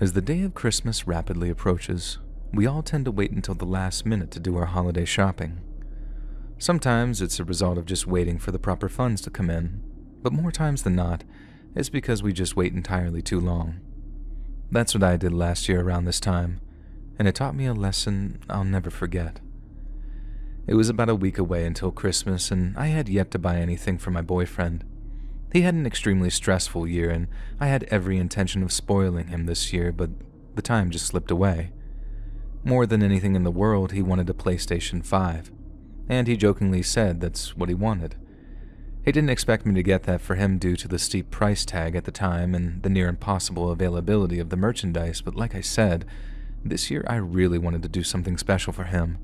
As the day of Christmas rapidly approaches, we all tend to wait until the last minute to do our holiday shopping. Sometimes it's a result of just waiting for the proper funds to come in, but more times than not, it's because we just wait entirely too long. That's what I did last year around this time, and it taught me a lesson I'll never forget. It was about a week away until Christmas, and I had yet to buy anything for my boyfriend. He had an extremely stressful year, and I had every intention of spoiling him this year, but the time just slipped away. More than anything in the world, he wanted a PlayStation 5, and he jokingly said that's what he wanted. He didn't expect me to get that for him due to the steep price tag at the time and the near impossible availability of the merchandise, but like I said, this year I really wanted to do something special for him.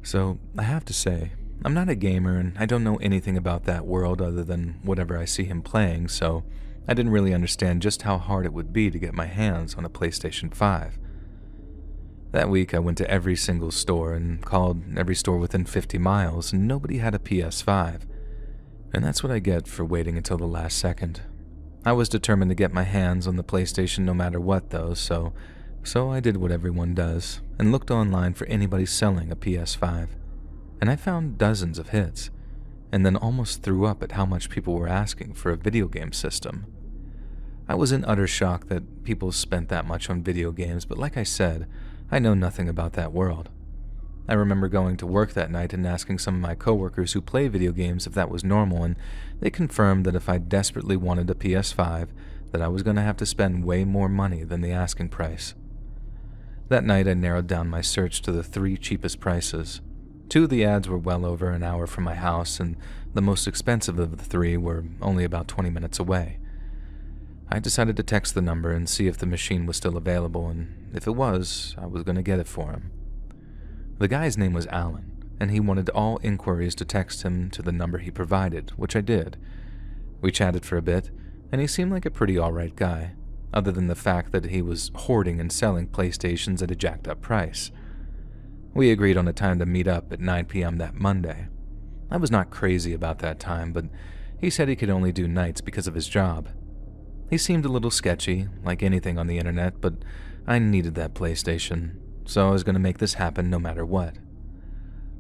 So, I have to say, I'm not a gamer and I don't know anything about that world other than whatever I see him playing, so I didn't really understand just how hard it would be to get my hands on a PlayStation 5. That week I went to every single store and called every store within 50 miles and nobody had a PS5. And that's what I get for waiting until the last second. I was determined to get my hands on the PlayStation no matter what though, so I did what everyone does and looked online for anybody selling a PS5. And I found dozens of hits, and then almost threw up at how much people were asking for a video game system. I was in utter shock that people spent that much on video games, but like I said, I know nothing about that world. I remember going to work that night and asking some of my coworkers who play video games if that was normal, and they confirmed that if I desperately wanted a PS5, that I was going to have to spend way more money than the asking price. That night I narrowed down my search to the 3 cheapest prices. 2 of the ads were well over an hour from my house, and the most expensive of the 3 were only about 20 minutes away. I decided to text the number and see if the machine was still available, and if it was, I was going to get it for him. The guy's name was Alan, and he wanted all inquiries to text him to the number he provided, which I did. We chatted for a bit, and he seemed like a pretty alright guy, other than the fact that he was hoarding and selling PlayStations at a jacked up price. We agreed on a time to meet up at 9 p.m. that Monday. I was not crazy about that time, but he said he could only do nights because of his job. He seemed a little sketchy, like anything on the internet, but I needed that PlayStation, so I was going to make this happen no matter what.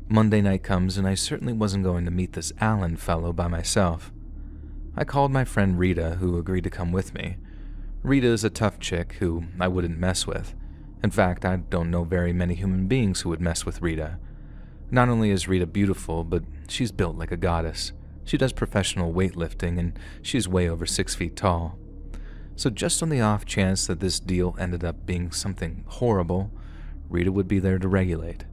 Monday night comes, and I certainly wasn't going to meet this Alan fellow by myself. I called my friend Rita, who agreed to come with me. Rita is a tough chick who I wouldn't mess with. In fact, I don't know very many human beings who would mess with Rita. Not only is Rita beautiful, but she's built like a goddess. She does professional weightlifting, and she's way over 6 feet tall. So just on the off chance that this deal ended up being something horrible, Rita would be there to regulate.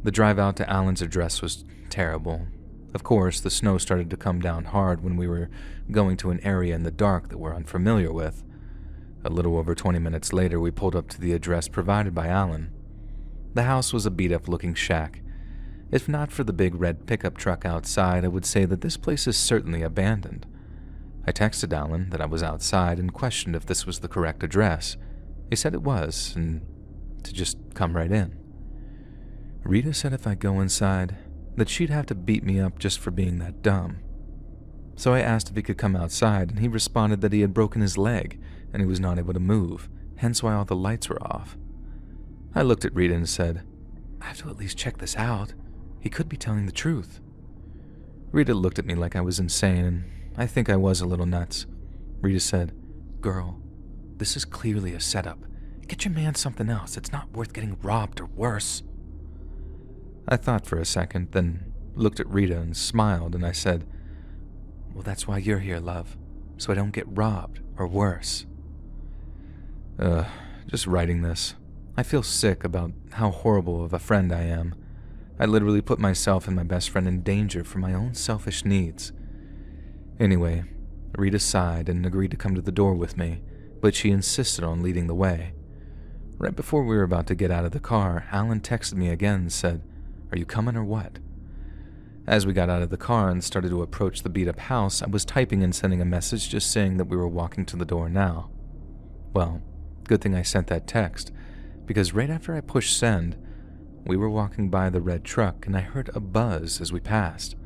The drive out to Alan's address was terrible. Of course, the snow started to come down hard when we were going to an area in the dark that we're unfamiliar with. A little over 20 minutes later, we pulled up to the address provided by Alan. The house was a beat-up looking shack. If not for the big red pickup truck outside, I would say that this place is certainly abandoned. I texted Alan that I was outside and questioned if this was the correct address. He said it was, and to just come right in. Rita said if I go inside, that she'd have to beat me up just for being that dumb. So I asked if he could come outside, and he responded that he had broken his leg, and he was not able to move, hence why all the lights were off. I looked at Rita and said, I have to at least check this out. He could be telling the truth. Rita looked at me like I was insane, and I think I was a little nuts. Rita said, Girl, this is clearly a setup. Get your man something else. It's not worth getting robbed or worse. I thought for a second, then looked at Rita and smiled, and I said, Well, that's why you're here, love, so I don't get robbed or worse. Just writing this, I feel sick about how horrible of a friend I am. I literally put myself and my best friend in danger for my own selfish needs. Anyway, Rita sighed and agreed to come to the door with me, but she insisted on leading the way. Right before we were about to get out of the car, Alan texted me again and said, Are you coming or what? As we got out of the car and started to approach the beat-up house, I was typing and sending a message just saying that we were walking to the door now. Well, good thing I sent that text, because right after I pushed send, we were walking by the red truck and I heard a buzz as we passed.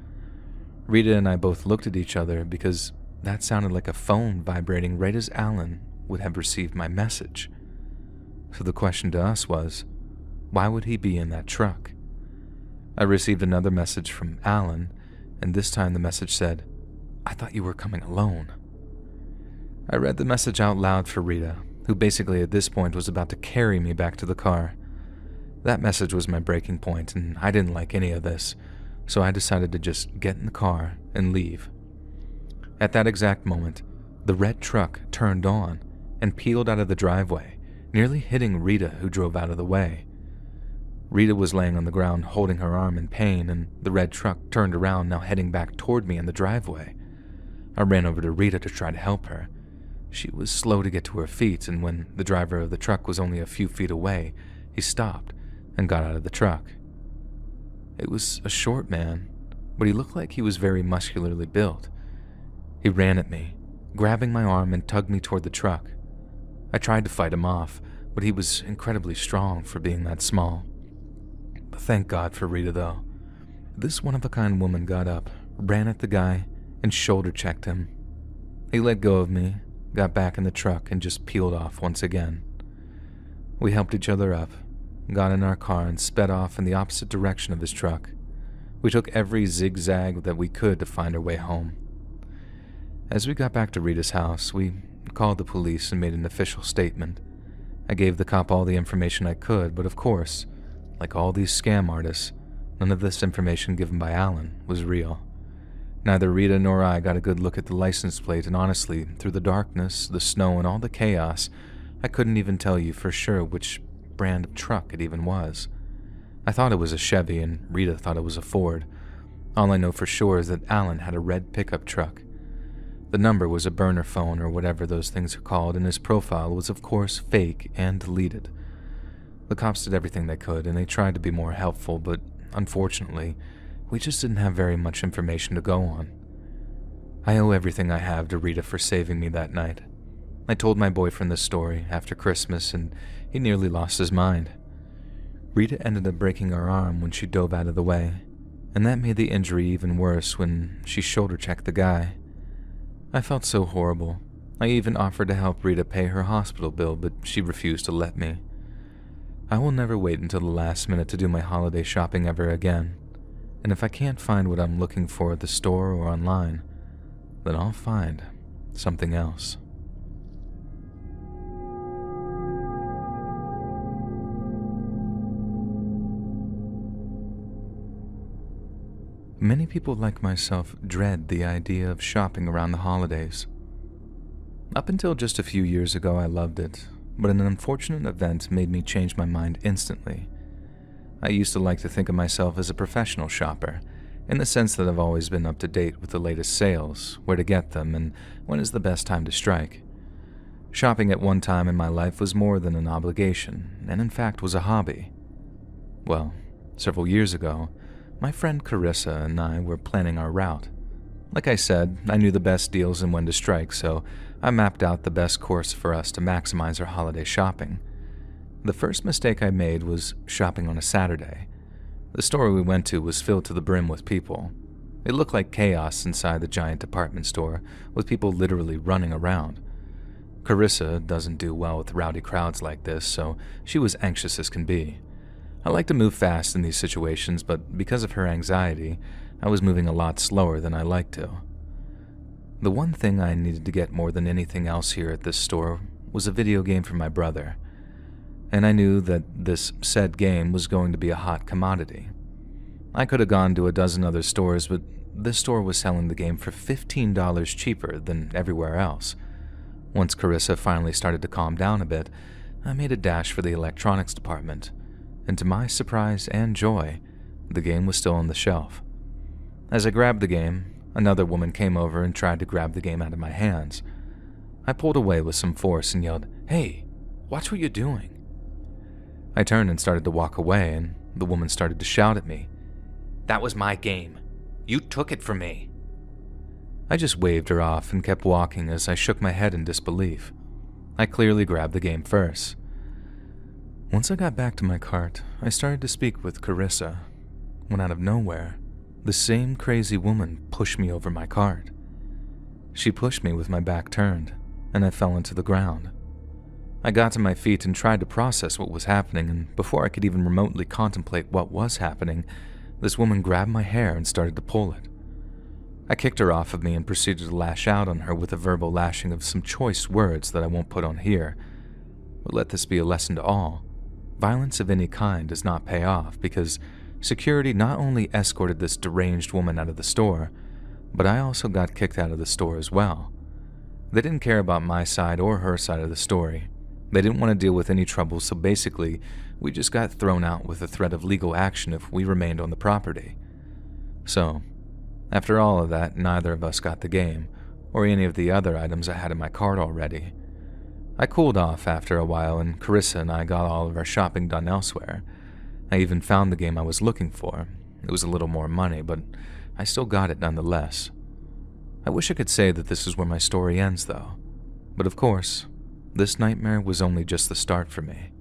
Rita and I both looked at each other because that sounded like a phone vibrating right as Alan would have received my message. So the question to us was, why would he be in that truck? I received another message from Alan, and this time the message said, "I thought you were coming alone." I read the message out loud for Rita, who basically at this point was about to carry me back to the car. That message was my breaking point, and I didn't like any of this, so I decided to just get in the car and leave. At that exact moment, the red truck turned on and peeled out of the driveway, nearly hitting Rita, who drove out of the way. Rita was laying on the ground holding her arm in pain, and the red truck turned around, now heading back toward me in the driveway. I ran over to Rita to try to help her. She was slow to get to her feet, and when the driver of the truck was only a few feet away, he stopped and got out of the truck. It was a short man, but he looked like he was very muscularly built. He ran at me, grabbing my arm and tugged me toward the truck. I tried to fight him off, but he was incredibly strong for being that small. Thank God for Rita, though. This one-of-a-kind woman got up, ran at the guy, and shoulder-checked him. He let go of me, got back in the truck, and just peeled off once again. We helped each other up, got in our car, and sped off in the opposite direction of his truck. We took every zigzag that we could to find our way home. As we got back to Rita's house, we called the police and made an official statement. I gave the cop all the information I could, but of course, like all these scam artists, none of this information given by Alan was real. Neither Rita nor I got a good look at the license plate, and honestly, through the darkness, the snow, and all the chaos, I couldn't even tell you for sure which brand of truck it even was. I thought it was a Chevy, and Rita thought it was a Ford. All I know for sure is that Alan had a red pickup truck. The number was a burner phone or whatever those things are called, and his profile was of course fake and deleted. The cops did everything they could, and they tried to be more helpful, but unfortunately, we just didn't have very much information to go on. I owe everything I have to Rita for saving me that night. I told my boyfriend this story after Christmas, and he nearly lost his mind. Rita ended up breaking her arm when she dove out of the way, and that made the injury even worse when she shoulder-checked the guy. I felt so horrible. I even offered to help Rita pay her hospital bill, but she refused to let me. I will never wait until the last minute to do my holiday shopping ever again, and if I can't find what I'm looking for at the store or online, then I'll find something else. Many people like myself dread the idea of shopping around the holidays. Up until just a few years ago, I loved it, but an unfortunate event made me change my mind instantly. I used to like to think of myself as a professional shopper, in the sense that I've always been up to date with the latest sales, where to get them, and when is the best time to strike. Shopping at one time in my life was more than an obligation, and in fact was a hobby. Well, several years ago, my friend Carissa and I were planning our route. Like I said, I knew the best deals and when to strike, so I mapped out the best course for us to maximize our holiday shopping. The first mistake I made was shopping on a Saturday. The store we went to was filled to the brim with people. It looked like chaos inside the giant department store, with people literally running around. Carissa doesn't do well with rowdy crowds like this, so she was anxious as can be. I like to move fast in these situations, but because of her anxiety, I was moving a lot slower than I like to. The one thing I needed to get more than anything else here at this store was a video game for my brother, and I knew that this said game was going to be a hot commodity. I could have gone to a dozen other stores, but this store was selling the game for $15 cheaper than everywhere else. Once Carissa finally started to calm down a bit, I made a dash for the electronics department, and to my surprise and joy, the game was still on the shelf. As I grabbed the game, another woman came over and tried to grab the game out of my hands. I pulled away with some force and yelled, "Hey, watch what you're doing." I turned and started to walk away, and the woman started to shout at me, "That was my game. You took it from me." I just waved her off and kept walking as I shook my head in disbelief. I clearly grabbed the game first. Once I got back to my cart, I started to speak with Carissa, when out of nowhere, the same crazy woman pushed me over my cart. She pushed me with my back turned, and I fell into the ground. I got to my feet and tried to process what was happening, and before I could even remotely contemplate what was happening, this woman grabbed my hair and started to pull it. I kicked her off of me and proceeded to lash out on her with a verbal lashing of some choice words that I won't put on here. But let this be a lesson to all. Violence of any kind does not pay off, because security not only escorted this deranged woman out of the store, but I also got kicked out of the store as well. They didn't care about my side or her side of the story. They didn't want to deal with any trouble, so basically, we just got thrown out with the threat of legal action if we remained on the property. So, after all of that, neither of us got the game, or any of the other items I had in my cart already. I cooled off after a while, and Carissa and I got all of our shopping done elsewhere. I even found the game I was looking for. It was a little more money, but I still got it nonetheless. I wish I could say that this is where my story ends, though. But of course, this nightmare was only just the start for me.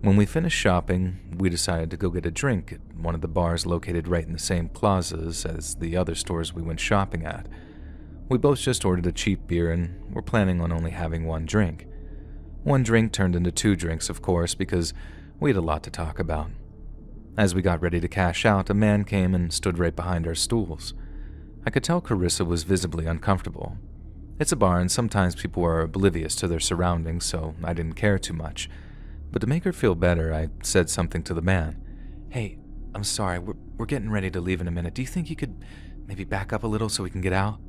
When we finished shopping, we decided to go get a drink at one of the bars located right in the same plazas as the other stores we went shopping at. We both just ordered a cheap beer and were planning on only having one drink. One drink turned into 2 drinks, of course, because we had a lot to talk about. As we got ready to cash out, a man came and stood right behind our stools. I could tell Carissa was visibly uncomfortable. It's a bar and sometimes people are oblivious to their surroundings, so I didn't care too much. But to make her feel better, I said something to the man. "Hey, I'm sorry, we're getting ready to leave in a minute. Do you think you could maybe back up a little so we can get out?"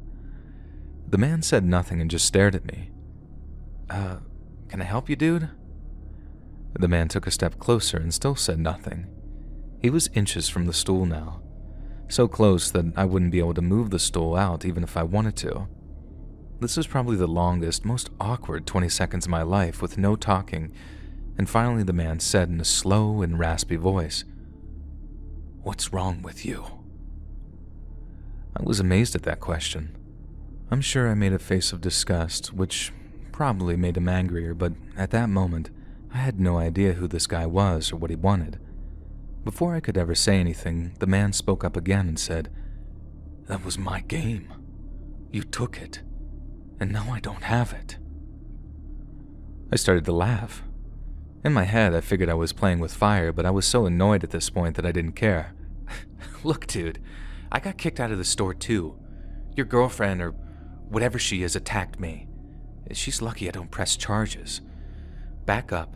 The man said nothing and just stared at me. Can I help you, dude?" The man took a step closer and still said nothing. He was inches from the stool now, so close that I wouldn't be able to move the stool out even if I wanted to. This was probably the longest, most awkward 20 seconds of my life with no talking, and finally the man said in a slow and raspy voice, "What's wrong with you?" I was amazed at that question. I'm sure I made a face of disgust, which probably made him angrier, but at that moment, I had no idea who this guy was or what he wanted. Before I could ever say anything, the man spoke up again and said, "That was my game. You took it, and now I don't have it." I started to laugh. In my head, I figured I was playing with fire, but I was so annoyed at this point that I didn't care. "Look, dude, I got kicked out of the store too. Your girlfriend, or whatever she is, attacked me. She's lucky I don't press charges. Back up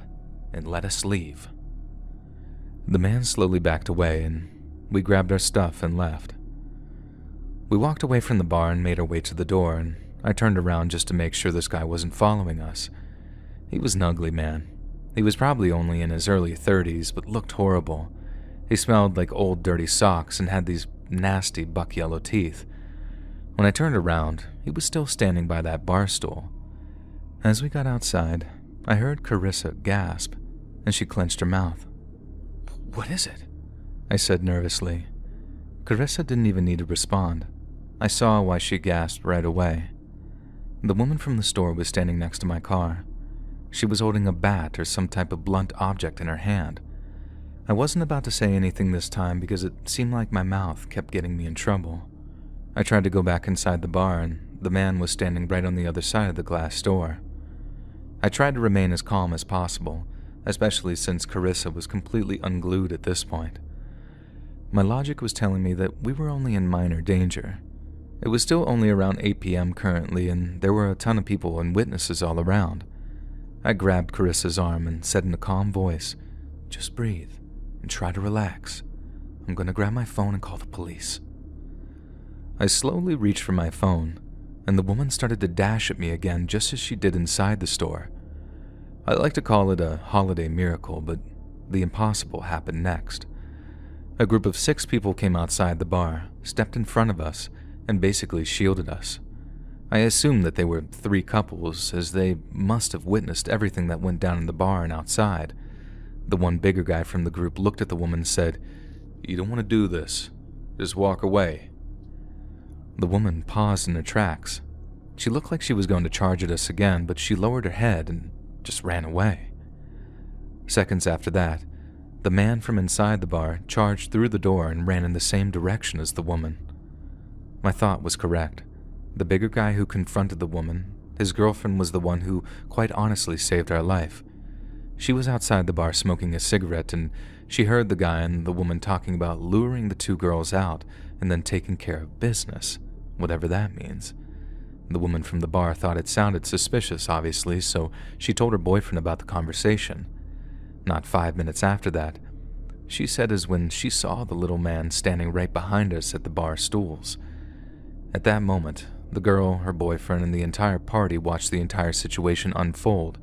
and let us leave." The man slowly backed away, and we grabbed our stuff and left. We walked away from the bar and made our way to the door, and I turned around just to make sure this guy wasn't following us. He was an ugly man. He was probably only in his early 30s, but looked horrible. He smelled like old dirty socks and had these nasty buck-yellow teeth. When I turned around, he was still standing by that bar stool. As we got outside, I heard Carissa gasp, and she clenched her mouth. "What is it?" I said nervously. Carissa didn't even need to respond. I saw why she gasped right away. The woman from the store was standing next to my car. She was holding a bat or some type of blunt object in her hand. I wasn't about to say anything this time because it seemed like my mouth kept getting me in trouble. I tried to go back inside the bar, and the man was standing right on the other side of the glass door. I tried to remain as calm as possible, especially since Carissa was completely unglued at this point. My logic was telling me that we were only in minor danger. It was still only around 8 p.m. currently, and there were a ton of people and witnesses all around. I grabbed Carissa's arm and said in a calm voice, "Just breathe and try to relax. I'm going to grab my phone and call the police." I slowly reached for my phone, and the woman started to dash at me again just as she did inside the store. I like to call it a holiday miracle, but the impossible happened next. A group of 6 people came outside the bar, stepped in front of us, and basically shielded us. I assumed that they were 3 couples, as they must have witnessed everything that went down in the bar and outside. The one bigger guy from the group looked at the woman and said, "You don't want to do this. Just walk away." The woman paused in her tracks. She looked like she was going to charge at us again, but she lowered her head and just ran away. Seconds after that, the man from inside the bar charged through the door and ran in the same direction as the woman. My thought was correct. The bigger guy who confronted the woman His girlfriend was the one who quite honestly saved our life. She was outside the bar smoking a cigarette, and she heard the guy and the woman talking about luring the two girls out and then taking care of business, whatever that means. The woman from the bar thought it sounded suspicious, obviously, so she told her boyfriend about the conversation. Not 5 minutes after that, she said is when she saw the little man standing right behind us at the bar stools. At that moment, the girl, her boyfriend, and the entire party watched the entire situation unfold,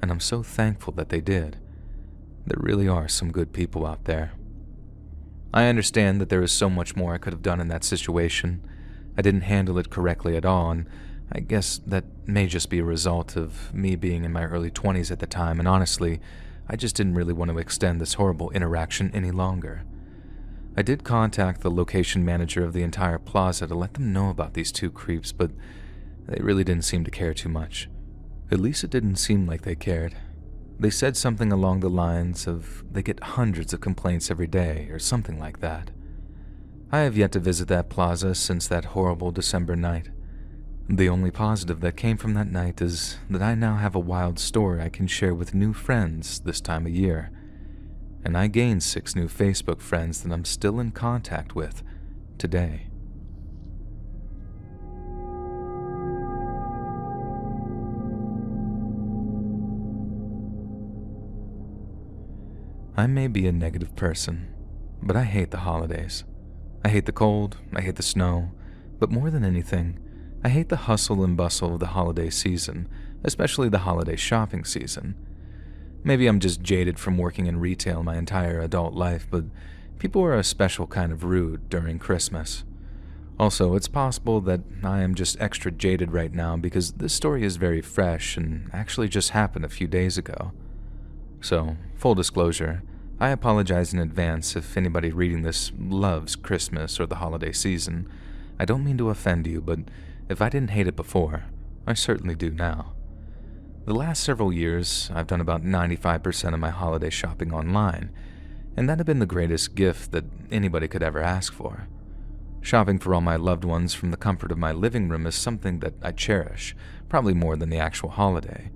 and I'm so thankful that they did. There really are some good people out there. I understand that there is so much more I could have done in that situation. I didn't handle it correctly at all, and I guess that may just be a result of me being in my early 20s at the time, and honestly, I just didn't really want to extend this horrible interaction any longer. I did contact the location manager of the entire plaza to let them know about these two creeps, but they really didn't seem to care too much. At least it didn't seem like they cared. They said something along the lines of they get hundreds of complaints every day or something like that. I have yet to visit that plaza since that horrible December night. The only positive that came from that night is that I now have a wild story I can share with new friends this time of year, and I gained 6 new Facebook friends that I'm still in contact with today. I may be a negative person, but I hate the holidays. I hate the cold, I hate the snow, but more than anything, I hate the hustle and bustle of the holiday season, especially the holiday shopping season. Maybe I'm just jaded from working in retail my entire adult life, but people are a special kind of rude during Christmas. Also, it's possible that I am just extra jaded right now because this story is very fresh and actually just happened a few days ago. So, full disclosure, I apologize in advance if anybody reading this loves Christmas or the holiday season. I don't mean to offend you, but if I didn't hate it before, I certainly do now. The last several years, I've done about 95% of my holiday shopping online, and that had been the greatest gift that anybody could ever ask for. Shopping for all my loved ones from the comfort of my living room is something that I cherish, probably more than the actual holiday.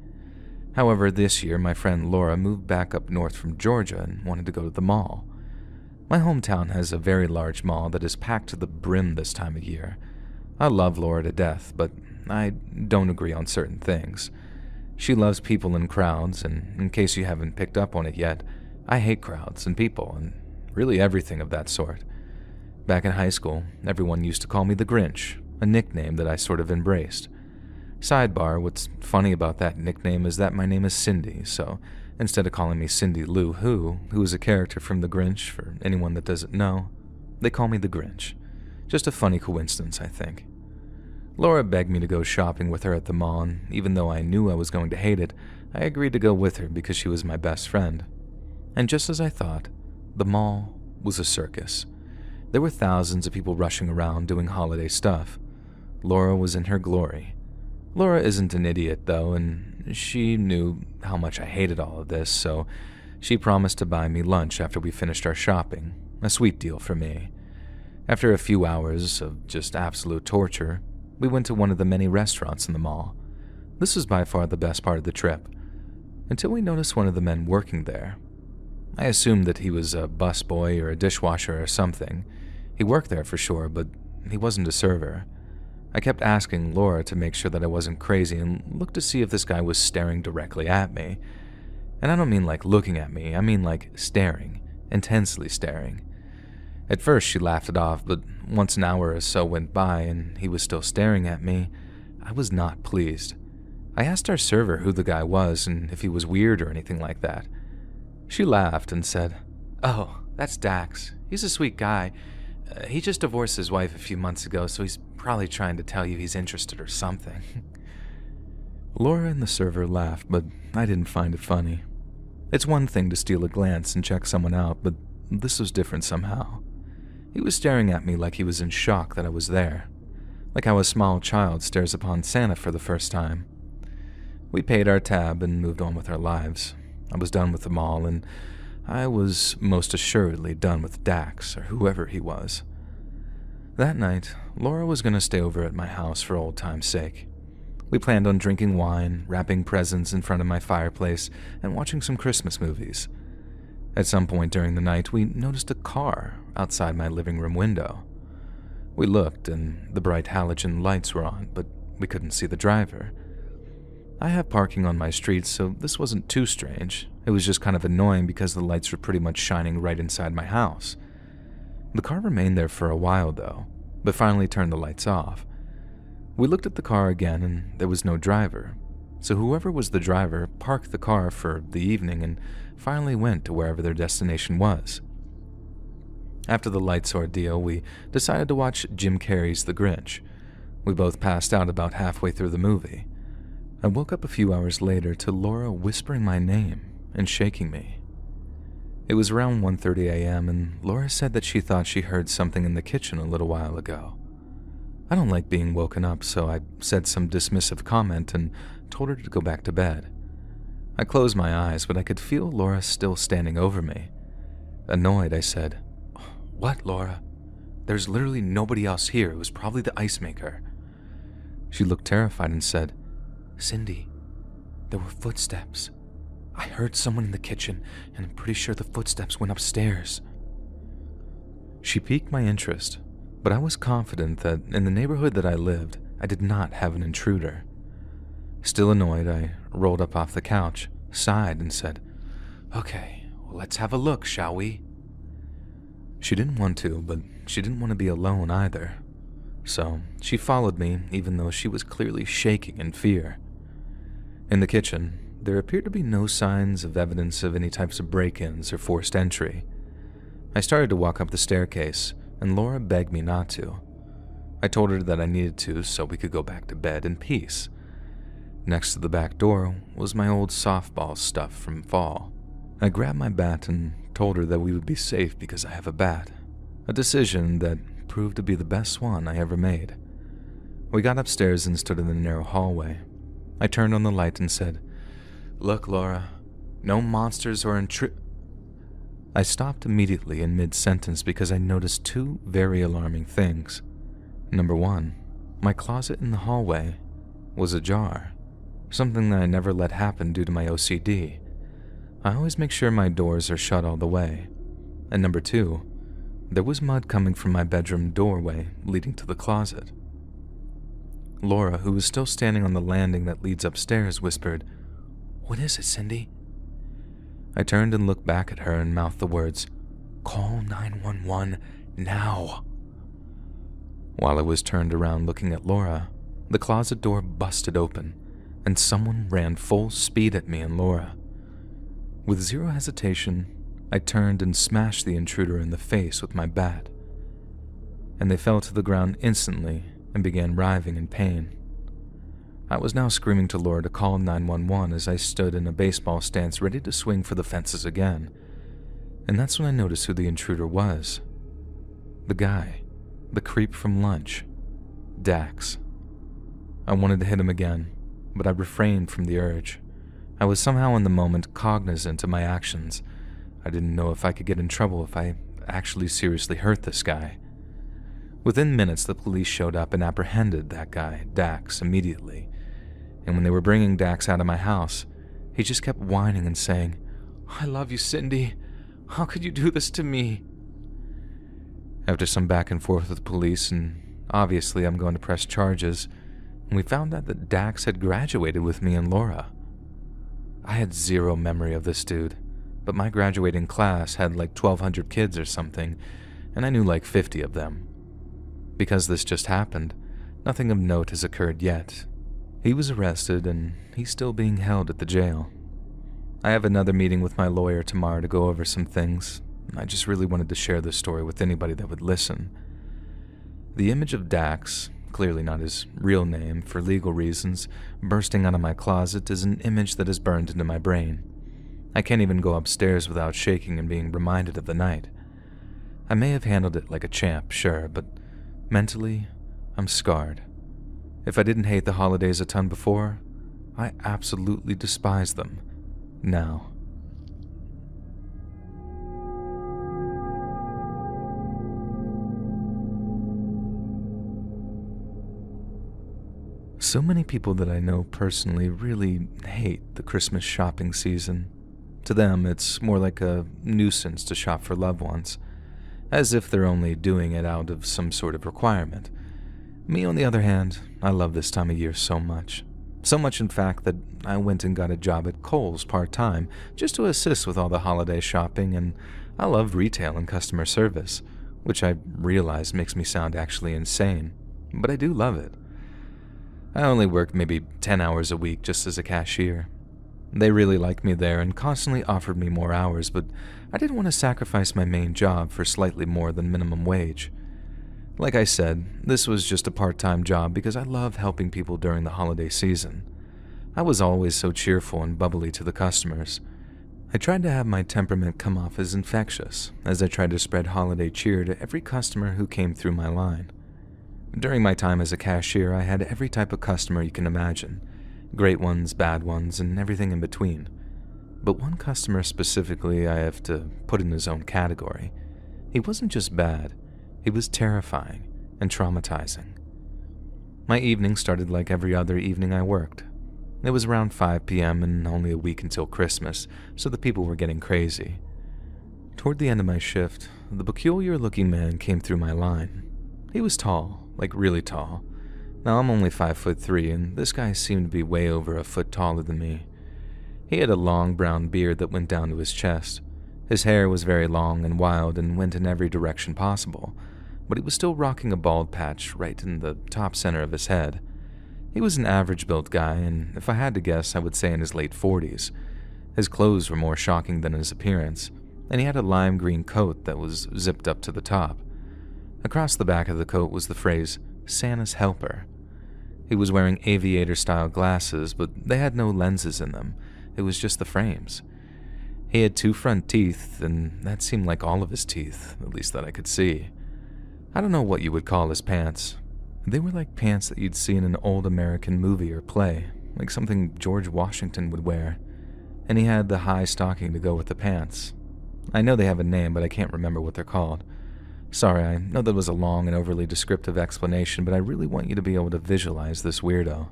However, this year my friend Laura moved back up north from Georgia and wanted to go to the mall. My hometown has a very large mall that is packed to the brim this time of year. I love Laura to death, but I don't agree on certain things. She loves people in crowds, and in case you haven't picked up on it yet, I hate crowds and people and really everything of that sort. Back in high school, everyone used to call me the Grinch, a nickname that I sort of embraced. Sidebar, what's funny about that nickname is that my name is Cindy, so instead of calling me Cindy Lou Who is a character from The Grinch for anyone that doesn't know, they call me the Grinch. Just a funny coincidence, I think. Laura begged me to go shopping with her at the mall, and even though I knew I was going to hate it, I agreed to go with her because she was my best friend. And just as I thought, the mall was a circus. There were thousands of people rushing around doing holiday stuff. Laura was in her glory. Laura isn't an idiot, though, and she knew how much I hated all of this, so she promised to buy me lunch after we finished our shopping, a sweet deal for me. After a few hours of just absolute torture, we went to one of the many restaurants in the mall. This was by far the best part of the trip, until we noticed one of the men working there. I assumed that he was a busboy or a dishwasher or something. He worked there for sure, but he wasn't a server. I kept asking Laura to make sure that I wasn't crazy and looked to see if this guy was staring directly at me. And I don't mean like looking at me, I mean like staring, intensely staring. At first she laughed it off, but once an hour or so went by and he was still staring at me, I was not pleased. I asked our server who the guy was and if he was weird or anything like that. She laughed and said, "Oh, that's Dax. He's a sweet guy. He just divorced his wife a few months ago, so he's probably trying to tell you he's interested or something." Laura and the server laughed, but I didn't find it funny. It's one thing to steal a glance and check someone out, but this was different somehow. He was staring at me like he was in shock that I was there, like how a small child stares upon Santa for the first time. We paid our tab and moved on with our lives. I was done with the mall, and I was most assuredly done with Dax, or whoever he was. That night, Laura was going to stay over at my house for old time's sake. We planned on drinking wine, wrapping presents in front of my fireplace, and watching some Christmas movies. At some point during the night, we noticed a car outside my living room window. We looked, and the bright halogen lights were on, but we couldn't see the driver. I have parking on my street, so this wasn't too strange. It was just kind of annoying because the lights were pretty much shining right inside my house. The car remained there for a while, though, but finally turned the lights off. We looked at the car again, and there was no driver, so whoever was the driver parked the car for the evening and finally went to wherever their destination was. After the lights ordeal, we decided to watch Jim Carrey's The Grinch. We both passed out about halfway through the movie. I woke up a few hours later to Laura whispering my name and shaking me. It was around 1:30 a.m., and Laura said that she thought she heard something in the kitchen a little while ago. I don't like being woken up, so I said some dismissive comment and told her to go back to bed. I closed my eyes, but I could feel Laura still standing over me. Annoyed, I said, "What, Laura? There's literally nobody else here. It was probably the ice maker." She looked terrified and said, "Cindy, there were footsteps. I heard someone in the kitchen, and I'm pretty sure the footsteps went upstairs." She piqued my interest, but I was confident that in the neighborhood that I lived, I did not have an intruder. Still annoyed, I rolled up off the couch, sighed, and said, "Okay, well, let's have a look, shall we?" She didn't want to, but she didn't want to be alone either. So she followed me, even though she was clearly shaking in fear. In the kitchen, there appeared to be no signs of evidence of any types of break-ins or forced entry. I started to walk up the staircase, and Laura begged me not to. I told her that I needed to so we could go back to bed in peace. Next to the back door was my old softball stuff from fall. I grabbed my bat and told her that we would be safe because I have a bat, a decision that proved to be the best one I ever made. We got upstairs and stood in the narrow hallway. I turned on the light and said, "Look, Laura, no monsters or I stopped immediately in mid-sentence because I noticed two very alarming things. Number one, my closet in the hallway was ajar, something that I never let happen due to my OCD. I always make sure my doors are shut all the way. And number two, there was mud coming from my bedroom doorway leading to the closet. Laura, who was still standing on the landing that leads upstairs, whispered, "What is it, Cindy?" I turned and looked back at her and mouthed the words, "Call 911 now." While I was turned around looking at Laura, the closet door busted open, and someone ran full speed at me and Laura. With zero hesitation, I turned and smashed the intruder in the face with my bat, and they fell to the ground instantly and began writhing in pain. I was now screaming to Laura to call 911 as I stood in a baseball stance ready to swing for the fences again, and that's when I noticed who the intruder was. The guy, the creep from lunch, Dax. I wanted to hit him again, but I refrained from the urge. I was somehow in the moment cognizant of my actions. I didn't know if I could get in trouble if I actually seriously hurt this guy. Within minutes, the police showed up and apprehended that guy, Dax, immediately. And when they were bringing Dax out of my house, he just kept whining and saying, "I love you, Cindy. How could you do this to me?" After some back and forth with the police, and obviously I'm going to press charges, we found out that Dax had graduated with me and Laura. I had zero memory of this dude, but my graduating class had like 1,200 kids or something, and I knew like 50 of them. Because this just happened, nothing of note has occurred yet. He was arrested, and he's still being held at the jail. I have another meeting with my lawyer tomorrow to go over some things. I just really wanted to share this story with anybody that would listen. The image of Dax, clearly not his real name for legal reasons, bursting out of my closet is an image that is burned into my brain. I can't even go upstairs without shaking and being reminded of the night. I may have handled it like a champ, sure, but mentally, I'm scarred. If I didn't hate the holidays a ton before, I absolutely despise them now. So many people that I know personally really hate the Christmas shopping season. To them, it's more like a nuisance to shop for loved ones, as if they're only doing it out of some sort of requirement. Me, on the other hand, I love this time of year so much. So much, in fact, that I went and got a job at Kohl's part-time just to assist with all the holiday shopping, and I love retail and customer service, which I realize makes me sound actually insane, but I do love it. I only work maybe 10 hours a week just as a cashier. They really liked me there and constantly offered me more hours, but I didn't want to sacrifice my main job for slightly more than minimum wage. Like I said, this was just a part-time job because I love helping people during the holiday season. I was always so cheerful and bubbly to the customers. I tried to have my temperament come off as infectious, as I tried to spread holiday cheer to every customer who came through my line. During my time as a cashier, I had every type of customer you can imagine. Great ones, bad ones, and everything in between. But one customer specifically I have to put in his own category. He wasn't just bad, he was terrifying and traumatizing. My evening started like every other evening I worked. It was around 5 p.m. and only a week until Christmas, so the people were getting crazy. Toward the end of my shift, the peculiar-looking man came through my line. He was tall, like really tall. Now I'm only 5'3", and this guy seemed to be way over a foot taller than me. He had a long brown beard that went down to his chest. His hair was very long and wild and went in every direction possible, but he was still rocking a bald patch right in the top center of his head. He was an average-built guy, and if I had to guess, I would say in his late 40s. His clothes were more shocking than his appearance, and he had a lime green coat that was zipped up to the top. Across the back of the coat was the phrase, "Santa's Helper." He was wearing aviator-style glasses, but they had no lenses in them. It was just the frames. He had 2 front teeth, and that seemed like all of his teeth, at least that I could see. I don't know what you would call his pants. They were like pants that you'd see in an old American movie or play, like something George Washington would wear. And he had the high stocking to go with the pants. I know they have a name, but I can't remember what they're called. Sorry, I know that was a long and overly descriptive explanation, but I really want you to be able to visualize this weirdo.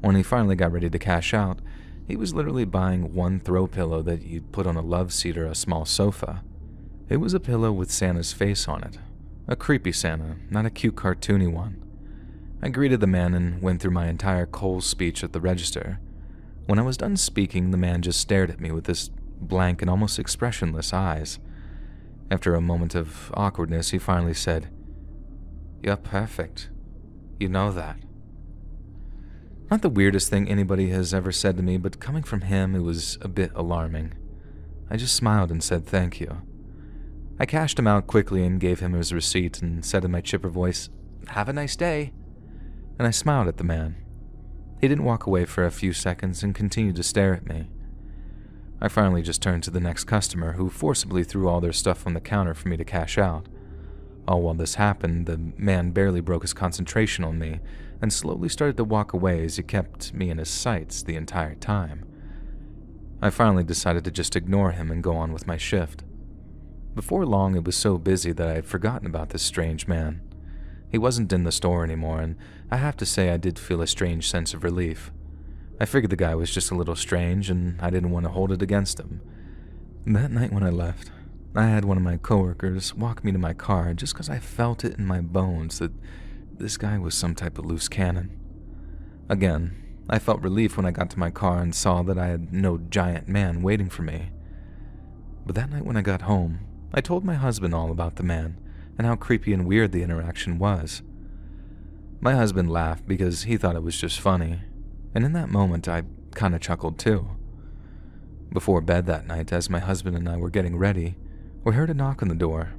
When he finally got ready to cash out, he was literally buying one throw pillow that you'd put on a love seat or a small sofa. It was a pillow with Santa's face on it. A creepy Santa, not a cute cartoony one. I greeted the man and went through my entire Kohl's speech at the register. When I was done speaking, the man just stared at me with his blank and almost expressionless eyes. After a moment of awkwardness, he finally said, "You're perfect. You know that." Not the weirdest thing anybody has ever said to me, but coming from him, it was a bit alarming. I just smiled and said thank you. I cashed him out quickly and gave him his receipt and said in my chipper voice, "Have a nice day." And I smiled at the man. He didn't walk away for a few seconds and continued to stare at me. I finally just turned to the next customer, who forcibly threw all their stuff on the counter for me to cash out. All while this happened, the man barely broke his concentration on me and slowly started to walk away as he kept me in his sights the entire time. I finally decided to just ignore him and go on with my shift. Before long, it was so busy that I had forgotten about this strange man. He wasn't in the store anymore, and I have to say I did feel a strange sense of relief. I figured the guy was just a little strange, and I didn't want to hold it against him. That night when I left, I had one of my coworkers walk me to my car just because I felt it in my bones that this guy was some type of loose cannon. Again, I felt relief when I got to my car and saw that I had no giant man waiting for me. But that night when I got home, I told my husband all about the man and how creepy and weird the interaction was. My husband laughed because he thought it was just funny, and in that moment I kinda chuckled too. Before bed that night, as my husband and I were getting ready, we heard a knock on the door.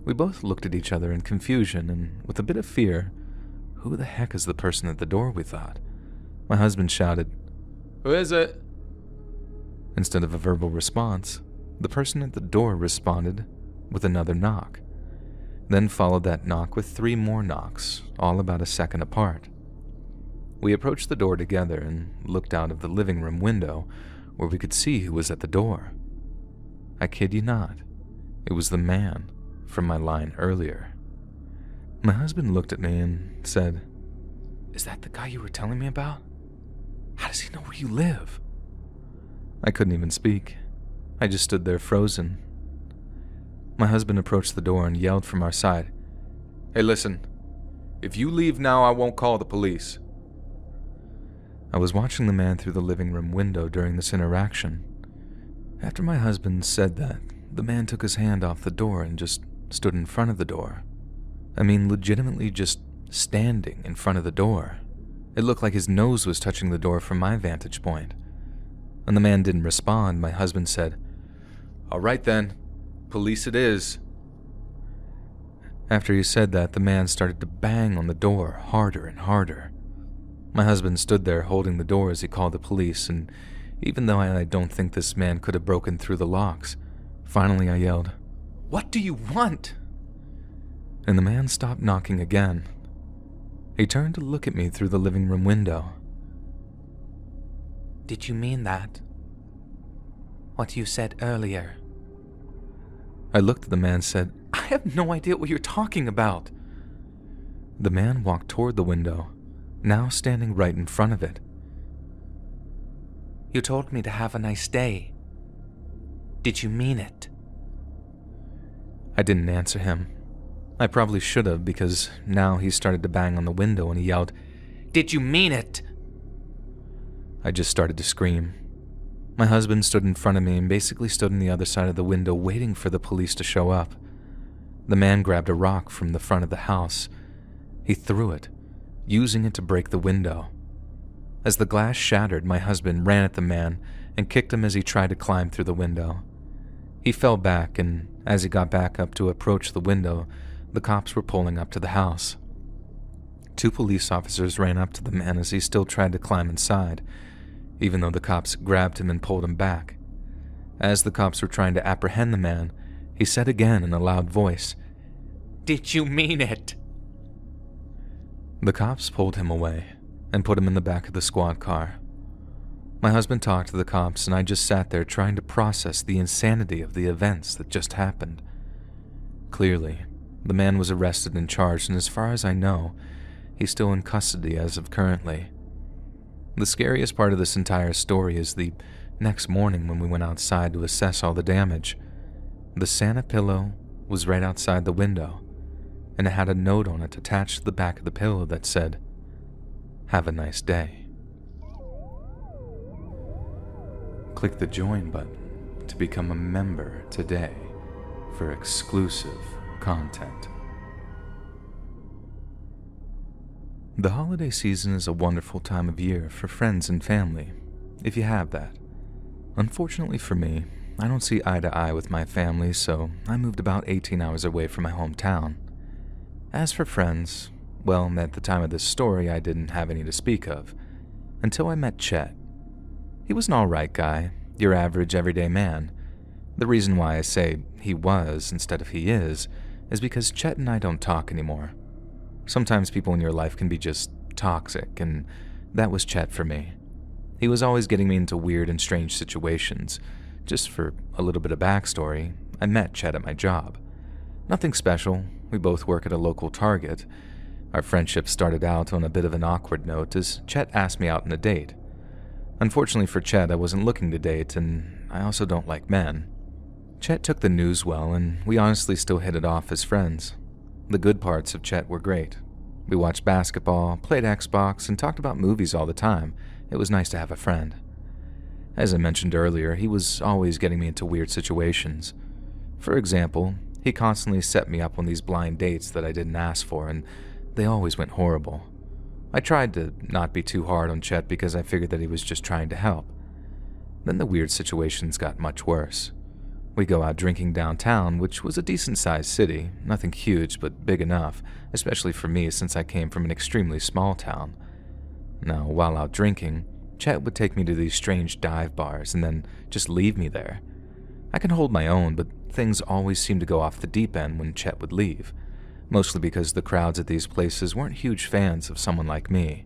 We both looked at each other in confusion and with a bit of fear. Who the heck is the person at the door, we thought. My husband shouted, "Who is it?" Instead of a verbal response, the person at the door responded with another knock. Then followed that knock with 3 more knocks, all about a second apart. We approached the door together and looked out of the living room window where we could see who was at the door. I kid you not, it was the man from my line earlier. My husband looked at me and said, Is that the guy you were telling me about? How does he know where you live?" I couldn't even speak. I just stood there frozen. My husband approached the door and yelled from our side, "Hey, listen. If you leave now, I won't call the police." I was watching the man through the living room window during this interaction. After my husband said that, the man took his hand off the door and just stood in front of the door. I mean, legitimately just standing in front of the door. It looked like his nose was touching the door from my vantage point. When the man didn't respond, my husband said, "All right then, police it is." After he said that, the man started to bang on the door harder and harder. My husband stood there holding the door as he called the police, and even though I don't think this man could have broken through the locks, finally I yelled, "What do you want?" And the man stopped knocking again. He turned to look at me through the living room window. "Did you mean that? What you said earlier?" I looked at the man and said, "I have no idea what you're talking about." The man walked toward the window, now standing right in front of it. "You told me to have a nice day. Did you mean it?" I didn't answer him. I probably should have, because now he started to bang on the window and he yelled, "Did you mean it?" I just started to scream. My husband stood in front of me and basically stood on the other side of the window waiting for the police to show up. The man grabbed a rock from the front of the house. He threw it, using it to break the window. As the glass shattered, my husband ran at the man and kicked him as he tried to climb through the window. He fell back, and as he got back up to approach the window, the cops were pulling up to the house. 2 police officers ran up to the man as he still tried to climb inside, even though the cops grabbed him and pulled him back. As the cops were trying to apprehend the man, he said again in a loud voice, "Did you mean it?" The cops pulled him away and put him in the back of the squad car. My husband talked to the cops, and I just sat there trying to process the insanity of the events that just happened. Clearly, the man was arrested and charged, and as far as I know, he's still in custody as of currently. The scariest part of this entire story is the next morning when we went outside to assess all the damage. The Santa pillow was right outside the window, and it had a note on it attached to the back of the pillow that said, "Have a nice day." Click the join button to become a member today for exclusive content. The holiday season is a wonderful time of year for friends and family, if you have that. Unfortunately for me, I don't see eye to eye with my family, so I moved about 18 hours away from my hometown. As for friends, well, at the time of this story, I didn't have any to speak of, until I met Chet. He was an alright guy, your average everyday man. The reason why I say he was instead of he is because Chet and I don't talk anymore. Sometimes people in your life can be just toxic, and that was Chet for me. He was always getting me into weird and strange situations. Just for a little bit of backstory, I met Chet at my job. Nothing special, we both work at a local Target. Our friendship started out on a bit of an awkward note as Chet asked me out on a date. Unfortunately for Chet, I wasn't looking to date, and I also don't like men. Chet took the news well, and we honestly still hit it off as friends. The good parts of Chet were great. We watched basketball, played Xbox, and talked about movies all the time. It was nice to have a friend. As I mentioned earlier, he was always getting me into weird situations. For example, he constantly set me up on these blind dates that I didn't ask for, and they always went horrible. I tried to not be too hard on Chet because I figured that he was just trying to help. Then the weird situations got much worse. We go out drinking downtown, which was a decent-sized city, nothing huge but big enough, especially for me since I came from an extremely small town. Now, while out drinking, Chet would take me to these strange dive bars and then just leave me there. I can hold my own, but things always seemed to go off the deep end when Chet would leave, mostly because the crowds at these places weren't huge fans of someone like me.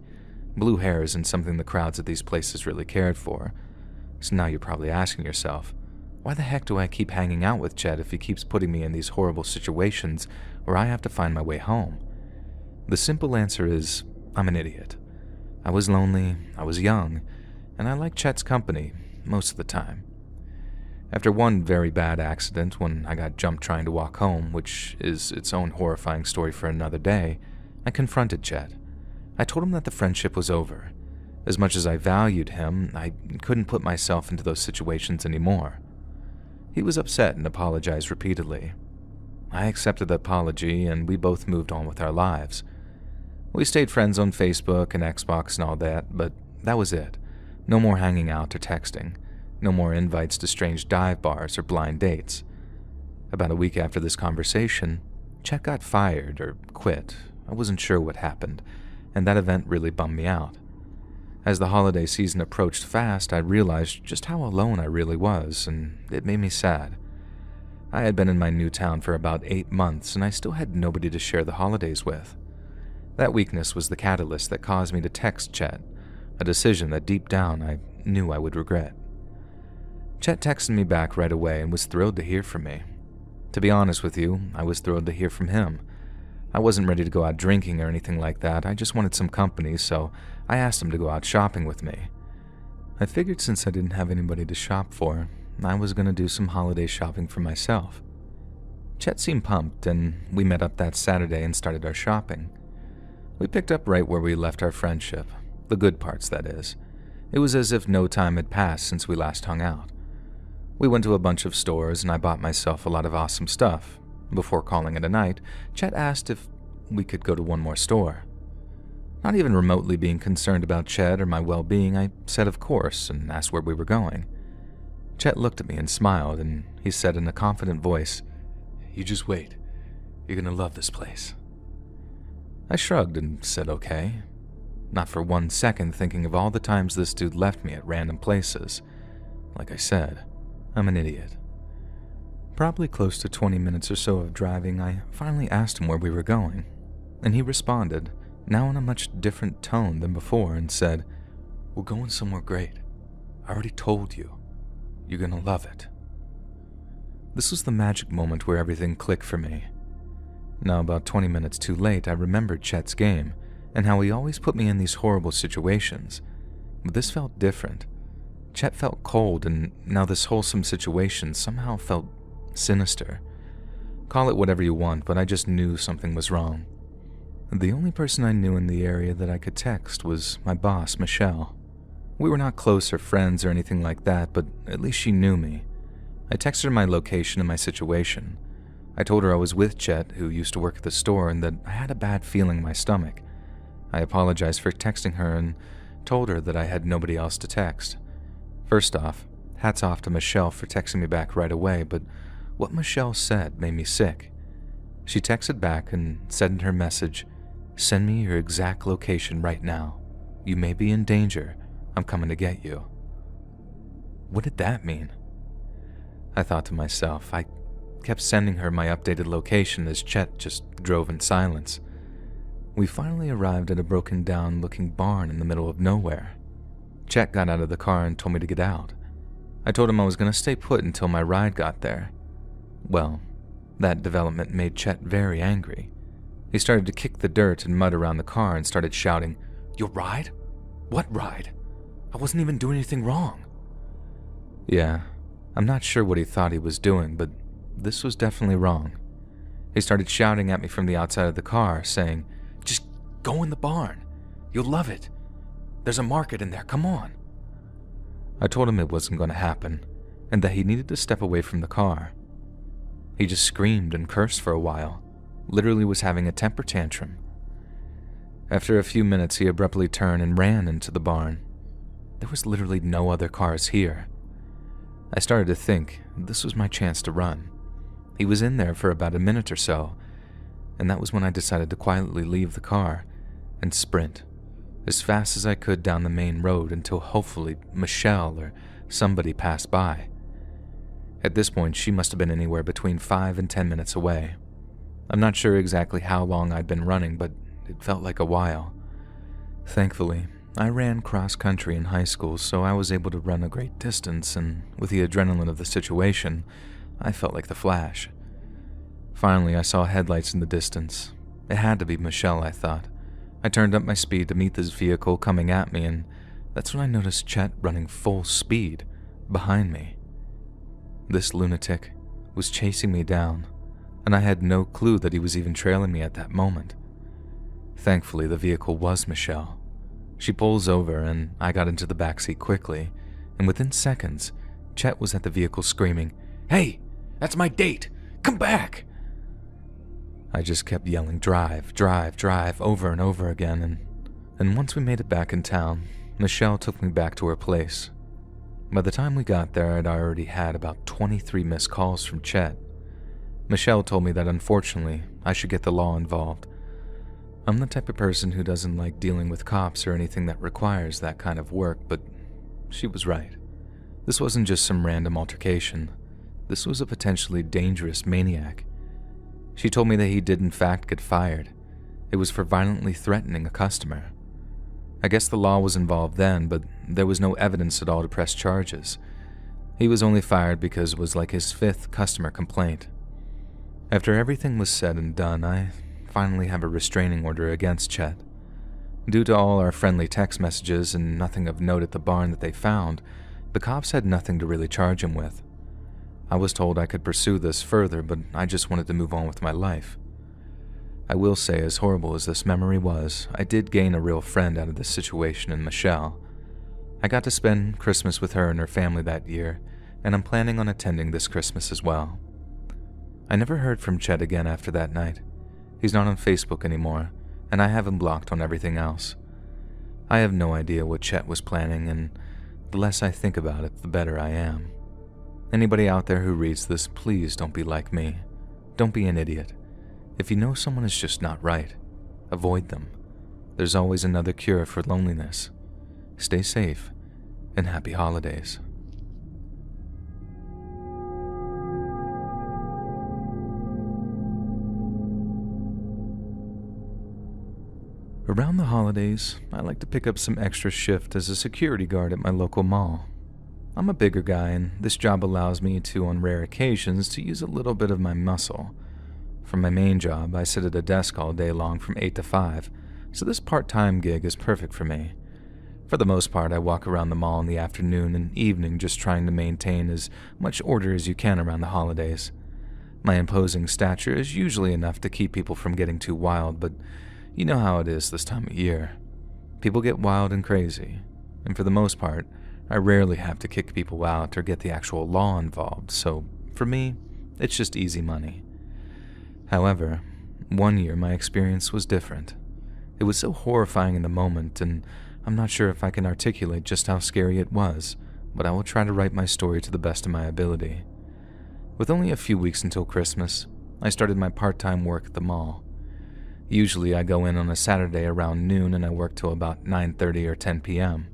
Blue hair isn't something the crowds at these places really cared for. So now you're probably asking yourself, why the heck do I keep hanging out with Chet if he keeps putting me in these horrible situations where I have to find my way home? The simple answer is, I'm an idiot. I was lonely, I was young, and I liked Chet's company most of the time. After one very bad accident when I got jumped trying to walk home, which is its own horrifying story for another day, I confronted Chet. I told him that the friendship was over. As much as I valued him, I couldn't put myself into those situations anymore. He was upset and apologized repeatedly. I accepted the apology, and we both moved on with our lives. We stayed friends on Facebook and Xbox and all that, but that was it. No more hanging out or texting. No more invites to strange dive bars or blind dates. About a week after this conversation, Chet got fired or quit. I wasn't sure what happened, and that event really bummed me out. As the holiday season approached fast, I realized just how alone I really was, and it made me sad. I had been in my new town for about 8 months, and I still had nobody to share the holidays with. That weakness was the catalyst that caused me to text Chet, a decision that deep down I knew I would regret. Chet texted me back right away and was thrilled to hear from me. To be honest with you, I was thrilled to hear from him. I wasn't ready to go out drinking or anything like that, I just wanted some company, so I asked him to go out shopping with me. I figured since I didn't have anybody to shop for, I was going to do some holiday shopping for myself. Chet seemed pumped, and we met up that Saturday and started our shopping. We picked up right where we left our friendship, the good parts, that is. It was as if no time had passed since we last hung out. We went to a bunch of stores, and I bought myself a lot of awesome stuff. Before calling it a night, Chet asked if we could go to one more store. Not even remotely being concerned about Chet or my well-being, I said of course and asked where we were going. Chet looked at me and smiled, and he said in a confident voice, "You just wait. You're gonna love this place." I shrugged and said okay, not for 1 second thinking of all the times this dude left me at random places. Like I said, I'm an idiot. Probably close to 20 minutes or so of driving, I finally asked him where we were going, and he responded, now in a much different tone than before, and said, "We're going somewhere great. I already told you. You're gonna love it." This was the magic moment where everything clicked for me. Now, about 20 minutes too late, I remembered Chet's game, and how he always put me in these horrible situations. But this felt different. Chet felt cold, and now this wholesome situation somehow felt sinister. Call it whatever you want, but I just knew something was wrong. The only person I knew in the area that I could text was my boss, Michelle. We were not close or friends or anything like that, but at least she knew me. I texted her my location and my situation. I told her I was with Chet, who used to work at the store, and that I had a bad feeling in my stomach. I apologized for texting her and told her that I had nobody else to text. First off, hats off to Michelle for texting me back right away, but what Michelle said made me sick. She texted back and said in her message, "Send me your exact location right now. You may be in danger. I'm coming to get you." What did that mean? I thought to myself. I kept sending her my updated location as Chet just drove in silence. We finally arrived at a broken-down looking barn in the middle of nowhere. Chet got out of the car and told me to get out. I told him I was going to stay put until my ride got there. Well, that development made Chet very angry. He started to kick the dirt and mud around the car and started shouting, "Your ride? What ride? I wasn't even doing anything wrong." Yeah, I'm not sure what he thought he was doing, but this was definitely wrong. He started shouting at me from the outside of the car, saying, "Just go in the barn. You'll love it. There's a market in there, come on." I told him it wasn't going to happen, and that he needed to step away from the car. He just screamed and cursed for a while, literally was having a temper tantrum. After a few minutes, he abruptly turned and ran into the barn. There was literally no other cars here. I started to think this was my chance to run. He was in there for about a minute or so, and that was when I decided to quietly leave the car and sprint as fast as I could down the main road until hopefully Michelle or somebody passed by. At this point, she must have been anywhere between 5 and 10 minutes away. I'm not sure exactly how long I'd been running, but it felt like a while. Thankfully, I ran cross-country in high school, so I was able to run a great distance, and with the adrenaline of the situation, I felt like the Flash. Finally, I saw headlights in the distance. It had to be Michelle, I thought. I turned up my speed to meet this vehicle coming at me, and that's when I noticed Chet running full speed behind me. This lunatic was chasing me down, and I had no clue that he was even trailing me at that moment. Thankfully, the vehicle was Michelle. She pulls over, and I got into the backseat quickly, and within seconds, Chet was at the vehicle screaming, "Hey, that's my date! Come back!" I just kept yelling, "Drive, drive, drive," over and over again, and once we made it back in town, Michelle took me back to her place. By the time we got there, I'd already had about 23 missed calls from Chet. Michelle told me that unfortunately, I should get the law involved. I'm the type of person who doesn't like dealing with cops or anything that requires that kind of work, but she was right. This wasn't just some random altercation. This was a potentially dangerous maniac. She told me that he did in fact get fired. It was for violently threatening a customer. I guess the law was involved then, but there was no evidence at all to press charges. He was only fired because it was like his 5th customer complaint. After everything was said and done, I finally have a restraining order against Chet. Due to all our friendly text messages and nothing of note at the barn that they found, the cops had nothing to really charge him with. I was told I could pursue this further, but I just wanted to move on with my life. I will say, as horrible as this memory was, I did gain a real friend out of this situation in Michelle. I got to spend Christmas with her and her family that year, and I'm planning on attending this Christmas as well. I never heard from Chet again after that night. He's not on Facebook anymore, and I have him blocked on everything else. I have no idea what Chet was planning, and the less I think about it, the better I am. Anybody out there who reads this, please don't be like me. Don't be an idiot. If you know someone is just not right, avoid them. There's always another cure for loneliness. Stay safe, and happy holidays. Around the holidays, I like to pick up some extra shift as a security guard at my local mall. I'm a bigger guy, and this job allows me to, on rare occasions, to use a little bit of my muscle. For my main job, I sit at a desk all day long from 8 to 5, so this part-time gig is perfect for me. For the most part, I walk around the mall in the afternoon and evening just trying to maintain as much order as you can around the holidays. My imposing stature is usually enough to keep people from getting too wild, but you know how it is this time of year. People get wild and crazy, and for the most part, I rarely have to kick people out or get the actual law involved, so for me, it's just easy money. However, one year my experience was different. It was so horrifying in the moment, and I'm not sure if I can articulate just how scary it was, but I will try to write my story to the best of my ability. With only a few weeks until Christmas, I started my part-time work at the mall. Usually I go in on a Saturday around noon and I work till about 9:30 or 10 p.m.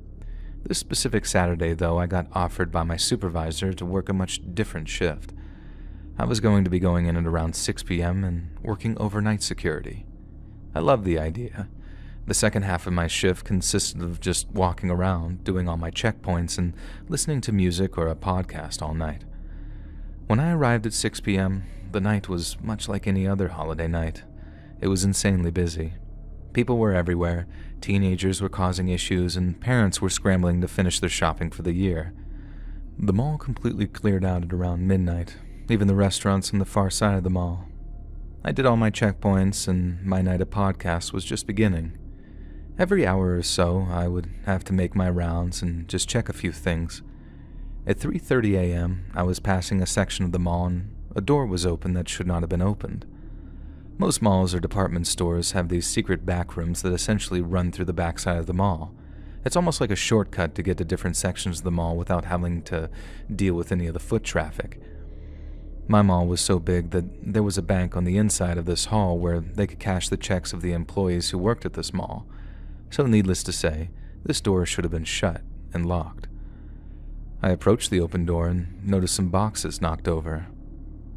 This specific Saturday, though, I got offered by my supervisor to work a much different shift. I was going to be going in at around 6 p.m. and working overnight security. I loved the idea. The second half of my shift consisted of just walking around, doing all my checkpoints, and listening to music or a podcast all night. When I arrived at 6 p.m., the night was much like any other holiday night. It was insanely busy. People were everywhere, teenagers were causing issues, and parents were scrambling to finish their shopping for the year. The mall completely cleared out at around midnight, even the restaurants on the far side of the mall. I did all my checkpoints, and my night of podcasts was just beginning. Every hour or so, I would have to make my rounds and just check a few things. At 3:30 a.m., I was passing a section of the mall, and a door was open that should not have been opened. Most malls or department stores have these secret back rooms that essentially run through the backside of the mall. It's almost like a shortcut to get to different sections of the mall without having to deal with any of the foot traffic. My mall was so big that there was a bank on the inside of this hall where they could cash the checks of the employees who worked at this mall. So needless to say, this door should have been shut and locked. I approached the open door and noticed some boxes knocked over.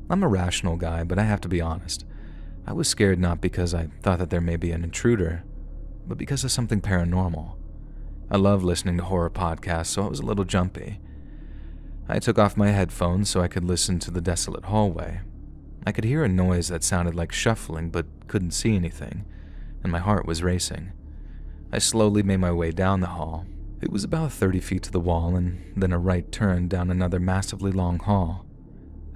I'm a rational guy, but I have to be honest. I was scared not because I thought that there may be an intruder, but because of something paranormal. I love listening to horror podcasts, so I was a little jumpy. I took off my headphones so I could listen to the desolate hallway. I could hear a noise that sounded like shuffling but couldn't see anything, and my heart was racing. I slowly made my way down the hall. It was about 30 feet to the wall and then a right turn down another massively long hall.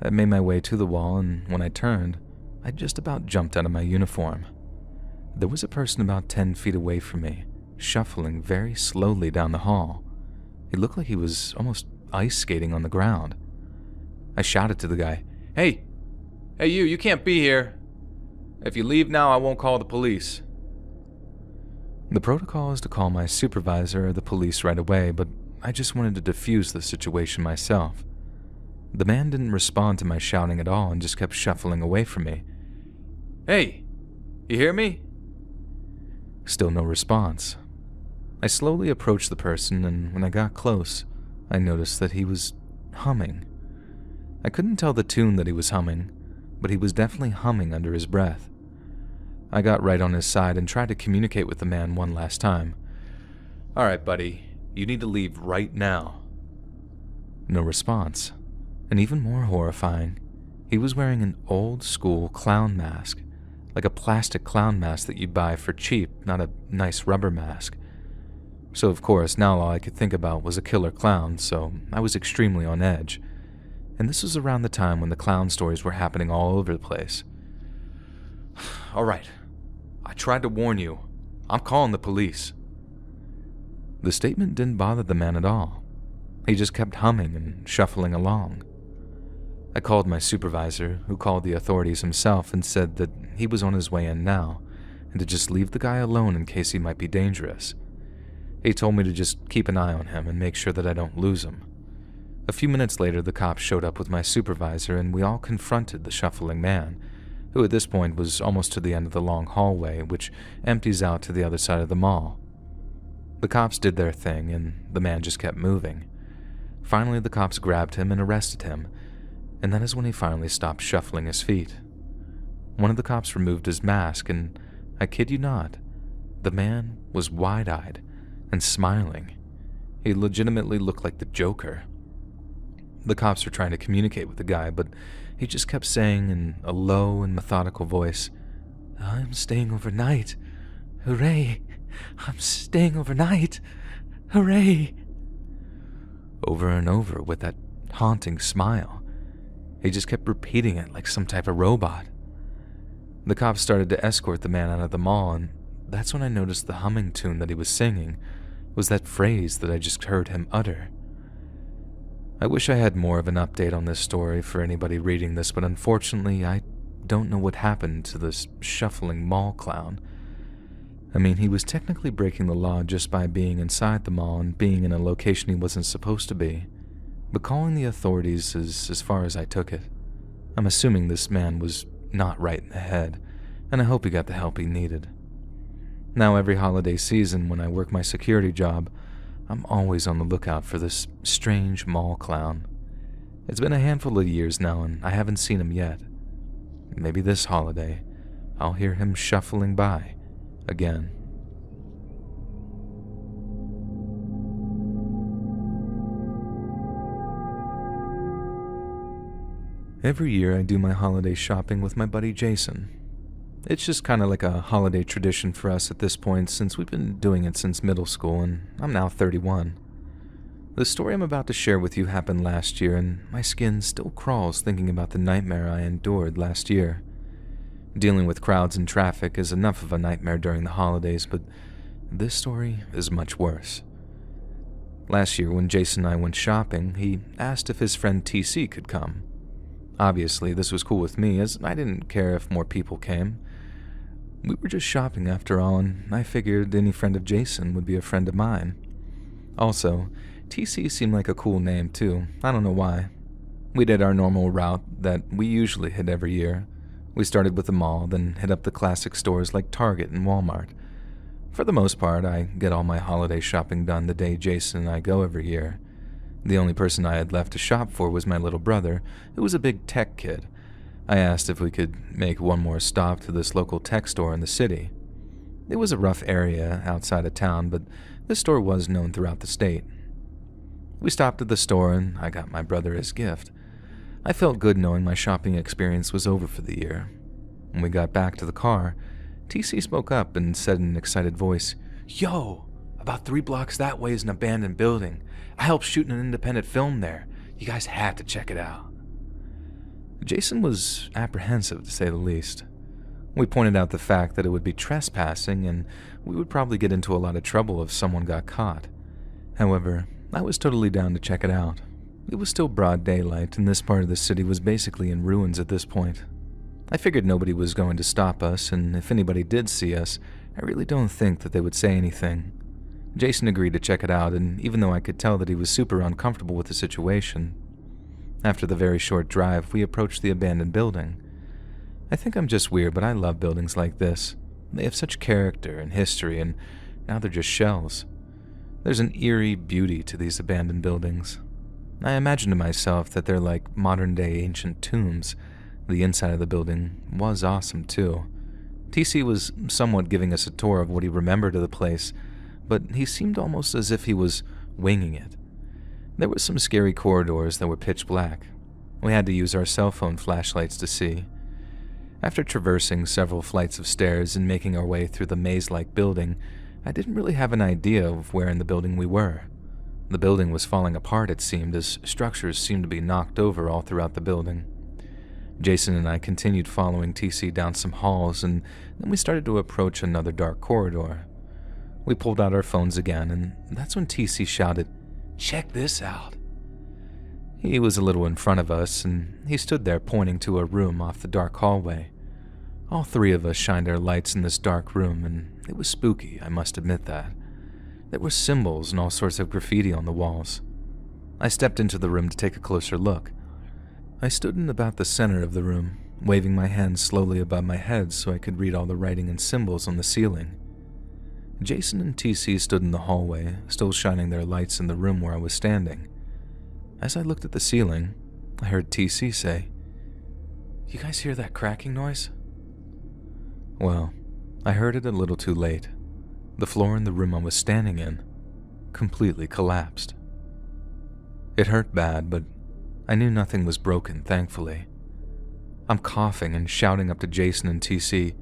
I made my way to the wall, and when I turned, I just about jumped out of my uniform. There was a person about 10 feet away from me, shuffling very slowly down the hall. He looked like he was almost ice skating on the ground. I shouted to the guy, Hey you can't be here. If you leave now, I won't call the police." The protocol is to call my supervisor or the police right away, but I just wanted to defuse the situation myself. The man didn't respond to my shouting at all and just kept shuffling away from me. "Hey, you hear me?" Still no response. I slowly approached the person, and when I got close, I noticed that he was humming. I couldn't tell the tune that he was humming, but he was definitely humming under his breath. I got right on his side and tried to communicate with the man one last time. "All right, buddy, you need to leave right now." No response. And even more horrifying, he was wearing an old-school clown mask, like a plastic clown mask that you buy for cheap, not a nice rubber mask. So of course, now all I could think about was a killer clown, so I was extremely on edge. And this was around the time when the clown stories were happening all over the place. "All right, I tried to warn you. I'm calling the police." The statement didn't bother the man at all. He just kept humming and shuffling along. I called my supervisor, who called the authorities himself and said that he was on his way in now, and to just leave the guy alone in case he might be dangerous. He told me to just keep an eye on him and make sure that I don't lose him. A few minutes later, the cops showed up with my supervisor, and we all confronted the shuffling man, who at this point was almost to the end of the long hallway, which empties out to the other side of the mall. The cops did their thing, and the man just kept moving. Finally, the cops grabbed him and arrested him, and that is when he finally stopped shuffling his feet. One of the cops removed his mask, and I kid you not, the man was wide-eyed and smiling. He legitimately looked like the Joker. The cops were trying to communicate with the guy, but he just kept saying in a low and methodical voice, "I'm staying overnight. Hooray! I'm staying overnight. Hooray!" Over and over with that haunting smile. He just kept repeating it like some type of robot. The cops started to escort the man out of the mall, and that's when I noticed the humming tune that he was singing was that phrase that I just heard him utter. I wish I had more of an update on this story for anybody reading this, but unfortunately, I don't know what happened to this shuffling mall clown. I mean, he was technically breaking the law just by being inside the mall and being in a location he wasn't supposed to be, but calling the authorities is as far as I took it. I'm assuming this man was not right in the head, and I hope he got the help he needed. Now every holiday season when I work my security job, I'm always on the lookout for this strange mall clown. It's been a handful of years now, and I haven't seen him yet. Maybe this holiday, I'll hear him shuffling by again. Every year I do my holiday shopping with my buddy Jason. It's just kind of like a holiday tradition for us at this point since we've been doing it since middle school, and I'm now 31. The story I'm about to share with you happened last year, and my skin still crawls thinking about the nightmare I endured last year. Dealing with crowds and traffic is enough of a nightmare during the holidays, but this story is much worse. Last year, when Jason and I went shopping, he asked if his friend TC could come. Obviously, this was cool with me, as I didn't care if more people came. We were just shopping after all, and I figured any friend of Jason would be a friend of mine. Also, TC seemed like a cool name too, I don't know why. We did our normal route that we usually hit every year. We started with the mall, then hit up the classic stores like Target and Walmart. For the most part, I get all my holiday shopping done the day Jason and I go every year. The only person I had left to shop for was my little brother, who was a big tech kid. I asked if we could make one more stop to this local tech store in the city. It was a rough area outside of town, but this store was known throughout the state. We stopped at the store, and I got my brother his gift. I felt good knowing my shopping experience was over for the year. When we got back to the car, TC spoke up and said in an excited voice, "Yo, about 3 blocks that way is an abandoned building. I helped shoot an independent film there. You guys have to check it out." Jason was apprehensive, to say the least. We pointed out the fact that it would be trespassing and we would probably get into a lot of trouble if someone got caught. However, I was totally down to check it out. It was still broad daylight, and this part of the city was basically in ruins at this point. I figured nobody was going to stop us, and if anybody did see us, I really don't think that they would say anything. Jason agreed to check it out, and even though I could tell that he was super uncomfortable with the situation, after the very short drive, we approached the abandoned building. I think I'm just weird, but I love buildings like this. They have such character and history, and now they're just shells. There's an eerie beauty to these abandoned buildings. I imagine to myself that they're like modern-day ancient tombs. The inside of the building was awesome, too. TC was somewhat giving us a tour of what he remembered of the place, but he seemed almost as if he was winging it. There were some scary corridors that were pitch black. We had to use our cell phone flashlights to see. After traversing several flights of stairs and making our way through the maze-like building, I didn't really have an idea of where in the building we were. The building was falling apart, it seemed, as structures seemed to be knocked over all throughout the building. Jason and I continued following TC down some halls, and then we started to approach another dark corridor. We pulled out our phones again, and that's when TC shouted, "Check this out." He was a little in front of us, and he stood there pointing to a room off the dark hallway. All 3 of us shined our lights in this dark room, and it was spooky, I must admit that. There were symbols and all sorts of graffiti on the walls. I stepped into the room to take a closer look. I stood in about the center of the room, waving my hands slowly above my head so I could read all the writing and symbols on the ceiling. Jason and TC stood in the hallway, still shining their lights in the room where I was standing. As I looked at the ceiling, I heard TC say, "You guys hear that cracking noise?" Well, I heard it a little too late. The floor in the room I was standing in completely collapsed. It hurt bad, but I knew nothing was broken, thankfully. I'm coughing and shouting up to Jason and TC,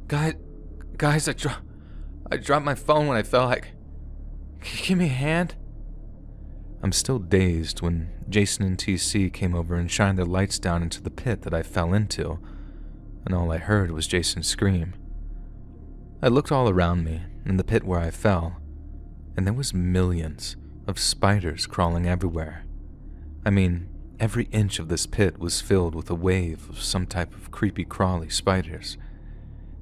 Guys, I dropped my phone when I fell. Can you give me a hand?" I'm still dazed when Jason and TC came over and shined their lights down into the pit that I fell into, and all I heard was Jason scream. I looked all around me, in the pit where I fell, and there was millions of spiders crawling everywhere. I mean, every inch of this pit was filled with a wave of some type of creepy crawly spiders.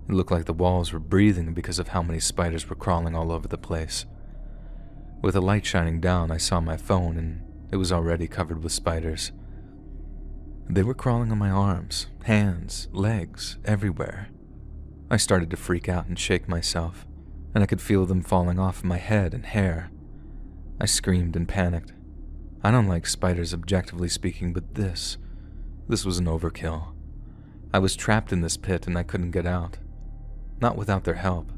It looked like the walls were breathing because of how many spiders were crawling all over the place. With the light shining down, I saw my phone, and it was already covered with spiders. They were crawling on my arms, hands, legs, everywhere. I started to freak out and shake myself, and I could feel them falling off my head and hair. I screamed and panicked. I don't like spiders objectively speaking, but this was an overkill. I was trapped in this pit and I couldn't get out. Not without their help.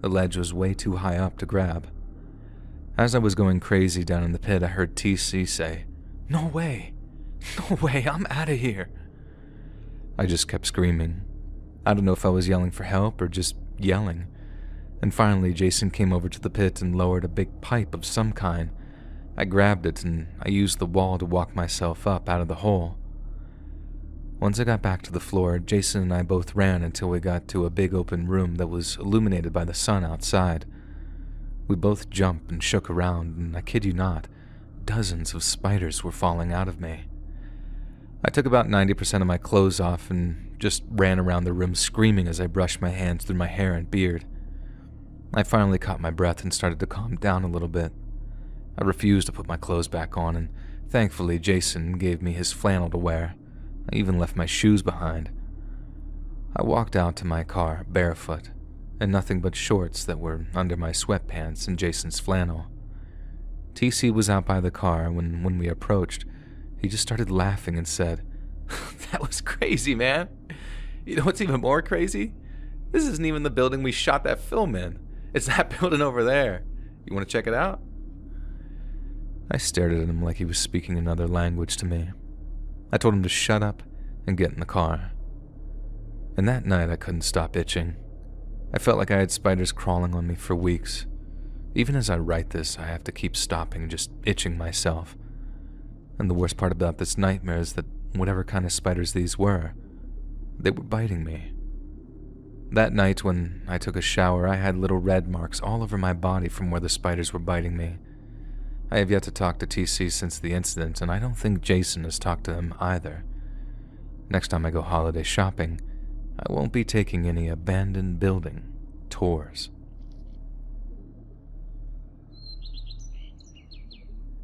The ledge was way too high up to grab. As I was going crazy down in the pit, I heard TC say, No way, I'm out of here." I just kept screaming. I don't know if I was yelling for help or just yelling. And finally, Jason came over to the pit and lowered a big pipe of some kind. I grabbed it and I used the wall to walk myself up out of the hole. Once I got back to the floor, Jason and I both ran until we got to a big open room that was illuminated by the sun outside. We both jumped and shook around, and I kid you not, dozens of spiders were falling out of me. I took about 90% of my clothes off and just ran around the room screaming as I brushed my hands through my hair and beard. I finally caught my breath and started to calm down a little bit. I refused to put my clothes back on, and thankfully Jason gave me his flannel to wear. I even left my shoes behind. I walked out to my car barefoot, in nothing but shorts that were under my sweatpants and Jason's flannel. TC was out by the car when we approached. He just started laughing and said, "That was crazy, man. You know what's even more crazy? This isn't even the building we shot that film in. It's that building over there. You want to check it out?" I stared at him like he was speaking another language to me. I told him to shut up and get in the car. And that night I couldn't stop itching. I felt like I had spiders crawling on me for weeks. Even as I write this, I have to keep stopping, just itching myself. And the worst part about this nightmare is that whatever kind of spiders these were, they were biting me. That night when I took a shower, I had little red marks all over my body from where the spiders were biting me. I have yet to talk to TC since the incident, and I don't think Jason has talked to him either. Next time I go holiday shopping, I won't be taking any abandoned building tours.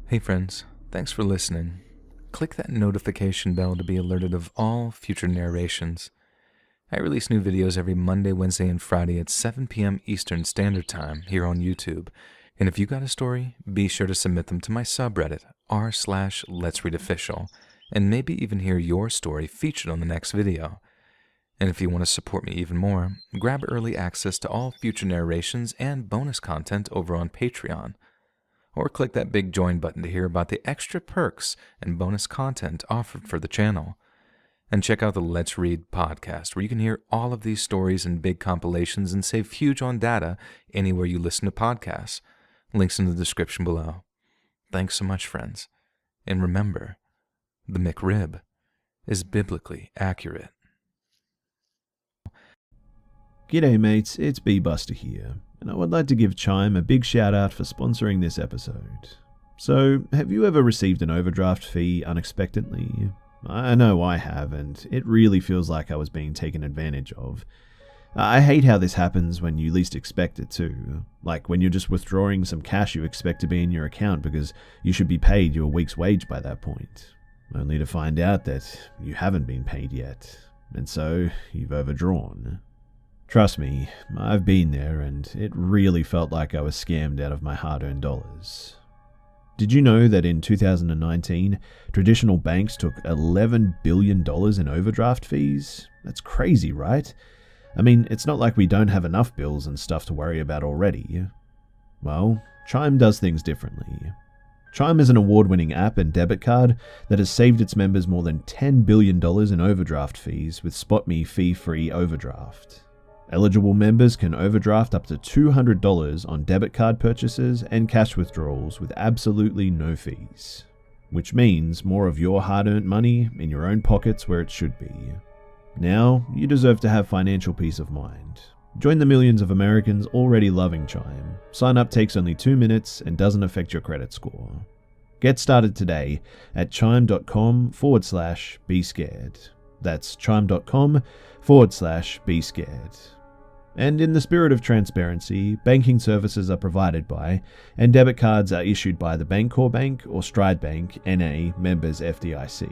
Hey friends, thanks for listening. Click that notification bell to be alerted of all future narrations. I release new videos every Monday, Wednesday, and Friday at 7 p.m. Eastern Standard Time here on YouTube. And if you got a story, be sure to submit them to my subreddit, r/Let'sReadOfficial, and maybe even hear your story featured on the next video. And if you want to support me even more, grab early access to all future narrations and bonus content over on Patreon. Or click that big join button to hear about the extra perks and bonus content offered for the channel. And check out the Let's Read podcast, where you can hear all of these stories and big compilations and save huge on data anywhere you listen to podcasts. Links in the description below. Thanks so much, friends. And remember, the McRib is biblically accurate. G'day mates, it's B-Buster here, and I would like to give Chime a big shout out for sponsoring this episode. So, have you ever received an overdraft fee unexpectedly? I know I have, and it really feels like I was being taken advantage of. I hate how this happens when you least expect it too. Like when you're just withdrawing some cash you expect to be in your account because you should be paid your week's wage by that point. Only to find out that you haven't been paid yet, and so you've overdrawn. Trust me, I've been there, and it really felt like I was scammed out of my hard-earned dollars. Did you know that in 2019, traditional banks took $11 billion in overdraft fees? That's crazy, right? I mean, it's not like we don't have enough bills and stuff to worry about already. Well, Chime does things differently. Chime is an award-winning app and debit card that has saved its members more than $10 billion in overdraft fees with SpotMe fee-free overdraft. Eligible members can overdraft up to $200 on debit card purchases and cash withdrawals with absolutely no fees, which means more of your hard-earned money in your own pockets where it should be. Now, you deserve to have financial peace of mind. Join the millions of Americans already loving Chime. Sign up takes only 2 minutes and doesn't affect your credit score. Get started today at chime.com/be scared. That's chime.com/be scared. And in the spirit of transparency, banking services are provided by, and debit cards are issued by the Bancorp Bank or Stride Bank, NA, members FDIC.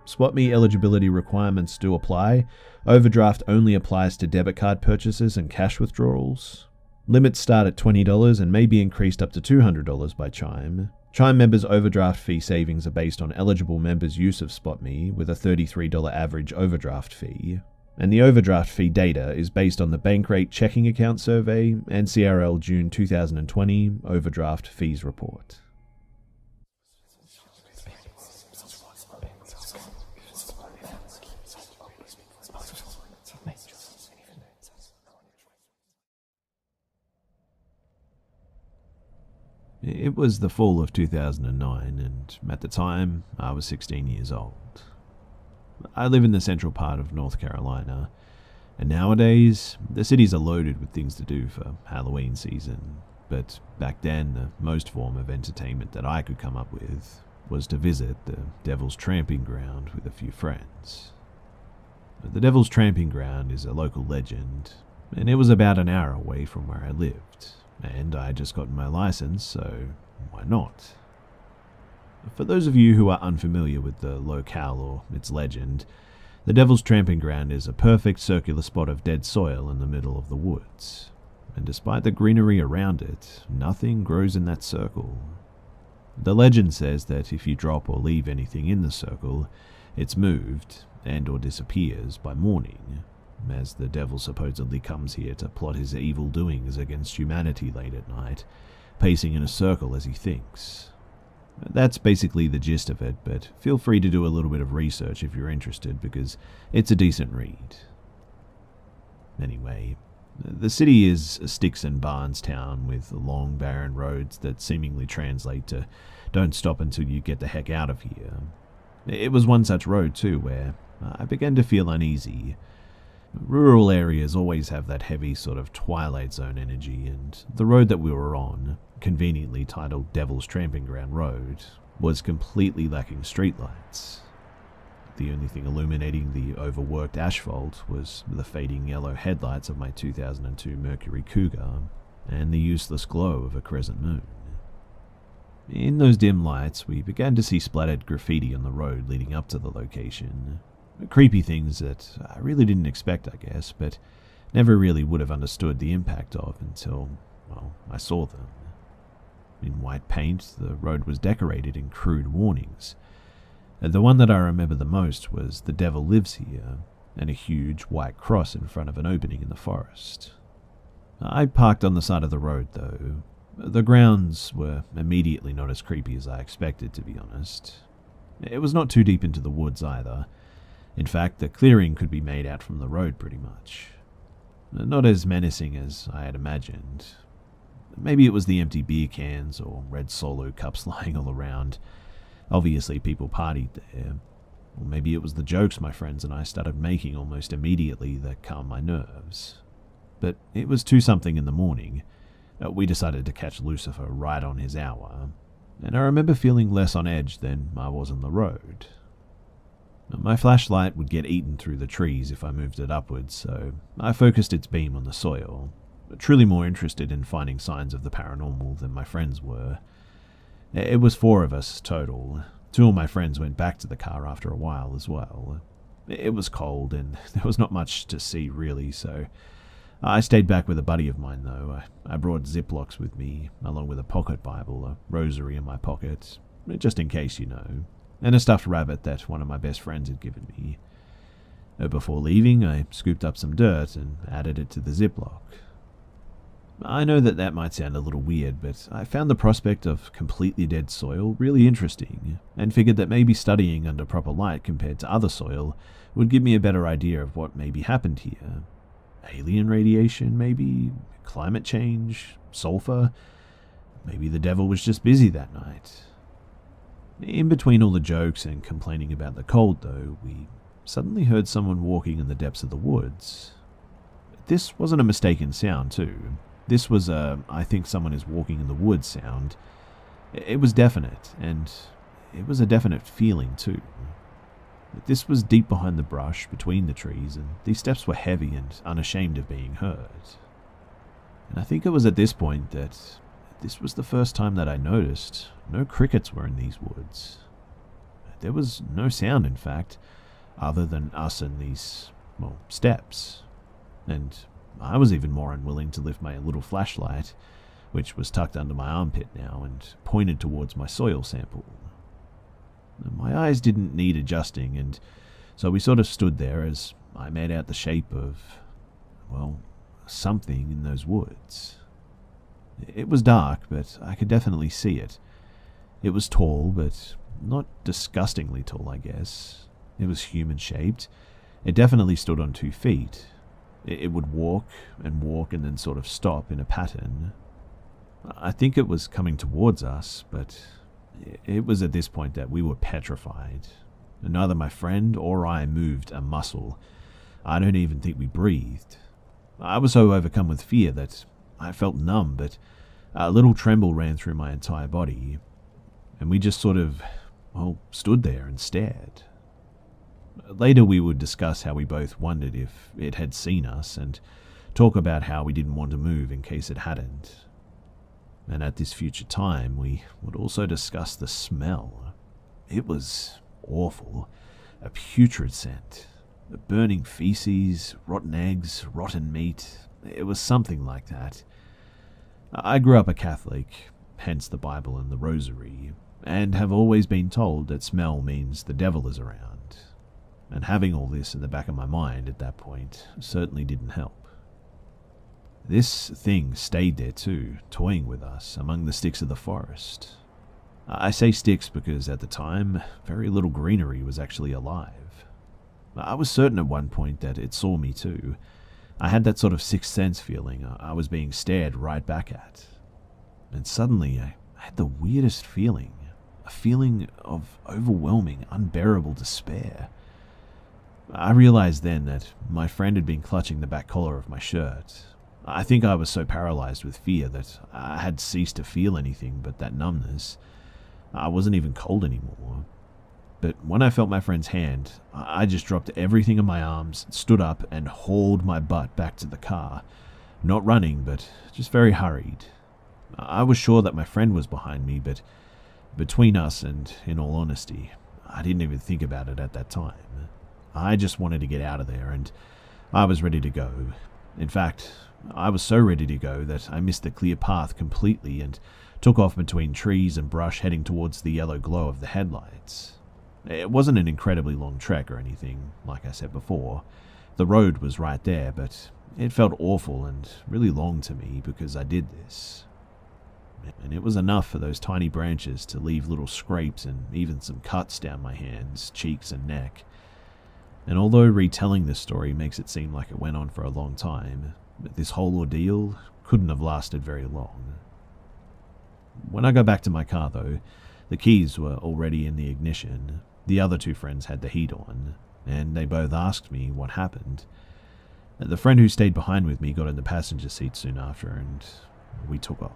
SpotMe eligibility requirements do apply. Overdraft only applies to debit card purchases and cash withdrawals. Limits start at $20 and may be increased up to $200 by Chime. Chime members' overdraft fee savings are based on eligible members' use of SpotMe with a $33 average overdraft fee. And the overdraft fee data is based on the Bankrate Checking Account Survey and CRL June 2020 Overdraft Fees Report. It was the fall of 2009, and at the time, I was 16 years old. I live in the central part of North Carolina, and nowadays, the cities are loaded with things to do for Halloween season, but back then, the most form of entertainment that I could come up with was to visit the Devil's Tramping Ground with a few friends. The Devil's Tramping Ground is a local legend, and it was about an hour away from where I lived, and I had just gotten my license, so why not? For those of you who are unfamiliar with the locale or its legend, the Devil's Tramping Ground is a perfect circular spot of dead soil in the middle of the woods, and despite the greenery around it, nothing grows in that circle. The legend says that if you drop or leave anything in the circle, it's moved and or disappears by morning, as the devil supposedly comes here to plot his evil doings against humanity late at night, pacing in a circle as he thinks. That's basically the gist of it, but feel free to do a little bit of research if you're interested, because it's a decent read. Anyway, The city is a sticks and barns town with long barren roads that seemingly translate to "don't stop until you get the heck out of here." It was one such road too where I began to feel uneasy. Rural areas always have that heavy sort of Twilight Zone energy, and the road that we were on, conveniently titled Devil's Tramping Ground Road, was completely lacking streetlights. The only thing illuminating the overworked asphalt was the fading yellow headlights of my 2002 Mercury Cougar and the useless glow of a crescent moon. In those dim lights, we began to see splattered graffiti on the road leading up to the location. Creepy things that I really didn't expect, I guess, but never really would have understood the impact of until, well, I saw them. In white paint, the road was decorated in crude warnings. The one that I remember the most was "The Devil Lives Here," and a huge white cross in front of an opening in the forest. I parked on the side of the road, though. The grounds were immediately not as creepy as I expected, to be honest. It was not too deep into the woods either. In fact, the clearing could be made out from the road pretty much. Not as menacing as I had imagined. Maybe it was the empty beer cans or red Solo cups lying all around. Obviously, people partied there. Or maybe it was the jokes my friends and I started making almost immediately that calmed my nerves. But it was 2-something in the morning. We decided to catch Lucifer right on his hour, and I remember feeling less on edge than I was on the road. My flashlight would get eaten through the trees if I moved it upwards, so I focused its beam on the soil, truly more interested in finding signs of the paranormal than my friends were. It was 4 of us total. 2 of my friends went back to the car after a while as well. It was cold and there was not much to see really, so I stayed back with a buddy of mine though. I brought Ziplocs with me, along with a pocket Bible, a rosary in my pocket, just in case, and a stuffed rabbit that one of my best friends had given me. Before leaving, I scooped up some dirt and added it to the Ziploc. I know that might sound a little weird, but I found the prospect of completely dead soil really interesting, and figured that maybe studying under proper light compared to other soil would give me a better idea of what maybe happened here. Alien radiation, maybe? Climate change? Sulfur? Maybe the devil was just busy that night. In between all the jokes and complaining about the cold, though, we suddenly heard someone walking in the depths of the woods. This wasn't a mistaken sound, too. This was a "I think someone is walking in the woods" sound. It was definite, and it was a definite feeling, too. This was deep behind the brush, between the trees, and these steps were heavy and unashamed of being heard. And I think it was at this point that this was the first time that I noticed no crickets were in these woods. There was no sound, in fact, other than us and these, steps. And I was even more unwilling to lift my little flashlight, which was tucked under my armpit now, and pointed towards my soil sample. My eyes didn't need adjusting, and so we sort of stood there as I made out the shape of, something in those woods. It was dark, but I could definitely see it. It was tall, but not disgustingly tall, I guess. It was human-shaped. It definitely stood on 2 feet. It would walk and then sort of stop in a pattern. I think it was coming towards us, but it was at this point that we were petrified. Neither my friend or I moved a muscle. I don't even think we breathed. I was so overcome with fear that I felt numb, but a little tremble ran through my entire body, and we just sort of, stood there and stared. Later we would discuss how we both wondered if it had seen us, and talk about how we didn't want to move in case it hadn't. And at this future time, we would also discuss the smell. It was awful. A putrid scent. Burning feces, rotten eggs, rotten meat. It was something like that. I grew up a Catholic, hence the Bible and the Rosary, and have always been told that smell means the devil is around. And having all this in the back of my mind at that point certainly didn't help. This thing stayed there too, toying with us among the sticks of the forest. I say sticks because at the time, very little greenery was actually alive. I was certain at one point that it saw me too. I had that sort of sixth sense feeling I was being stared right back at. And suddenly I had the weirdest feeling, a feeling of overwhelming, unbearable despair. I realized then that my friend had been clutching the back collar of my shirt. I think I was so paralyzed with fear that I had ceased to feel anything but that numbness. I wasn't even cold anymore. But when I felt my friend's hand, I just dropped everything in my arms, stood up, and hauled my butt back to the car. Not running, but just very hurried. I was sure that my friend was behind me, but between us and, in all honesty, I didn't even think about it at that time. I just wanted to get out of there, and I was ready to go. In fact, I was so ready to go that I missed the clear path completely and took off between trees and brush heading towards the yellow glow of the headlights. It wasn't an incredibly long trek or anything, like I said before. The road was right there, but it felt awful and really long to me because I did this. And it was enough for those tiny branches to leave little scrapes and even some cuts down my hands, cheeks, and neck. And although retelling this story makes it seem like it went on for a long time, this whole ordeal couldn't have lasted very long. When I got back to my car, though, the keys were already in the ignition. The other two friends had the heat on, and they both asked me what happened. The friend who stayed behind with me got in the passenger seat soon after, and we took off.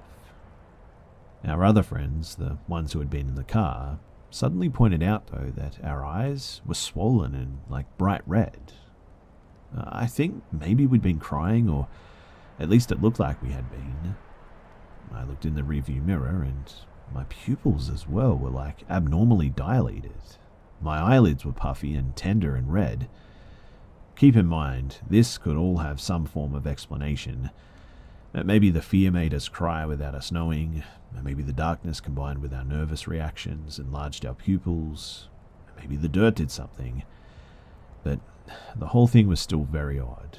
Our other friends, the ones who had been in the car, suddenly pointed out, though, that our eyes were swollen and like bright red. I think maybe we'd been crying, or at least it looked like we had been. I looked in the rearview mirror, and my pupils as well were like abnormally dilated. My eyelids were puffy and tender and red. Keep in mind, this could all have some form of explanation. Maybe the fear made us cry without us knowing. Maybe the darkness combined with our nervous reactions enlarged our pupils. Maybe the dirt did something. But the whole thing was still very odd.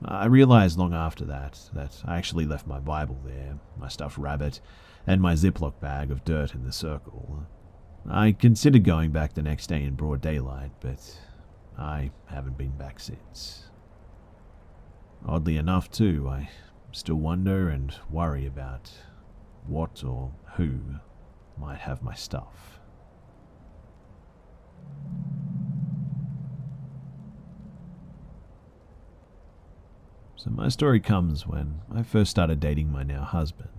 I realized long after that I actually left my Bible there, my stuffed rabbit, and my Ziploc bag of dirt in the circle. I considered going back the next day in broad daylight, but I haven't been back since. Oddly enough, too, I still wonder and worry about what or who might have my stuff. So my story comes when I first started dating my now husband.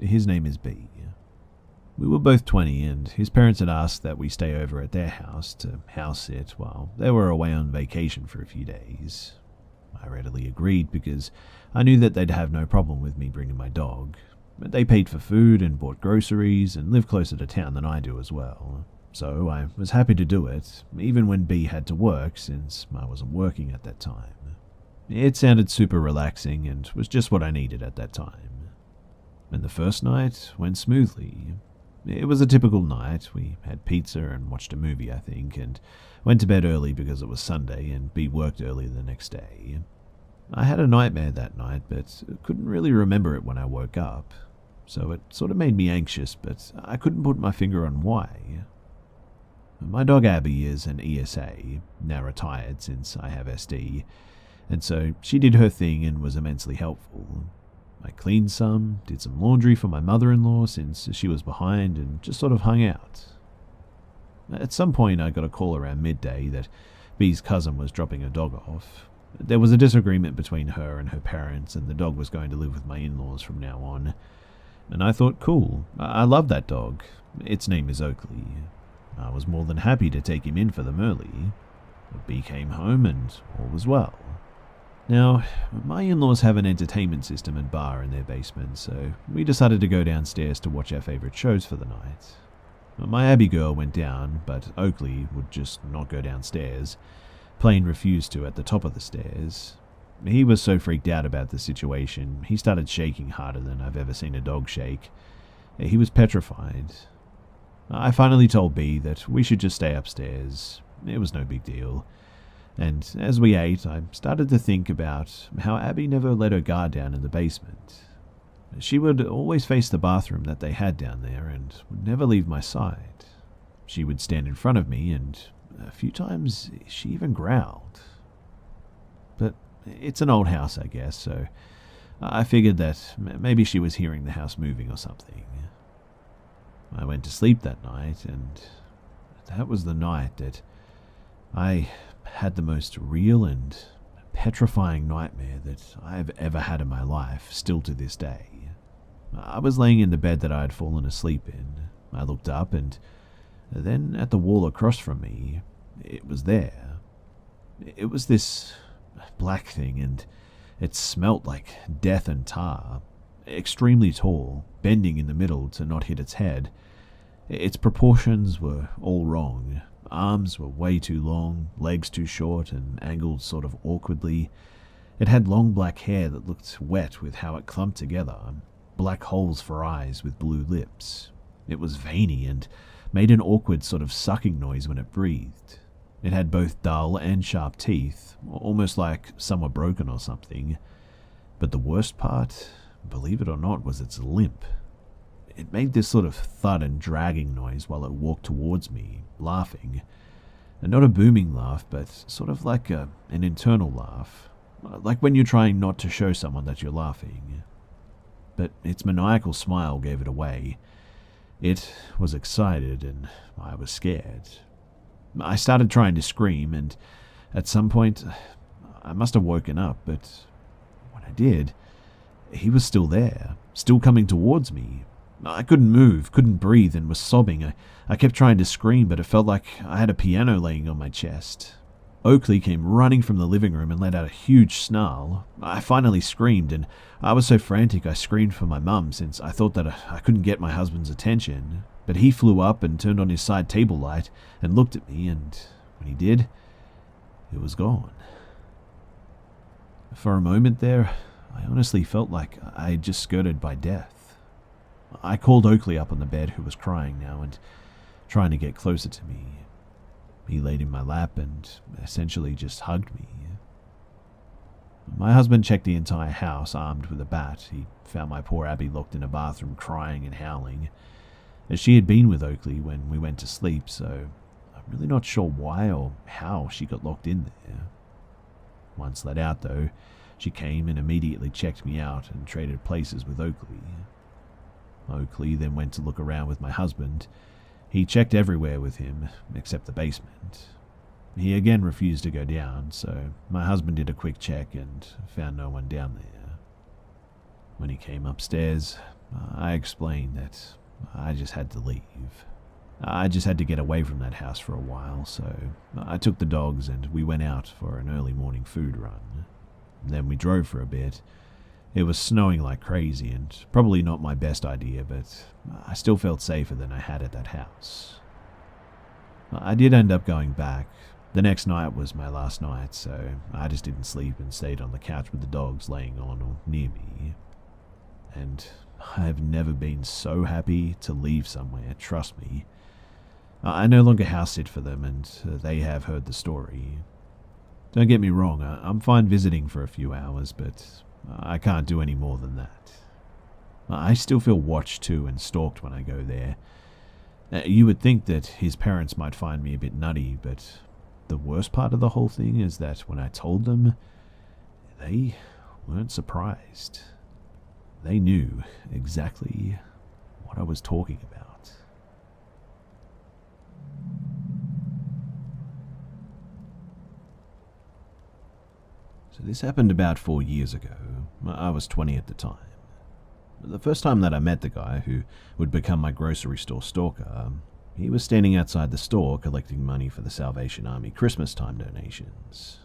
His name is B. We were both 20, and his parents had asked that we stay over at their house to house sit while they were away on vacation for a few days. I readily agreed because I knew that they'd have no problem with me bringing my dog. But they paid for food and bought groceries and live closer to town than I do as well. So I was happy to do it, even when B had to work since I wasn't working at that time. It sounded super relaxing and was just what I needed at that time. And the first night went smoothly. It was a typical night. We had pizza and watched a movie, I think, and went to bed early because it was Sunday and B worked early the next day. I had a nightmare that night, but couldn't really remember it when I woke up. So it sort of made me anxious, but I couldn't put my finger on why. My dog Abby is an ESA, now retired since I have SD, and so she did her thing and was immensely helpful. I cleaned some, did some laundry for my mother-in-law since she was behind, and just sort of hung out. At some point I got a call around midday that B's cousin was dropping her dog off. There was a disagreement between her and her parents, and the dog was going to live with my in-laws from now on. And I thought, cool, I love that dog. Its name is Oakley. I was more than happy to take him in for them early. B came home and all was well. Now, my in-laws have an entertainment system and bar in their basement, so we decided to go downstairs to watch our favourite shows for the night. My Abby girl went down, but Oakley would just not go downstairs. Plain refused to at the top of the stairs. He was so freaked out about the situation, he started shaking harder than I've ever seen a dog shake. He was petrified. I finally told B that we should just stay upstairs. It was no big deal. And as we ate, I started to think about how Abby never let her guard down in the basement. She would always face the bathroom that they had down there and would never leave my side. She would stand in front of me, and a few times she even growled. But It's an old house, I guess, so I figured that maybe she was hearing the house moving or something. I went to sleep that night, and that was the night that I had the most real and petrifying nightmare that I have ever had in my life, still to this day. I was laying in the bed that I had fallen asleep in. I looked up, and then at the wall across from me, it was there. It was this black thing, and it smelt like death and tar. Extremely tall, bending in the middle to not hit its head. Its proportions were all wrong. Arms were way too long, legs too short, and angled sort of awkwardly. It had long black hair that looked wet with how it clumped together, black holes for eyes with blue lips. It was veiny and made an awkward sort of sucking noise when it breathed. It had both dull and sharp teeth, almost like some were broken or something. But the worst part, believe it or not, was its limp. It made this sort of thud and dragging noise while it walked towards me, laughing. And not a booming laugh, but sort of like an internal laugh. Like when you're trying not to show someone that you're laughing. But its maniacal smile gave it away. It was excited, and I was scared. I started trying to scream, and at some point, I must have woken up, but when I did, he was still there, still coming towards me. I couldn't move, couldn't breathe, and was sobbing. I kept trying to scream, but it felt like I had a piano laying on my chest. Oakley came running from the living room and let out a huge snarl. I finally screamed, and I was so frantic I screamed for my mum, since I thought that I couldn't get my husband's attention. But he flew up and turned on his side table light and looked at me, and when he did, it was gone. For a moment there, I honestly felt like I had just skirted by death. I called Oakley up on the bed, who was crying now and trying to get closer to me. He laid in my lap and essentially just hugged me. My husband checked the entire house, armed with a bat. He found my poor Abby locked in a bathroom, crying and howling, as she had been with Oakley when we went to sleep, so I'm really not sure why or how she got locked in there. Once let out, though, she came and immediately checked me out and traded places with Oakley. Oakley then went to look around with my husband. He checked everywhere with him, except the basement. He again refused to go down, so my husband did a quick check and found no one down there. When he came upstairs, I explained that I just had to leave. I just had to get away from that house for a while, so I took the dogs and we went out for an early morning food run. Then we drove for a bit. It was snowing like crazy, and probably not my best idea, but I still felt safer than I had at that house. I did end up going back. The next night was my last night, so I just didn't sleep and stayed on the couch with the dogs laying on or near me. And I've never been so happy to leave somewhere, trust me. I no longer house sit for them, and they have heard the story. Don't get me wrong, I'm fine visiting for a few hours, but I can't do any more than that. I still feel watched too and stalked when I go there. You would think that his parents might find me a bit nutty, but the worst part of the whole thing is that when I told them, they weren't surprised. They knew exactly what I was talking about. So this happened about 4 years ago. I was 20 at the time. The first time that I met the guy who would become my grocery store stalker, he was standing outside the store collecting money for the Salvation Army Christmas time donations.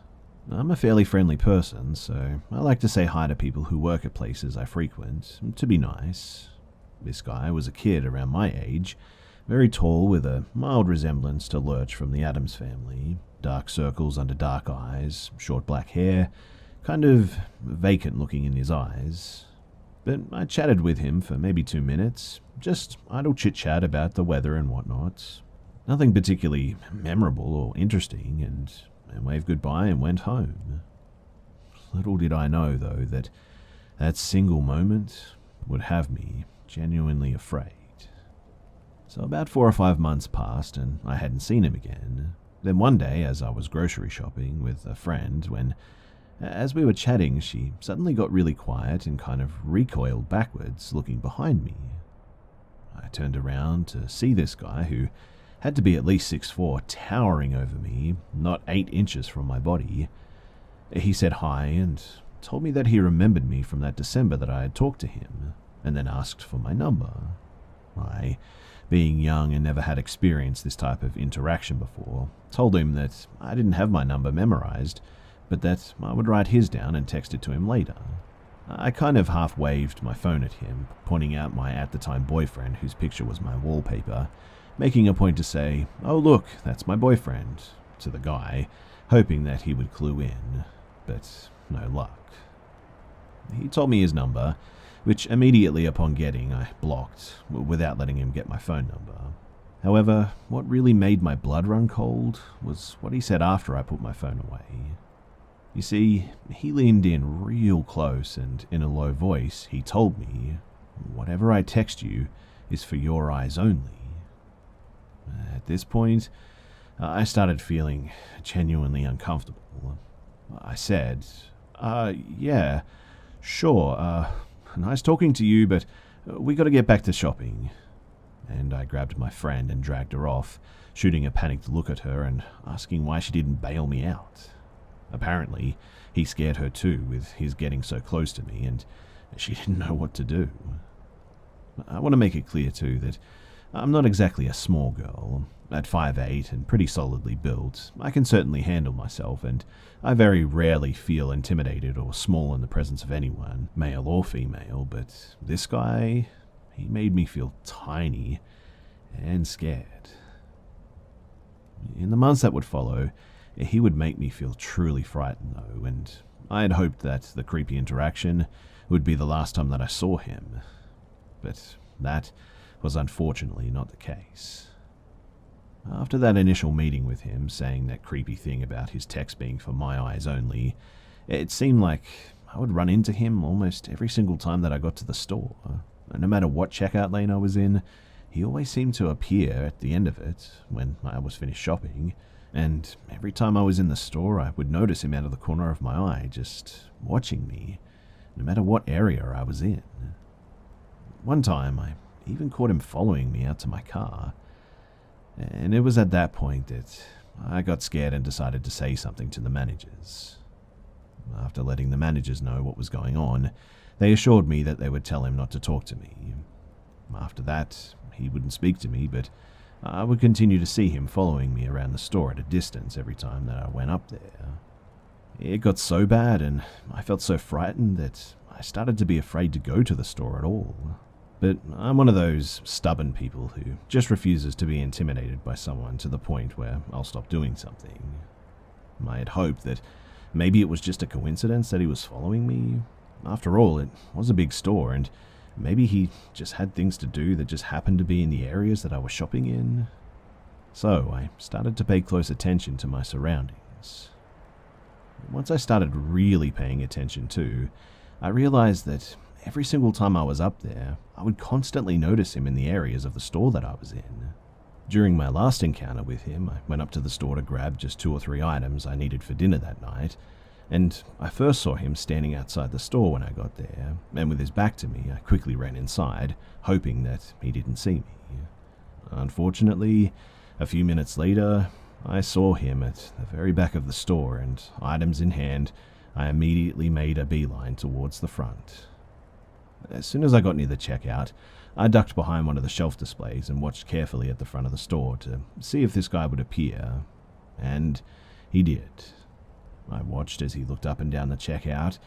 I'm a fairly friendly person, so I like to say hi to people who work at places I frequent, to be nice. This guy was a kid around my age, very tall with a mild resemblance to Lurch from the Addams Family, dark circles under dark eyes, short black hair, kind of vacant looking in his eyes. But I chatted with him for maybe 2 minutes, just idle chit-chat about the weather and whatnot. Nothing particularly memorable or interesting, and waved goodbye and went home. Little did I know, though, that that single moment would have me genuinely afraid. So about 4 or 5 months passed, and I hadn't seen him again. Then one day, as I was grocery shopping with a friend, when As we were chatting, she suddenly got really quiet and kind of recoiled backwards, looking behind me. I turned around to see this guy, who had to be at least 6'4", towering over me, not 8 inches from my body. He said hi and told me that he remembered me from that December that I had talked to him, and then asked for my number. I, being young and never had experienced this type of interaction before, told him that I didn't have my number memorized, but that I would write his down and text it to him later. I kind of half waved my phone at him, pointing out my at-the-time boyfriend, whose picture was my wallpaper, making a point to say, "Oh look, that's my boyfriend," to the guy, hoping that he would clue in, but no luck. He told me his number, which immediately upon getting I blocked, without letting him get my phone number. However, what really made my blood run cold was what he said after I put my phone away. You see, he leaned in real close and in a low voice he told me, "Whatever I text you is for your eyes only." At this point, I started feeling genuinely uncomfortable. I said, "Yeah, sure, nice talking to you, but we gotta get back to shopping." And I grabbed my friend and dragged her off, shooting a panicked look at her and asking why she didn't bail me out. Apparently, he scared her too, with his getting so close to me, and she didn't know what to do. I want to make it clear too that I'm not exactly a small girl. At 5'8" and pretty solidly built, I can certainly handle myself, and I very rarely feel intimidated or small in the presence of anyone, male or female, but this guy, he made me feel tiny and scared. In the months that would follow, he would make me feel truly frightened though, and I had hoped that the creepy interaction would be the last time that I saw him. But that was unfortunately not the case. After that initial meeting with him, saying that creepy thing about his text being for my eyes only, it seemed like I would run into him almost every single time that I got to the store. No matter what checkout lane I was in, he always seemed to appear at the end of it when I was finished shopping, and every time I was in the store I would notice him out of the corner of my eye, just watching me, no matter what area I was in. One time I even caught him following me out to my car, and it was at that point that I got scared and decided to say something to the managers. After letting the managers know what was going on, they assured me that they would tell him not to talk to me. After that, he wouldn't speak to me, but I would continue to see him following me around the store at a distance every time that I went up there. It got so bad, and I felt so frightened that I started to be afraid to go to the store at all. But I'm one of those stubborn people who just refuses to be intimidated by someone to the point where I'll stop doing something. I had hoped that maybe it was just a coincidence that he was following me. After all, it was a big store, and maybe he just had things to do that just happened to be in the areas that I was shopping in. So I started to pay close attention to my surroundings. Once I started really paying attention too, I realized that every single time I was up there, I would constantly notice him in the areas of the store that I was in. During my last encounter with him, I went up to the store to grab just 2 or 3 items I needed for dinner that night, and I first saw him standing outside the store when I got there, and with his back to me, I quickly ran inside, hoping that he didn't see me. Unfortunately, a few minutes later, I saw him at the very back of the store, and items in hand, I immediately made a beeline towards the front. As soon as I got near the checkout, I ducked behind one of the shelf displays and watched carefully at the front of the store to see if this guy would appear, and he did. I watched as he looked up and down the checkout,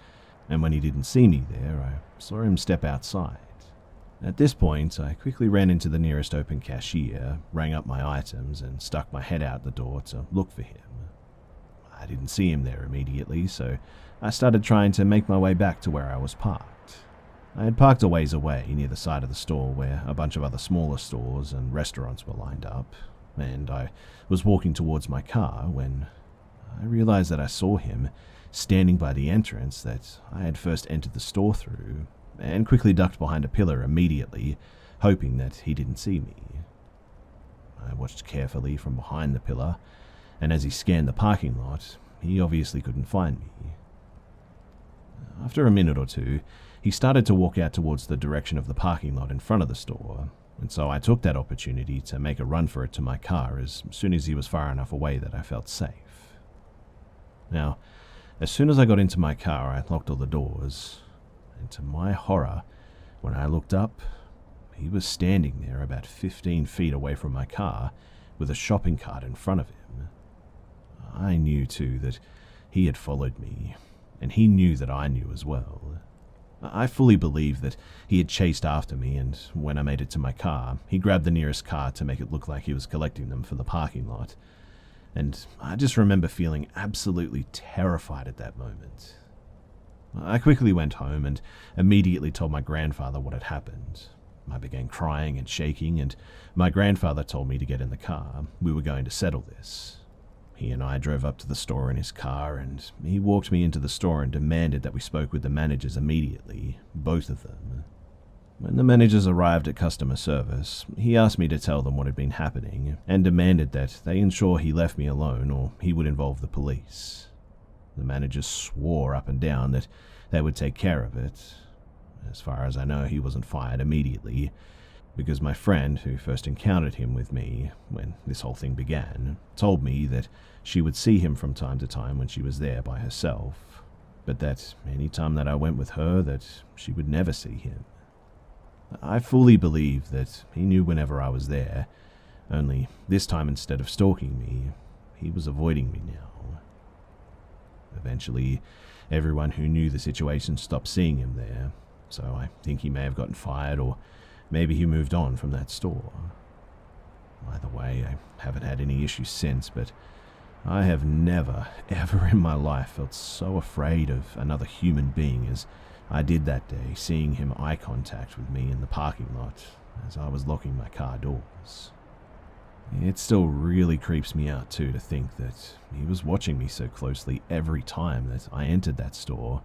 and when he didn't see me there, I saw him step outside. At this point, I quickly ran into the nearest open cashier, rang up my items, and stuck my head out the door to look for him. I didn't see him there immediately, so I started trying to make my way back to where I was parked. I had parked a ways away near the side of the store where a bunch of other smaller stores and restaurants were lined up, and I was walking towards my car when I realized that I saw him standing by the entrance that I had first entered the store through, and quickly ducked behind a pillar immediately, hoping that he didn't see me. I watched carefully from behind the pillar, and as he scanned the parking lot, he obviously couldn't find me. After a minute or two, he started to walk out towards the direction of the parking lot in front of the store, and so I took that opportunity to make a run for it to my car as soon as he was far enough away that I felt safe. Now, as soon as I got into my car, I locked all the doors, and to my horror, when I looked up, he was standing there about 15 feet away from my car with a shopping cart in front of him. I knew, too, that he had followed me, and he knew that I knew as well. I fully believed that he had chased after me, and when I made it to my car, he grabbed the nearest car to make it look like he was collecting them for the parking lot. And I just remember feeling absolutely terrified at that moment. I quickly went home and immediately told my grandfather what had happened. I began crying and shaking, and my grandfather told me to get in the car. We were going to settle this. He and I drove up to the store in his car, and he walked me into the store and demanded that we spoke with the managers immediately, both of them. When the managers arrived at customer service, he asked me to tell them what had been happening, and demanded that they ensure he left me alone or he would involve the police. The managers swore up and down that they would take care of it. As far as I know, he wasn't fired immediately, because my friend, who first encountered him with me when this whole thing began, told me that she would see him from time to time when she was there by herself, but that any time that I went with her, that she would never see him. I fully believe that he knew whenever I was there, only this time instead of stalking me, he was avoiding me now. Eventually, everyone who knew the situation stopped seeing him there, so I think he may have gotten fired, or maybe he moved on from that store. Either way, I haven't had any issues since, but I have never, ever in my life felt so afraid of another human being as I did that day, seeing him eye contact with me in the parking lot as I was locking my car doors. It still really creeps me out too to think that he was watching me so closely every time that I entered that store,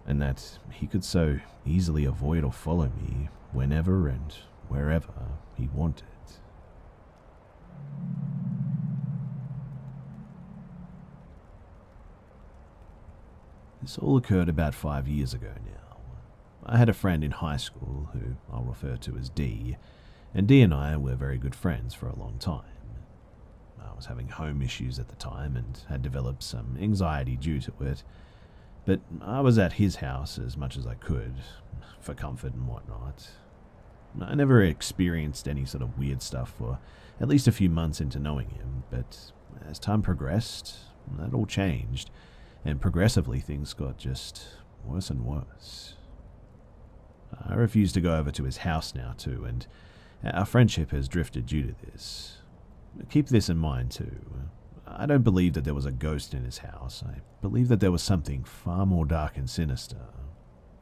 and that he could so easily avoid or follow me whenever and wherever he wanted. This all occurred about 5 years ago now. I had a friend in high school who I'll refer to as D, and D and I were very good friends for a long time. I was having home issues at the time and had developed some anxiety due to it, but I was at his house as much as I could, for comfort and whatnot. I never experienced any sort of weird stuff for at least a few months into knowing him, but as time progressed, that all changed, and progressively things got just worse and worse. I refuse to go over to his house now too, and our friendship has drifted due to this. Keep this in mind too. I don't believe that there was a ghost in his house. I believe that there was something far more dark and sinister.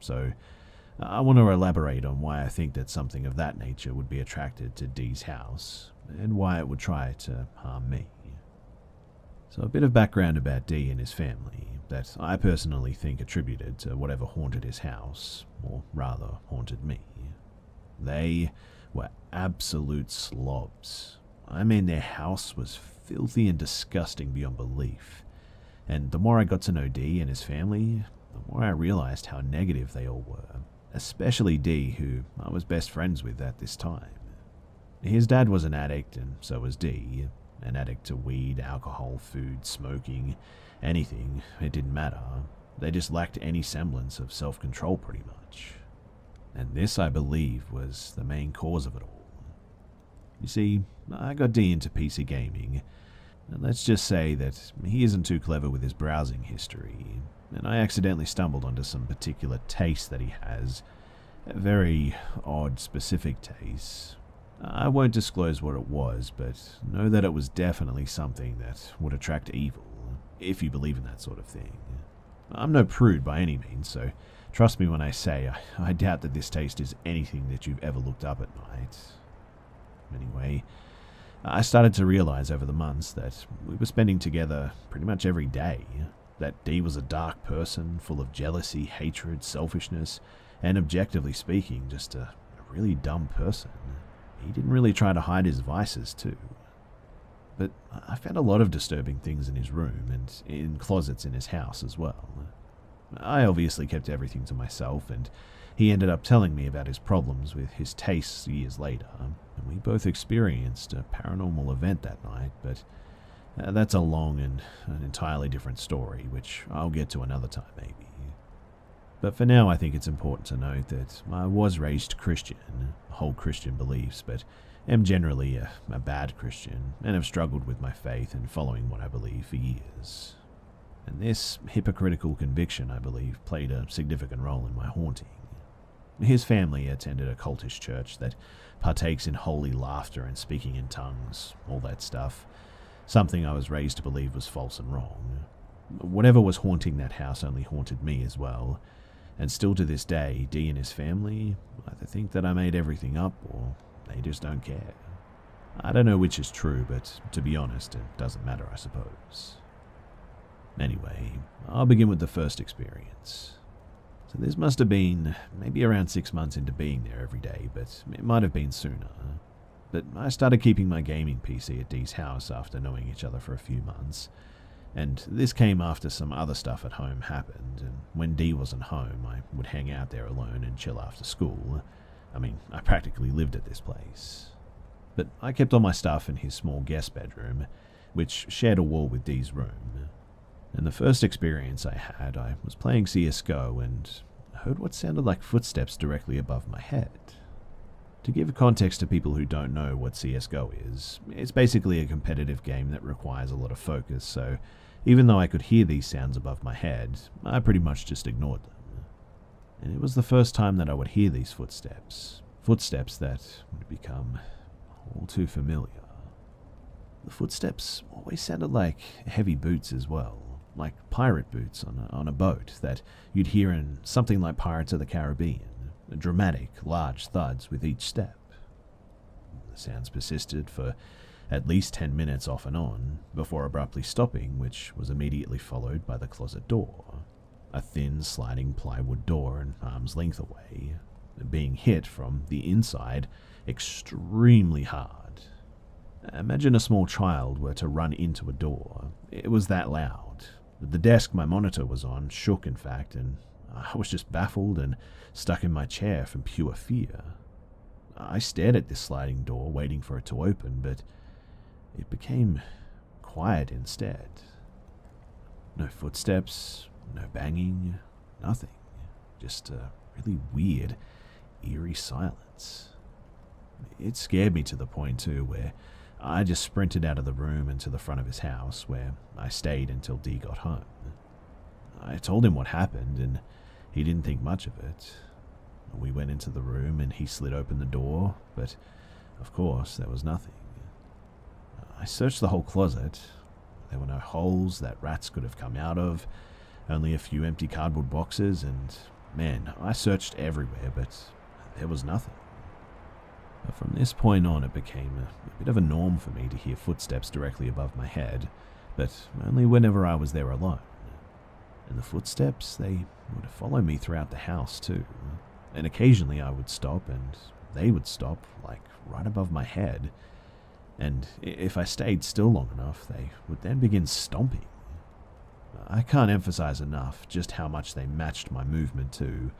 So, I want to elaborate on why I think that something of that nature would be attracted to Dee's house, and why it would try to harm me. So a bit of background about Dee and his family that I personally think attributed to whatever haunted his house, or rather haunted me. They were absolute slobs. I mean, their house was filthy and disgusting beyond belief. And the more I got to know Dee and his family, the more I realized how negative they all were, especially Dee, who I was best friends with at this time. His dad was an addict, and so was Dee. An addict to weed, alcohol, food, smoking, anything, it didn't matter. They just lacked any semblance of self-control pretty much. And this, I believe, was the main cause of it all. You see, I got Dee into PC gaming, and let's just say that he isn't too clever with his browsing history, and I accidentally stumbled onto some particular taste that he has, a very odd, specific taste. I won't disclose what it was, but know that it was definitely something that would attract evil, if you believe in that sort of thing. I'm no prude by any means, so trust me when I say I doubt that this taste is anything that you've ever looked up at night. Anyway, I started to realize over the months that we were spending together pretty much every day, that Dee was a dark person, full of jealousy, hatred, selfishness, and objectively speaking, just a really dumb person. He didn't really try to hide his vices too. But I found a lot of disturbing things in his room and in closets in his house as well. I obviously kept everything to myself, and he ended up telling me about his problems with his tastes years later, and we both experienced a paranormal event that night, but that's a long and an entirely different story, which I'll get to another time maybe. But for now, I think it's important to note that I was raised Christian, hold Christian beliefs, but am generally a bad Christian, and have struggled with my faith and following what I believe for years. And this hypocritical conviction, I believe, played a significant role in my haunting. His family attended a cultish church that partakes in holy laughter and speaking in tongues, all that stuff, something I was raised to believe was false and wrong. Whatever was haunting that house only haunted me as well, and still to this day, Dee and his family either think that I made everything up or they just don't care. I don't know which is true, but to be honest, it doesn't matter, I suppose. Anyway, I'll begin with the first experience. So this must have been maybe around 6 months into being there every day, but it might have been sooner. But I started keeping my gaming PC at Dee's house after knowing each other for a few months, and this came after some other stuff at home happened, and when Dee wasn't home, I would hang out there alone and chill after school. I mean, I practically lived at this place. But I kept all my stuff in his small guest bedroom, which shared a wall with Dee's room. And the first experience I had, I was playing CSGO and heard what sounded like footsteps directly above my head. To give context to people who don't know what CSGO is, it's basically a competitive game that requires a lot of focus, so even though I could hear these sounds above my head, I pretty much just ignored them. And it was the first time that I would hear these footsteps that would become all too familiar. The footsteps always sounded like heavy boots as well, like pirate boots on a boat that you'd hear in something like Pirates of the Caribbean, dramatic, large thuds with each step. The sounds persisted for at least 10 minutes off and on, before abruptly stopping, which was immediately followed by the closet door, a thin sliding plywood door an arm's length away, being hit from the inside extremely hard. Imagine a small child were to run into a door. It was that loud. The desk my monitor was on shook, in fact, and I was just baffled and stuck in my chair from pure fear. I stared at this sliding door, waiting for it to open, but it became quiet instead. No footsteps, no banging, nothing. Just a really weird, eerie silence. It scared me to the point, too, where I just sprinted out of the room and to the front of his house, where I stayed until Dee got home. I told him what happened, and he didn't think much of it. We went into the room, and he slid open the door, but of course there was nothing. I searched the whole closet. There were no holes that rats could have come out of, only a few empty cardboard boxes, and man, I searched everywhere, but there was nothing. But from this point on, it became a bit of a norm for me to hear footsteps directly above my head, but only whenever I was there alone. And the footsteps, they would follow me throughout the house too. And occasionally I would stop, and they would stop, like right above my head. And if I stayed still long enough, they would then begin stomping. I can't emphasize enough just how much they matched my movement too.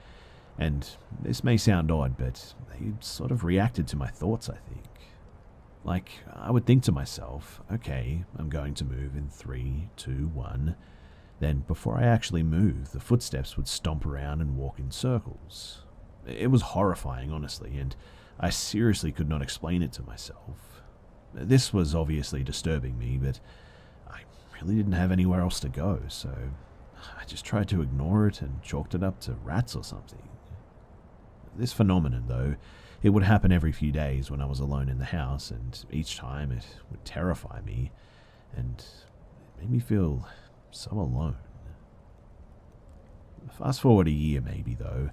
And this may sound odd, but they sort of reacted to my thoughts, I think. Like, I would think to myself, okay, I'm going to move in 3, 2, 1. Then, before I actually move, the footsteps would stomp around and walk in circles. It was horrifying, honestly, and I seriously could not explain it to myself. This was obviously disturbing me, but I really didn't have anywhere else to go, so I just tried to ignore it and chalked it up to rats or something. This phenomenon, though, it would happen every few days when I was alone in the house, and each time it would terrify me, and it made me feel so alone. Fast forward a year maybe, though.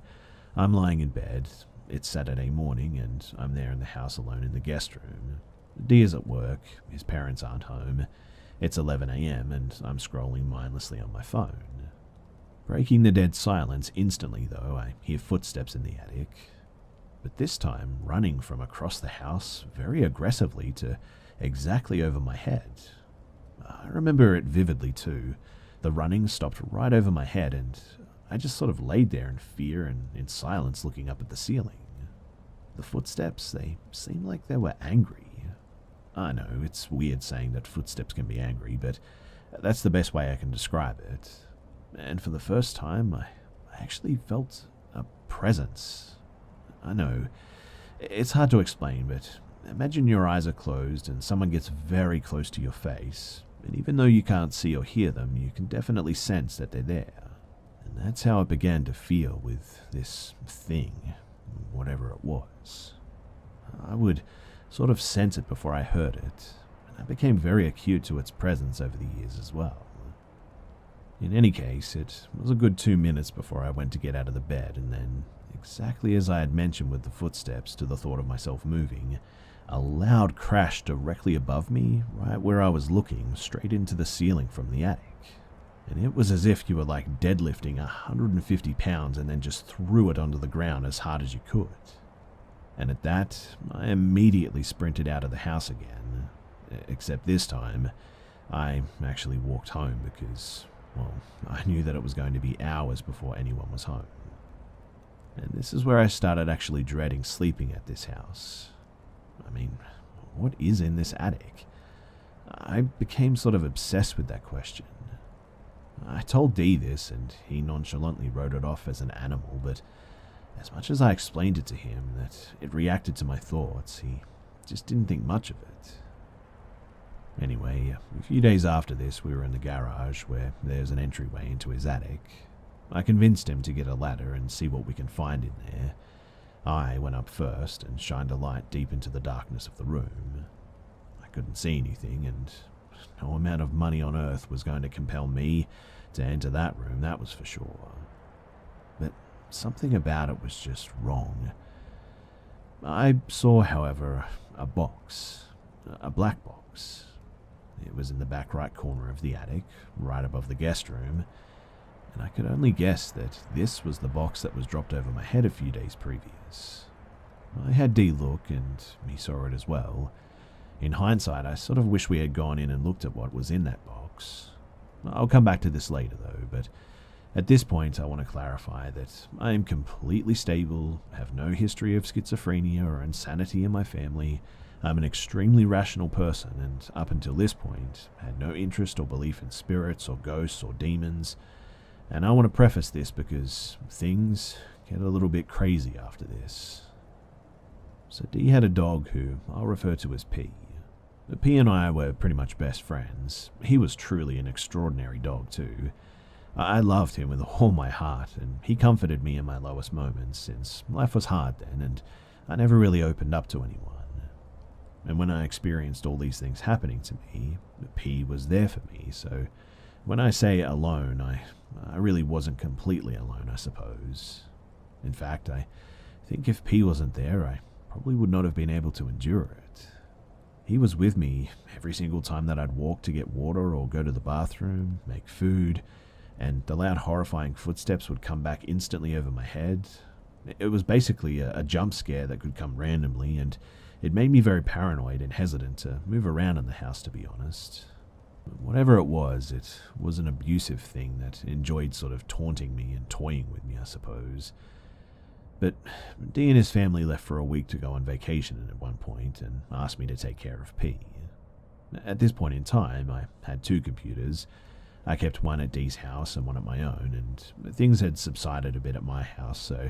I'm lying in bed. It's Saturday morning, and I'm there in the house alone in the guest room. Dee is at work. His parents aren't home. It's 11 a.m., and I'm scrolling mindlessly on my phone. Breaking the dead silence instantly, though, I hear footsteps in the attic. But this time, running from across the house very aggressively to exactly over my head. I remember it vividly, too. The running stopped right over my head, and I just sort of laid there in fear and in silence looking up at the ceiling. The footsteps, they seemed like they were angry. I know, it's weird saying that footsteps can be angry, but that's the best way I can describe it. And for the first time, I actually felt a presence. I know, it's hard to explain, but imagine your eyes are closed and someone gets very close to your face, and even though you can't see or hear them, you can definitely sense that they're there. And that's how it began to feel with this thing, whatever it was. I would sort of sense it before I heard it, and I became very acute to its presence over the years as well. In any case, it was a good 2 minutes before I went to get out of the bed, and then, exactly as I had mentioned with the footsteps to the thought of myself moving, a loud crash directly above me, right where I was looking, straight into the ceiling from the attic. And it was as if you were like deadlifting 150 pounds and then just threw it onto the ground as hard as you could. And at that, I immediately sprinted out of the house again, except this time, I actually walked home because, well, I knew that it was going to be hours before anyone was home. And this is where I started actually dreading sleeping at this house. I mean, what is in this attic? I became sort of obsessed with that question. I told Dee this, and he nonchalantly wrote it off as an animal, but as much as I explained it to him that it reacted to my thoughts, he just didn't think much of it. Anyway, a few days after this, we were in the garage where there's an entryway into his attic. I convinced him to get a ladder and see what we can find in there. I went up first and shined a light deep into the darkness of the room. I couldn't see anything, and no amount of money on earth was going to compel me to enter that room, that was for sure. But something about it was just wrong. I saw, however, a box, a black box. It was in the back right corner of the attic, right above the guest room, and I could only guess that this was the box that was dropped over my head a few days previous. I had Dee look, and he saw it as well. In hindsight, I sort of wish we had gone in and looked at what was in that box. I'll come back to this later though, but at this point I want to clarify that I am completely stable, have no history of schizophrenia or insanity in my family. I'm an extremely rational person, and up until this point, had no interest or belief in spirits or ghosts or demons. And I want to preface this because things get a little bit crazy after this. So Dee had a dog who I'll refer to as P. P and I were pretty much best friends. He was truly an extraordinary dog too. I loved him with all my heart, and he comforted me in my lowest moments since life was hard then, and I never really opened up to anyone. And when I experienced all these things happening to me, P was there for me, so when I say alone, I really wasn't completely alone, I suppose. In fact, I think if P wasn't there, I probably would not have been able to endure it. He was with me every single time that I'd walk to get water or go to the bathroom, make food, and the loud horrifying footsteps would come back instantly over my head. It was basically a jump scare that could come randomly, and it made me very paranoid and hesitant to move around in the house, to be honest. Whatever it was an abusive thing that enjoyed sort of taunting me and toying with me, I suppose. But Dee and his family left for a week to go on vacation at one point and asked me to take care of P. At this point in time, I had 2 computers. I kept one at Dee's house and one at my own, and things had subsided a bit at my house, so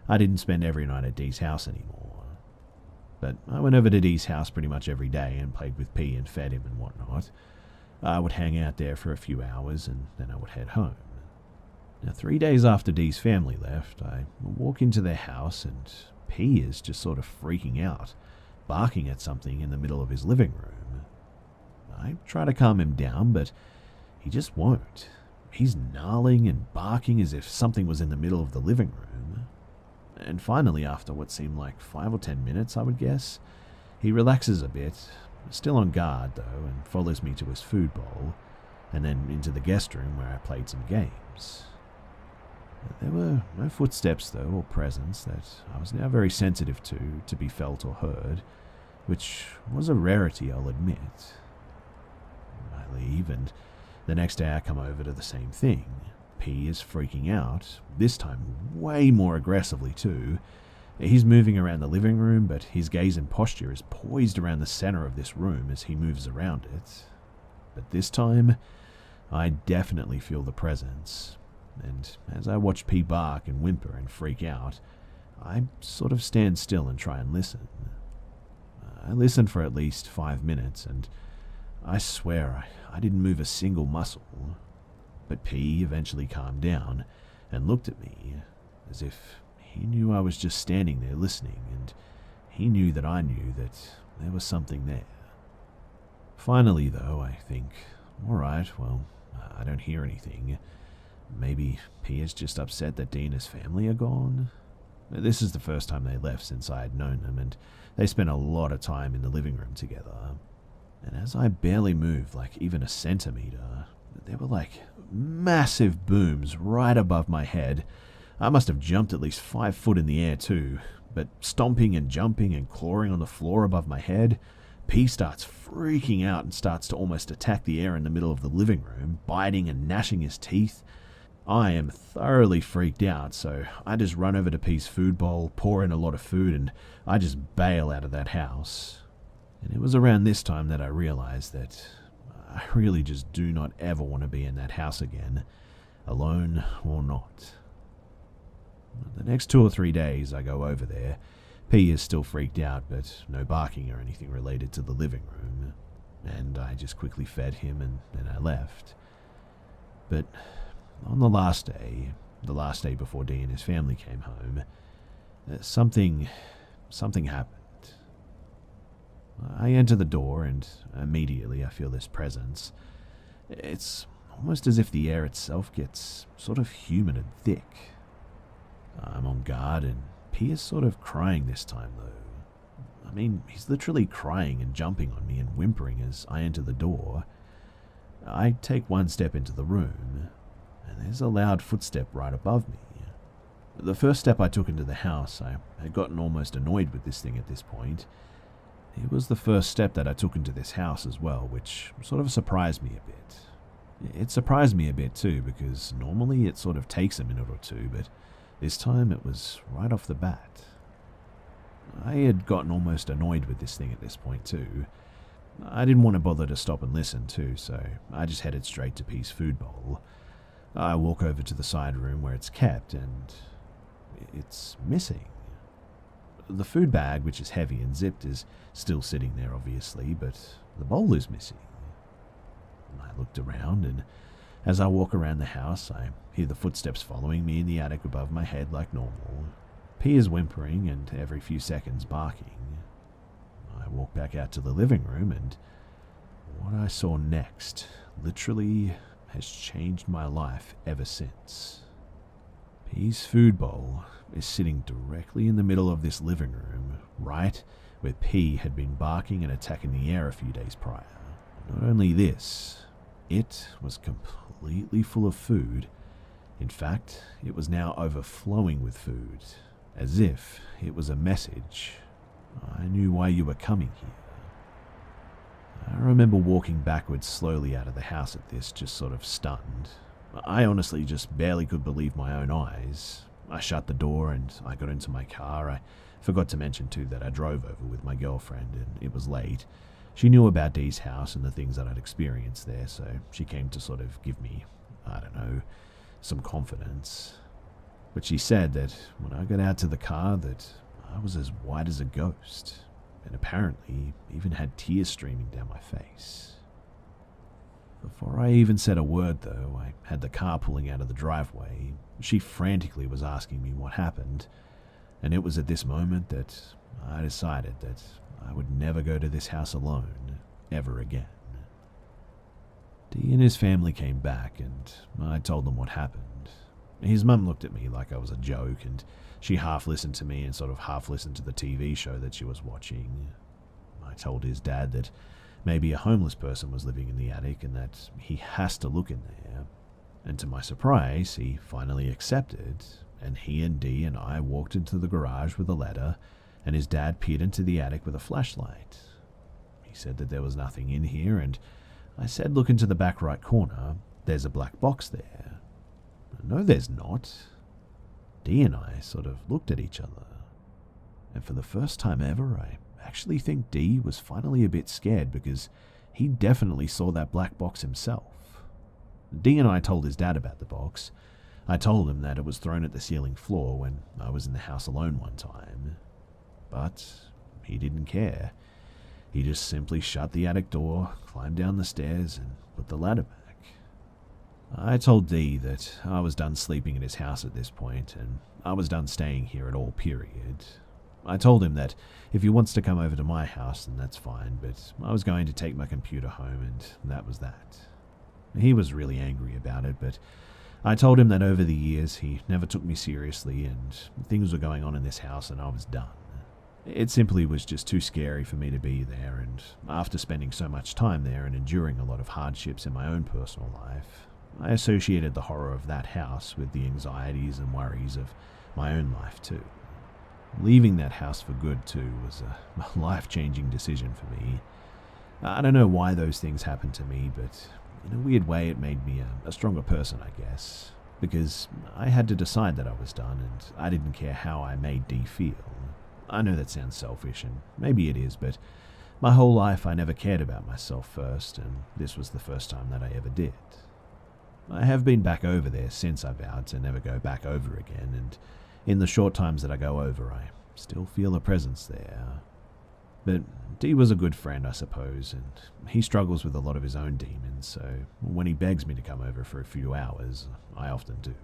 I didn't spend every night at Dee's house anymore. But I went over to Dee's house pretty much every day and played with P and fed him and whatnot. I would hang out there for a few hours and then I would head home. Now, 3 days after Dee's family left, I walk into their house and P is just sort of freaking out, barking at something in the middle of his living room. I try to calm him down, but he just won't. He's gnarling and barking as if something was in the middle of the living room. And finally, after what seemed like 5 or 10 minutes, I would guess, he relaxes a bit, still on guard though, and follows me to his food bowl, and then into the guest room where I played some games. There were no footsteps though, or presence that I was now very sensitive to be felt or heard, which was a rarity, I'll admit. I leave, and the next day I come over to the same thing. P is freaking out, this time way more aggressively too. He's moving around the living room, but his gaze and posture is poised around the center of this room as he moves around it. But this time, I definitely feel the presence, and as I watch P bark and whimper and freak out, I sort of stand still and try and listen. I listened for at least 5 minutes, and I swear I didn't move a single muscle. But P eventually calmed down and looked at me as if he knew I was just standing there listening, and he knew that I knew that there was something there. Finally, though, I think, alright, well, I don't hear anything. Maybe P is just upset that Dee and his family are gone? This is the first time they left since I had known them, and they spent a lot of time in the living room together. And as I barely moved, like even a centimeter, there were like massive booms right above my head. I must have jumped at least 5 foot in the air too, but stomping and jumping and clawing on the floor above my head, P starts freaking out and starts to almost attack the air in the middle of the living room, biting and gnashing his teeth. I am thoroughly freaked out, so I just run over to P's food bowl, pour in a lot of food, and I just bail out of that house. And it was around this time that I realized that I really just do not ever want to be in that house again, alone or not. The next 2 or 3 days I go over there. P is still freaked out, but no barking or anything related to the living room, and I just quickly fed him and then I left. But on the last day before Dee and his family came home, something happened. I enter the door and immediately I feel this presence. It's almost as if the air itself gets sort of humid and thick. I'm on guard and P is sort of crying this time though. I mean, he's literally crying and jumping on me and whimpering as I enter the door. I take 1 step into the room and there's a loud footstep right above me. The first step I took into the house, I had gotten almost annoyed with this thing at this point. It was the first step that I took into this house as well, which sort of surprised me a bit. It surprised me a bit too, because normally it sort of takes a minute or two, but this time it was right off the bat. I had gotten almost annoyed with this thing at this point too. I didn't want to bother to stop and listen too, so I just headed straight to P's food bowl. I walk over to the side room where it's kept, and it's missing. The food bag, which is heavy and zipped, is still sitting there obviously, but the bowl is missing. I looked around, and as I walk around the house, I hear the footsteps following me in the attic above my head like normal. P is whimpering and every few seconds barking. I walk back out to the living room, and what I saw next literally has changed my life ever since. P's food bowl is sitting directly in the middle of this living room, right where P had been barking and attacking the air a few days prior. Not only this, it was completely full of food. In fact, it was now overflowing with food, as if it was a message. I knew why you were coming here. I remember walking backwards slowly out of the house at this, just sort of stunned. I honestly just barely could believe my own eyes. I shut the door and I got into my car. I forgot to mention too that I drove over with my girlfriend and it was late. She knew about Dee's house and the things that I'd experienced there, so she came to sort of give me, I don't know, some confidence. But she said that when I got out to the car that I was as white as a ghost, and apparently even had tears streaming down my face. Before I even said a word though, I had the car pulling out of the driveway. She frantically was asking me what happened, and it was at this moment that I decided that I would never go to this house alone, ever again. Dee and his family came back, and I told them what happened. His mum looked at me like I was a joke, and she half listened to me and sort of half listened to the TV show that she was watching. I told his dad that maybe a homeless person was living in the attic and that he has to look in there. And to my surprise, he finally accepted, and he and Dee and I walked into the garage with a ladder, and his dad peered into the attic with a flashlight. He said that there was nothing in here, and I said, look into the back right corner, there's a black box there. No, there's not. Dee and I sort of looked at each other. And for the first time ever, I actually think Dee was finally a bit scared because he definitely saw that black box himself. Dee and I told his dad about the box. I told him that it was thrown at the ceiling floor when I was in the house alone one time. But he didn't care. He just simply shut the attic door, climbed down the stairs, and put the ladder back. I told Dee that I was done sleeping at his house at this point, and I was done staying here at all, period. I told him that if he wants to come over to my house, then that's fine, but I was going to take my computer home, and that was that. He was really angry about it, but I told him that over the years he never took me seriously, and things were going on in this house, and I was done. It simply was just too scary for me to be there, and after spending so much time there and enduring a lot of hardships in my own personal life, I associated the horror of that house with the anxieties and worries of my own life too. Leaving that house for good too was a life-changing decision for me. I don't know why those things happened to me, but in a weird way it made me a stronger person, I guess, because I had to decide that I was done, and I didn't care how I made Dee feel. I know that sounds selfish, and maybe it is, but my whole life I never cared about myself first, and this was the first time that I ever did. I have been back over there since I vowed to never go back over again, and in the short times that I go over, I still feel a presence there. But Dee was a good friend, I suppose, and he struggles with a lot of his own demons, so when he begs me to come over for a few hours, I often do.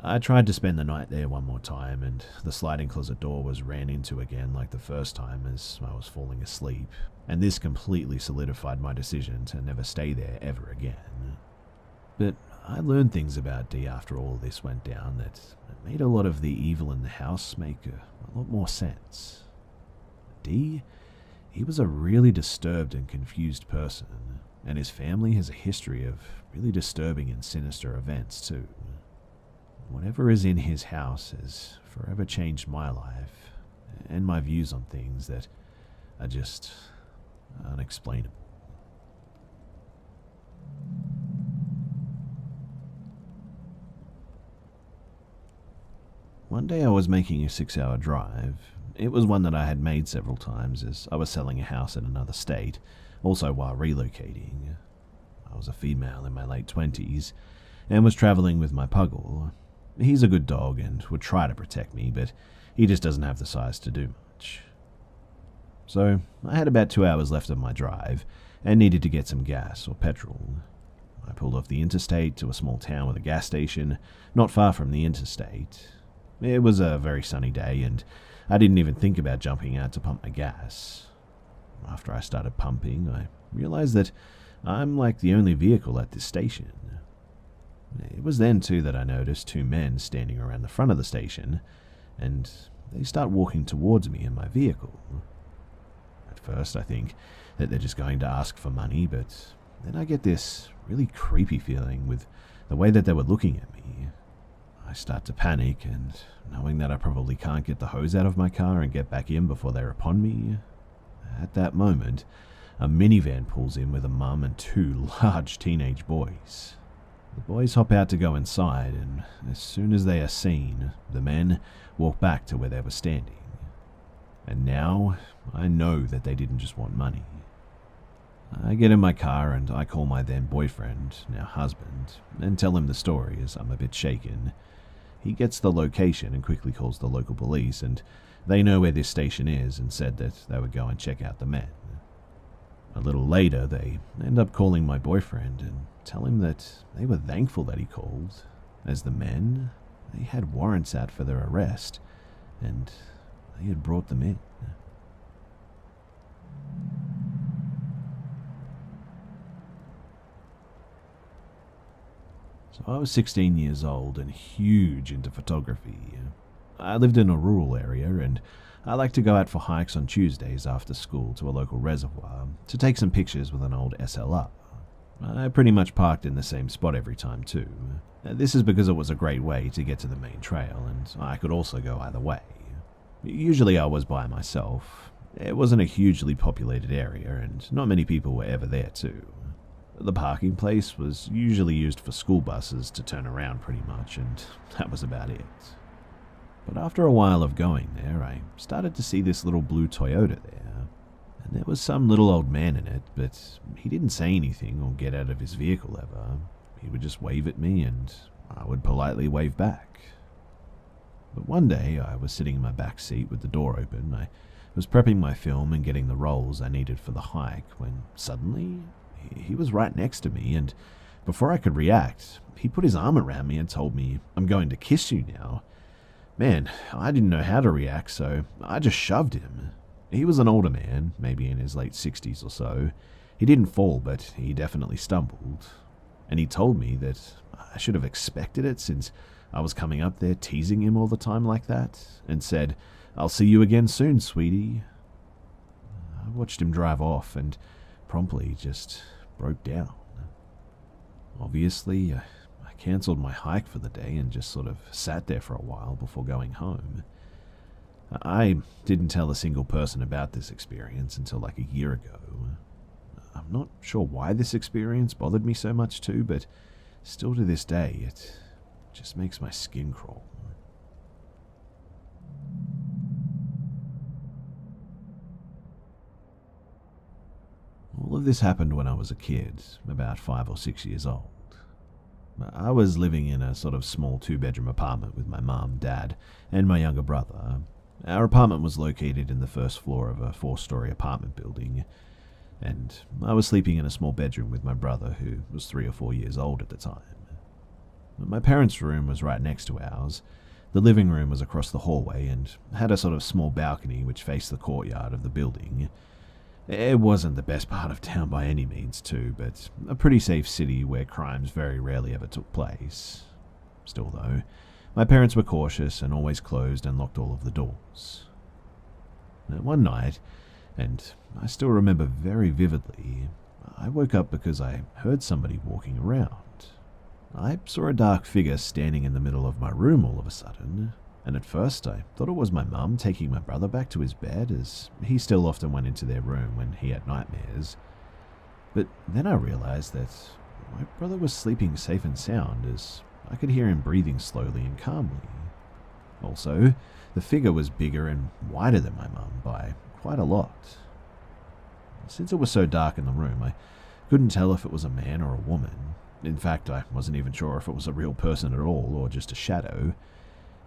I tried to spend the night there one more time, and the sliding closet door was ran into again like the first time as I was falling asleep, and this completely solidified my decision to never stay there ever again. But I learned things about Dee after all this went down that made a lot of the evil in the house make a lot more sense. Dee, he was a really disturbed and confused person, and his family has a history of really disturbing and sinister events too. Whatever is in his house has forever changed my life and my views on things that are just unexplainable. One day I was making a 6-hour drive. It was one that I had made several times as I was selling a house in another state, also while relocating. I was a female in my late 20s and was traveling with my puggle. He's a good dog and would try to protect me, but he just doesn't have the size to do much. So I had about 2 hours left of my drive and needed to get some gas or petrol. I pulled off the interstate to a small town with a gas station not far from the interstate. It was a very sunny day, and I didn't even think about jumping out to pump my gas. After I started pumping, I realized that I'm like the only vehicle at this station. It was then, too, that I noticed 2 men standing around the front of the station, and they start walking towards me in my vehicle. At first, I think that they're just going to ask for money, but then I get this really creepy feeling with the way that they were looking at me. I start to panic, and knowing that I probably can't get the hose out of my car and get back in before they're upon me, at that moment, a minivan pulls in with a mum and 2 large teenage boys. The boys hop out to go inside, and as soon as they are seen, the men walk back to where they were standing. And now, I know that they didn't just want money. I get in my car and I call my then boyfriend, now husband, and tell him the story as I'm a bit shaken. He gets the location and quickly calls the local police, and they know where this station is and said that they would go and check out the men. A little later, they end up calling my boyfriend and tell him that they were thankful that he called, as the men, they had warrants out for their arrest, and they had brought them in. So I was 16 years old and huge into photography. I lived in a rural area, and I like to go out for hikes on Tuesdays after school to a local reservoir to take some pictures with an old SLR. I pretty much parked in the same spot every time too. This is because it was a great way to get to the main trail, and I could also go either way. Usually I was by myself. It wasn't a hugely populated area, and not many people were ever there too. The parking place was usually used for school buses to turn around pretty much, and that was about it. But after a while of going there, I started to see this little blue Toyota there, and there was some little old man in it, but he didn't say anything or get out of his vehicle ever. He would just wave at me, and I would politely wave back. But one day, I was sitting in my back seat with the door open. I was prepping my film and getting the rolls I needed for the hike, when suddenly, he was right next to me, and before I could react, he put his arm around me and told me, "I'm going to kiss you now." Man, I didn't know how to react, so I just shoved him. He was an older man, maybe in his late 60s or so. He didn't fall, but he definitely stumbled. And he told me that I should have expected it since I was coming up there teasing him all the time like that, and said, "I'll see you again soon, sweetie." I watched him drive off and promptly just broke down. Obviously, I cancelled my hike for the day and just sort of sat there for a while before going home. I didn't tell a single person about this experience until like a year ago. I'm not sure why this experience bothered me so much too, but still to this day, it just makes my skin crawl. All of this happened when I was a kid, about 5 or 6 years old. I was living in a sort of small 2-bedroom apartment with my mum, dad, and my younger brother. Our apartment was located in the first floor of a 4-story apartment building, and I was sleeping in a small bedroom with my brother, who was 3 or 4 years old at the time. My parents' room was right next to ours. The living room was across the hallway and had a sort of small balcony which faced the courtyard of the building. It wasn't the best part of town by any means too, but a pretty safe city where crimes very rarely ever took place. Still though, my parents were cautious and always closed and locked all of the doors. One night, and I still remember very vividly, I woke up because I heard somebody walking around. I saw a dark figure standing in the middle of my room all of a sudden, and at first I thought it was my mum taking my brother back to his bed, as he still often went into their room when he had nightmares. But then I realized that my brother was sleeping safe and sound, as I could hear him breathing slowly and calmly. Also, the figure was bigger and wider than my mum by quite a lot. Since it was so dark in the room, I couldn't tell if it was a man or a woman. In fact, I wasn't even sure if it was a real person at all or just a shadow.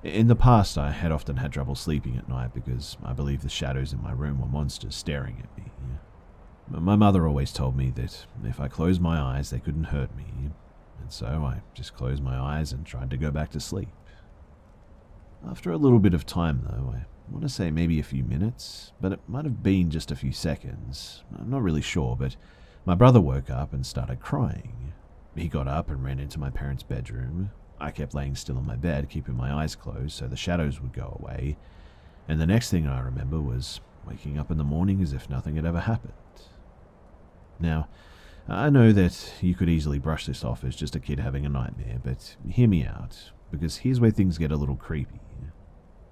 In the past, I had often had trouble sleeping at night because I believed the shadows in my room were monsters staring at me. My mother always told me that if I closed my eyes, they couldn't hurt me, and so I just closed my eyes and tried to go back to sleep. After a little bit of time, though, I want to say maybe a few minutes, but it might have been just a few seconds. I'm not really sure, but my brother woke up and started crying. He got up and ran into my parents' bedroom. I kept laying still on my bed, keeping my eyes closed so the shadows would go away, and the next thing I remember was waking up in the morning as if nothing had ever happened. Now, I know that you could easily brush this off as just a kid having a nightmare, but hear me out, because here's where things get a little creepy.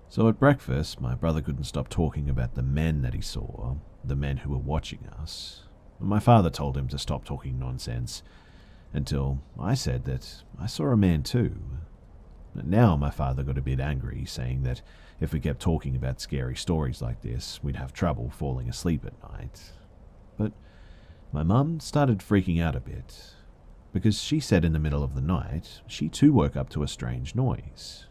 So at breakfast, my brother couldn't stop talking about the men that he saw, the men who were watching us. My father told him to stop talking nonsense, until I said that I saw a man too. Now my father got a bit angry, saying that if we kept talking about scary stories like this, we'd have trouble falling asleep at night. But my mum started freaking out a bit, because she said in the middle of the night, she too woke up to a strange noise.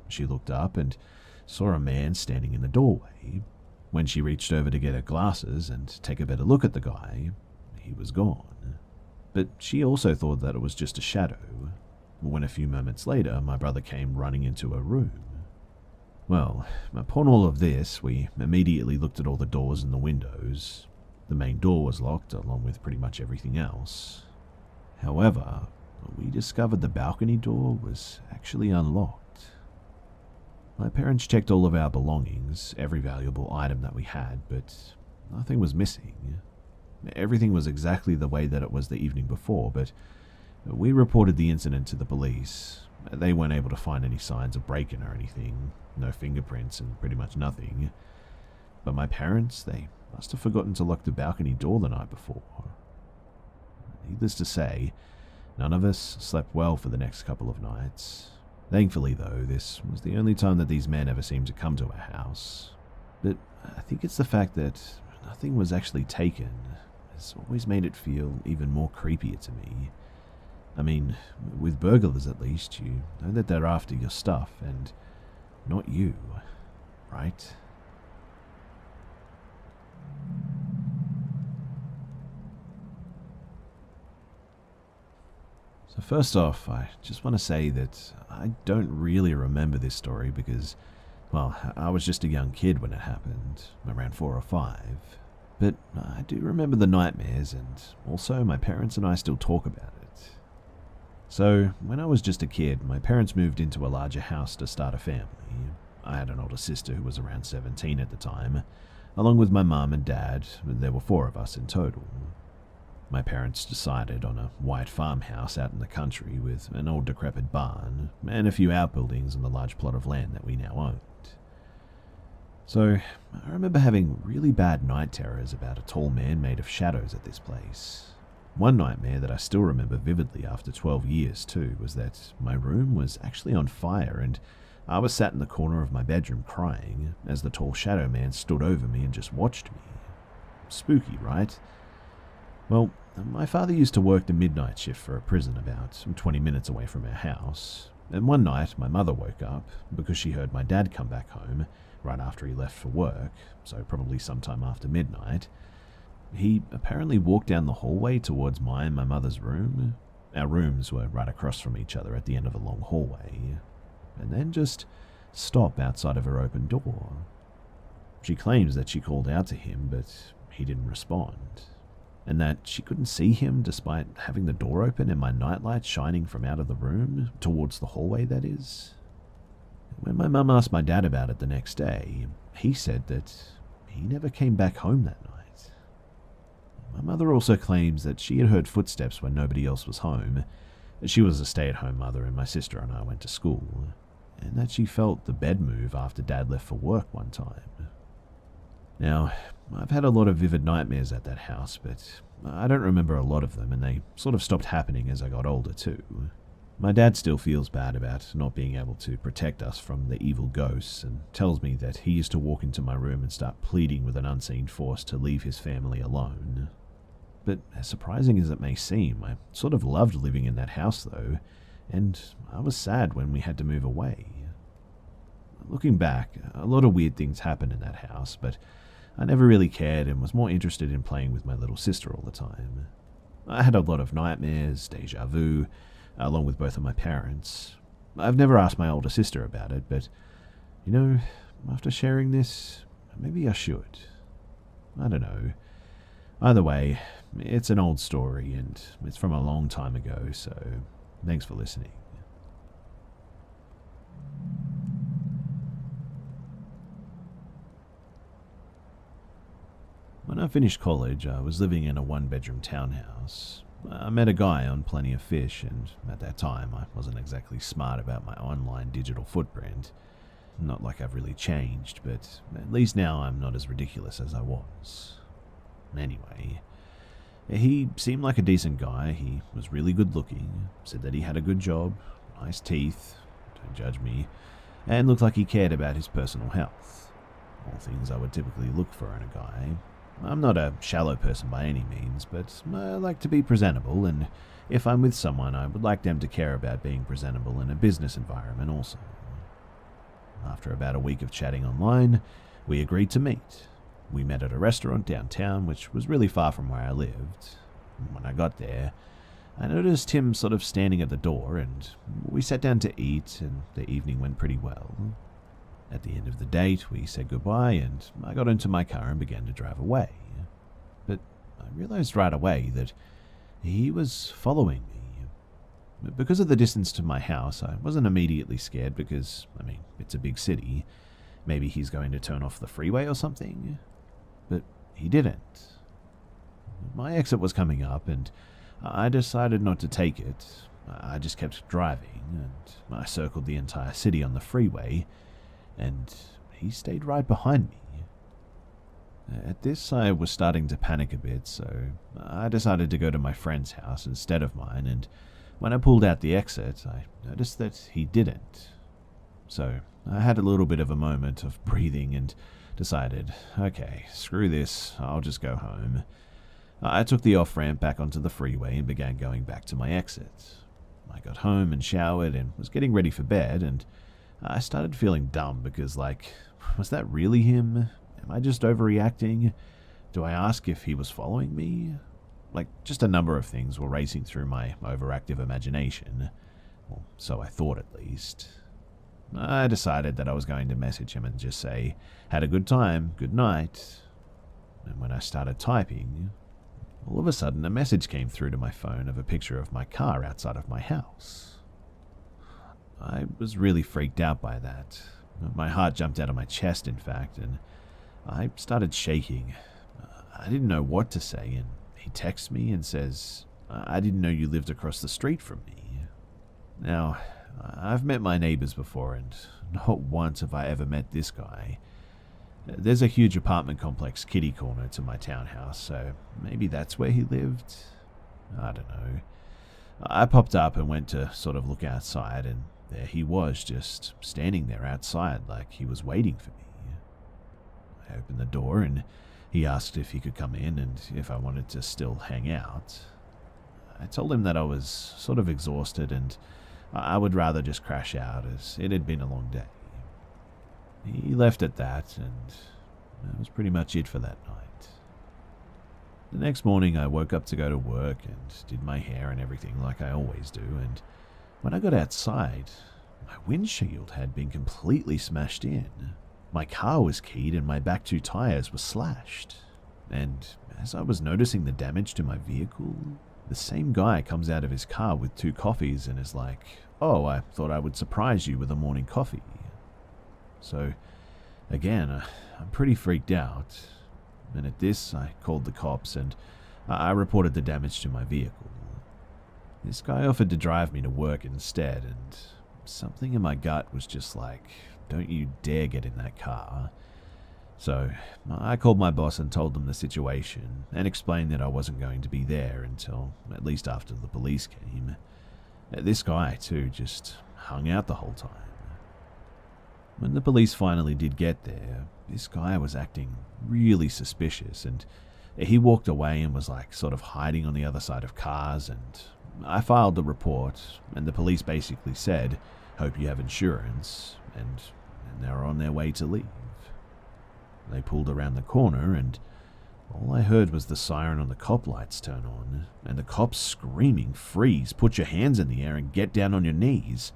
She looked up and saw a man standing in the doorway. When she reached over to get her glasses and take a better look at the guy, he was gone. But she also thought that it was just a shadow, when a few moments later my brother came running into her room. Well, upon all of this, we immediately looked at all the doors and the windows. The main door was locked, along with pretty much everything else. However, we discovered the balcony door was actually unlocked. My parents checked all of our belongings, every valuable item that we had, but nothing was missing. Everything was exactly the way that it was the evening before, but we reported the incident to the police. They weren't able to find any signs of break-in or anything, no fingerprints and pretty much nothing. But my parents, they must have forgotten to lock the balcony door the night before. needless to say, none of us slept well for the next couple of nights. Thankfully, though, this was the only time that these men ever seemed to come to our house. But I think it's the fact that nothing was actually taken has always made it feel even more creepier to me. I mean, with burglars at least, you know that they're after your stuff and not you, right? So first off, I just want to say that I don't really remember this story because, well, I was just a young kid when it happened, around 4 or 5. But I do remember the nightmares, and also my parents and I still talk about it. So, when I was just a kid, my parents moved into a larger house to start a family. I had an older sister who was around 17 at the time. Along with my mum and dad, there were 4 of us in total. My parents decided on a white farmhouse out in the country with an old decrepit barn and a few outbuildings on the large plot of land that we now owned. So, I remember having really bad night terrors about a tall man made of shadows at this place. One nightmare that I still remember vividly after 12 years too was that my room was actually on fire and I was sat in the corner of my bedroom crying as the tall shadow man stood over me and just watched me. Spooky, right? Well, my father used to work the midnight shift for a prison about 20 minutes away from our house, and one night my mother woke up because she heard my dad come back home right after he left for work, so probably sometime after midnight. He apparently walked down the hallway towards my and my mother's room. Our rooms were right across from each other at the end of a long hallway, and then just stop outside of her open door. She claims that she called out to him, but he didn't respond, and that she couldn't see him despite having the door open and my nightlight shining from out of the room, towards the hallway that is. When my mum asked my dad about it the next day, he said that he never came back home that night. My mother also claims that she had heard footsteps when nobody else was home. She was a stay-at-home mother and my sister and I went to school, and that she felt the bed move after Dad left for work one time. Now, I've had a lot of vivid nightmares at that house, but I don't remember a lot of them, and they sort of stopped happening as I got older too. My dad still feels bad about not being able to protect us from the evil ghosts and tells me that he used to walk into my room and start pleading with an unseen force to leave his family alone. But as surprising as it may seem, I sort of loved living in that house though, and I was sad when we had to move away. Looking back, a lot of weird things happened in that house, but I never really cared and was more interested in playing with my little sister all the time. I had a lot of nightmares, deja vu, along with both of my parents. I've never asked my older sister about it, but, you know, after sharing this, maybe I should. I don't know. Either way, it's an old story, and it's from a long time ago, so thanks for listening. When I finished college, I was living in a one-bedroom townhouse. I met a guy on Plenty of Fish, and at that time, I wasn't exactly smart about my online digital footprint. Not like I've really changed, but at least now I'm not as ridiculous as I was. Anyway, he seemed like a decent guy. He was really good looking, said that he had a good job, nice teeth, don't judge me, and looked like he cared about his personal health. All things I would typically look for in a guy. I'm not a shallow person by any means, but I like to be presentable, and if I'm with someone, I would like them to care about being presentable in a business environment also. After about a week of chatting online, we agreed to meet. We met at a restaurant downtown, which was really far from where I lived. When I got there, I noticed him sort of standing at the door, and we sat down to eat, and the evening went pretty well. At the end of the date, we said goodbye, and I got into my car and began to drive away. But I realized right away that he was following me. Because of the distance to my house, I wasn't immediately scared because, it's a big city. Maybe he's going to turn off the freeway or something. But he didn't. My exit was coming up, and I decided not to take it. I just kept driving, and I circled the entire city on the freeway, and he stayed right behind me. At this, I was starting to panic a bit, so I decided to go to my friend's house instead of mine, and when I pulled out the exit, I noticed that he didn't. So I had a little bit of a moment of breathing and decided, okay, screw this, I'll just go home. I took the off-ramp back onto the freeway and began going back to my exit. I got home and showered and was getting ready for bed, and I started feeling dumb because, was that really him? Am I just overreacting? Do I ask if he was following me? Just a number of things were racing through my overactive imagination. Well, so I thought at least. I decided that I was going to message him and just say, had a good time, good night. And when I started typing, all of a sudden a message came through to my phone of a picture of my car outside of my house. I was really freaked out by that. My heart jumped out of my chest, in fact, and I started shaking. I didn't know what to say, and he texts me and says, I didn't know you lived across the street from me. Now, I've met my neighbors before, and not once have I ever met this guy. There's a huge apartment complex kitty corner to my townhouse, so maybe that's where he lived? I don't know. I popped up and went to sort of look outside, and there he was, just standing there outside like he was waiting for me. I opened the door and he asked if he could come in and if I wanted to still hang out. I told him that I was sort of exhausted and I would rather just crash out as it had been a long day. He left at that, and that was pretty much it for that night. The next morning I woke up to go to work and did my hair and everything like I always do, and when I got outside, my windshield had been completely smashed in. My car was keyed and my back two tires were slashed. And as I was noticing the damage to my vehicle, the same guy comes out of his car with 2 coffees and is like, oh, I thought I would surprise you with a morning coffee. So, again, I'm pretty freaked out. And at this, I called the cops and I reported the damage to my vehicle. This guy offered to drive me to work instead, and something in my gut was just like, don't you dare get in that car. So I called my boss and told them the situation and explained that I wasn't going to be there until at least after the police came. This guy, too, just hung out the whole time. When the police finally did get there, this guy was acting really suspicious, and he walked away and was sort of hiding on the other side of cars, and I filed the report, and the police basically said, hope you have insurance, and they were on their way to leave. They pulled around the corner, and all I heard was the siren on the cop lights turn on, and the cops screaming, freeze, put your hands in the air and get down on your knees.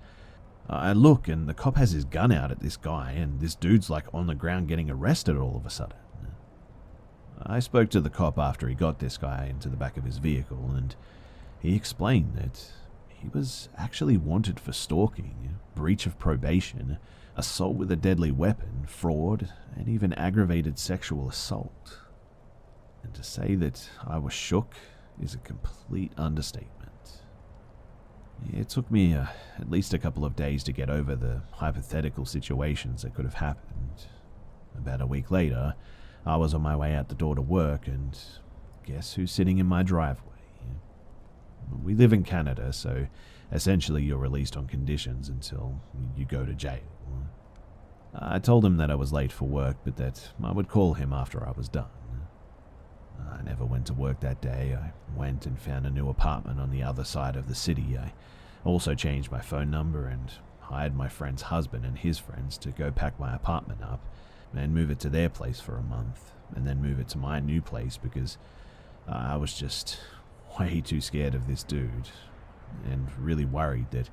I look, and the cop has his gun out at this guy, and this dude's on the ground getting arrested all of a sudden. I spoke to the cop after he got this guy into the back of his vehicle, and he explained that he was actually wanted for stalking, breach of probation, assault with a deadly weapon, fraud, and even aggravated sexual assault. And to say that I was shook is a complete understatement. It took me at least a couple of days to get over the hypothetical situations that could have happened. About a week later, I was on my way out the door to work, and guess who's sitting in my driveway? We live in Canada, so essentially you're released on conditions until you go to jail. I told him that I was late for work, but that I would call him after I was done. I never went to work that day. I went and found a new apartment on the other side of the city. I also changed my phone number and hired my friend's husband and his friends to go pack my apartment up and move it to their place for a month, and then move it to my new place because I was just way too scared of this dude and really worried that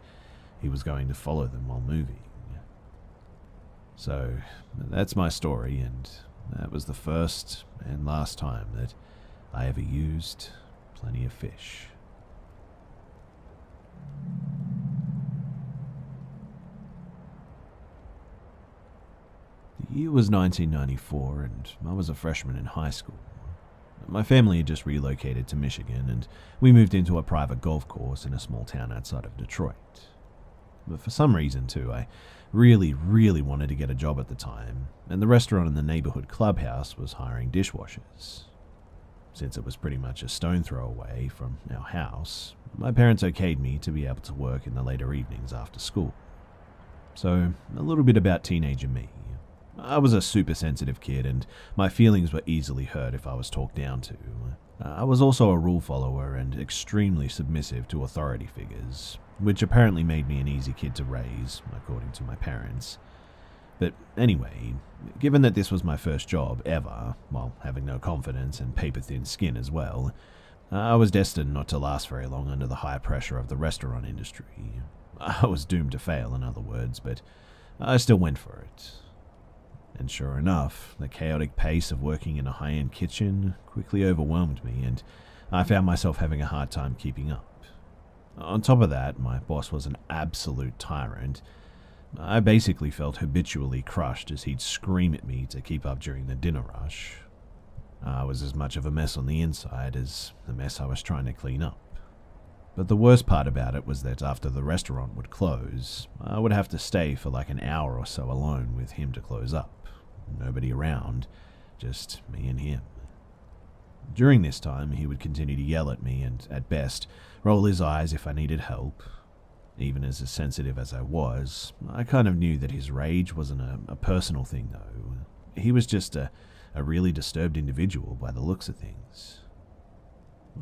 he was going to follow them while moving. So that's my story, and that was the first and last time that I ever used plenty of fish. The year was 1994, and I was a freshman in high school. My family had just relocated to Michigan, and we moved into a private golf course in a small town outside of Detroit. But for some reason, too, I really, really wanted to get a job at the time, and the restaurant in the neighborhood clubhouse was hiring dishwashers. Since it was pretty much a stone throw away from our house, my parents okayed me to be able to work in the later evenings after school. So, a little bit about teenager me. I was a super sensitive kid, and my feelings were easily hurt if I was talked down to. I was also a rule follower and extremely submissive to authority figures, which apparently made me an easy kid to raise, according to my parents. But anyway, given that this was my first job ever, while having no confidence and paper-thin skin as well, I was destined not to last very long under the high pressure of the restaurant industry. I was doomed to fail, in other words, but I still went for it. And sure enough, the chaotic pace of working in a high-end kitchen quickly overwhelmed me, and I found myself having a hard time keeping up. On top of that, my boss was an absolute tyrant. I basically felt habitually crushed as he'd scream at me to keep up during the dinner rush. I was as much of a mess on the inside as the mess I was trying to clean up. But the worst part about it was that after the restaurant would close, I would have to stay for like an hour or so alone with him to close up. Nobody around, just me and him. During this time, he would continue to yell at me and, at best, roll his eyes if I needed help. Even as sensitive as I was, I kind of knew that his rage wasn't a personal thing, though. He was just a really disturbed individual by the looks of things.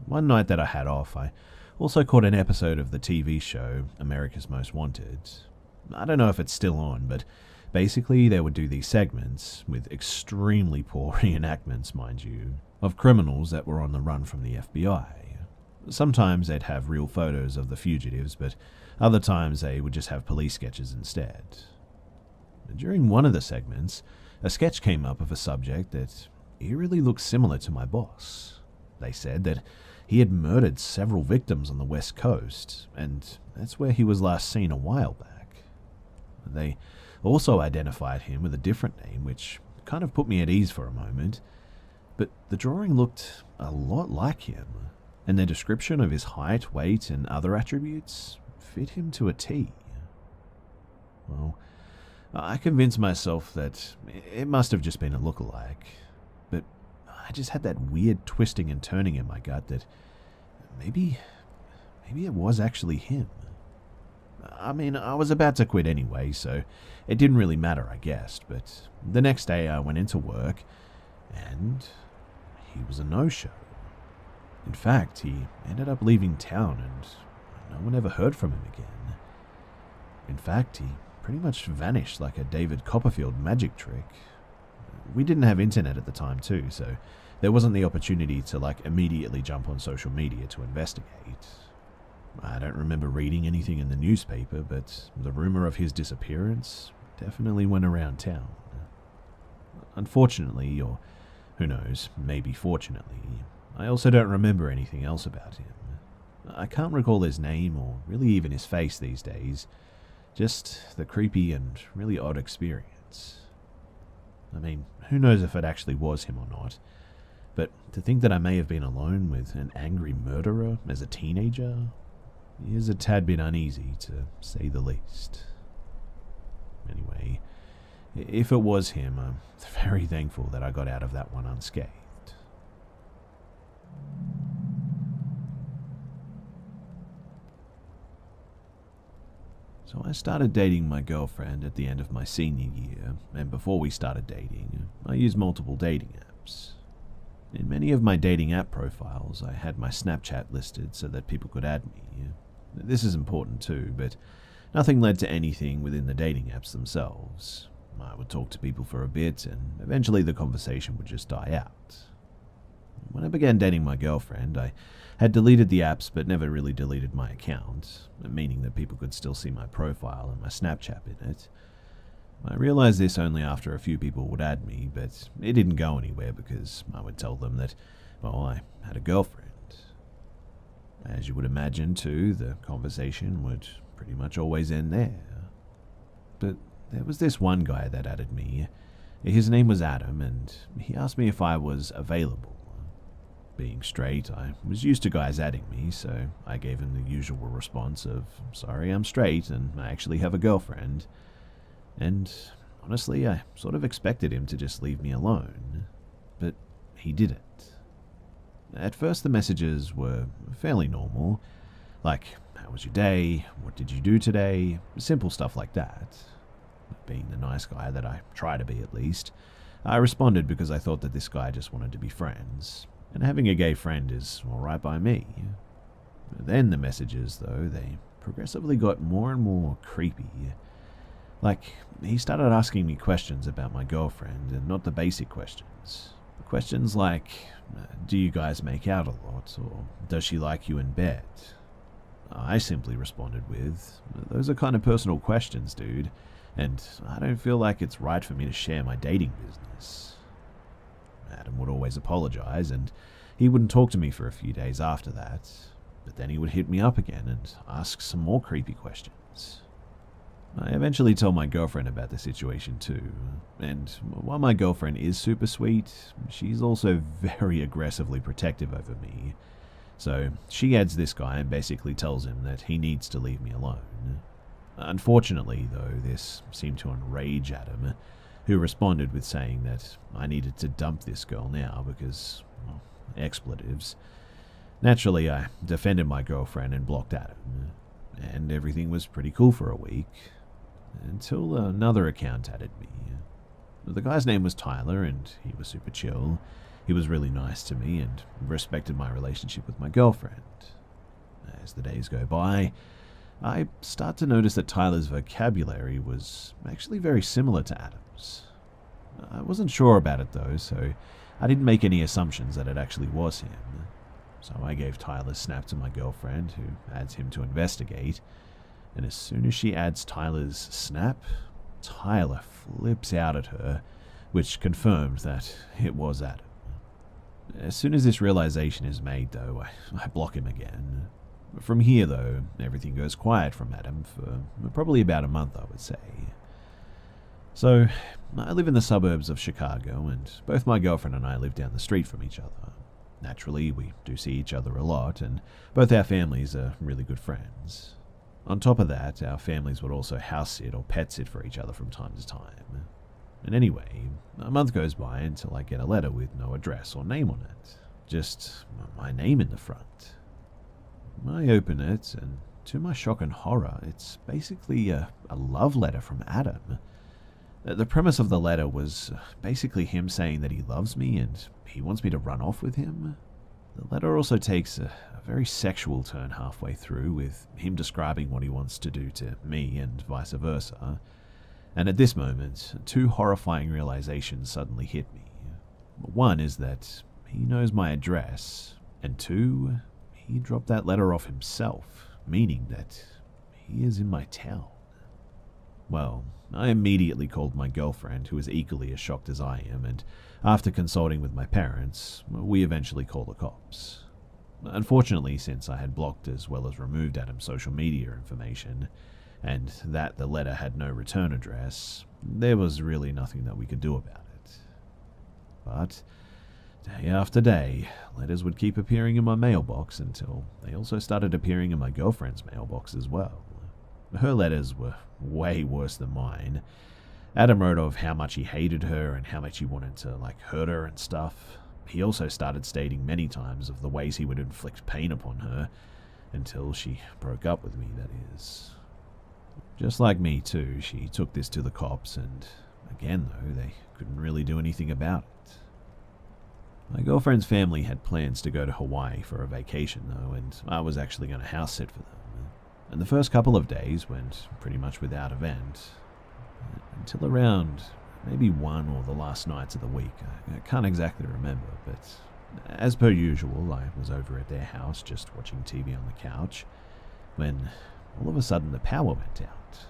One night that I had off, I also caught an episode of the TV show America's Most Wanted. I don't know if it's still on, but basically they would do these segments, with extremely poor reenactments, mind you, of criminals that were on the run from the FBI. Sometimes they'd have real photos of the fugitives, but other times they would just have police sketches instead. During one of the segments, a sketch came up of a subject that eerily looked similar to my boss. They said that he had murdered several victims on the West Coast, and that's where he was last seen a while back. They also identified him with a different name, which kind of put me at ease for a moment, but the drawing looked a lot like him, and their description of his height, weight, and other attributes fit him to a T. Well, I convinced myself that it must have just been a lookalike, but I just had that weird twisting and turning in my gut that maybe it was actually him. I mean, I was about to quit anyway, so it didn't really matter, I guessed, but the next day I went into work, and he was a no-show. In fact, he ended up leaving town, and no one ever heard from him again. In fact, he pretty much vanished like a David Copperfield magic trick. We didn't have internet at the time too, so there wasn't the opportunity to immediately jump on social media to investigate. I don't remember reading anything in the newspaper, but the rumor of his disappearance definitely went around town. Unfortunately, or who knows, maybe fortunately, I also don't remember anything else about him. I can't recall his name or really even his face these days, just the creepy and really odd experience. I mean, who knows if it actually was him or not, but to think that I may have been alone with an angry murderer as a teenager is a tad bit uneasy, to say the least. Anyway, if it was him, I'm very thankful that I got out of that one unscathed. So I started dating my girlfriend at the end of my senior year, and before we started dating, I used multiple dating apps. In many of my dating app profiles, I had my Snapchat listed so that people could add me. This is important too, but nothing led to anything within the dating apps themselves. I would talk to people for a bit, and eventually the conversation would just die out. When I began dating my girlfriend, I had deleted the apps but never really deleted my account, meaning that people could still see my profile and my Snapchat in it. I realized this only after a few people would add me, but it didn't go anywhere because I would tell them that, well, I had a girlfriend. As you would imagine, too, the conversation would pretty much always end there. But there was this one guy that added me. His name was Adam, and he asked me if I was available. Being straight, I was used to guys adding me, so I gave him the usual response of, "Sorry, I'm straight, and I actually have a girlfriend." And honestly, I sort of expected him to just leave me alone, but he didn't. At first, the messages were fairly normal, like, "How was your day? What did you do today?" Simple stuff like that. Being the nice guy that I try to be at least, I responded because I thought that this guy just wanted to be friends, and having a gay friend is alright by me. Then the messages, though, they progressively got more and more creepy. Like, he started asking me questions about my girlfriend, and not the basic questions. Questions like, "Do you guys make out a lot?" or "Does she like you in bed?" I simply responded with, "Those are kind of personal questions, dude, and I don't feel like it's right for me to share my dating business." Adam would always apologize, and he wouldn't talk to me for a few days after that, but then he would hit me up again and ask some more creepy questions. I eventually told my girlfriend about the situation too, and while my girlfriend is super sweet, she's also very aggressively protective over me. So she adds this guy and basically tells him that he needs to leave me alone. Unfortunately, though, this seemed to enrage Adam, who responded with saying that I needed to dump this girl now because, well, expletives. Naturally, I defended my girlfriend and blocked Adam, and everything was pretty cool for a week, until another account added me. The guy's name was Tyler, and he was super chill. He was really nice to me and respected my relationship with my girlfriend. As the days go by, I start to notice that Tyler's vocabulary was actually very similar to Adam's. I wasn't sure about it though, so I didn't make any assumptions that it actually was him. So I gave Tyler's snap to my girlfriend, who adds him to investigate, and as soon as she adds Tyler's snap, Tyler flips out at her, which confirmed that it was Adam. As soon as this realization is made, though, I block him again. From here, though, everything goes quiet from Adam for probably about a month, I would say. So, I live in the suburbs of Chicago, and both my girlfriend and I live down the street from each other. Naturally, we do see each other a lot, and both our families are really good friends. On top of that, our families would also house sit or pet sit for each other from time to time. And anyway, a month goes by until I get a letter with no address or name on it, just my name in the front. I open it, and to my shock and horror, it's basically a love letter from Adam. The premise of the letter was basically him saying that he loves me and he wants me to run off with him. The letter also takes a very sexual turn halfway through, with him describing what he wants to do to me and vice versa. And at this moment, two horrifying realizations suddenly hit me. One is that he knows my address, and two, he dropped that letter off himself, meaning that he is in my town. Well, I immediately called my girlfriend, who is equally as shocked as I am, and after consulting with my parents, we eventually called the cops. Unfortunately, since I had blocked as well as removed Adam's social media information, and that the letter had no return address, there was really nothing that we could do about it. But day after day, letters would keep appearing in my mailbox until they also started appearing in my girlfriend's mailbox as well. Her letters were way worse than mine. Adam wrote of how much he hated her and how much he wanted to, hurt her and stuff. He also started stating many times of the ways he would inflict pain upon her, until she broke up with me, that is. Just like me too, she took this to the cops, and again though, they couldn't really do anything about it. My girlfriend's family had plans to go to Hawaii for a vacation though, and I was actually going to house sit for them. And the first couple of days went pretty much without event, until around maybe one or the last nights of the week. I can't exactly remember, but as per usual, I was over at their house just watching TV on the couch, when all of a sudden the power went out.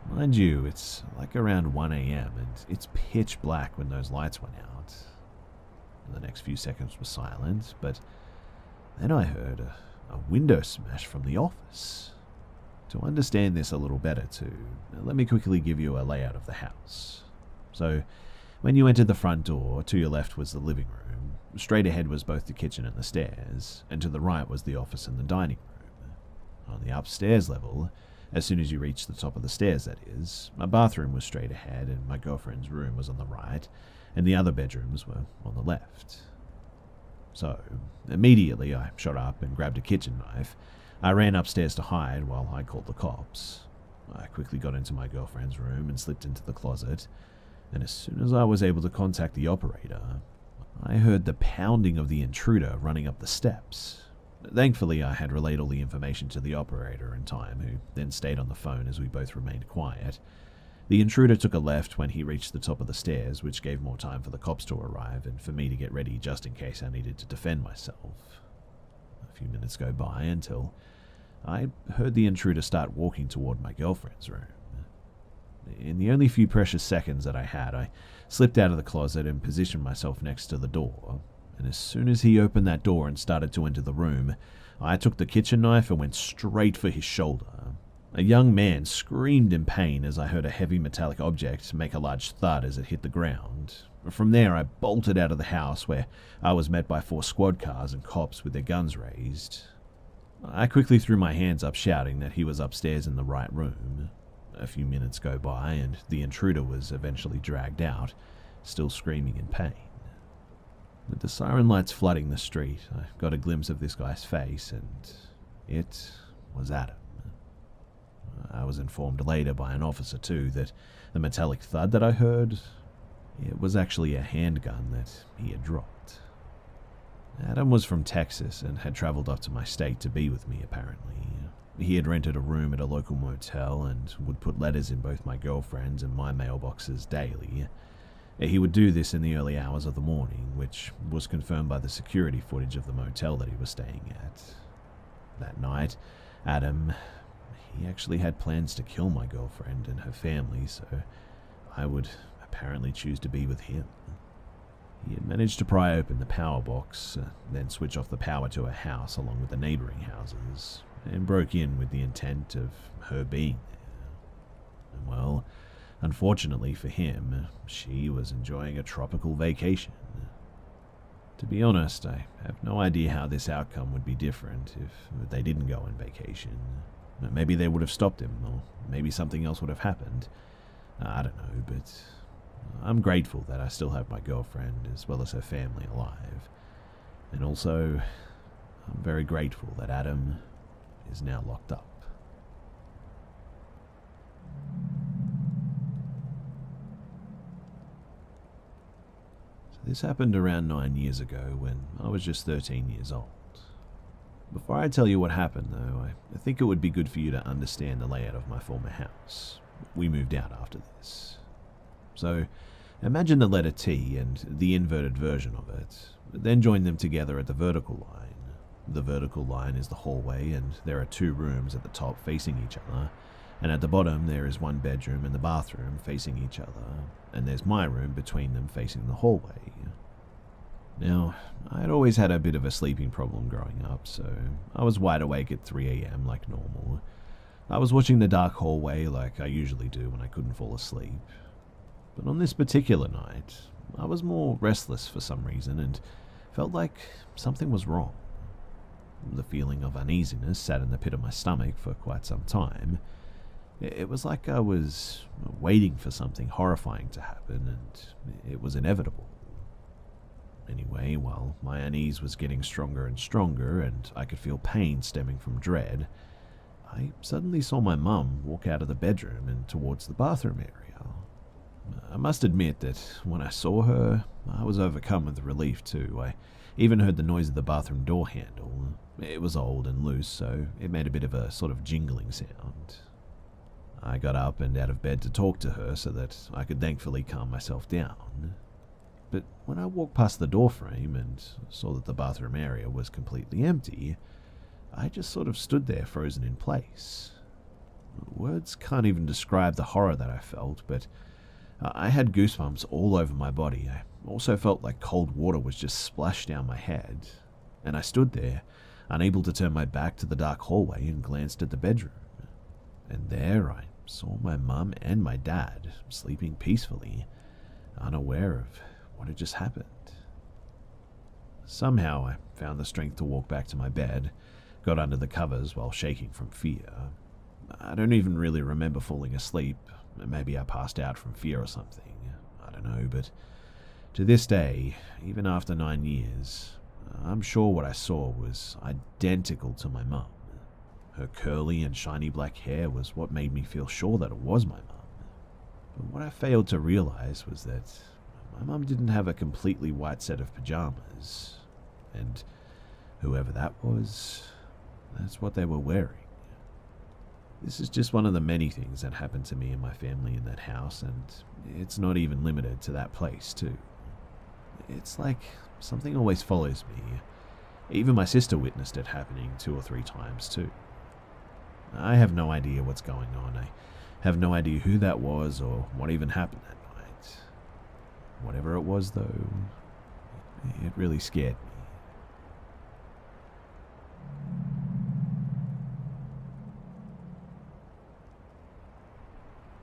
Mind you, it's around 1 a.m. and it's pitch black when those lights went out. The next few seconds were silent, but then I heard a window smash from the office. To understand this a little better too, let me quickly give you a layout of the house. So, When you entered the front door, to your left was the living room, straight ahead was both the kitchen and the stairs, and to the right was the office and the dining room. On the upstairs level, as soon as you reached the top of the stairs that is, my bathroom was straight ahead and my girlfriend's room was on the right, and the other bedrooms were on the left. So, immediately I shot up and grabbed a kitchen knife. I ran upstairs to hide while I called the cops. I quickly got into my girlfriend's room and slipped into the closet, and as soon as I was able to contact the operator, I heard the pounding of the intruder running up the steps. Thankfully, I had relayed all the information to the operator in time, who then stayed on the phone as we both remained quiet. The intruder took a left when he reached the top of the stairs, which gave more time for the cops to arrive and for me to get ready just in case I needed to defend myself. A few minutes go by until I heard the intruder start walking toward my girlfriend's room. In the only few precious seconds that I had, I slipped out of the closet and positioned myself next to the door, and as soon as he opened that door and started to enter the room, I took the kitchen knife and went straight for his shoulder. A young man screamed in pain as I heard a heavy metallic object make a large thud as it hit the ground. From there, I bolted out of the house, where I was met by 4 squad cars and cops with their guns raised. I quickly threw my hands up, shouting that he was upstairs in the right room. A few minutes go by, and the intruder was eventually dragged out, still screaming in pain. With the siren lights flooding the street, I got a glimpse of this guy's face, and it was Adam. I was informed later by an officer too that the metallic thud that I heard, it was actually a handgun that he had dropped. Adam was from Texas and had traveled up to my state to be with me, apparently. He had rented a room at a local motel and would put letters in both my girlfriend's and my mailboxes daily. He would do this in the early hours of the morning, which was confirmed by the security footage of the motel that he was staying at. That night, Adam, he actually had plans to kill my girlfriend and her family, so I would apparently choose to be with him. He had managed to pry open the power box, then switch off the power to her house along with the neighboring houses, and broke in with the intent of her being there. And well, unfortunately for him, she was enjoying a tropical vacation. To be honest, I have no idea how this outcome would be different if they didn't go on vacation. Maybe they would have stopped him, or maybe something else would have happened. I don't know, but I'm grateful that I still have my girlfriend as well as her family alive. And also, I'm very grateful that Adam is now locked up. So this happened around 9 years ago when I was just 13 years old. Before I tell you what happened, though, I think it would be good for you to understand the layout of my former house. We moved out after this. So, imagine the letter T and the inverted version of it, then join them together at the vertical line. The vertical line is the hallway, and there are 2 rooms at the top facing each other, and at the bottom there is 1 bedroom and the bathroom facing each other, and there's my room between them facing the hallway. Now, I had always had a bit of a sleeping problem growing up, so I was wide awake at 3 a.m. like normal. I was watching the dark hallway like I usually do when I couldn't fall asleep. But on this particular night, I was more restless for some reason and felt like something was wrong. The feeling of uneasiness sat in the pit of my stomach for quite some time. It was like I was waiting for something horrifying to happen, and it was inevitable. Anyway, while my unease was getting stronger and stronger, and I could feel pain stemming from dread, I suddenly saw my mum walk out of the bedroom and towards the bathroom area. I must admit that when I saw her, I was overcome with relief too. I even heard the noise of the bathroom door handle. It was old and loose, so it made a bit of a sort of jingling sound. I got up and out of bed to talk to her so that I could thankfully calm myself down. But when I walked past the doorframe and saw that the bathroom area was completely empty, I just sort of stood there frozen in place. Words can't even describe the horror that I felt, but I had goosebumps all over my body. I also felt like cold water was just splashed down my head, and I stood there, unable to turn my back to the dark hallway, and glanced at the bedroom. And there I saw my mum and my dad sleeping peacefully. unaware of what had just happened. Somehow I found the strength to walk back to my bed, got under the covers while shaking from fear. I don't even really remember falling asleep. Maybe I passed out from fear or something. I don't know, but to this day, even after 9 years, I'm sure what I saw was identical to my mum. Her curly and shiny black hair was what made me feel sure that it was my mum. But what I failed to realize was that my mum didn't have a completely white set of pajamas, and whoever that was, that's what they were wearing. This is just one of the many things that happened to me and my family in that house, and it's not even limited to that place, too. It's like something always follows me. Even my sister witnessed it happening 2 or 3 times, too. I have no idea what's going on. I have no idea who that was or what even happened that night. Whatever it was, though, it really scared me.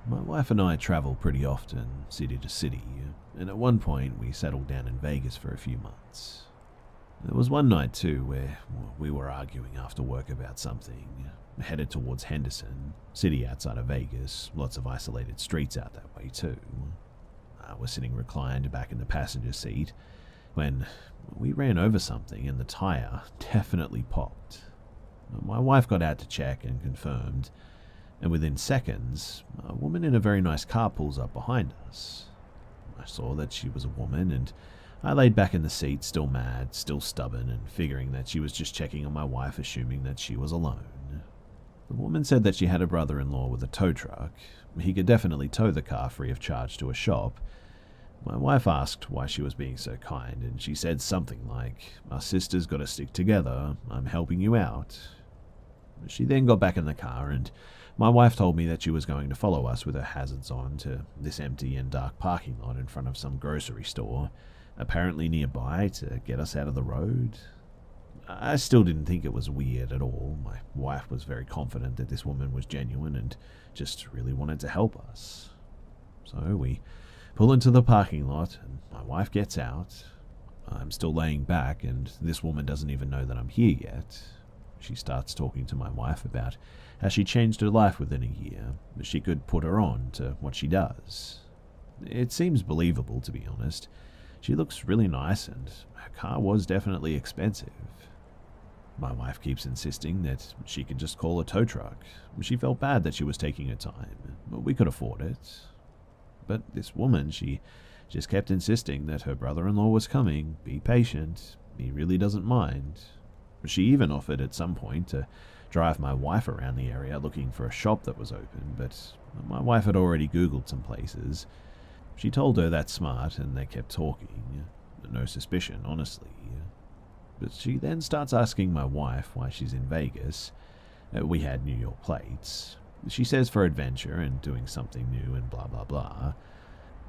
My wife and I travel pretty often, city to city, and at one point we settled down in Vegas for a few months. There was one night too where we were arguing after work about something, headed towards Henderson, city outside of Vegas, lots of isolated streets out that way too. I was sitting reclined back in the passenger seat when we ran over something and the tire definitely popped. My wife got out to check and confirmed, and within seconds, a woman in a very nice car pulls up behind us. I saw that she was a woman, and I laid back in the seat, still mad, still stubborn, and figuring that she was just checking on my wife, assuming that she was alone. The woman said that she had a brother-in-law with a tow truck. He could definitely tow the car free of charge to a shop. My wife asked why she was being so kind, and she said something like, "Our sister's got to stick together, I'm helping you out." She then got back in the car, and my wife told me that she was going to follow us with her hazards on to this empty and dark parking lot in front of some grocery store, apparently nearby, to get us out of the road. I still didn't think it was weird at all. My wife was very confident that this woman was genuine and just really wanted to help us. So we pull into the parking lot, and my wife gets out. I'm still laying back, and this woman doesn't even know that I'm here yet. She starts talking to my wife about how she changed her life within a year, but she could put her on to what she does. It seems believable, to be honest. She looks really nice, and her car was definitely expensive. My wife keeps insisting that she could just call a tow truck. She felt bad that she was taking her time, but we could afford it. But this woman, she just kept insisting that her brother-in-law was coming, be patient, he really doesn't mind. She even offered at some point to drive my wife around the area looking for a shop that was open, but my wife had already Googled some places. She told her that's smart, and they kept talking. No suspicion, honestly. But she then starts asking my wife why she's in Vegas. We had New York plates. She says for adventure and doing something new and blah blah blah.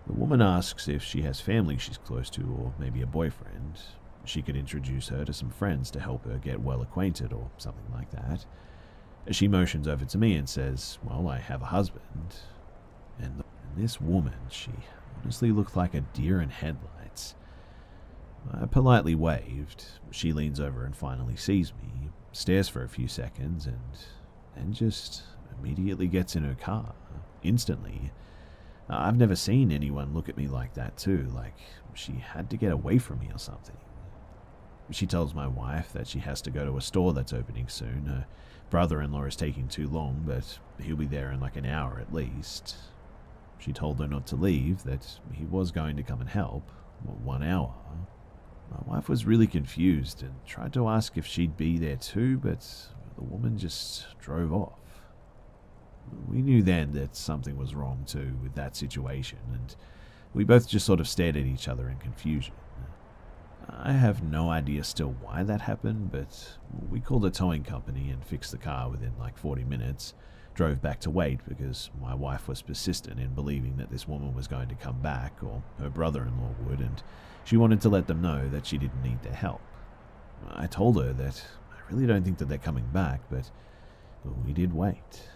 The woman asks if she has family she's close to or maybe a boyfriend. She could introduce her to some friends to help her get well acquainted or something like that. She motions over to me and says, "Well, I have a husband." And this woman, she honestly looked like a deer in headlights. I politely waved. She leans over and finally sees me, stares for a few seconds, and just immediately gets in her car, instantly. I've never seen anyone look at me like that too, like she had to get away from me or something. She tells my wife that she has to go to a store that's opening soon. Her brother-in-law is taking too long, but he'll be there in like an hour at least. She told her not to leave, that he was going to come and help. 1 hour. My wife was really confused and tried to ask if she'd be there too, but the woman just drove off. We knew then that something was wrong too with that situation, and we both just sort of stared at each other in confusion. I have no idea still why that happened, but we called a towing company and fixed the car within like 40 minutes, drove back to wait because my wife was persistent in believing that this woman was going to come back, or her brother-in-law would, and she wanted to let them know that she didn't need their help. I told her that I really don't think that they're coming back, but we did wait.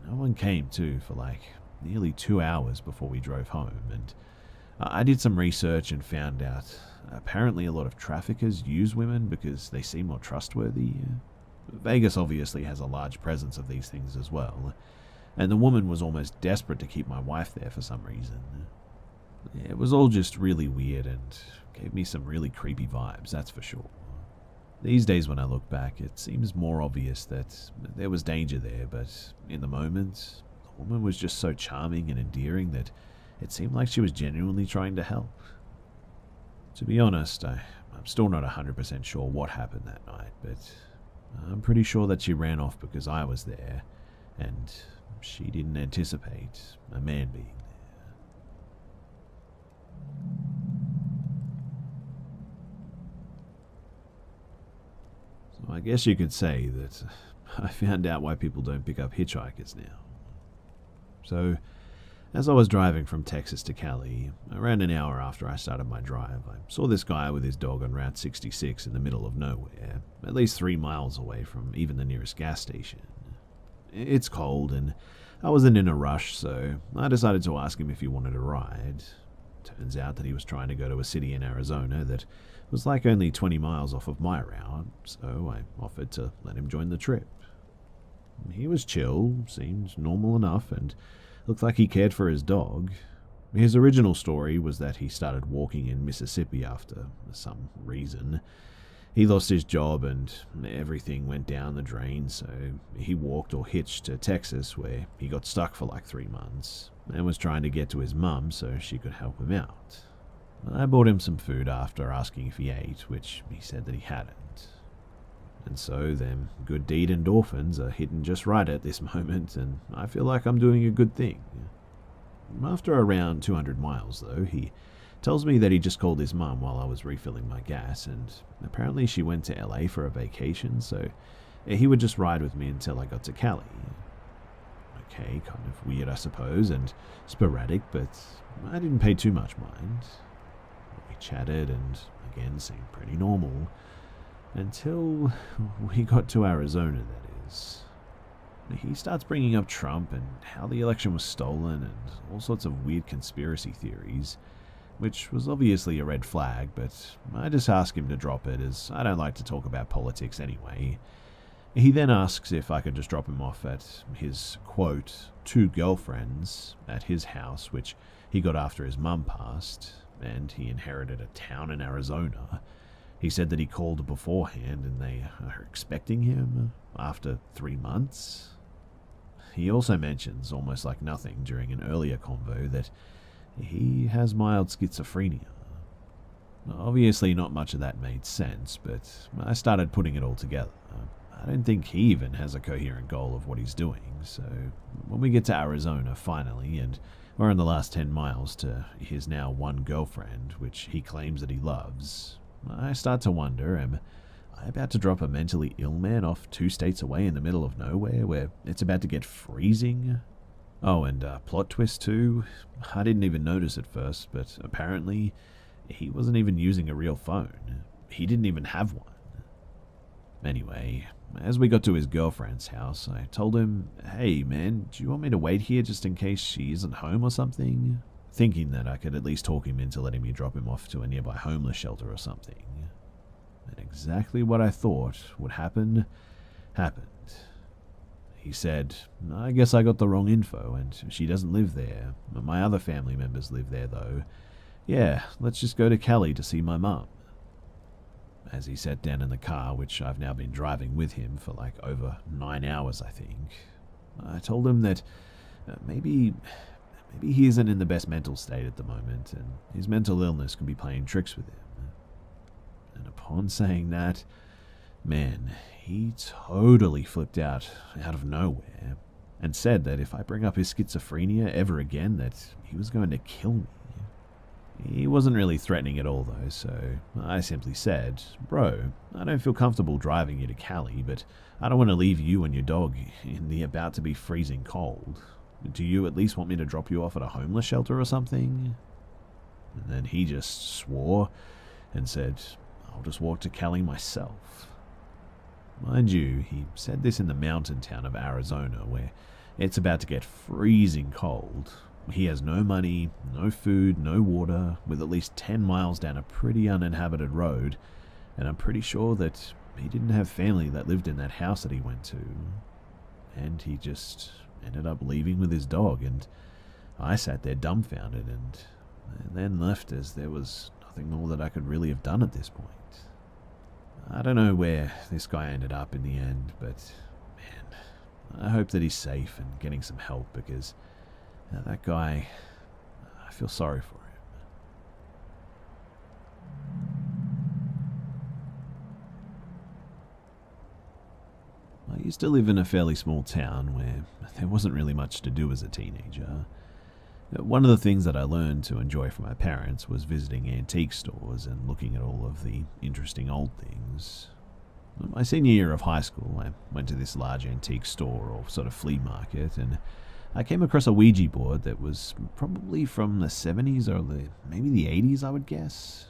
No one came too for like nearly 2 hours before we drove home, and I did some research and found out apparently a lot of traffickers use women because they seem more trustworthy. Vegas obviously has a large presence of these things as well, and the woman was almost desperate to keep my wife there for some reason. It was all just really weird and gave me some really creepy vibes, that's for sure. These days when I look back, it seems more obvious that there was danger there, but in the moment, the woman was just so charming and endearing that it seemed like she was genuinely trying to help. To be honest, I'm still not 100% sure what happened that night, but I'm pretty sure that she ran off because I was there, and she didn't anticipate a man being there. So I guess you could say that I found out why people don't pick up hitchhikers now. So, as I was driving from Texas to Cali, around an hour after I started my drive, I saw this guy with his dog on Route 66 in the middle of nowhere, at least 3 miles away from even the nearest gas station. It's cold, and I wasn't in a rush, so I decided to ask him if he wanted a ride. Turns out that he was trying to go to a city in Arizona that was like only 20 miles off of my route, so I offered to let him join the trip. He was chill, seemed normal enough, and looked like he cared for his dog. His original story was that he started walking in Mississippi after some reason. He lost his job and everything went down the drain, so he walked or hitched to Texas, where he got stuck for like 3 months and was trying to get to his mum so she could help him out. I bought him some food after asking if he ate, which he said that he hadn't. And so them good deed endorphins are hitting just right at this moment, and I feel like I'm doing a good thing. After around 200 miles, though, he tells me that he just called his mum while I was refilling my gas, and apparently she went to LA for a vacation, so he would just ride with me until I got to Cali. Okay, kind of weird, I suppose, and sporadic, but I didn't pay too much mind. We chatted and, again, seemed pretty normal. Until we got to Arizona, that is. He starts bringing up Trump and how the election was stolen and all sorts of weird conspiracy theories, which was obviously a red flag, but I just asked him to drop it as I don't like to talk about politics anyway. He then asks if I could just drop him off at his, quote, 2 girlfriends at his house, which he got after his mum passed, and he inherited a town in Arizona. He said that he called beforehand and they are expecting him after 3 months. He also mentions, almost like nothing during an earlier convo, that he has mild schizophrenia. Obviously not much of that made sense, but I started putting it all together. I don't think he even has a coherent goal of what he's doing, so when we get to Arizona finally, and we're in the last 10 miles to his now 1 girlfriend, which he claims that he loves, I start to wonder, am I about to drop a mentally ill man off 2 states away in the middle of nowhere where it's about to get freezing? Oh, and plot twist too, I didn't even notice at first, but apparently he wasn't even using a real phone. He didn't even have one. Anyway, as we got to his girlfriend's house, I told him, "Hey man, do you want me to wait here just in case she isn't home or something?" Thinking that I could at least talk him into letting me drop him off to a nearby homeless shelter or something. And exactly what I thought would happen, happened. He said, "I guess I got the wrong info, and she doesn't live there. My other family members live there, though. Yeah, let's just go to Cali to see my mum." As he sat down in the car, which I've now been driving with him for like over 9 hours, I think, I told him that maybe he isn't in the best mental state at the moment, and his mental illness could be playing tricks with him. And upon saying that, man, he totally flipped out of nowhere, and said that if I bring up his schizophrenia ever again, that he was going to kill me. He wasn't really threatening at all though, so I simply said, "Bro, I don't feel comfortable driving you to Cali, but I don't want to leave you and your dog in the about to be freezing cold. Do you at least want me to drop you off at a homeless shelter or something?" And then he just swore and said, "I'll just walk to Cali myself." Mind you, he said this in the mountain town of Arizona, where It's about to get freezing cold. He has no money, no food, no water, with at least 10 miles down a pretty uninhabited road, and I'm pretty sure that he didn't have family that lived in that house that he went to. And he just ended up leaving with his dog, and I sat there dumbfounded and then left as there was nothing more that I could really have done at this point. I don't know where this guy ended up in the end, but man, I hope that he's safe and getting some help, because that guy, I feel sorry for him. I used to live in a fairly small town where there wasn't really much to do as a teenager. One of the things that I learned to enjoy from my parents was visiting antique stores and looking at all of the interesting old things. My senior year of high school, I went to this large antique store or sort of flea market, and I came across a Ouija board that was probably from the 70s or maybe the 80s, I would guess.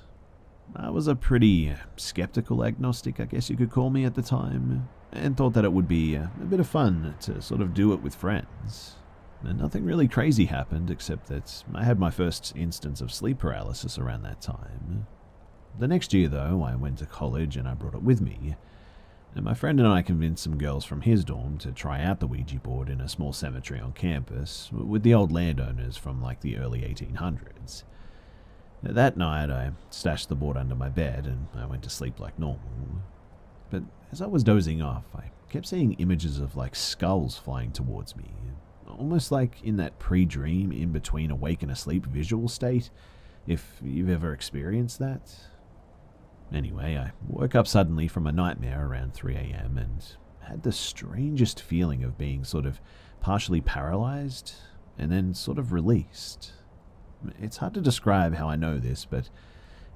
I was a pretty skeptical agnostic, I guess you could call me at the time, and thought that it would be a bit of fun to sort of do it with friends. And nothing really crazy happened, except that I had my first instance of sleep paralysis around that time. The next year, though, I went to college and I brought it with me. And my friend and I convinced some girls from his dorm to try out the Ouija board in a small cemetery on campus with the old landowners from like the early 1800s. That night, I stashed the board under my bed and I went to sleep like normal. But as I was dozing off, I kept seeing images of like skulls flying towards me. Almost like in that pre-dream, in between awake and asleep visual state, if you've ever experienced that. Anyway, I woke up suddenly from a nightmare around 3 a.m. and had the strangest feeling of being sort of partially paralyzed and then sort of released. It's hard to describe how I know this, but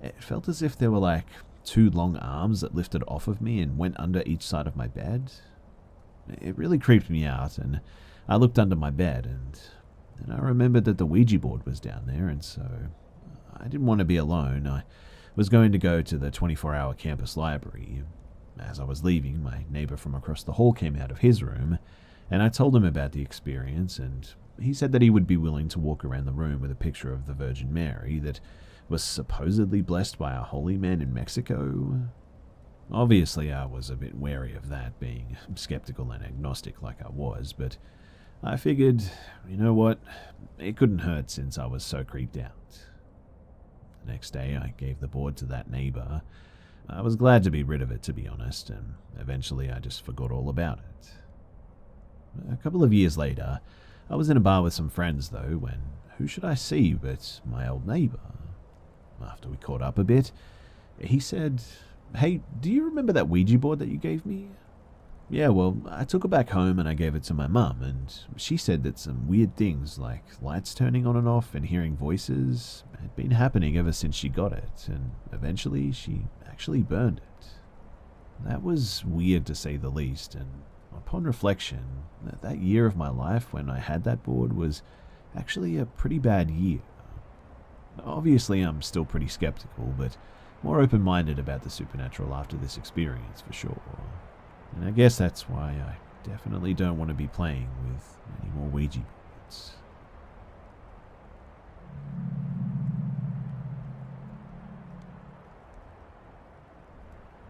it felt as if there were like two long arms that lifted off of me and went under each side of my bed. It really creeped me out, and I looked under my bed, and I remembered that the Ouija board was down there, and so I didn't want to be alone. I was going to go to the 24-hour campus library. As I was leaving, my neighbor from across the hall came out of his room, and I told him about the experience, and he said that he would be willing to walk around the room with a picture of the Virgin Mary that was supposedly blessed by a holy man in Mexico. Obviously, I was a bit wary of that, being skeptical and agnostic like I was, but I figured, you know what, it couldn't hurt since I was so creeped out. The next day, I gave the board to that neighbor. I was glad to be rid of it, to be honest, and eventually I just forgot all about it. A couple of years later, I was in a bar with some friends, though, when who should I see but my old neighbor? After we caught up a bit, he said, "Hey, do you remember that Ouija board that you gave me?" Yeah, well, I took it back home and I gave it to my mum, and she said that some weird things like lights turning on and off and hearing voices had been happening ever since she got it, and eventually she actually burned it. That was weird to say the least, and upon reflection, that year of my life when I had that board was actually a pretty bad year. Obviously, I'm still pretty skeptical, but more open-minded about the supernatural after this experience, for sure. And I guess that's why I definitely don't want to be playing with any more Ouija boards.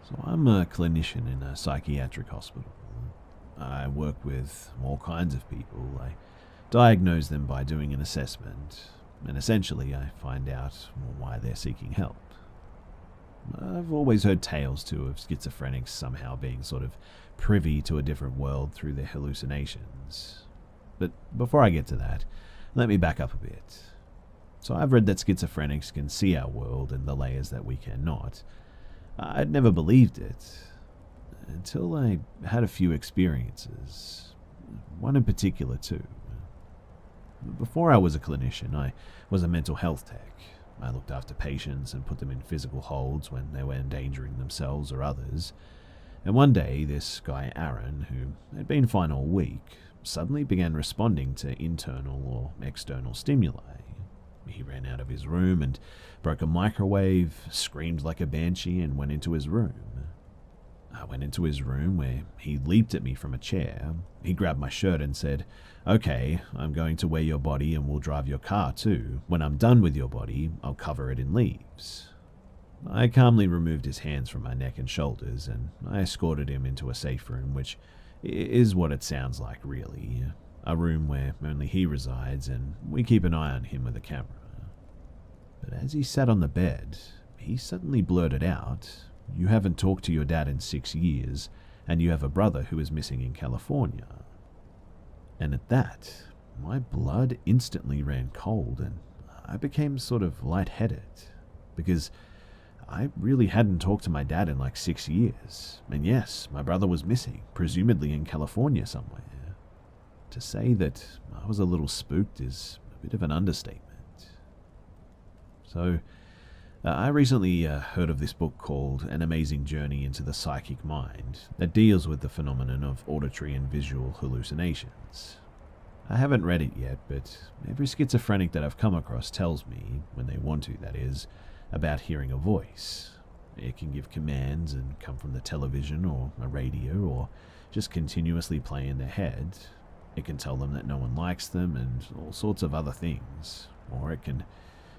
So I'm a clinician in a psychiatric hospital. I work with all kinds of people. I diagnose them by doing an assessment, and essentially I find out why they're seeking help. I've always heard tales, too, of schizophrenics somehow being sort of privy to a different world through their hallucinations. But before I get to that, let me back up a bit. So I've read that schizophrenics can see our world in the layers that we cannot. I'd never believed it until I had a few experiences. One in particular, too. Before I was a clinician, I was a mental health tech. I looked after patients and put them in physical holds when they were endangering themselves or others. And one day, this guy Aaron, who had been fine all week, suddenly began responding to internal or external stimuli. He ran out of his room and broke a microwave, screamed like a banshee, and went into his room. I went into his room where he leaped at me from a chair. He grabbed my shirt and said, "Okay, I'm going to wear your body and we'll drive your car too. When I'm done with your body, I'll cover it in leaves." I calmly removed his hands from my neck and shoulders, and I escorted him into a safe room, which is what it sounds like, really. A room where only he resides, and we keep an eye on him with a camera. But as he sat on the bed, he suddenly blurted out, "You haven't talked to your dad in 6 years, and you have a brother who is missing in California." And at that, my blood instantly ran cold, and I became sort of lightheaded, because I really hadn't talked to my dad in like 6 years. And yes, my brother was missing, presumably in California somewhere. To say that I was a little spooked is a bit of an understatement. So, I recently heard of this book called An Amazing Journey into the Psychic Mind that deals with the phenomenon of auditory and visual hallucinations. I haven't read it yet, but every schizophrenic that I've come across tells me, when they want to, that is, about hearing a voice. It can give commands and come from the television or a radio or just continuously play in their head. It can tell them that no one likes them and all sorts of other things. Or it can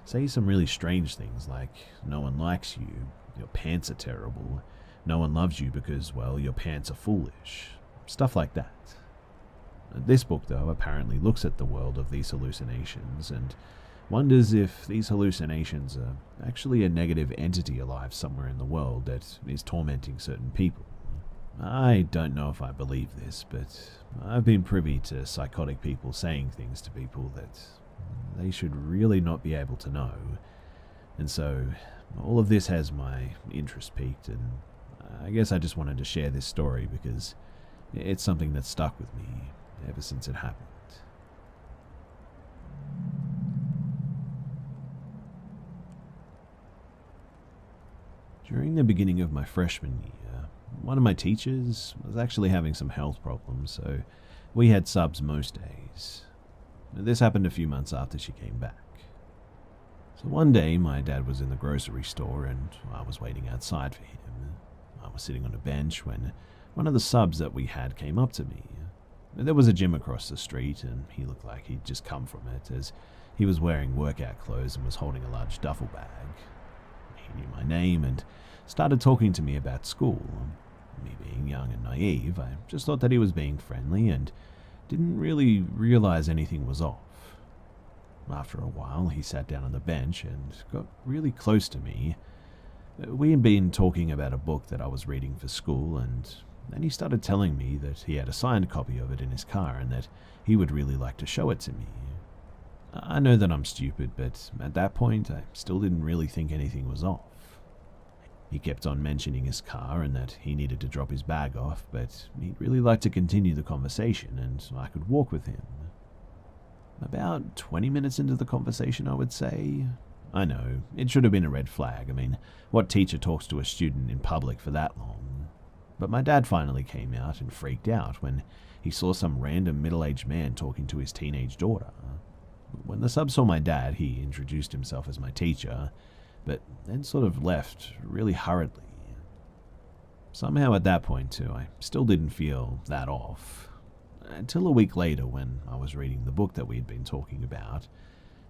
say some really strange things like, "No one likes you, your pants are terrible, no one loves you because, well, your pants are foolish." Stuff like that. This book, though, apparently looks at the world of these hallucinations and wonders if these hallucinations are actually a negative entity alive somewhere in the world that is tormenting certain people. I don't know if I believe this, but I've been privy to psychotic people saying things to people that they should really not be able to know. And so all of this has my interest piqued, and I guess I just wanted to share this story because it's something that's stuck with me ever since it happened. During the beginning of my freshman year, one of my teachers was actually having some health problems, so we had subs most days. This happened a few months after she came back. So one day, my dad was in the grocery store and I was waiting outside for him. I was sitting on a bench when one of the subs that we had came up to me. There was a gym across the street and he looked like he'd just come from it, as he was wearing workout clothes and was holding a large duffel bag. He knew my name and started talking to me about school. Me being young and naive, I just thought that he was being friendly and didn't really realize anything was off. After a while, he sat down on the bench and got really close to me. We had been talking about a book that I was reading for school, and then he started telling me that he had a signed copy of it in his car and that he would really like to show it to me. I know that I'm stupid, but at that point, I still didn't really think anything was off. He kept on mentioning his car and that he needed to drop his bag off, but he'd really like to continue the conversation and I could walk with him. About 20 minutes into the conversation, I would say. I know, it should have been a red flag. I mean, what teacher talks to a student in public for that long? But my dad finally came out and freaked out when he saw some random middle-aged man talking to his teenage daughter. When the sub saw my dad, he introduced himself as my teacher, but then sort of left really hurriedly. Somehow at that point too, I still didn't feel that off. Until a week later when I was reading the book that we had been talking about,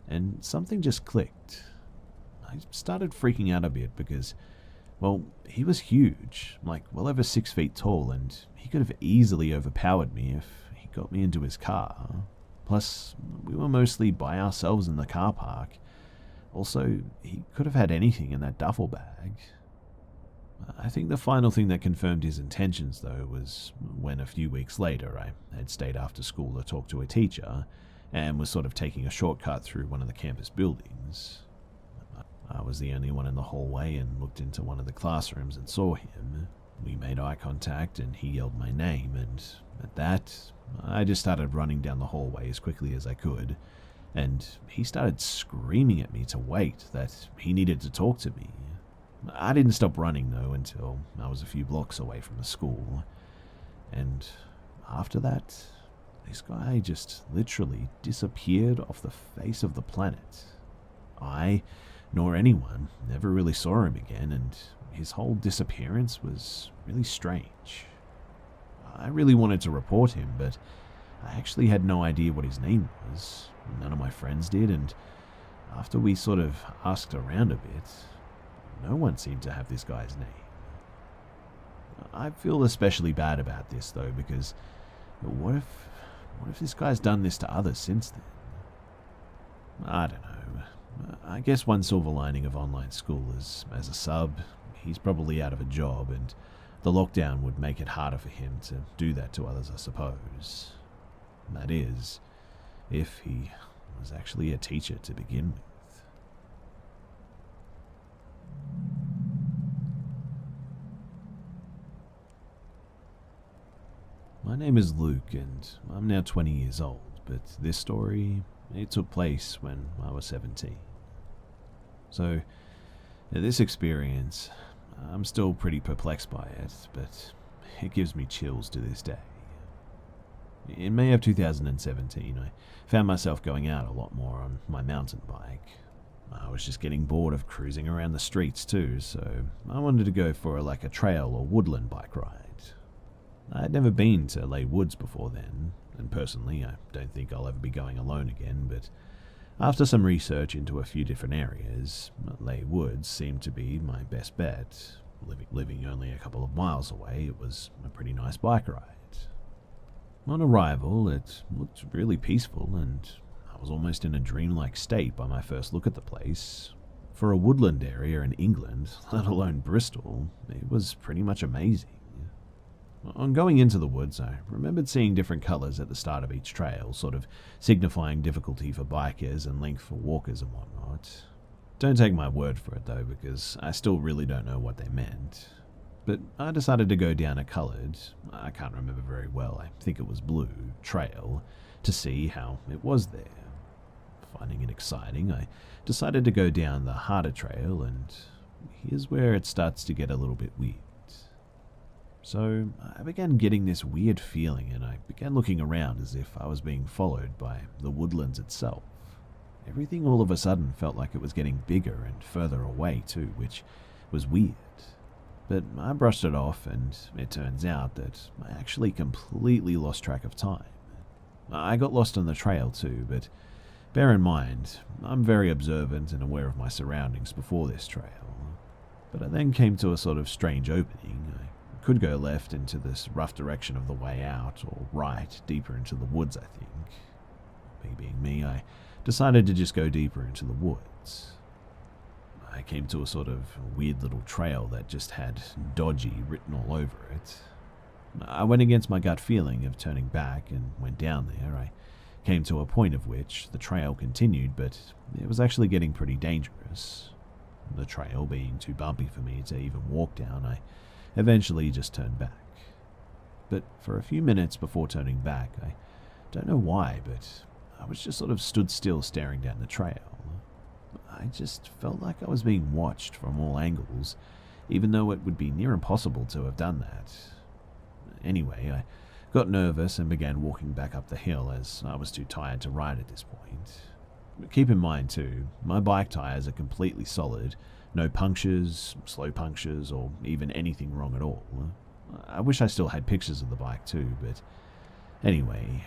and something just clicked. I started freaking out a bit because, well, he was huge, like well over 6 feet tall, and he could have easily overpowered me if he got me into his car. Plus, we were mostly by ourselves in the car park. Also, he could have had anything in that duffel bag. I think the final thing that confirmed his intentions, though, was when a few weeks later I had stayed after school to talk to a teacher and was sort of taking a shortcut through one of the campus buildings. I was the only one in the hallway and looked into one of the classrooms and saw him. We made eye contact and he yelled my name, and at that, I just started running down the hallway as quickly as I could, and he started screaming at me to wait, that he needed to talk to me. I didn't stop running, though, until I was a few blocks away from the school. And after that, this guy just literally disappeared off the face of the planet. I, nor anyone, never really saw him again, and his whole disappearance was really strange. I really wanted to report him, but I actually had no idea what his name was. None of my friends did, and after we sort of asked around a bit, no one seemed to have this guy's name. I feel especially bad about this, though, because what if this guy's done this to others since then? I don't know. I guess one silver lining of online school is, as a sub, he's probably out of a job, and the lockdown would make it harder for him to do that to others, I suppose. That is, if he was actually a teacher to begin with. My name is Luke, and I'm now 20 years old, but this story, it took place when I was 17. So, this experience, I'm still pretty perplexed by it, but it gives me chills to this day. In May of 2017, I found myself going out a lot more on my mountain bike. I was just getting bored of cruising around the streets too, so I wanted to go for a trail or woodland bike ride. I had never been to Ley Woods before then, and personally I don't think I'll ever be going alone again, but after some research into a few different areas, Ley Woods seemed to be my best bet. Living only a couple of miles away, it was a pretty nice bike ride. On arrival, it looked really peaceful, and I was almost in a dreamlike state by my first look at the place. For a woodland area in England, let alone Bristol, it was pretty much amazing. On going into the woods, I remembered seeing different colours at the start of each trail, sort of signifying difficulty for bikers and length for walkers and whatnot. Don't take my word for it though, because I still really don't know what they meant. But I decided to go down a coloured, I can't remember very well, I think it was blue, trail, to see how it was there. Finding it exciting, I decided to go down the harder trail, and here's where it starts to get a little bit weird. So I began getting this weird feeling, and I began looking around as if I was being followed by the woodlands itself. Everything all of a sudden felt like it was getting bigger and further away too, which was weird. But I brushed it off, and it turns out that I actually completely lost track of time. I got lost on the trail too, but bear in mind, I'm very observant and aware of my surroundings before this trail. But I then came to a sort of strange opening. I could go left into this rough direction of the way out, or right, deeper into the woods, I think. Me being me, I decided to just go deeper into the woods. I came to a sort of weird little trail that just had dodgy written all over it. I went against my gut feeling of turning back and went down there. I came to a point of which the trail continued, but it was actually getting pretty dangerous. The trail being too bumpy for me to even walk down, I eventually just turned back. But for a few minutes before turning back, I don't know why, but I was just sort of stood still staring down the trail. I just felt like I was being watched from all angles, even though it would be near impossible to have done that. Anyway, I got nervous and began walking back up the hill as I was too tired to ride at this point. But keep in mind too, my bike tires are completely solid, no punctures, slow punctures, or even anything wrong at all. I wish I still had pictures of the bike too, but anyway,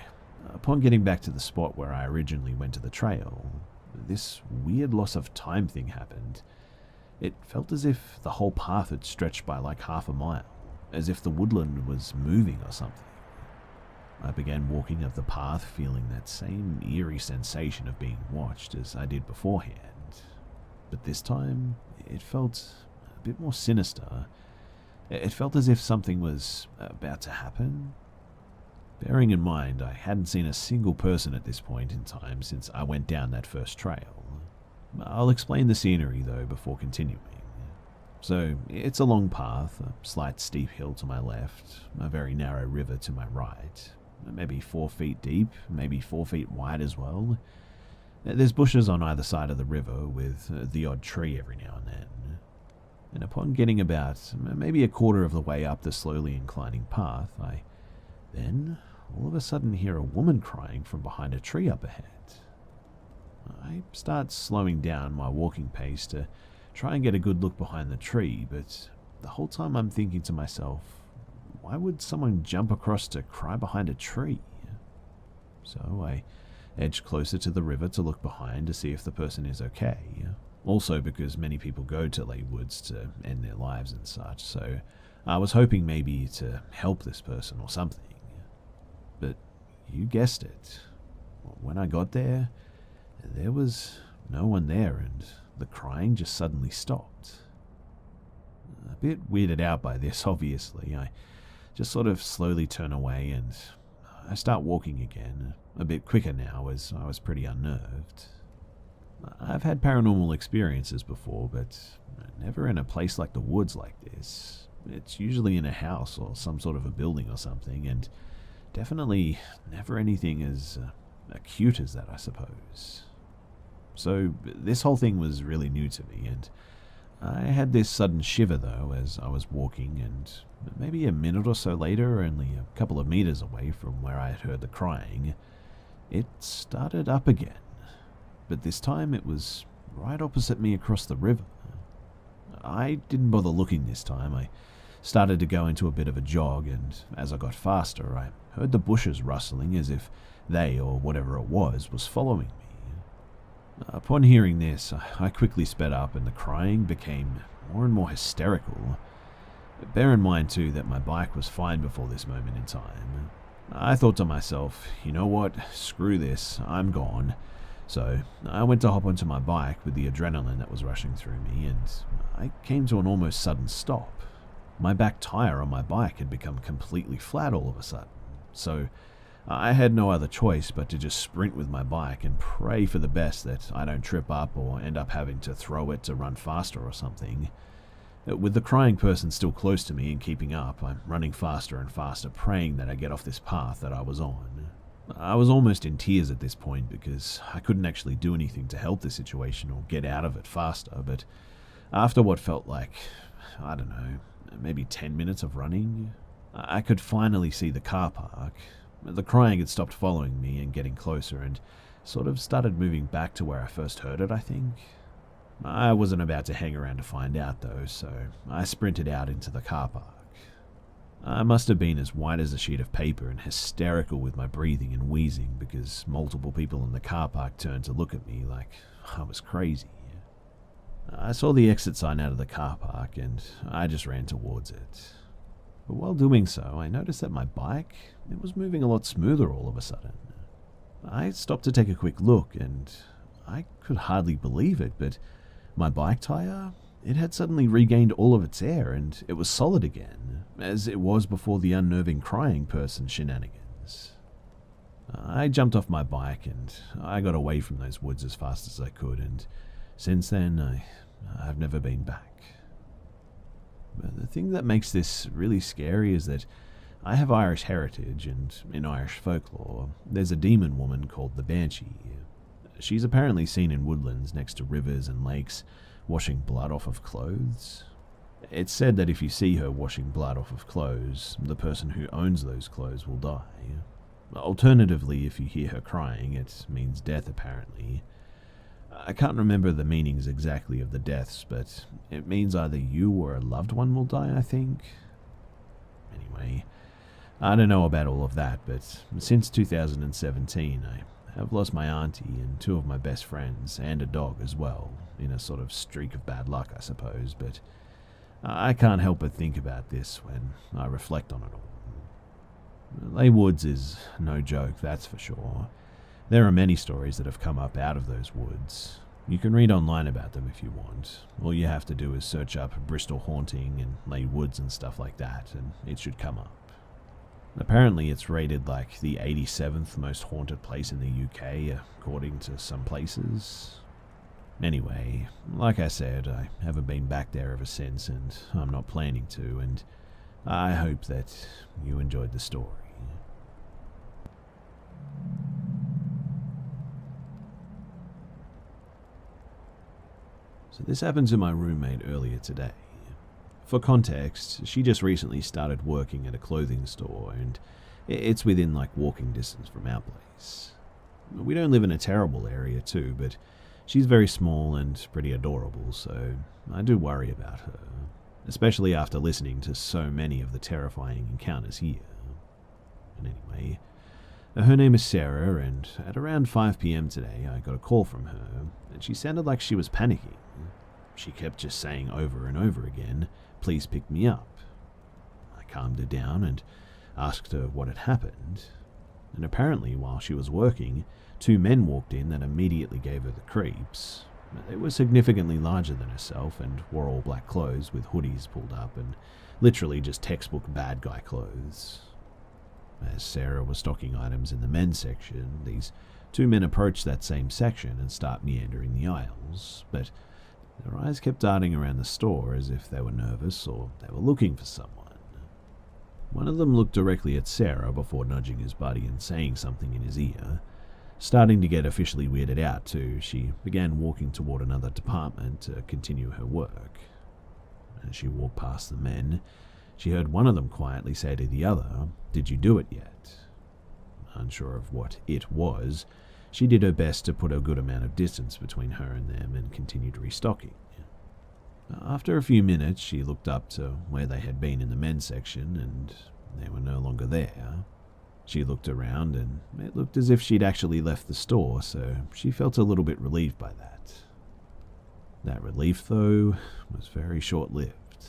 upon getting back to the spot where I originally went to the trail, this weird loss of time thing happened. It felt as if the whole path had stretched by like half a mile, as if the woodland was moving or something. I began walking up the path feeling that same eerie sensation of being watched as I did beforehand. But this time, it felt a bit more sinister. It felt as if something was about to happen. Bearing in mind, I hadn't seen a single person at this point in time since I went down that first trail. I'll explain the scenery though before continuing. So, it's a long path, a slight steep hill to my left, a very narrow river to my right, maybe 4 feet deep, maybe 4 feet wide as well. There's bushes on either side of the river with the odd tree every now and then. And upon getting about maybe a quarter of the way up the slowly inclining path, I then all of a sudden hear a woman crying from behind a tree up ahead. I start slowing down my walking pace to try and get a good look behind the tree, but the whole time I'm thinking to myself, why would someone jump across to cry behind a tree? So I edged closer to the river to look behind to see if the person is okay. Also because many people go to Lake Woods to end their lives and such, so I was hoping maybe to help this person or something. But you guessed it. When I got there was no one there, and the crying just suddenly stopped. A bit weirded out by this, obviously, I just sort of slowly turn away and I start walking again, a bit quicker now as I was pretty unnerved. I've had paranormal experiences before, but never in a place like the woods like this. It's usually in a house or some sort of a building or something, and definitely never anything as acute as that, I suppose. So this whole thing was really new to me, and I had this sudden shiver though as I was walking, and maybe a minute or so later, only a couple of meters away from where I had heard the crying, it started up again. But this time it was right opposite me across the river. I didn't bother looking this time. I started to go into a bit of a jog, and as I got faster, I heard the bushes rustling as if they, or whatever it was following me. Upon hearing this, I quickly sped up, and the crying became more and more hysterical. Bear in mind too that my bike was fine before this moment in time. I thought to myself, you know what, screw this, I'm gone. So I went to hop onto my bike with the adrenaline that was rushing through me, and I came to an almost sudden stop. My back tire on my bike had become completely flat all of a sudden, so I had no other choice but to just sprint with my bike and pray for the best that I don't trip up or end up having to throw it to run faster or something. With the crying person still close to me and keeping up, I'm running faster and faster, praying that I get off this path that I was on. I was almost in tears at this point because I couldn't actually do anything to help the situation or get out of it faster, but after what felt like, I don't know, maybe 10 minutes of running, I could finally see the car park. The crying had stopped following me and getting closer and sort of started moving back to where I first heard it, I think. I wasn't about to hang around to find out though, so I sprinted out into the car park. I must have been as white as a sheet of paper and hysterical with my breathing and wheezing because multiple people in the car park turned to look at me like I was crazy. I saw the exit sign out of the car park and I just ran towards it. But while doing so, I noticed that my bike, it was moving a lot smoother all of a sudden. I stopped to take a quick look and I could hardly believe it, but my bike tire, it had suddenly regained all of its air and it was solid again, as it was before the unnerving crying person shenanigans. I jumped off my bike and I got away from those woods as fast as I could, and since then I've never been back. But the thing that makes this really scary is that I have Irish heritage, and in Irish folklore, there's a demon woman called the Banshee. She's apparently seen in woodlands next to rivers and lakes, washing blood off of clothes. It's said that if you see her washing blood off of clothes, the person who owns those clothes will die. Alternatively, if you hear her crying, it means death apparently. I can't remember the meanings exactly of the deaths, but it means either you or a loved one will die, I think. Anyway, I don't know about all of that, but since 2017, I have lost my auntie and two of my best friends, and a dog as well, in a sort of streak of bad luck, I suppose, but I can't help but think about this when I reflect on it all. Ley Woods is no joke, that's for sure. There are many stories that have come up out of those woods. You can read online about them if you want. All you have to do is search up Bristol haunting and Ley Woods and stuff like that, and it should come up. Apparently it's rated like the 87th most haunted place in the UK, according to some places. Anyway, like I said, I haven't been back there ever since, and I'm not planning to, and I hope that you enjoyed the story. So this happened to my roommate earlier today. For context, she just recently started working at a clothing store, and it's within like walking distance from our place. We don't live in a terrible area too, but she's very small and pretty adorable, so I do worry about her. especially after listening to so many of the terrifying encounters here. But anyway, her name is Sarah, and at around 5 p.m. today, I got a call from her, and she sounded like she was panicking. She kept just saying over and over again, "Please pick me up." I calmed her down and asked her what had happened, and apparently while she was working, 2 men walked in that immediately gave her the creeps. They were significantly larger than herself and wore all black clothes with hoodies pulled up and literally just textbook bad guy clothes. As Sarah was stocking items in the men's section, these 2 men approached that same section and start meandering the aisles, but their eyes kept darting around the store as if they were nervous or they were looking for someone. One of them looked directly at Sarah before nudging his buddy and saying something in his ear. Starting to get officially weirded out too, she began walking toward another department to continue her work. As she walked past the men, she heard one of them quietly say to the other, "Did you do it yet?" Unsure of what it was, she did her best to put a good amount of distance between her and them and continued restocking. After a few minutes, she looked up to where they had been in the men's section, and they were no longer there. She looked around, and it looked as if she'd actually left the store, so she felt a little bit relieved by that. That relief, though, was very short-lived.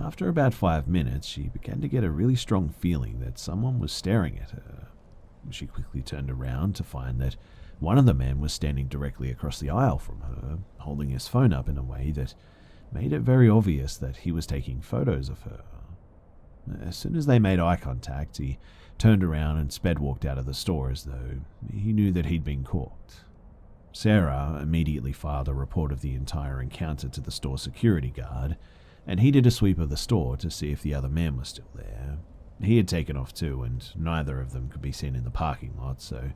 After about 5 minutes, she began to get a really strong feeling that someone was staring at her. She quickly turned around to find that one of the men was standing directly across the aisle from her, holding his phone up in a way that made it very obvious that he was taking photos of her. As soon as they made eye contact, he turned around and sped walked out of the store as though he knew that he'd been caught. Sarah immediately filed a report of the entire encounter to the store security guard, and he did a sweep of the store to see if the other man was still there. He had taken off too, and neither of them could be seen in the parking lot, so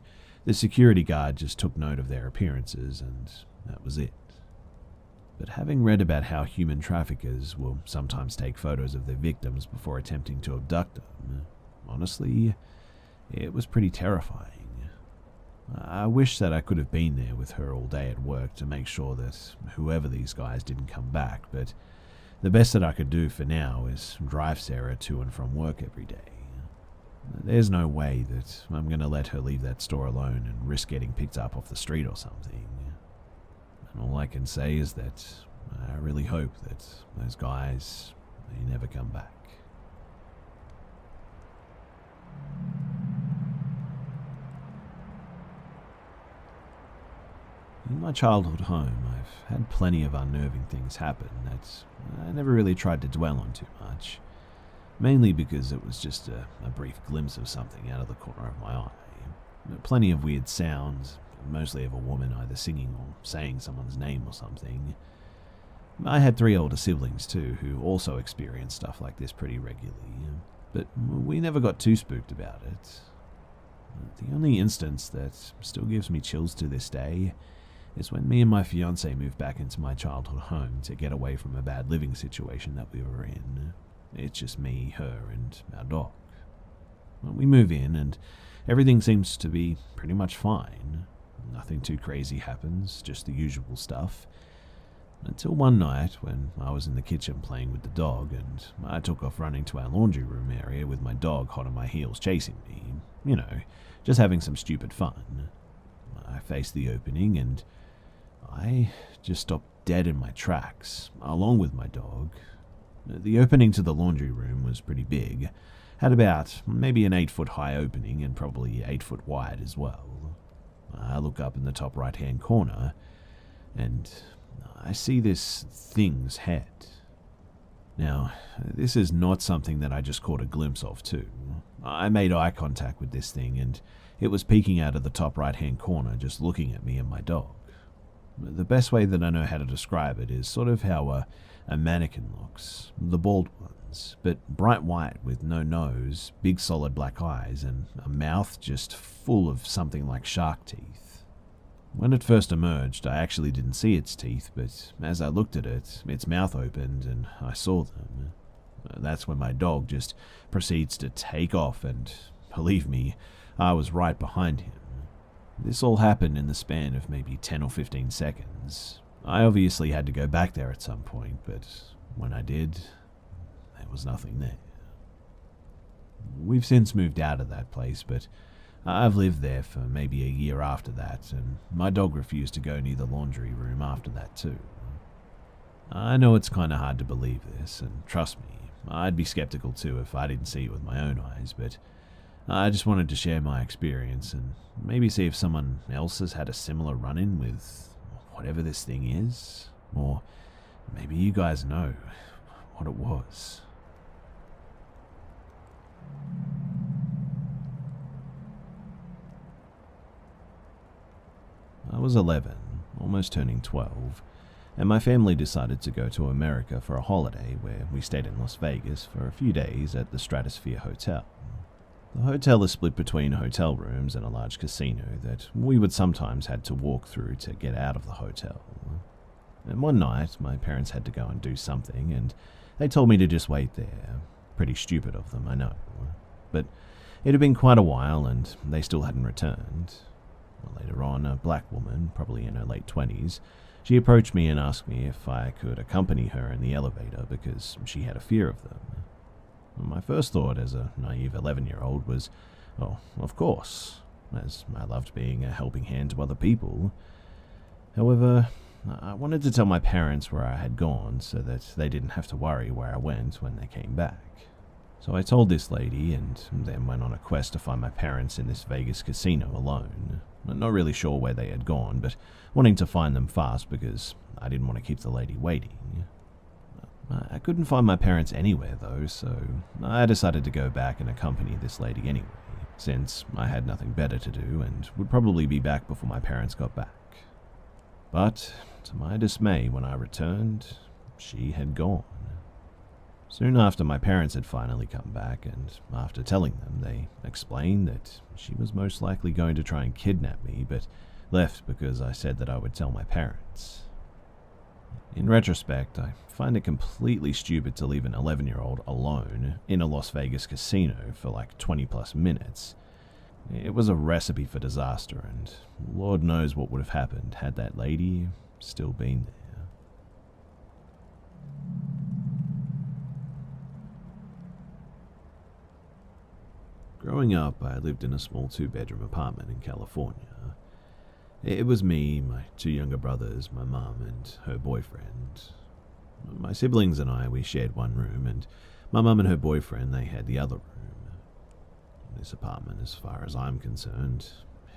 the security guard just took note of their appearances, and that was it. But having read about how human traffickers will sometimes take photos of their victims before attempting to abduct them, honestly, it was pretty terrifying. I wish that I could have been there with her all day at work to make sure that whoever these guys didn't come back, but the best that I could do for now is drive Sarah to and from work every day. There's no way that I'm going to let her leave that store alone and risk getting picked up off the street or something. And all I can say is that I really hope that those guys, they never come back. In my childhood home, I've had plenty of unnerving things happen that I never really tried to dwell on too much, mainly because it was just a brief glimpse of something out of the corner of my eye. Plenty of weird sounds, mostly of a woman either singing or saying someone's name or something. I had 3 older siblings too, who also experienced stuff like this pretty regularly, but we never got too spooked about it. The only instance that still gives me chills to this day is when me and my fiancé moved back into my childhood home to get away from a bad living situation that we were in. It's just me, her, and our dog. Well, we move in, and everything seems to be pretty much fine. Nothing too crazy happens, just the usual stuff. Until one night when I was in the kitchen playing with the dog, and I took off running to our laundry room area with my dog hot on my heels chasing me. You know, just having some stupid fun. I faced the opening, and I just stopped dead in my tracks, along with my dog. The opening to the laundry room was pretty big, had about maybe an 8-foot high opening and probably 8 foot wide as well. I look up in the top right-hand corner, and I see this thing's head. Now, this is not something that I just caught a glimpse of too. I made eye contact with this thing, and it was peeking out of the top right-hand corner, just looking at me and my dog. The best way that I know how to describe it is sort of how a mannequin looks, the bald ones, but bright white with no nose, big solid black eyes, and a mouth just full of something like shark teeth. When it first emerged, I actually didn't see its teeth, but as I looked at it, its mouth opened and I saw them. That's when my dog just proceeds to take off, and believe me, I was right behind him. This all happened in the span of maybe 10 or 15 seconds. I obviously had to go back there at some point, but when I did, there was nothing there. We've since moved out of that place, but I've lived there for maybe a year after that, and my dog refused to go near the laundry room after that too. I know it's kind of hard to believe this, and trust me, I'd be skeptical too if I didn't see it with my own eyes, but I just wanted to share my experience and maybe see if someone else has had a similar run-in with whatever this thing is, or maybe you guys know what it was. I was 11, almost turning 12, and my family decided to go to America for a holiday where we stayed in Las Vegas for a few days at the Stratosphere Hotel. The hotel is split between hotel rooms and a large casino that we would sometimes had to walk through to get out of the hotel. And one night, my parents had to go and do something, and they told me to just wait there. Pretty stupid of them, I know. But it had been quite a while, and they still hadn't returned. Later on, a black woman, probably in her late 20s, she approached me and asked me if I could accompany her in the elevator because she had a fear of them. My first thought as a naive 11-year-old was, oh, of course, as I loved being a helping hand to other people. However, I wanted to tell my parents where I had gone so that they didn't have to worry where I went when they came back. So I told this lady and then went on a quest to find my parents in this Vegas casino alone. Not really sure where they had gone, but wanting to find them fast because I didn't want to keep the lady waiting. I couldn't find my parents anywhere though, so I decided to go back and accompany this lady anyway, since I had nothing better to do and would probably be back before my parents got back. But to my dismay, when I returned, she had gone. Soon after my parents had finally come back, and after telling them, they explained that she was most likely going to try and kidnap me, but left because I said that I would tell my parents. In retrospect, I find it completely stupid to leave an 11-year-old alone in a Las Vegas casino for like 20 plus minutes. It was a recipe for disaster, and Lord knows what would have happened had that lady still been there. Growing up, I lived in a small 2-bedroom apartment in California. It was me, my 2 younger brothers, my mum, and her boyfriend. My siblings and I, we shared one room, and my mum and her boyfriend, they had the other room. This apartment, as far as I'm concerned,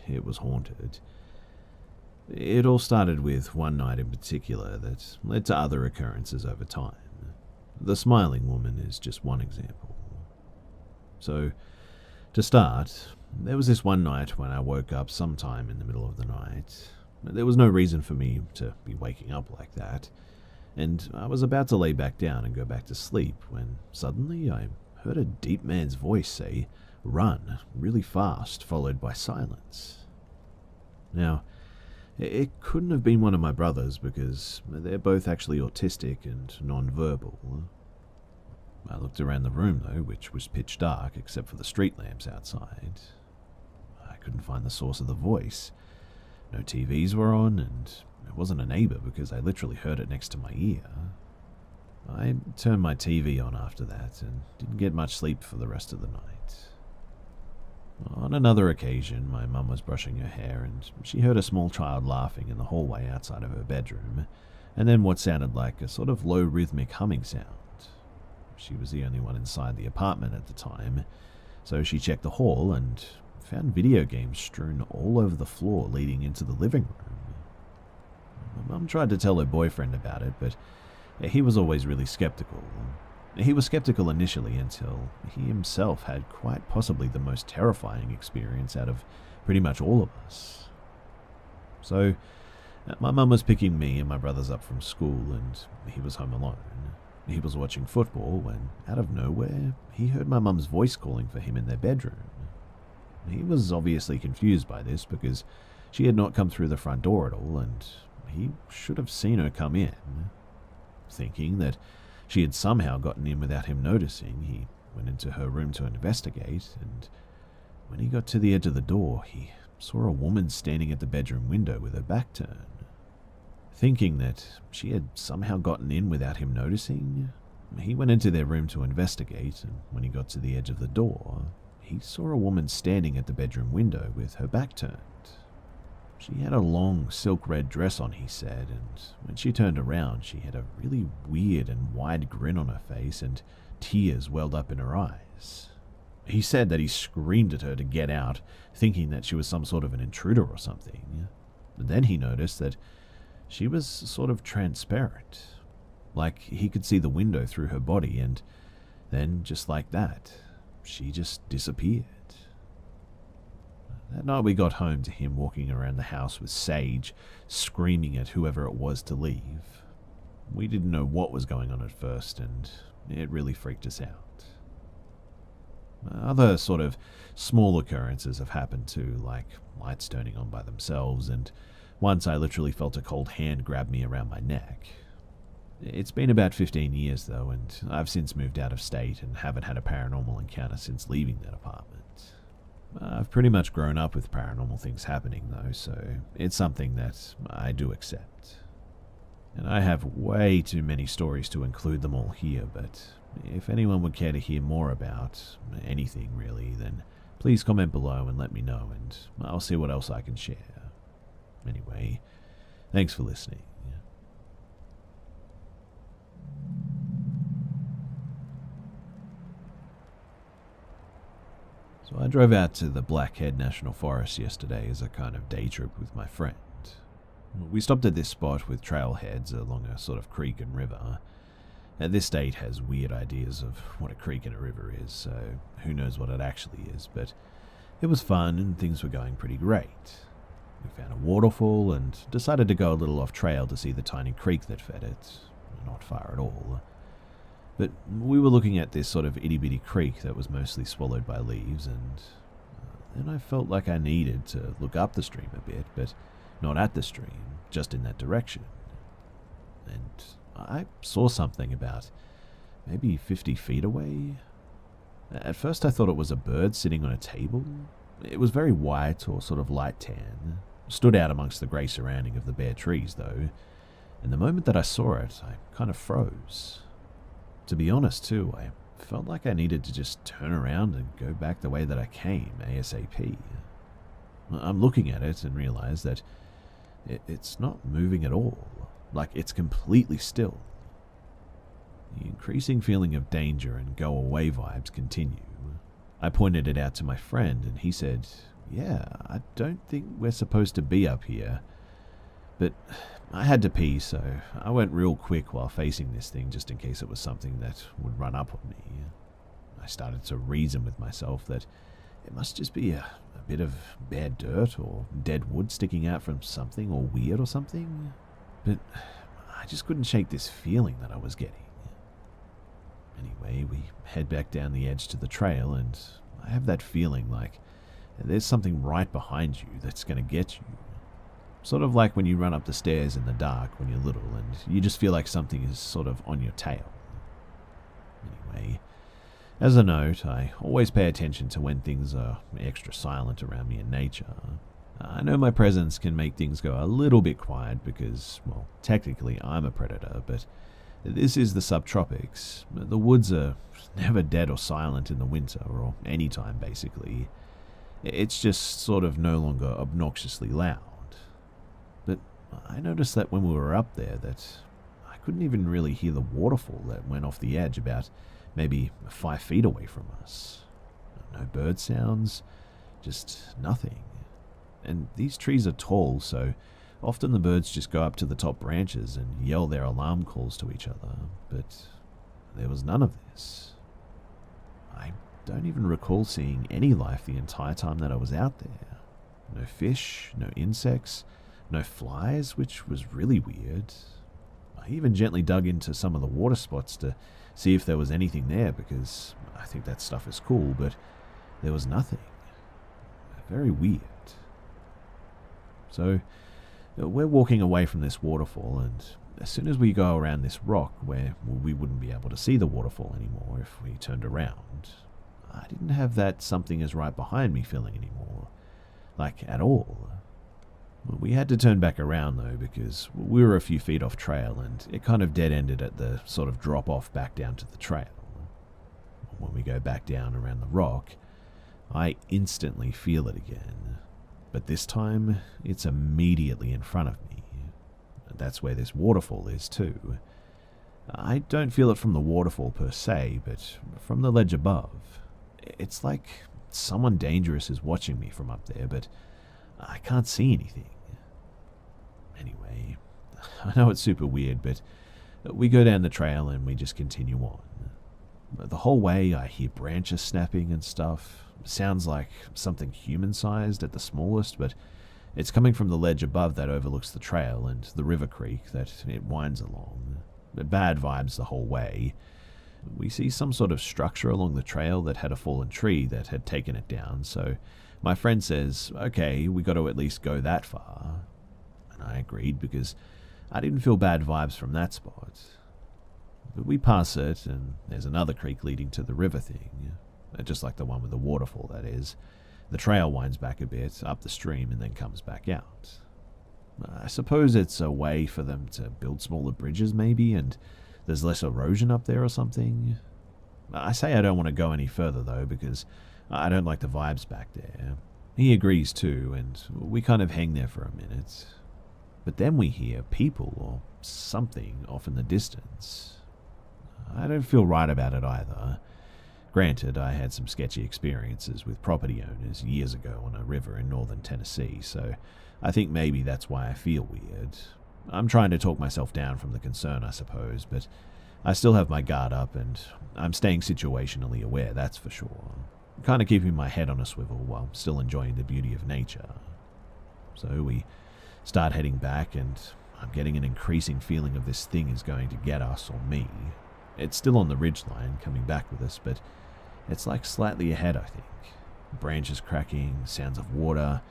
it was haunted. It all started with one night in particular that led to other occurrences over time. The smiling woman is just one example. So, to start, there was this one night when I woke up sometime in the middle of the night. There was no reason for me to be waking up like that, and I was about to lay back down and go back to sleep when suddenly I heard a deep man's voice say, "Run," really fast, followed by silence. Now, it couldn't have been one of my brothers because they're both actually autistic and non-verbal. I looked around the room, though, which was pitch dark except for the street lamps outside. I couldn't find the source of the voice. No TVs were on, and it wasn't a neighbor because I literally heard it next to my ear. I turned my TV on after that and didn't get much sleep for the rest of the night. On another occasion, my mum was brushing her hair and she heard a small child laughing in the hallway outside of her bedroom, and then what sounded like a sort of low rhythmic humming sound. She was the only one inside the apartment at the time, so she checked the hall and found video games strewn all over the floor leading into the living room. My mum tried to tell her boyfriend about it, but he was always really skeptical. He was skeptical initially until he himself had quite possibly the most terrifying experience out of pretty much all of us. So, my mum was picking me and my brothers up from school, and he was home alone. He was watching football when, out of nowhere, he heard my mum's voice calling for him in their bedroom. He was obviously confused by this because she had not come through the front door at all, and he should have seen her come in. Thinking that she had somehow gotten in without him noticing, he went into her room to investigate, and when he got to the edge of the door, he saw a woman standing at the bedroom window with her back turned. Thinking that she had somehow gotten in without him noticing, he went into their room to investigate, and when he got to the edge of the door, he saw a woman standing at the bedroom window with her back turned. She had a long silk red dress on, he said, and when she turned around, she had a really weird and wide grin on her face, and tears welled up in her eyes. He said that he screamed at her to get out, thinking that she was some sort of an intruder or something. But then he noticed that she was sort of transparent, like he could see the window through her body, and then, just like that, she just disappeared. That night we got home to him walking around the house with Sage, screaming at whoever it was to leave. We didn't know what was going on at first, and it really freaked us out. Other sort of small occurrences have happened too, like lights turning on by themselves, and once I literally felt a cold hand grab me around my neck. It's been about 15 years though, and I've since moved out of state and haven't had a paranormal encounter since leaving that apartment. I've pretty much grown up with paranormal things happening though, so it's something that I do accept. And I have way too many stories to include them all here, but if anyone would care to hear more about anything really, then please comment below and let me know, and I'll see what else I can share. Anyway, thanks for listening. So I drove out to the Blackhead National Forest yesterday as a kind of day trip with my friend. We stopped at this spot with trailheads along a sort of creek and river. And this state has weird ideas of what a creek and a river is, so who knows what it actually is, but it was fun and things were going pretty great. We found a waterfall and decided to go a little off trail to see the tiny creek that fed it. Not far at all. But we were looking at this sort of itty-bitty creek that was mostly swallowed by leaves, and then I felt like I needed to look up the stream a bit, but not at the stream, just in that direction. And I saw something about maybe 50 feet away. At first I thought it was a bird sitting on a table. It was very white or sort of light tan, stood out amongst the grey surrounding of the bare trees though, and the moment that I saw it, I kind of froze. To be honest too, I felt like I needed to just turn around and go back the way that I came, ASAP. I'm looking at it and realize that it's not moving at all, like it's completely still. The increasing feeling of danger and go away vibes continue. I pointed it out to my friend and he said, "Yeah, I don't think we're supposed to be up here." But I had to pee, so I went real quick while facing this thing just in case it was something that would run up on me. I started to reason with myself that it must just be a bit of bare dirt or dead wood sticking out from something or weird or something. But I just couldn't shake this feeling that I was getting. Anyway, we head back down the edge to the trail, and I have that feeling like there's something right behind you that's going to get you. Sort of like when you run up the stairs in the dark when you're little and you just feel like something is sort of on your tail. Anyway, as a note, I always pay attention to when things are extra silent around me in nature. I know my presence can make things go a little bit quiet because, well, technically I'm a predator, but this is the subtropics. The woods are never dead or silent in the winter or any time basically. It's just sort of no longer obnoxiously loud. But I noticed that when we were up there that I couldn't even really hear the waterfall that went off the edge about maybe 5 feet away from us. No bird sounds, just nothing. And these trees are tall, so often the birds just go up to the top branches and yell their alarm calls to each other, but there was none of this. I don't even recall seeing any life the entire time that I was out there. No fish, no insects, no flies, which was really weird. I even gently dug into some of the water spots to see if there was anything there because I think that stuff is cool, but there was nothing. Very weird. So we're walking away from this waterfall, and as soon as we go around this rock where we wouldn't be able to see the waterfall anymore if we turned around, I didn't have that something is right behind me feeling anymore. Like, at all. We had to turn back around though because we were a few feet off trail and it kind of dead-ended at the sort of drop-off back down to the trail. When we go back down around the rock, I instantly feel it again, but this time it's immediately in front of me. That's where this waterfall is too. I don't feel it from the waterfall per se, but from the ledge above. It's like someone dangerous is watching me from up there, but I can't see anything. Anyway, I know it's super weird, but we go down the trail and we just continue on. The whole way I hear branches snapping and stuff. Sounds like something human-sized at the smallest, but it's coming from the ledge above that overlooks the trail and the river creek that it winds along. Bad vibes the whole way. We see some sort of structure along the trail that had a fallen tree that had taken it down, so my friend says, okay, we got to at least go that far. And I agreed because I didn't feel bad vibes from that spot. But we pass it, and there's another creek leading to the river thing. Just like the one with the waterfall, that is. The trail winds back a bit, up the stream, and then comes back out. I suppose it's a way for them to build smaller bridges, maybe, and there's less erosion up there or something. I say I don't want to go any further, though, because I don't like the vibes back there. He agrees too, and we kind of hang there for a minute. But then we hear people or something off in the distance. I don't feel right about it either. Granted, I had some sketchy experiences with property owners years ago on a river in northern Tennessee, so I think maybe that's why I feel weird. I'm trying to talk myself down from the concern, I suppose, but I still have my guard up and I'm staying situationally aware, that's for sure. Kind of keeping my head on a swivel while still enjoying the beauty of nature. So we start heading back and I'm getting an increasing feeling of this thing is going to get us or me. It's still on the ridgeline coming back with us, but it's like slightly ahead, I think. Branches cracking, sounds of water.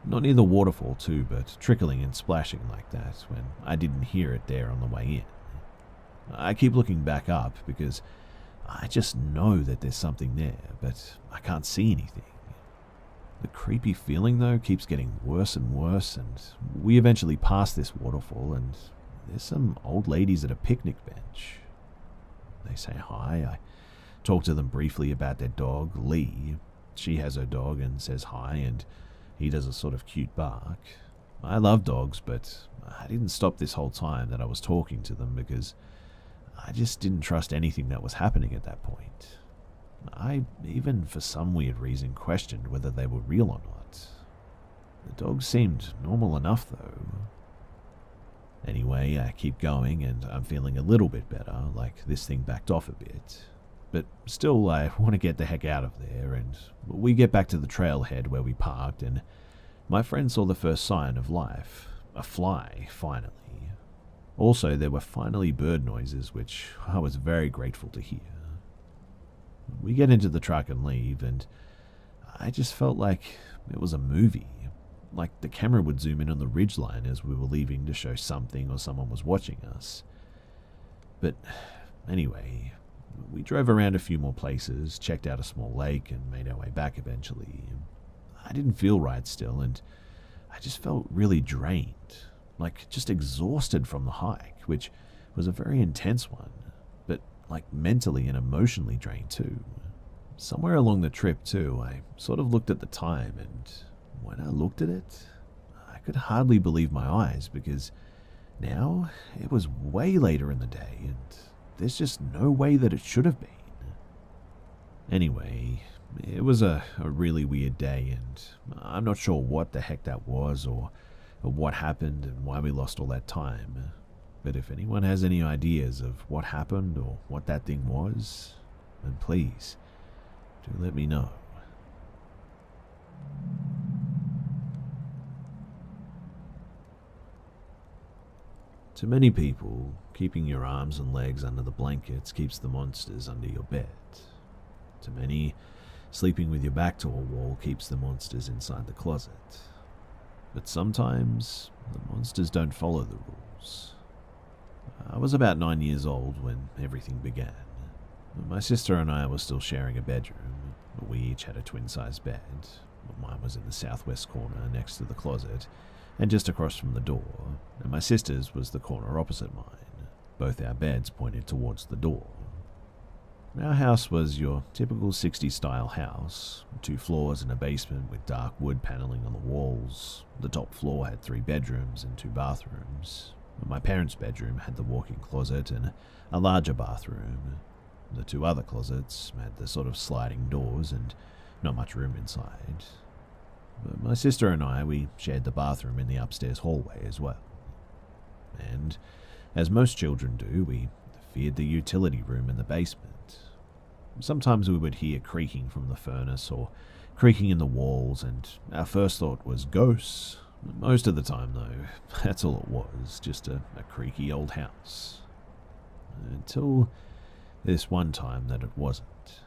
Not near the waterfall too, but trickling and splashing like that when I didn't hear it there on the way in. I keep looking back up because I just know that there's something there, but I can't see anything. The creepy feeling, though, keeps getting worse and worse, and we eventually pass this waterfall, and there's some old ladies at a picnic bench. They say hi. I talk to them briefly about their dog, Lee. She has her dog and says hi, and he does a sort of cute bark. I love dogs, but I didn't stop this whole time that I was talking to them because I just didn't trust anything that was happening at that point. I even, for some weird reason, questioned whether they were real or not. The dog seemed normal enough, though. Anyway, I keep going, and I'm feeling a little bit better, like this thing backed off a bit. But still, I want to get the heck out of there, and we get back to the trailhead where we parked, and my friend saw the first sign of life. A fly, finally. Also, there were finally bird noises, which I was very grateful to hear. We get into the truck and leave, and I just felt like it was a movie. Like the camera would zoom in on the ridgeline as we were leaving to show something or someone was watching us. But anyway, we drove around a few more places, checked out a small lake, and made our way back eventually. I didn't feel right still, and I just felt really drained, like just exhausted from the hike, which was a very intense one, but like mentally and emotionally drained too. Somewhere along the trip too, I sort of looked at the time, and when I looked at it, I could hardly believe my eyes because now it was way later in the day and there's just no way that it should have been. Anyway, it was a really weird day and I'm not sure what the heck that was or what happened and why we lost all that time. But if anyone has any ideas of what happened or what that thing was, then please, do let me know. To many people, keeping your arms and legs under the blankets keeps the monsters under your bed. To many, sleeping with your back to a wall keeps the monsters inside the closet. But sometimes, the monsters don't follow the rules. I was about 9 years old when everything began. My sister and I were still sharing a bedroom. We each had a twin-sized bed. Mine was in the southwest corner next to the closet and just across from the door, and my sister's was the corner opposite mine. Both our beds pointed towards the door. Our house was your typical 60s style house, 2 floors and a basement with dark wood paneling on the walls. The top floor had 3 bedrooms and 2 bathrooms. My parents' bedroom had the walk-in closet and a larger bathroom. The 2 other closets had the sort of sliding doors and not much room inside. But my sister and I, we shared the bathroom in the upstairs hallway as well. And, as most children do, we feared the utility room in the basement. Sometimes we would hear creaking from the furnace or creaking in the walls, and our first thought was ghosts. Most of the time, though, that's all it was, just a creaky old house. Until this one time that it wasn't.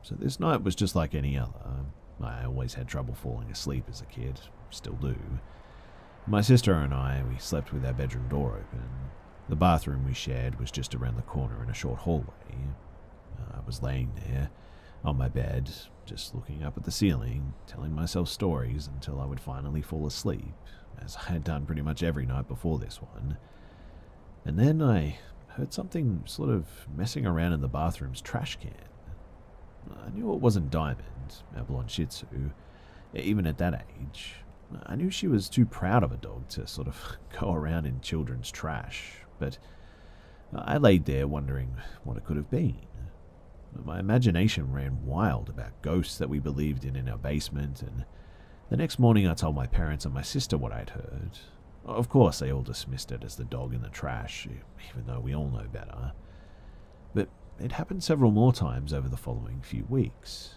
So this night was just like any other. I always had trouble falling asleep as a kid, still do. My sister and I, we slept with our bedroom door open. The bathroom we shared was just around the corner in a short hallway. I was laying there, on my bed, just looking up at the ceiling, telling myself stories until I would finally fall asleep, as I had done pretty much every night before this one. And then I heard something sort of messing around in the bathroom's trash can. I knew it wasn't Diamond, our blonde Shih Tzu, even at that age. I knew she was too proud of a dog to sort of go around in children's trash, but I laid there wondering what it could have been. My imagination ran wild about ghosts that we believed in our basement, and the next morning I told my parents and my sister what I'd heard. Of course, they all dismissed it as the dog in the trash, even though we all know better. But it happened several more times over the following few weeks.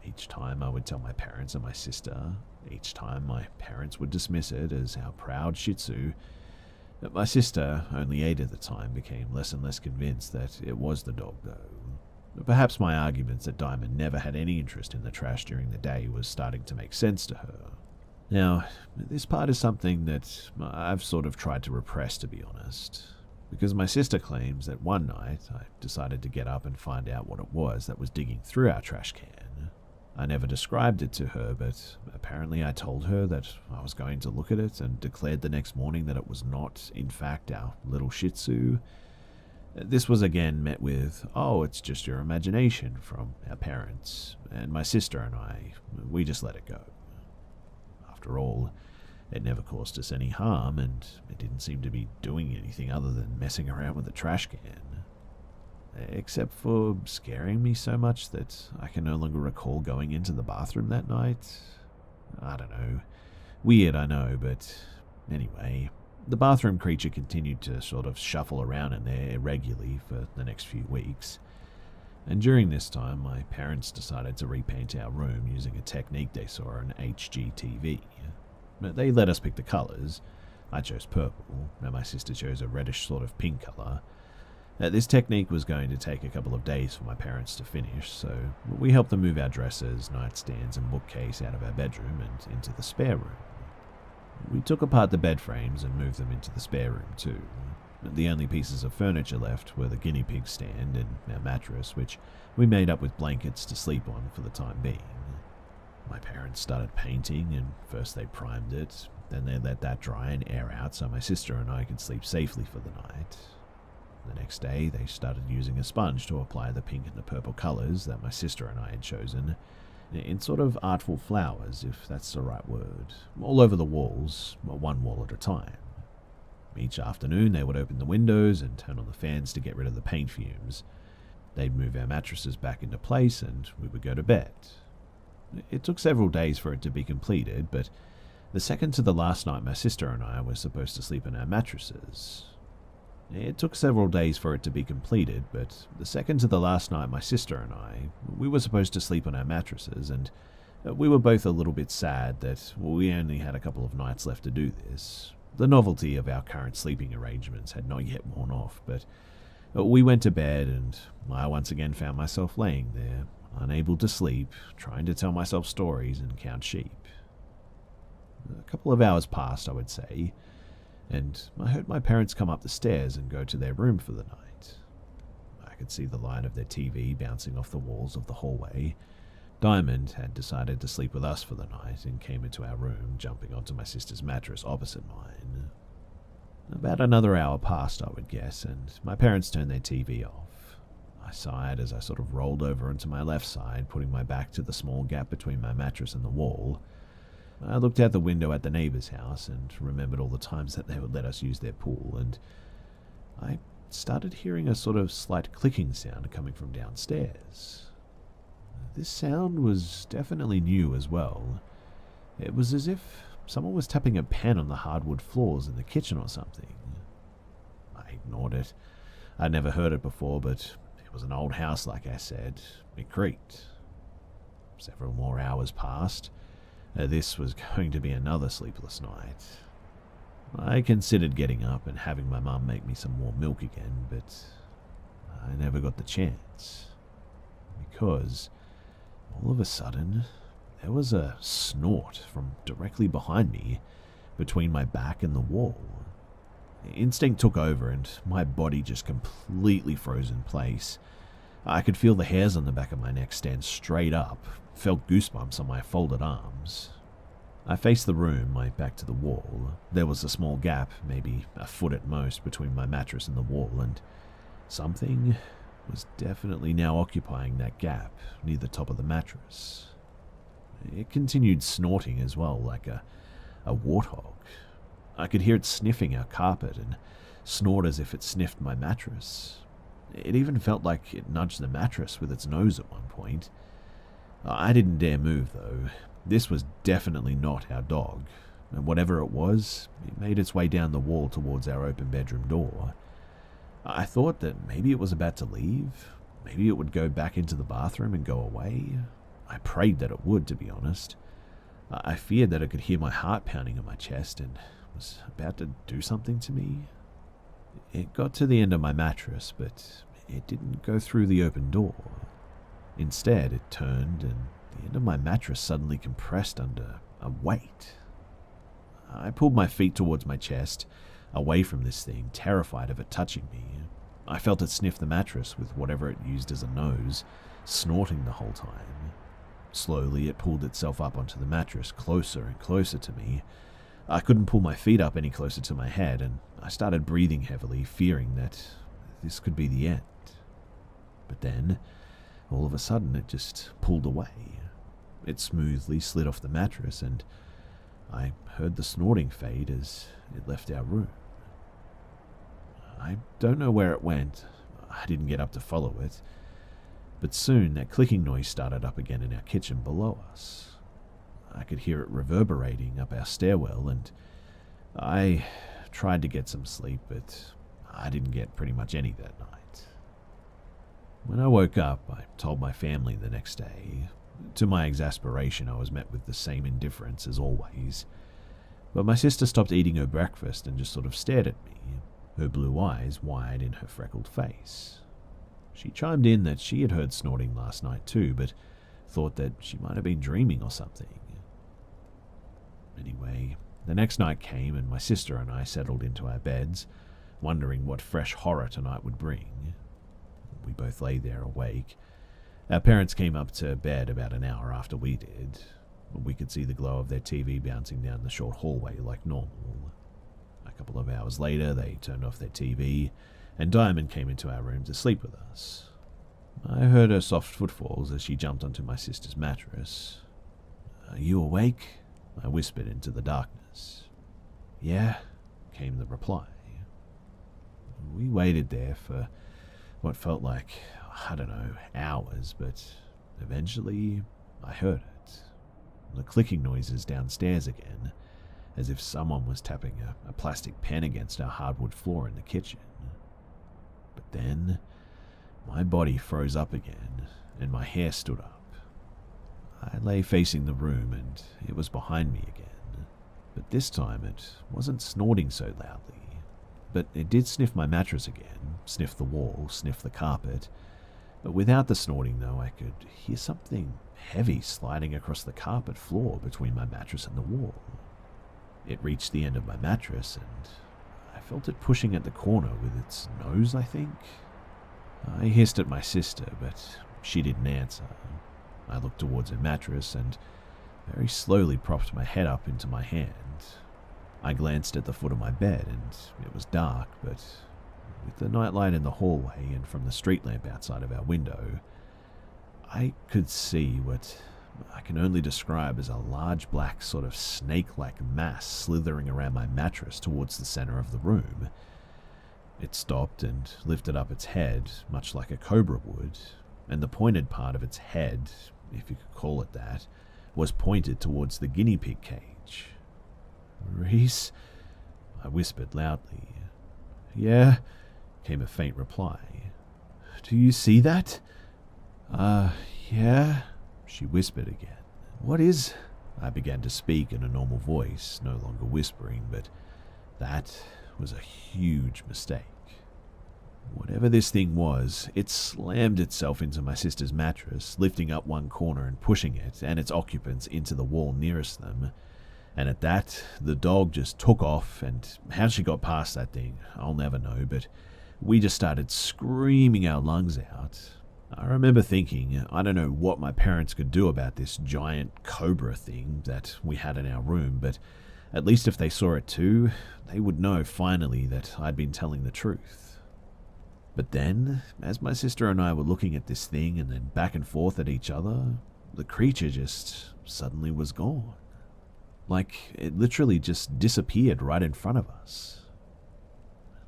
Each time I would tell my parents and my sister. Each time my parents would dismiss it as our proud Shih Tzu. But my sister, only 8 at the time, became less and less convinced that it was the dog, though. Perhaps my arguments that Diamond never had any interest in the trash during the day was starting to make sense to her. Now, this part is something that I've sort of tried to repress, to be honest, because my sister claims that one night I decided to get up and find out what it was that was digging through our trash can. I never described it to her, but apparently I told her that I was going to look at it and declared the next morning that it was not, in fact, our little Shih Tzu. This was again met with, "Oh, it's just your imagination," from our parents, and my sister and I, we just let it go. After all, it never caused us any harm, and it didn't seem to be doing anything other than messing around with the trash can. Except for scaring me so much that I can no longer recall going into the bathroom that night. I don't know. Weird, I know, but anyway. The bathroom creature continued to sort of shuffle around in there irregularly for the next few weeks. And during this time, my parents decided to repaint our room using a technique they saw on HGTV. They let us pick the colours. I chose purple, and my sister chose a reddish sort of pink colour. This technique was going to take a couple of days for my parents to finish, so we helped them move our dressers, nightstands and bookcase out of our bedroom and into the spare room. We took apart the bed frames and moved them into the spare room too. The only pieces of furniture left were the guinea pig stand and our mattress, which we made up with blankets to sleep on for the time being. My parents started painting, and first they primed it, then they let that dry and air out so my sister and I could sleep safely for the night. The next day, they started using a sponge to apply the pink and the purple colours that my sister and I had chosen, in sort of artful flowers, if that's the right word, all over the walls, one wall at a time. Each afternoon, they would open the windows and turn on the fans to get rid of the paint fumes. They'd move our mattresses back into place, and we would go to bed. It took several days for it to be completed, but the second to the last night my sister and I were supposed to sleep in our mattresses. It took several days for it to be completed, but the second to the last night my sister and I, we were supposed to sleep on our mattresses, and we were both a little bit sad that we only had a couple of nights left to do this. The novelty of our current sleeping arrangements had not yet worn off, but we went to bed, and I once again found myself laying there, unable to sleep, trying to tell myself stories and count sheep. A couple of hours passed, I would say, and I heard my parents come up the stairs and go to their room for the night. I could see the light of their TV bouncing off the walls of the hallway. Diamond had decided to sleep with us for the night and came into our room, jumping onto my sister's mattress opposite mine. About another hour passed, I would guess, and my parents turned their TV off. I sighed as I sort of rolled over onto my left side, putting my back to the small gap between my mattress and the wall. I looked out the window at the neighbor's house and remembered all the times that they would let us use their pool, and I started hearing a sort of slight clicking sound coming from downstairs. This sound was definitely new as well. It was as if someone was tapping a pen on the hardwood floors in the kitchen or something. I ignored it. I'd never heard it before, but it was an old house, like I said. It creaked. Several more hours passed. This was going to be another sleepless night. I considered getting up and having my mum make me some more milk again, but I never got the chance. Because all of a sudden, there was a snort from directly behind me, between my back and the wall. Instinct took over and my body just completely froze in place. I could feel the hairs on the back of my neck stand straight up, felt goosebumps on my folded arms. I faced the room, my back to the wall. There was a small gap, maybe a foot at most, between my mattress and the wall, and something was definitely now occupying that gap near the top of the mattress. It continued snorting as well, like a warthog. I could hear it sniffing our carpet and snort as if it sniffed my mattress. It even felt like it nudged the mattress with its nose at one point. I didn't dare move, though. This was definitely not our dog, and whatever it was, it made its way down the wall towards our open bedroom door. I thought that maybe it was about to leave. Maybe it would go back into the bathroom and go away. I prayed that it would, to be honest. I feared that it could hear my heart pounding in my chest and was about to do something to me. It got to the end of my mattress, but it didn't go through the open door. Instead, it turned, and the end of my mattress suddenly compressed under a weight. I pulled my feet towards my chest, away from this thing, terrified of it touching me. I felt it sniff the mattress with whatever it used as a nose, snorting the whole time. Slowly, it pulled itself up onto the mattress, closer and closer to me. I couldn't pull my feet up any closer to my head, and I started breathing heavily, fearing that this could be the end. But then, all of a sudden, it just pulled away. It smoothly slid off the mattress, and I heard the snorting fade as it left our room. I don't know where it went. I didn't get up to follow it. But soon, that clicking noise started up again in our kitchen below us. I could hear it reverberating up our stairwell, and I tried to get some sleep, but I didn't get pretty much any that night. When I woke up, I told my family the next day. To my exasperation, I was met with the same indifference as always. But my sister stopped eating her breakfast and just sort of stared at me, her blue eyes wide in her freckled face. She chimed in that she had heard snorting last night too, but thought that she might have been dreaming or something. Anyway, the next night came and my sister and I settled into our beds, wondering what fresh horror tonight would bring. We both lay there awake. Our parents came up to bed about an hour after we did. We could see the glow of their TV bouncing down the short hallway like normal. A couple of hours later, they turned off their TV, and Diamond came into our room to sleep with us. I heard her soft footfalls as she jumped onto my sister's mattress. "Are you awake?" I whispered into the darkness. "Yeah," came the reply. We waited there for what felt like, I don't know, hours, but eventually I heard it. The clicking noises downstairs again, as if someone was tapping a plastic pen against our hardwood floor in the kitchen. But then, my body froze up again, and my hair stood up. I lay facing the room, and it was behind me again. But this time, it wasn't snorting so loudly. But it did sniff my mattress again, sniff the wall, sniff the carpet. But without the snorting, though, I could hear something heavy sliding across the carpet floor between my mattress and the wall. It reached the end of my mattress, and I felt it pushing at the corner with its nose, I think. I hissed at my sister, but she didn't answer. I looked towards her mattress and very slowly propped my head up into my hand. I glanced at the foot of my bed, and it was dark, but with the nightlight in the hallway and from the street lamp outside of our window, I could see what I can only describe as a large black sort of snake-like mass slithering around my mattress towards the center of the room. It stopped and lifted up its head, much like a cobra would, and the pointed part of its head, if you could call it that, was pointed towards the guinea pig cage. "Reese?" I whispered loudly. "Yeah," came a faint reply. "Do you see that?" Yeah," she whispered again. "What is—" I began to speak in a normal voice, no longer whispering, but that was a huge mistake. Whatever this thing was, it slammed itself into my sister's mattress, lifting up one corner and pushing it and its occupants into the wall nearest them. And at that, the dog just took off, and how she got past that thing, I'll never know, but we just started screaming our lungs out. I remember thinking, I don't know what my parents could do about this giant cobra thing that we had in our room, but at least if they saw it too, they would know finally that I'd been telling the truth. But then, as my sister and I were looking at this thing and then back and forth at each other, the creature just suddenly was gone. Like, it literally just disappeared right in front of us.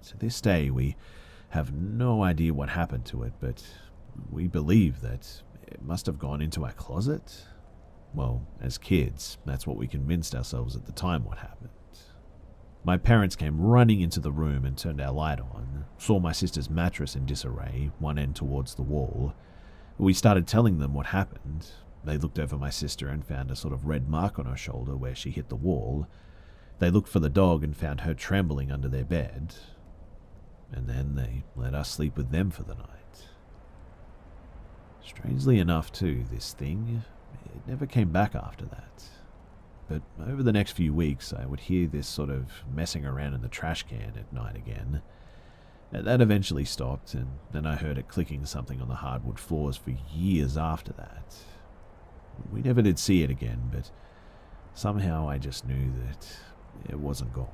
To this day, we have no idea what happened to it, but we believe that it must have gone into our closet. Well, as kids, that's what we convinced ourselves at the time what happened. My parents came running into the room and turned our light on, saw my sister's mattress in disarray, one end towards the wall. We started telling them what happened. They looked over my sister and found a sort of red mark on her shoulder where she hit the wall. They looked for the dog and found her trembling under their bed. And then they let us sleep with them for the night. Strangely enough, too, this thing, it never came back after that. But over the next few weeks, I would hear this sort of messing around in the trash can at night again. That eventually stopped, and then I heard it clicking something on the hardwood floors for years after that. We never did see it again, but somehow I just knew that it wasn't gone.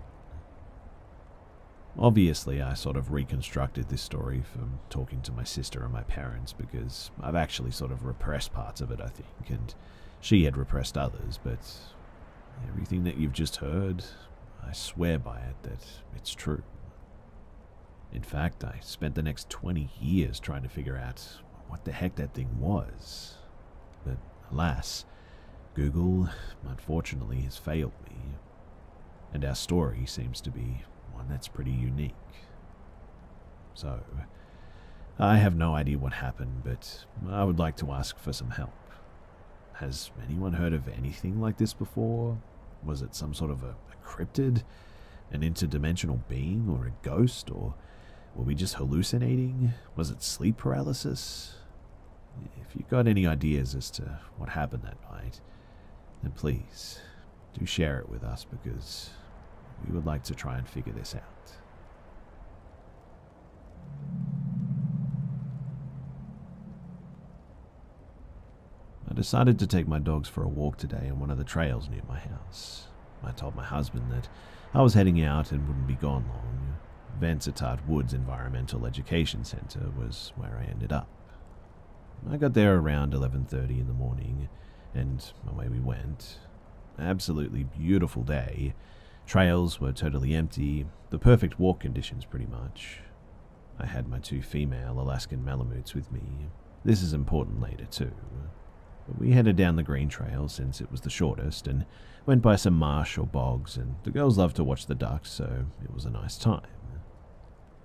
Obviously, I sort of reconstructed this story from talking to my sister and my parents, because I've actually sort of repressed parts of it, I think, and she had repressed others, but everything that you've just heard, I swear by it that it's true. In fact, I spent the next 20 years trying to figure out what the heck that thing was. But alas, Google, unfortunately, has failed me, and our story seems to be one that's pretty unique. So, I have no idea what happened, but I would like to ask for some help. Has anyone heard of anything like this before? Was it some sort of a cryptid, an interdimensional being, or a ghost, or were we just hallucinating? Was it sleep paralysis? If you've got any ideas as to what happened that night, then please do share it with us, because we would like to try and figure this out. I decided to take my dogs for a walk today on one of the trails near my house. I told my husband that I was heading out and wouldn't be gone long. Vansittart Woods Environmental Education Center was where I ended up. I got there around 11:30 in the morning, and away we went. Absolutely beautiful day. Trails were totally empty, the perfect walk conditions pretty much. I had my 2 female Alaskan Malamutes with me. This is important later too. But we headed down the green trail since it was the shortest, and went by some marsh or bogs, and the girls loved to watch the ducks, so it was a nice time.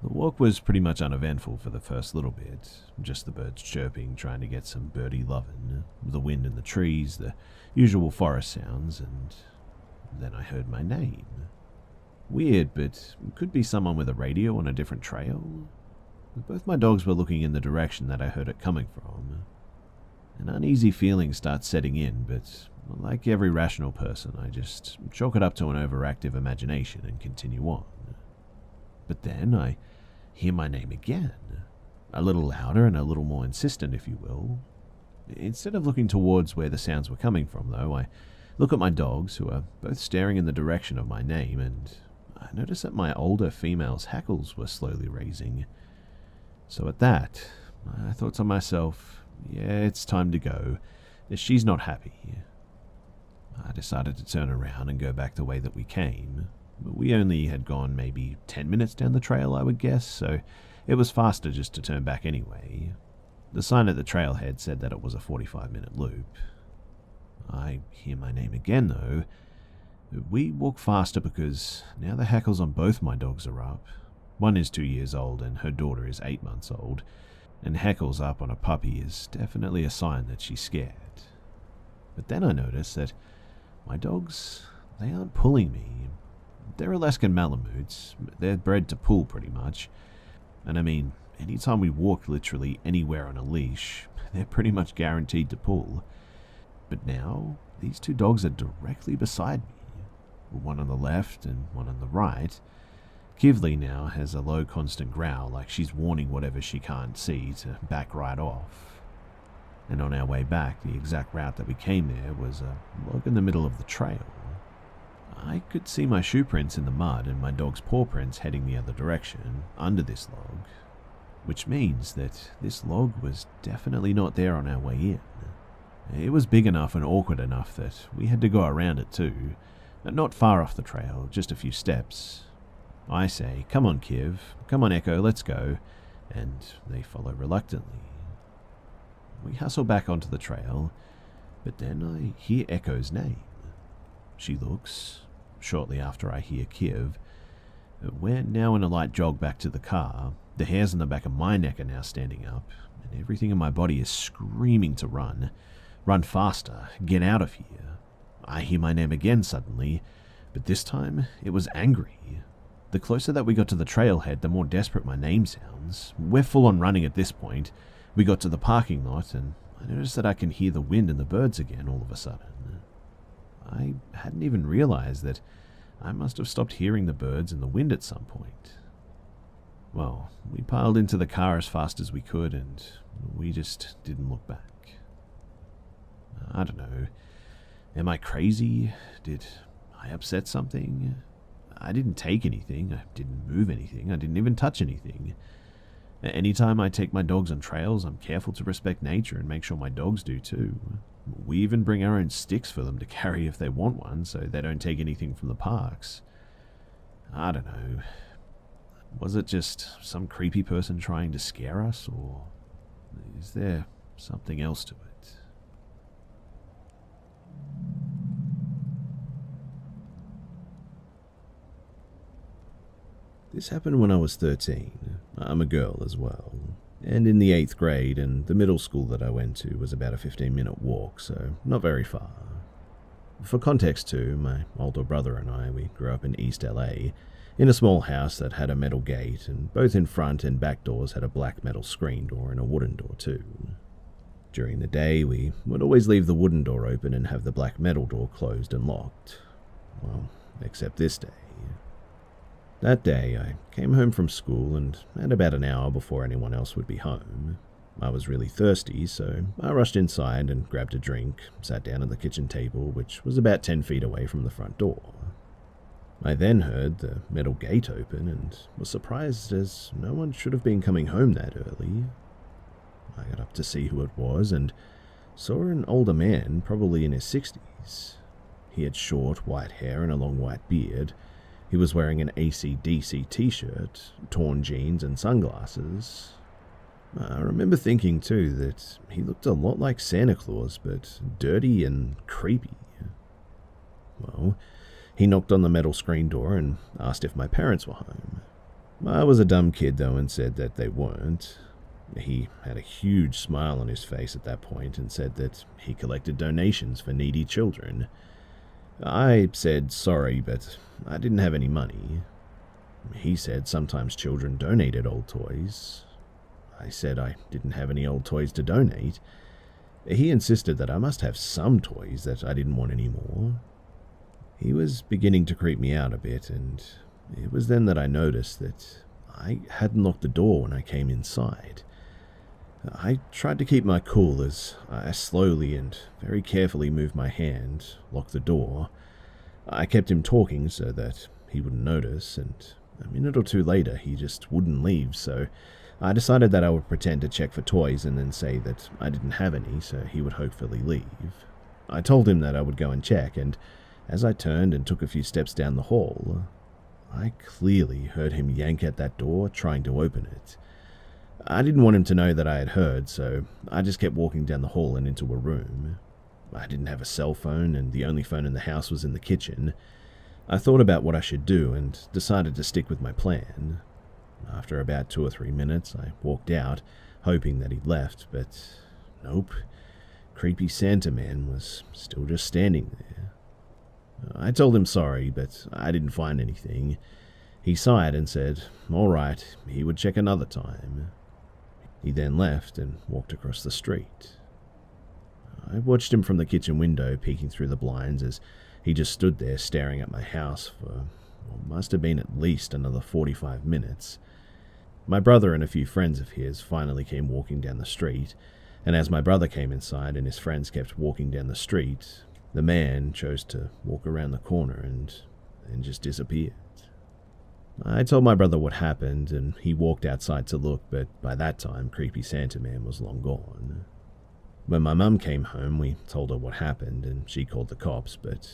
The walk was pretty much uneventful for the first little bit, just the birds chirping, trying to get some birdie lovin', the wind in the trees, the usual forest sounds, and then I heard my name. Weird, but it could be someone with a radio on a different trail. Both my dogs were looking in the direction that I heard it coming from. An uneasy feeling starts setting in, but like every rational person, I just chalk it up to an overactive imagination and continue on. But then I hear my name again, a little louder and a little more insistent, if you will. Instead of looking towards where the sounds were coming from, though, I look at my dogs, who are both staring in the direction of my name, and I notice that my older female's hackles were slowly raising. So at that, I thought to myself, yeah, it's time to go. She's not happy. I decided to turn around and go back the way that we came. We only had gone maybe 10 minutes down the trail, I would guess, so it was faster just to turn back anyway. The sign at the trailhead said that it was a 45-minute loop. I hear my name again, though. We walk faster because now the hackles on both my dogs are up. One is 2 years old and her daughter is 8 months old, and hackles up on a puppy is definitely a sign that she's scared. But then I notice that my dogs, they aren't pulling me. They're Alaskan Malamutes. They're bred to pull pretty much. And I mean, anytime we walk literally anywhere on a leash, they're pretty much guaranteed to pull. But now, these two dogs are directly beside me. One on the left and one on the right. Kivli now has a low constant growl like she's warning whatever she can't see to back right off. And on our way back, the exact route that we came there was a log in the middle of the trail. I could see my shoe prints in the mud and my dog's paw prints heading the other direction, under this log, which means that this log was definitely not there on our way in. It was big enough and awkward enough that we had to go around it too, not far off the trail, just a few steps. I say, "Come on, Kiv, come on, Echo, let's go," and they follow reluctantly. We hustle back onto the trail, but then I hear Echo's name. She looks. Shortly after I hear Kiv. We're now in a light jog back to the car. The hairs on the back of my neck are now standing up, and everything in my body is screaming to run. Run faster, get out of here. I hear my name again suddenly, but this time it was angry. The closer that we got to the trailhead, the more desperate my name sounds. We're full on running at this point. We got to the parking lot, and I noticed that I can hear the wind and the birds again all of a sudden. I hadn't even realized that I must have stopped hearing the birds and the wind at some point. Well, we piled into the car as fast as we could, and we just didn't look back. I don't know. Am I crazy? Did I upset something? I didn't take anything. I didn't move anything. I didn't even touch anything. Anytime I take my dogs on trails, I'm careful to respect nature and make sure my dogs do too. We even bring our own sticks for them to carry if they want one, so they don't take anything from the parks. I don't know. Was it just some creepy person trying to scare us, or is there something else to it? This happened when I was 13. I'm a girl as well. And in the 8th grade, and the middle school that I went to was about a 15-minute walk, so not very far. For context too, my older brother and I, we grew up in East LA, in a small house that had a metal gate, and both in front and back doors had a black metal screen door and a wooden door too. During the day, we would always leave the wooden door open and have the black metal door closed and locked. Well, except this day. That day, I came home from school, and at about an hour before anyone else would be home. I was really thirsty, so I rushed inside and grabbed a drink, sat down at the kitchen table, which was about 10 feet away from the front door. I then heard the metal gate open and was surprised, as no one should have been coming home that early. I got up to see who it was and saw an older man, probably in his 60s. He had short white hair and a long white beard. He was wearing an AC/DC t-shirt, torn jeans and sunglasses. I remember thinking too that he looked a lot like Santa Claus, but dirty and creepy. Well, he knocked on the metal screen door and asked if my parents were home. I was a dumb kid though and said that they weren't. He had a huge smile on his face at that point and said that he collected donations for needy children. I said sorry, but I didn't have any money. He said sometimes children donated old toys. I said I didn't have any old toys to donate. He insisted that I must have some toys that I didn't want anymore. He was beginning to creep me out a bit, and it was then that I noticed that I hadn't locked the door when I came inside. I tried to keep my cool as I slowly and very carefully moved my hand, locked the door. I kept him talking so that he wouldn't notice, and a minute or two later he just wouldn't leave, so I decided that I would pretend to check for toys and then say that I didn't have any, so he would hopefully leave. I told him that I would go and check, and as I turned and took a few steps down the hall, I clearly heard him yank at that door, trying to open it. I didn't want him to know that I had heard, so I just kept walking down the hall and into a room. I didn't have a cell phone, and the only phone in the house was in the kitchen. I thought about what I should do and decided to stick with my plan. After about 2 or 3 minutes, I walked out, hoping that he'd left, but nope. Creepy Santa Man was still just standing there. I told him sorry, but I didn't find anything. He sighed and said, all right, he would check another time. He then left and walked across the street. I watched him from the kitchen window, peeking through the blinds as he just stood there staring at my house for what must have been at least another 45 minutes. My brother and a few friends of his finally came walking down the street, and as my brother came inside and his friends kept walking down the street, the man chose to walk around the corner and then just disappeared. I told my brother what happened, and he walked outside to look, but by that time, Creepy Santa Man was long gone. When my mum came home, we told her what happened, and she called the cops, but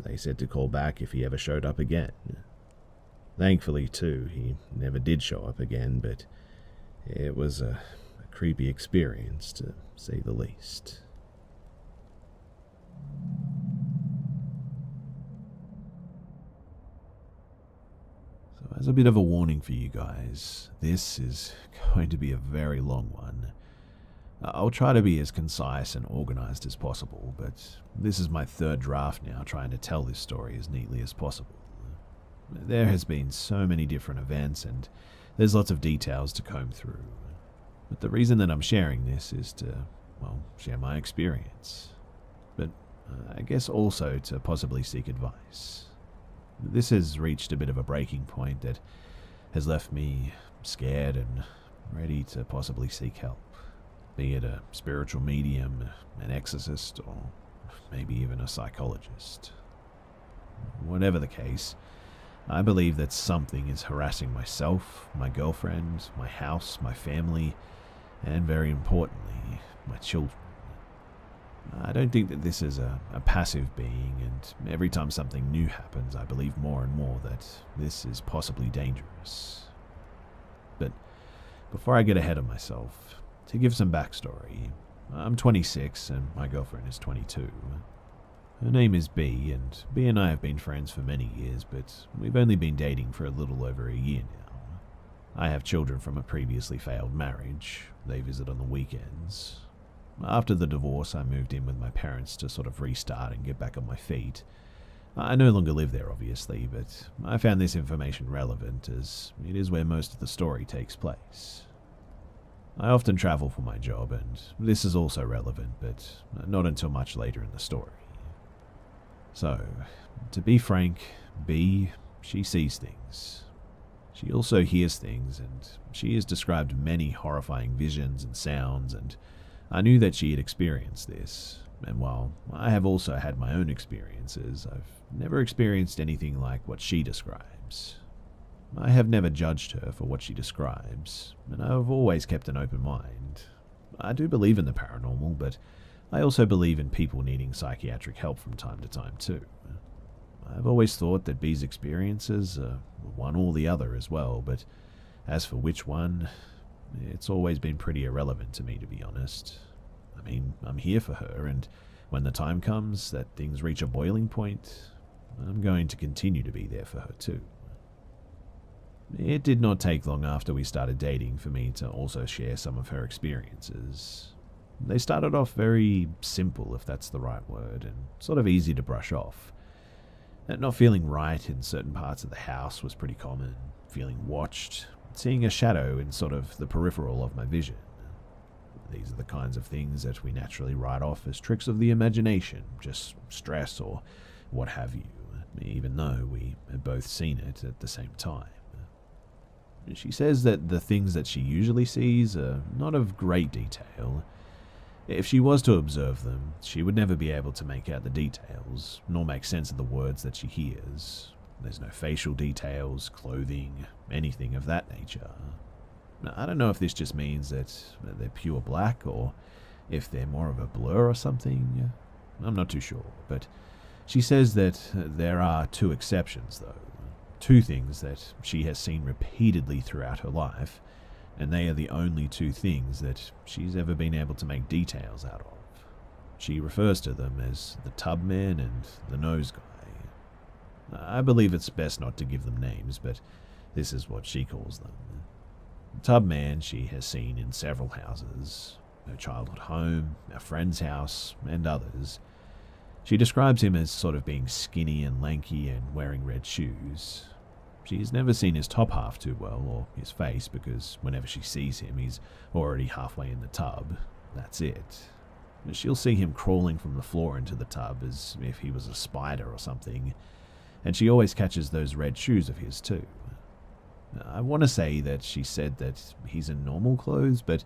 they said to call back if he ever showed up again. Thankfully, too, he never did show up again, but it was a creepy experience, to say the least. So as a bit of a warning for you guys, this is going to be a very long one. I'll try to be as concise and organized as possible, but this is my third draft now trying to tell this story as neatly as possible. There has been so many different events and there's lots of details to comb through. But the reason that I'm sharing this is to, well, share my experience. But I guess also to possibly seek advice. This has reached a bit of a breaking point that has left me scared and ready to possibly seek help. Be it a spiritual medium, an exorcist, or maybe even a psychologist. Whatever the case, I believe that something is harassing myself, my girlfriend, my house, my family, and very importantly, my children. I don't think that this is a passive being, and every time something new happens, I believe more and more that this is possibly dangerous. But before I get ahead of myself, to give some backstory, I'm 26 and my girlfriend is 22. Her name is B, and B and I have been friends for many years, but we've only been dating for a little over a year now. I have children from a previously failed marriage. They visit on the weekends. After the divorce, I moved in with my parents to sort of restart and get back on my feet. I no longer live there, obviously, but I found this information relevant as it is where most of the story takes place. I often travel for my job, and this is also relevant, but not until much later in the story. So, to be frank, B, she sees things. She also hears things, and she has described many horrifying visions and sounds, and I knew that she had experienced this. And while I have also had my own experiences, I've never experienced anything like what she describes. I have never judged her for what she describes, and I've always kept an open mind. I do believe in the paranormal, but I also believe in people needing psychiatric help from time to time too. I've always thought that B's experiences are one or the other as well, but as for which one, it's always been pretty irrelevant to me, to be honest. I mean, I'm here for her, and when the time comes that things reach a boiling point, I'm going to continue to be there for her too. It did not take long after we started dating for me to also share some of her experiences. They started off very simple, if that's the right word, and sort of easy to brush off. Not feeling right in certain parts of the house was pretty common. Feeling watched, seeing a shadow in sort of the peripheral of my vision. These are the kinds of things that we naturally write off as tricks of the imagination, just stress or what have you, even though we had both seen it at the same time. She says that the things that she usually sees are not of great detail. If she was to observe them, she would never be able to make out the details, nor make sense of the words that she hears. There's no facial details, clothing, anything of that nature. I don't know if this just means that they're pure black, or if they're more of a blur or something. I'm not too sure, but she says that there are two exceptions, though. Two things that she has seen repeatedly throughout her life, and they are the only two things that she's ever been able to make details out of. She refers to them as the tub man and the nose guy. I believe it's best not to give them names, but this is what she calls them. The tub man she has seen in several houses, her childhood home, a friend's house, and others. She describes him as sort of being skinny and lanky and wearing red shoes. She's never seen his top half too well, or his face, because whenever she sees him, he's already halfway in the tub. That's it. She'll see him crawling from the floor into the tub as if he was a spider or something, and she always catches those red shoes of his too. I want to say that she said that he's in normal clothes, but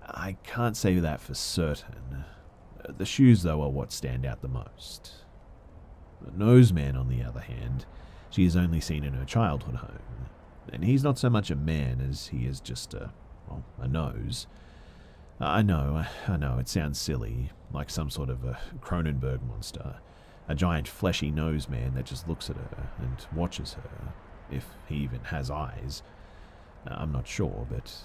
I can't say that for certain. The shoes, though, are what stand out the most. The nose man, on the other hand, she has only seen in her childhood home, and he's not so much a man as he is just a nose. I know, it sounds silly, like some sort of a Cronenberg monster, a giant fleshy nose man that just looks at her and watches her, if he even has eyes. I'm not sure, but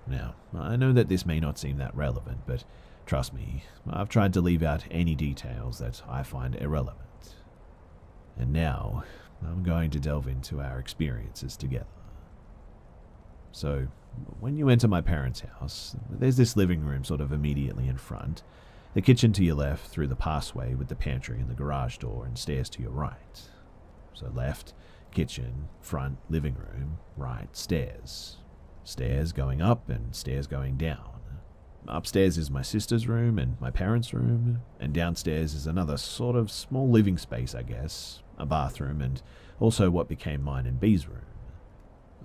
now, I know that this may not seem that relevant, but trust me, I've tried to leave out any details that I find irrelevant. And now, I'm going to delve into our experiences together. So, when you enter my parents' house, there's this living room sort of immediately in front, the kitchen to your left through the passway with the pantry and the garage door, and stairs to your right. So left, kitchen, front, living room, right, stairs. Stairs going up and stairs going down. Upstairs is my sister's room and my parents' room, and downstairs is another sort of small living space, I guess, a bathroom, and also what became mine and B's room.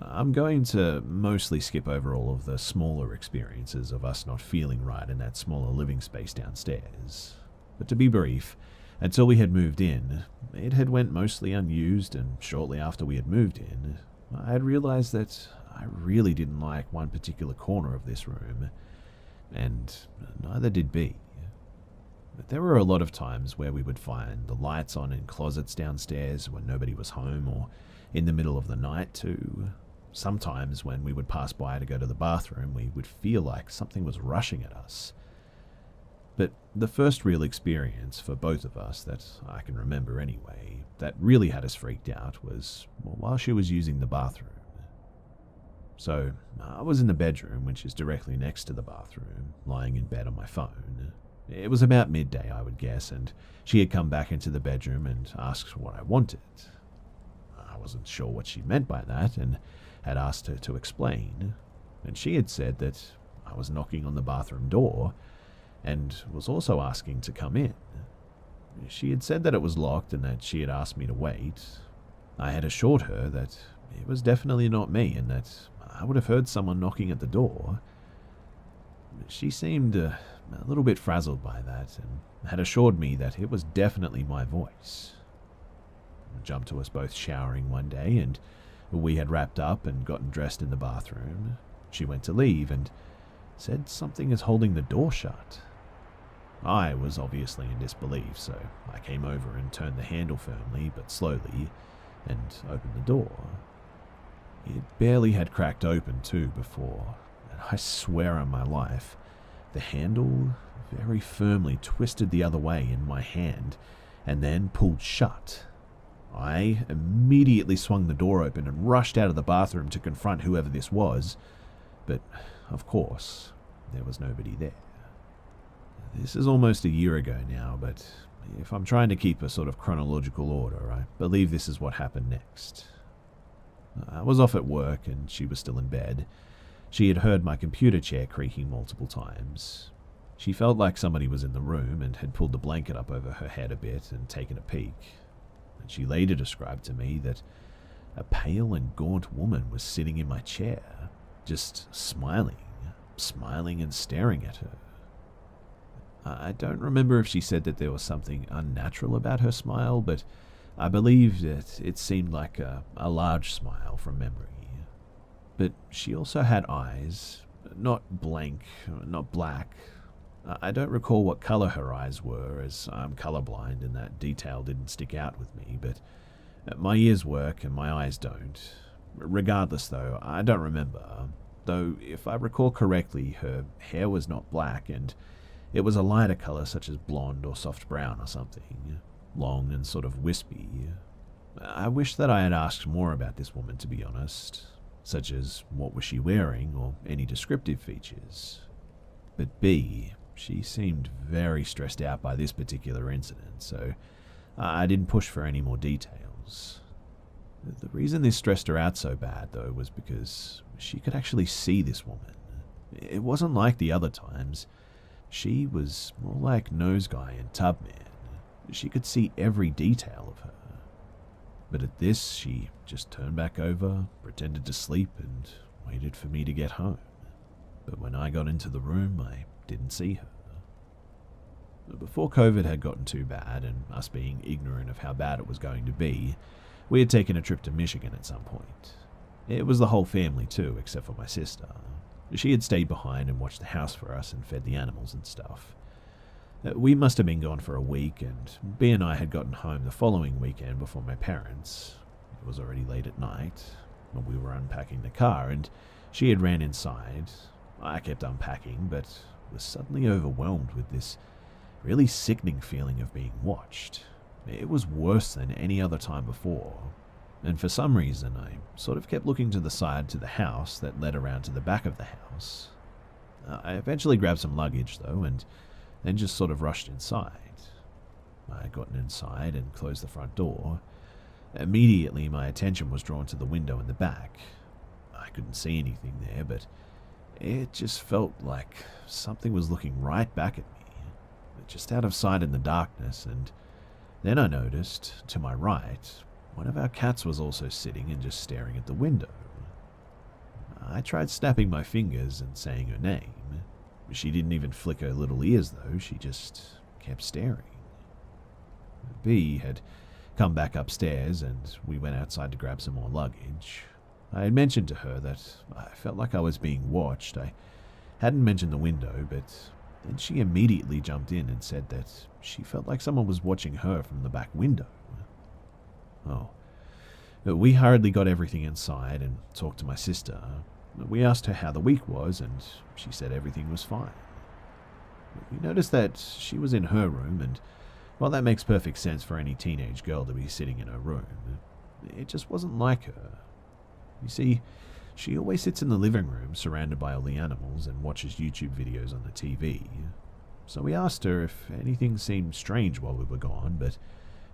I'm going to mostly skip over all of the smaller experiences of us not feeling right in that smaller living space downstairs. But to be brief, until we had moved in, it had went mostly unused, and shortly after we had moved in, I had realized that I really didn't like one particular corner of this room, and neither did B. But there were a lot of times where we would find the lights on in closets downstairs when nobody was home, or in the middle of the night too. Sometimes when we would pass by to go to the bathroom, we would feel like something was rushing at us. But the first real experience for both of us, that I can remember anyway, that really had us freaked out was while she was using the bathroom. So, I was in the bedroom, which is directly next to the bathroom, lying in bed on my phone. It was about midday, I would guess, and she had come back into the bedroom and asked what I wanted. I wasn't sure what she meant by that, and had asked her to explain, and she had said that I was knocking on the bathroom door, and was also asking to come in. She had said that it was locked and that she had asked me to wait. I had assured her that it was definitely not me, and that I would have heard someone knocking at the door. She seemed a little bit frazzled by that, and had assured me that it was definitely my voice. I jumped to us both showering one day, and we had wrapped up and gotten dressed in the bathroom. She went to leave and said something is holding the door shut. I was obviously in disbelief, so I came over and turned the handle firmly but slowly and opened the door. It barely had cracked open too before, and I swear on my life, the handle very firmly twisted the other way in my hand and then pulled shut. I immediately swung the door open and rushed out of the bathroom to confront whoever this was, but of course, there was nobody there. This is almost a year ago now, but if I'm trying to keep a sort of chronological order, I believe this is what happened next. I was off at work and she was still in bed. She had heard my computer chair creaking multiple times. She felt like somebody was in the room and had pulled the blanket up over her head a bit and taken a peek. And she later described to me that A pale and gaunt woman was sitting in my chair, just smiling and staring at her. I don't remember if she said that there was something unnatural about her smile, but I believe that it seemed like a large smile from memory. But she also had eyes, not blank, not black. I don't recall what color her eyes were, as I'm colorblind and that detail didn't stick out with me, but my ears work and my eyes don't. Regardless though, I don't remember. Though, if I recall correctly, her hair was not black and it was a lighter color such as blonde or soft brown or something, long and sort of wispy. I wish that I had asked more about this woman, to be honest, such as what was she wearing or any descriptive features. But B, she seemed very stressed out by this particular incident, so I didn't push for any more details. The reason this stressed her out so bad, though, was because she could actually see this woman. It wasn't like the other times. She was more like Nose Guy and Tubman. She could see every detail of her. But at this, she just turned back over, pretended to sleep, and waited for me to get home. But when I got into the room, I didn't see her. Before COVID had gotten too bad, and us being ignorant of how bad it was going to be, we had taken a trip to Michigan at some point. It was the whole family too, except for my sister. She had stayed behind and watched the house for us and fed the animals and stuff. We must have been gone for a week, and B and I had gotten home the following weekend before my parents. It was already late at night, when we were unpacking the car, and she had ran inside. I kept unpacking, but was suddenly overwhelmed with this really sickening feeling of being watched. It was worse than any other time before, and for some reason I sort of kept looking to the side to the house that led around to the back of the house. I eventually grabbed some luggage though, and then just sort of rushed inside. I had gotten inside and closed the front door. Immediately my attention was drawn to the window in the back. I couldn't see anything there, but it just felt like something was looking right back at me, just out of sight in the darkness, and then I noticed, to my right, one of our cats was also sitting and just staring at the window. I tried snapping my fingers and saying her name. She didn't even flick her little ears though, she just kept staring. B had come back upstairs and we went outside to grab some more luggage. I had mentioned to her that I felt like I was being watched. I hadn't mentioned the window, but then she immediately jumped in and said that she felt like someone was watching her from the back window. Oh. We hurriedly got everything inside and talked to my sister. We asked her how the week was, and she said everything was fine. We noticed that she was in her room, and while that makes perfect sense for any teenage girl to be sitting in her room, it just wasn't like her. You see, she always sits in the living room surrounded by all the animals and watches YouTube videos on the TV. So we asked her if anything seemed strange while we were gone, but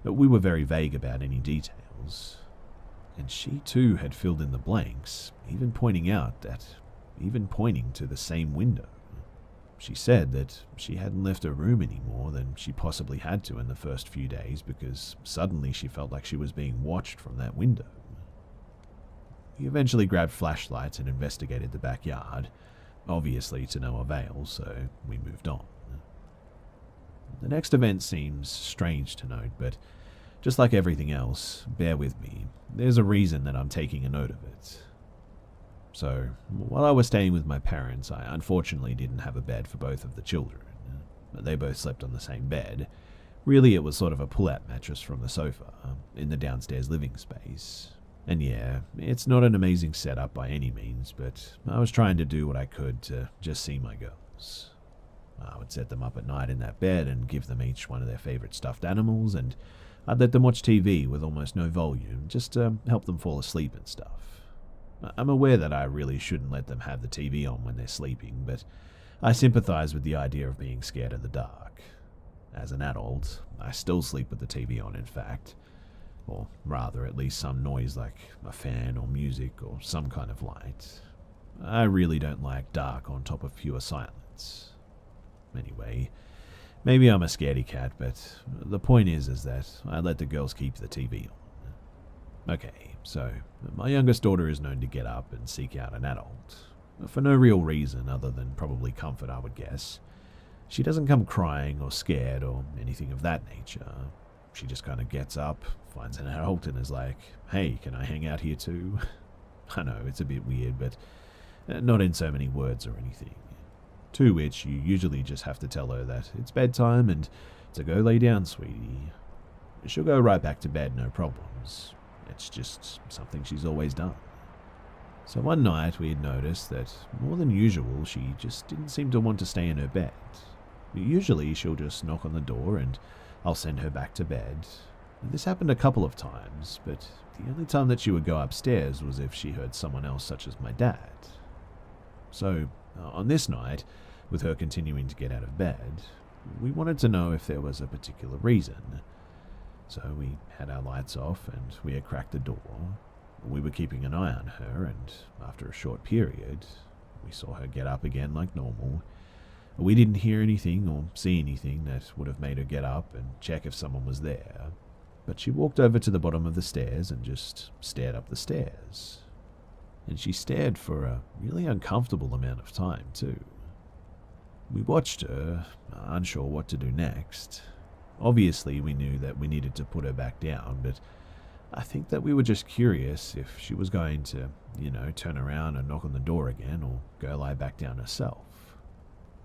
we were very vague about any details. And she too had filled in the blanks, even pointing to the same window. She said that she hadn't left her room any more than she possibly had to in the first few days because suddenly she felt like she was being watched from that window. We eventually grabbed flashlights and investigated the backyard, obviously to no avail, so we moved on. The next event seems strange to note, but just like everything else, bear with me, there's a reason that I'm taking a note of it. So, while I was staying with my parents, I unfortunately didn't have a bed for both of the children. They both slept on the same bed. Really, it was sort of a pull-out mattress from the sofa, in the downstairs living space. And yeah, it's not an amazing setup by any means, but I was trying to do what I could to just see my girls. I would set them up at night in that bed and give them each one of their favorite stuffed animals, and I'd let them watch TV with almost no volume, just to help them fall asleep and stuff. I'm aware that I really shouldn't let them have the TV on when they're sleeping, but I sympathize with the idea of being scared of the dark. As an adult, I still sleep with the TV on, in fact. Or rather, at least some noise like a fan or music or some kind of light. I really don't like dark on top of pure silence. Anyway, maybe I'm a scaredy cat, but the point is that I let the girls keep the TV on. Okay, so my youngest daughter is known to get up and seek out an adult. For no real reason other than probably comfort, I would guess. She doesn't come crying or scared or anything of that nature. She just kind of gets up, finds an adult, and is like, "Hey, can I hang out here too?" I know, it's a bit weird, but not in so many words or anything. To which you usually just have to tell her that it's bedtime and to go lay down, sweetie. She'll go right back to bed, no problems. It's just something she's always done. So one night we had noticed that, more than usual, she just didn't seem to want to stay in her bed. Usually she'll just knock on the door and I'll send her back to bed. This happened a couple of times, but the only time that she would go upstairs was if she heard someone else, such as my dad. So, on this night, with her continuing to get out of bed, we wanted to know if there was a particular reason. So we had our lights off and we had cracked the door. We were keeping an eye on her, and after a short period, we saw her get up again like normal. We didn't hear anything or see anything that would have made her get up and check if someone was there, but she walked over to the bottom of the stairs and just stared up the stairs. And she stared for a really uncomfortable amount of time too. We watched her, unsure what to do next. Obviously we knew that we needed to put her back down, but I think that we were just curious if she was going to, turn around and knock on the door again or go lie back down herself.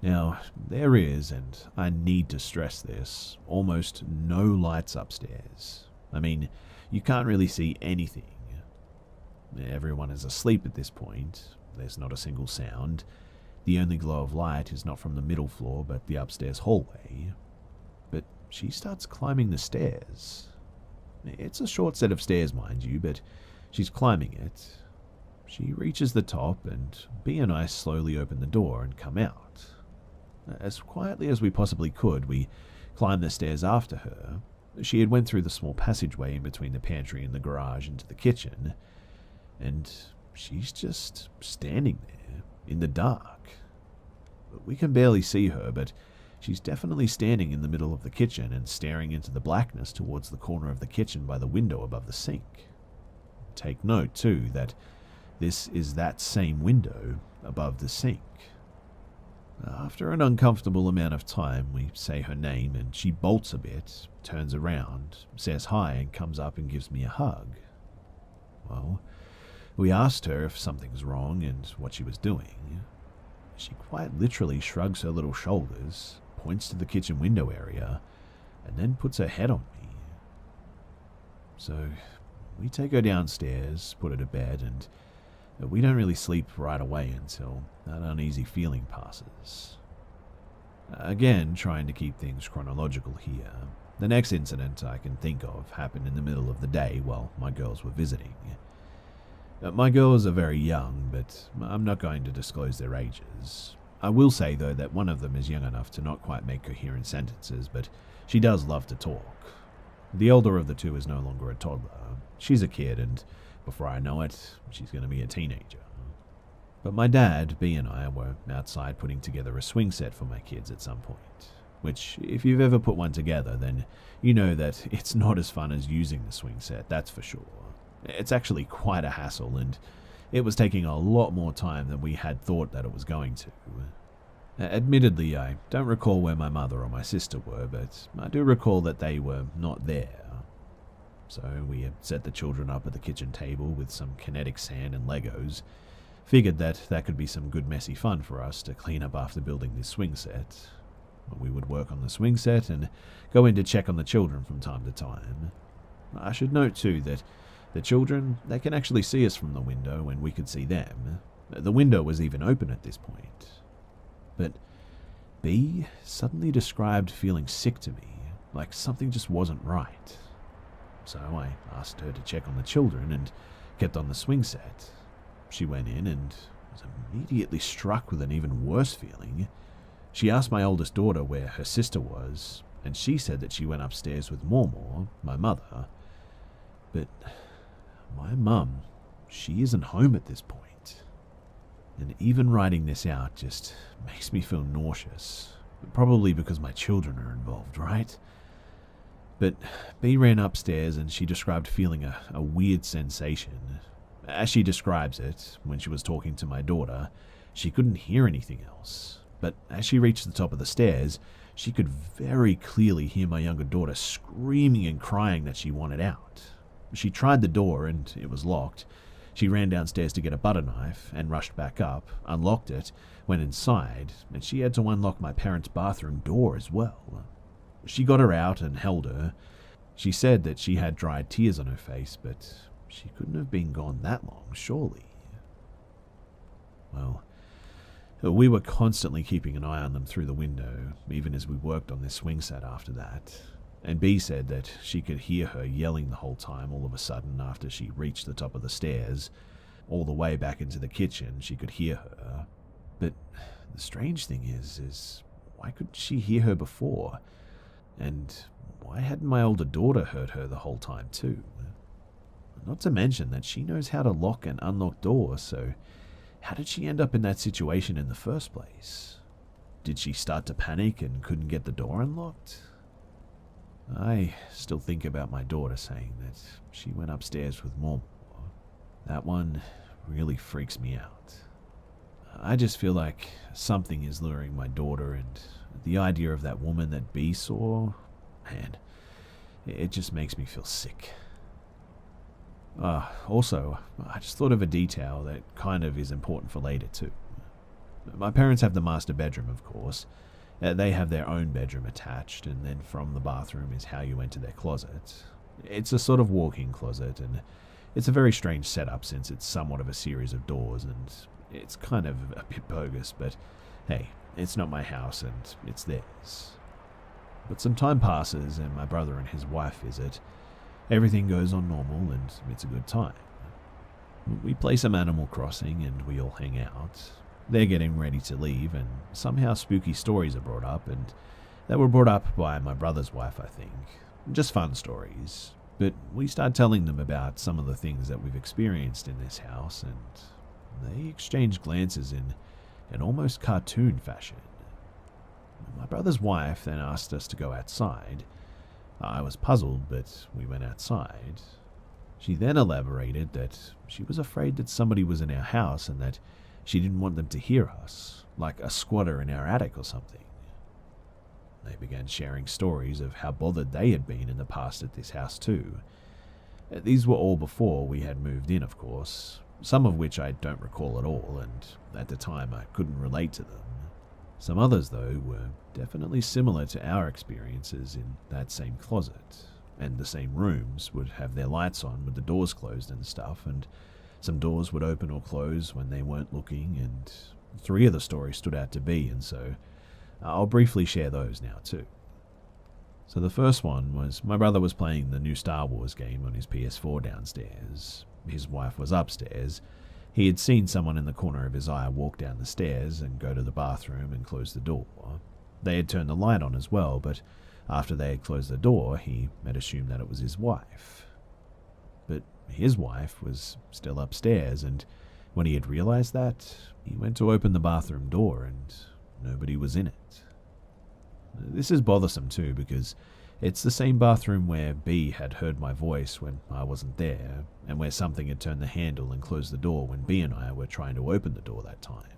Now, there is, and I need to stress this, almost no lights upstairs. I mean, you can't really see anything. Everyone is asleep at this point. There's not a single sound. The only glow of light is not from the middle floor, but the upstairs hallway. But she starts climbing the stairs. It's a short set of stairs, mind you, but she's climbing it. She reaches the top, and B and I slowly open the door and come out. As quietly as we possibly could, we climbed the stairs after her. She had went through the small passageway in between the pantry and the garage into the kitchen, and she's just standing there in the dark. We can barely see her, but she's definitely standing in the middle of the kitchen and staring into the blackness towards the corner of the kitchen by the window above the sink. Take note, too, that this is that same window above the sink. After an uncomfortable amount of time, we say her name and she bolts a bit, turns around, says hi and comes up and gives me a hug. Well, we asked her if something's wrong and what she was doing. She quite literally shrugs her little shoulders, points to the kitchen window area, and then puts her head on me. So we take her downstairs, put her to bed, and we don't really sleep right away until that uneasy feeling passes. Again, trying to keep things chronological here, the next incident I can think of happened in the middle of the day while my girls were visiting. My girls are very young, but I'm not going to disclose their ages. I will say, though, that one of them is young enough to not quite make coherent sentences, but she does love to talk. The older of the two is no longer a toddler. She's a kid, and before I know it, she's going to be a teenager. But my dad, B, and I were outside putting together a swing set for my kids at some point, which, if you've ever put one together, then you know that it's not as fun as using the swing set, that's for sure. It's actually quite a hassle, and it was taking a lot more time than we had thought that it was going to. Admittedly, I don't recall where my mother or my sister were, but I do recall that they were not there. So we had set the children up at the kitchen table with some kinetic sand and Legos. Figured that could be some good messy fun for us to clean up after building this swing set. We would work on the swing set and go in to check on the children from time to time. I should note too that the children, they can actually see us from the window and we could see them. The window was even open at this point. But B suddenly described feeling sick to me, like something just wasn't right. So I asked her to check on the children and kept on the swing set. She went in and was immediately struck with an even worse feeling. She asked my oldest daughter where her sister was, and she said that she went upstairs with Mormor, my mother. But my mum, she isn't home at this point. And even writing this out just makes me feel nauseous. Probably because my children are involved, right? But B ran upstairs and she described feeling a weird sensation. As she describes it, when she was talking to my daughter, she couldn't hear anything else. But as she reached the top of the stairs, she could very clearly hear my younger daughter screaming and crying that she wanted out. She tried the door and it was locked. She ran downstairs to get a butter knife and rushed back up, unlocked it, went inside, and she had to unlock my parents' bathroom door as well. She got her out and held her. She said that she had dried tears on her face, but she couldn't have been gone that long, surely. Well, we were constantly keeping an eye on them through the window, even as we worked on this swing set after that. And B said that she could hear her yelling the whole time all of a sudden after she reached the top of the stairs. All the way back into the kitchen, she could hear her. But the strange thing is why couldn't she hear her before? And why hadn't my older daughter heard her the whole time too? Not to mention that she knows how to lock and unlock doors, so how did she end up in that situation in the first place? Did she start to panic and couldn't get the door unlocked? I still think about my daughter saying that she went upstairs with Mom. That one really freaks me out. I just feel like something is luring my daughter, and the idea of that woman that B saw, man, it just makes me feel sick. Also, I just thought of a detail that kind of is important for later too. My parents have the master bedroom, of course. They have their own bedroom attached, and then from the bathroom is how you enter their closet. It's a sort of walk-in closet, and it's a very strange setup since it's somewhat of a series of doors, and it's kind of a bit bogus, but hey, it's not my house and it's theirs. But some time passes and my brother and his wife visit. Everything goes on normal and it's a good time. We play some Animal Crossing and we all hang out. They're getting ready to leave and somehow spooky stories are brought up, and they were brought up by my brother's wife, I think. Just fun stories. But we start telling them about some of the things that we've experienced in this house, and they exchange glances in an almost cartoon fashion. My brother's wife then asked us to go outside. I was puzzled, but we went outside. She then elaborated that she was afraid that somebody was in our house and that she didn't want them to hear us, like a squatter in our attic or something. They began sharing stories of how bothered they had been in the past at this house too. These were all before we had moved in, of course, some of which I don't recall at all, and at the time I couldn't relate to them. Some others, though, were definitely similar to our experiences in that same closet, and the same rooms would have their lights on with the doors closed and stuff, and some doors would open or close when they weren't looking, and 3 of the stories stood out to be, and so I'll briefly share those now too. So the first one was my brother was playing the new Star Wars game on his PS4 downstairs. His wife was upstairs. He had seen someone in the corner of his eye walk down the stairs and go to the bathroom and close the door. They had turned the light on as well, but after they had closed the door, he had assumed that it was his wife. But his wife was still upstairs, and when he had realized that, he went to open the bathroom door and nobody was in it. This is bothersome too, because it's the same bathroom where B had heard my voice when I wasn't there, and where something had turned the handle and closed the door when B and I were trying to open the door that time.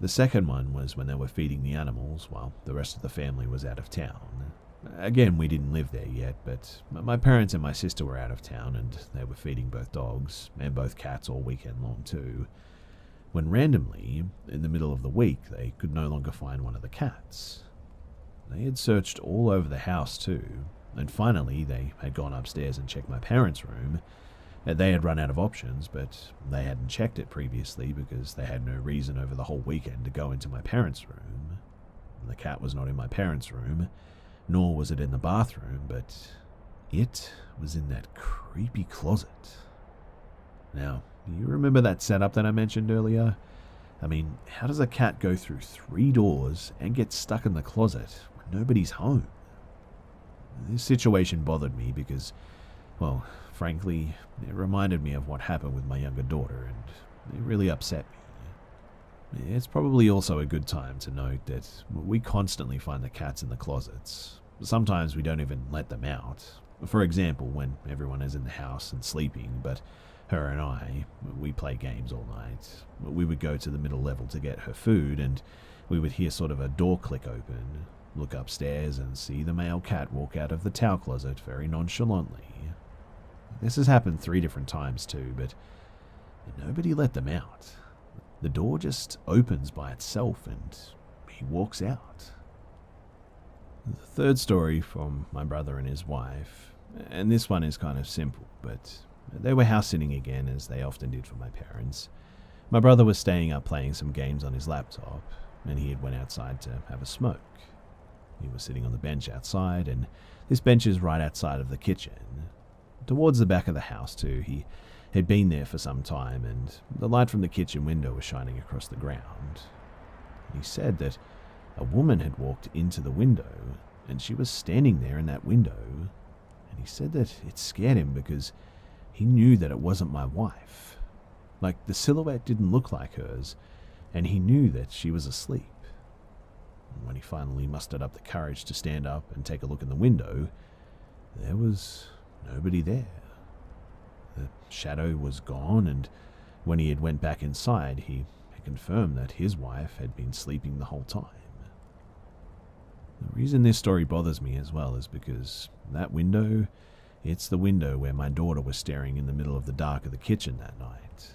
The second one was when they were feeding the animals while the rest of the family was out of town. Again, we didn't live there yet, but my parents and my sister were out of town and they were feeding both dogs and both cats all weekend long too, when randomly, in the middle of the week, they could no longer find one of the cats. They had searched all over the house too, and finally they had gone upstairs and checked my parents' room. They had run out of options, but they hadn't checked it previously because they had no reason over the whole weekend to go into my parents' room. The cat was not in my parents' room, nor was it in the bathroom, but it was in that creepy closet. Now, you remember that setup that I mentioned earlier? I mean, how does a cat go through 3 doors and get stuck in the closet when nobody's home? This situation bothered me because, well, frankly, it reminded me of what happened with my younger daughter, and it really upset me. It's probably also a good time to note that we constantly find the cats in the closets. Sometimes we don't even let them out. For example, when everyone is in the house and sleeping, but her and I, we play games all night. We would go to the middle level to get her food, and we would hear sort of a door click open, look upstairs and see the male cat walk out of the towel closet very nonchalantly. This has happened 3 different times too, but nobody let them out. The door just opens by itself and he walks out. The third story from my brother and his wife, and this one is kind of simple, but they were house sitting again, as they often did for my parents. My brother was staying up playing some games on his laptop, and he had went outside to have a smoke. He was sitting on the bench outside, and this bench is right outside of the kitchen. Towards the back of the house too, he had been there for some time, and the light from the kitchen window was shining across the ground. He said that a woman had walked into the window, and she was standing there in that window, and he said that it scared him because he knew that it wasn't my wife. Like, the silhouette didn't look like hers, and he knew that she was asleep. And when he finally mustered up the courage to stand up and take a look in the window, there was nobody there. The shadow was gone, and when he had went back inside, he had confirmed that his wife had been sleeping the whole time. The reason this story bothers me as well is because that window, it's the window where my daughter was staring in the middle of the dark of the kitchen that night.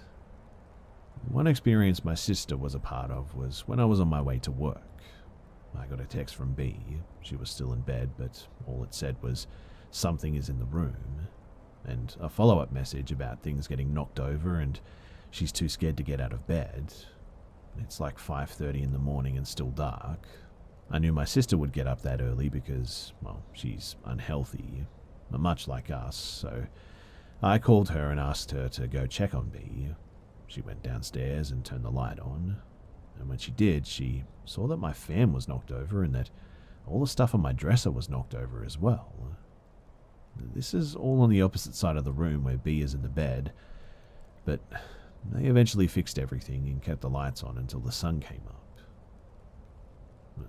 One experience my sister was a part of was when I was on my way to work. I got a text from B. She was still in bed, but all it said was, "Something is in the room," and a follow-up message about things getting knocked over and she's too scared to get out of bed. It's like 5:30 in the morning and still dark. I knew my sister would get up that early because, well, she's unhealthy, much like us, so I called her and asked her to go check on B. She went downstairs and turned the light on, and when she did, she saw that my fan was knocked over and that all the stuff on my dresser was knocked over as well. This is all on the opposite side of the room where B is in the bed, but they eventually fixed everything and kept the lights on until the sun came up.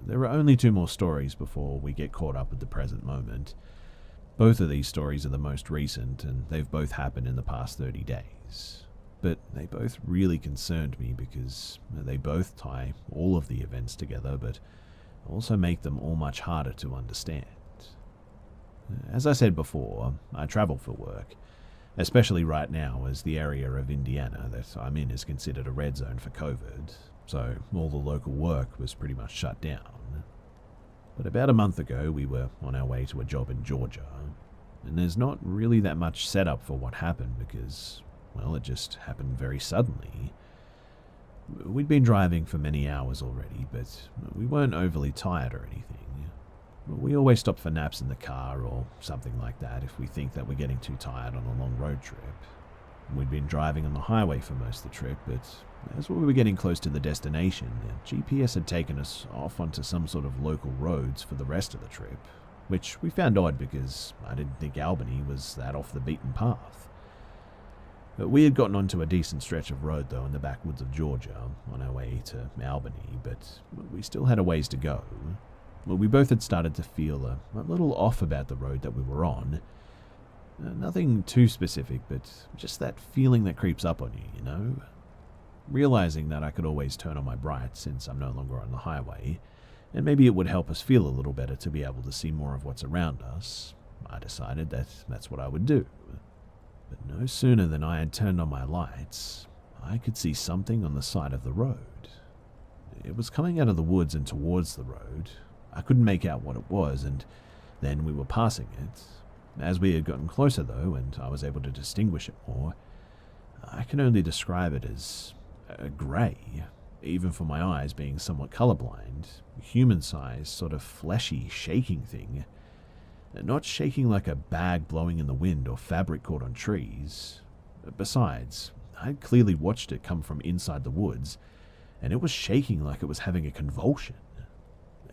There are only 2 more stories before we get caught up at the present moment. Both of these stories are the most recent, and they've both happened in the past 30 days. But they both really concerned me because they both tie all of the events together, but also make them all much harder to understand. As I said before, I travel for work, especially right now as the area of Indiana that I'm in is considered a red zone for COVID, so all the local work was pretty much shut down. But about a month ago, we were on our way to a job in Georgia, and there's not really that much setup for what happened because, well, it just happened very suddenly. We'd been driving for many hours already, but we weren't overly tired or anything. We always stop for naps in the car or something like that if we think that we're getting too tired on a long road trip. We'd been driving on the highway for most of the trip, but as we were getting close to the destination, the GPS had taken us off onto some sort of local roads for the rest of the trip, which we found odd because I didn't think Albany was that off the beaten path. We had gotten onto a decent stretch of road though in the backwoods of Georgia on our way to Albany, but we still had a ways to go. We both had started to feel a little off about the road that we were on. Nothing too specific, but just that feeling that creeps up on you, you know? Realizing that I could always turn on my brights since I'm no longer on the highway, and maybe it would help us feel a little better to be able to see more of what's around us, I decided that that's what I would do. But no sooner than I had turned on my lights, I could see something on the side of the road. It was coming out of the woods and towards the road. I couldn't make out what it was, and then we were passing it. As we had gotten closer, though, and I was able to distinguish it more, I can only describe it as a grey, even for my eyes being somewhat colorblind, human-sized, sort of fleshy, shaking thing. Not shaking like a bag blowing in the wind or fabric caught on trees. Besides, I'd clearly watched it come from inside the woods, and it was shaking like it was having a convulsion.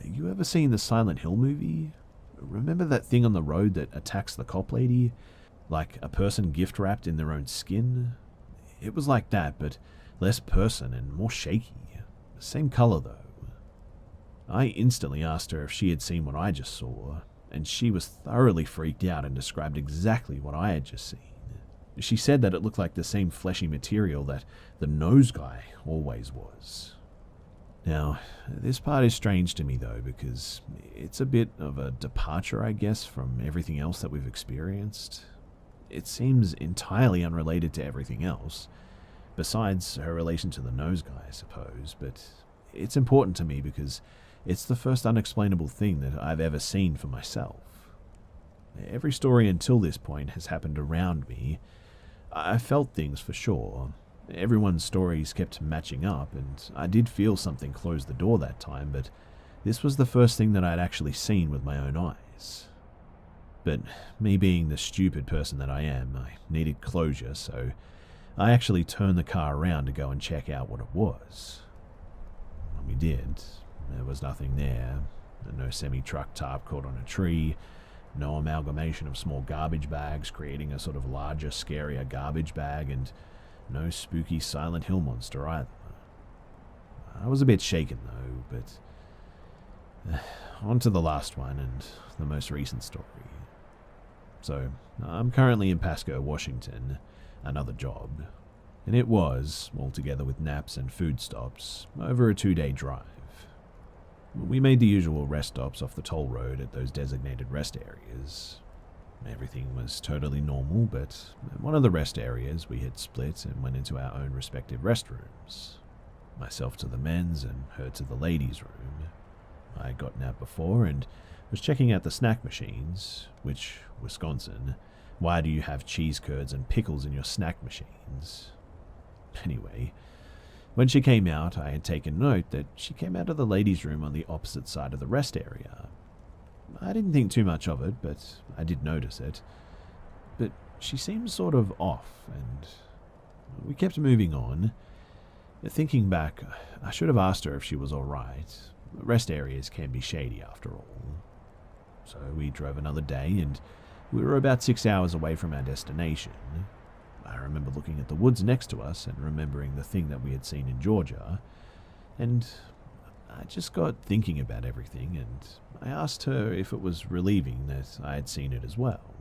You ever seen the Silent Hill movie? Remember that thing on the road that attacks the cop lady? Like a person gift-wrapped in their own skin? It was like that, but less person and more shaky. Same color, though. I instantly asked her if she had seen what I just saw, and she was thoroughly freaked out and described exactly what I had just seen. She said that it looked like the same fleshy material that the nose guy always was. Now, this part is strange to me though, because it's a bit of a departure, I guess, from everything else that we've experienced. It seems entirely unrelated to everything else, besides her relation to the nose guy, I suppose, but it's important to me because it's the first unexplainable thing that I've ever seen for myself. Every story until this point has happened around me. I felt things for sure. Everyone's stories kept matching up, and I did feel something close the door that time, but this was the first thing that I'd actually seen with my own eyes. But me being the stupid person that I am, I needed closure, so I actually turned the car around to go and check out what it was. When we did, there was nothing there. No semi-truck tarp caught on a tree, no amalgamation of small garbage bags creating a sort of larger, scarier garbage bag, and no spooky Silent Hill monster either. I was a bit shaken though, but on to the last one and the most recent story. So, I'm currently in Pasco, Washington, another job, and it was, altogether with naps and food stops, over a 2-day drive. We made the usual rest stops off the toll road at those designated rest areas. Everything was totally normal, but at one of the rest areas we had split and went into our own respective restrooms. Myself to the men's and her to the ladies' room. I had gotten out before and was checking out the snack machines, which, Wisconsin, why do you have cheese curds and pickles in your snack machines? Anyway, when she came out, I had taken note that she came out of the ladies' room on the opposite side of the rest area. I didn't think too much of it, but I did notice it. But she seemed sort of off, and we kept moving on. Thinking back, I should have asked her if she was alright. Rest areas can be shady after all. So we drove another day, and we were about 6 hours away from our destination. I remember looking at the woods next to us and remembering the thing that we had seen in Georgia, and I just got thinking about everything, and I asked her if it was relieving that I had seen it as well.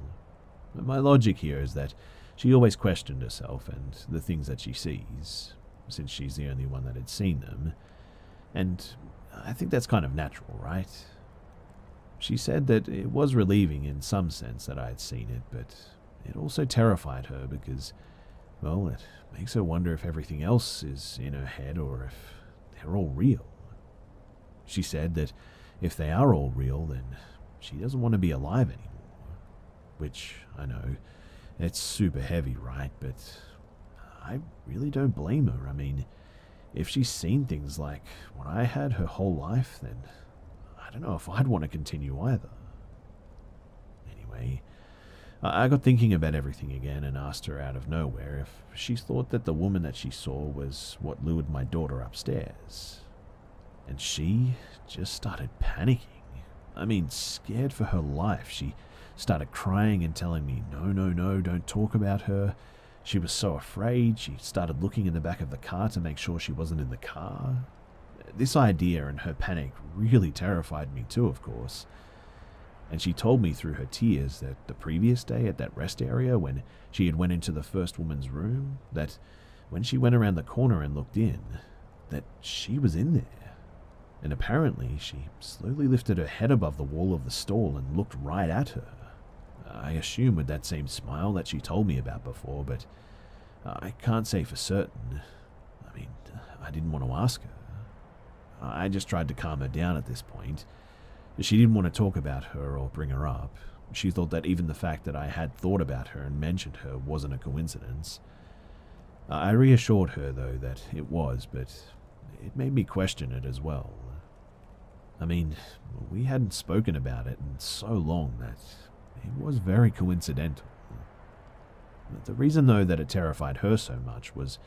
My logic here is that she always questioned herself and the things that she sees, since she's the only one that had seen them, and I think that's kind of natural, right? She said that it was relieving in some sense that I had seen it, but it also terrified her because, well, it makes her wonder if everything else is in her head or if they're all real. She said that if they are all real, then she doesn't want to be alive anymore. Which, I know, it's super heavy, right? But I really don't blame her. I mean, if she's seen things like what I had her whole life, then I don't know if I'd want to continue either. Anyway, I got thinking about everything again and asked her out of nowhere if she thought that the woman that she saw was what lured my daughter upstairs. And she just started panicking. I mean, scared for her life. She started crying and telling me, no, don't talk about her. She was so afraid, she started looking in the back of the car to make sure she wasn't in the car. This idea and her panic really terrified me too, of course. And she told me through her tears that the previous day at that rest area when she had went into the first woman's room, that when she went around the corner and looked in, that she was in there. And apparently she slowly lifted her head above the wall of the stall and looked right at her. I assume with that same smile that she told me about before, but I can't say for certain. I mean, I didn't want to ask her. I just tried to calm her down at this point. She didn't want to talk about her or bring her up. She thought that even the fact that I had thought about her and mentioned her wasn't a coincidence. I reassured her, though, that it was, but it made me question it as well. I mean, we hadn't spoken about it in so long that it was very coincidental. The reason, though, that it terrified her so much was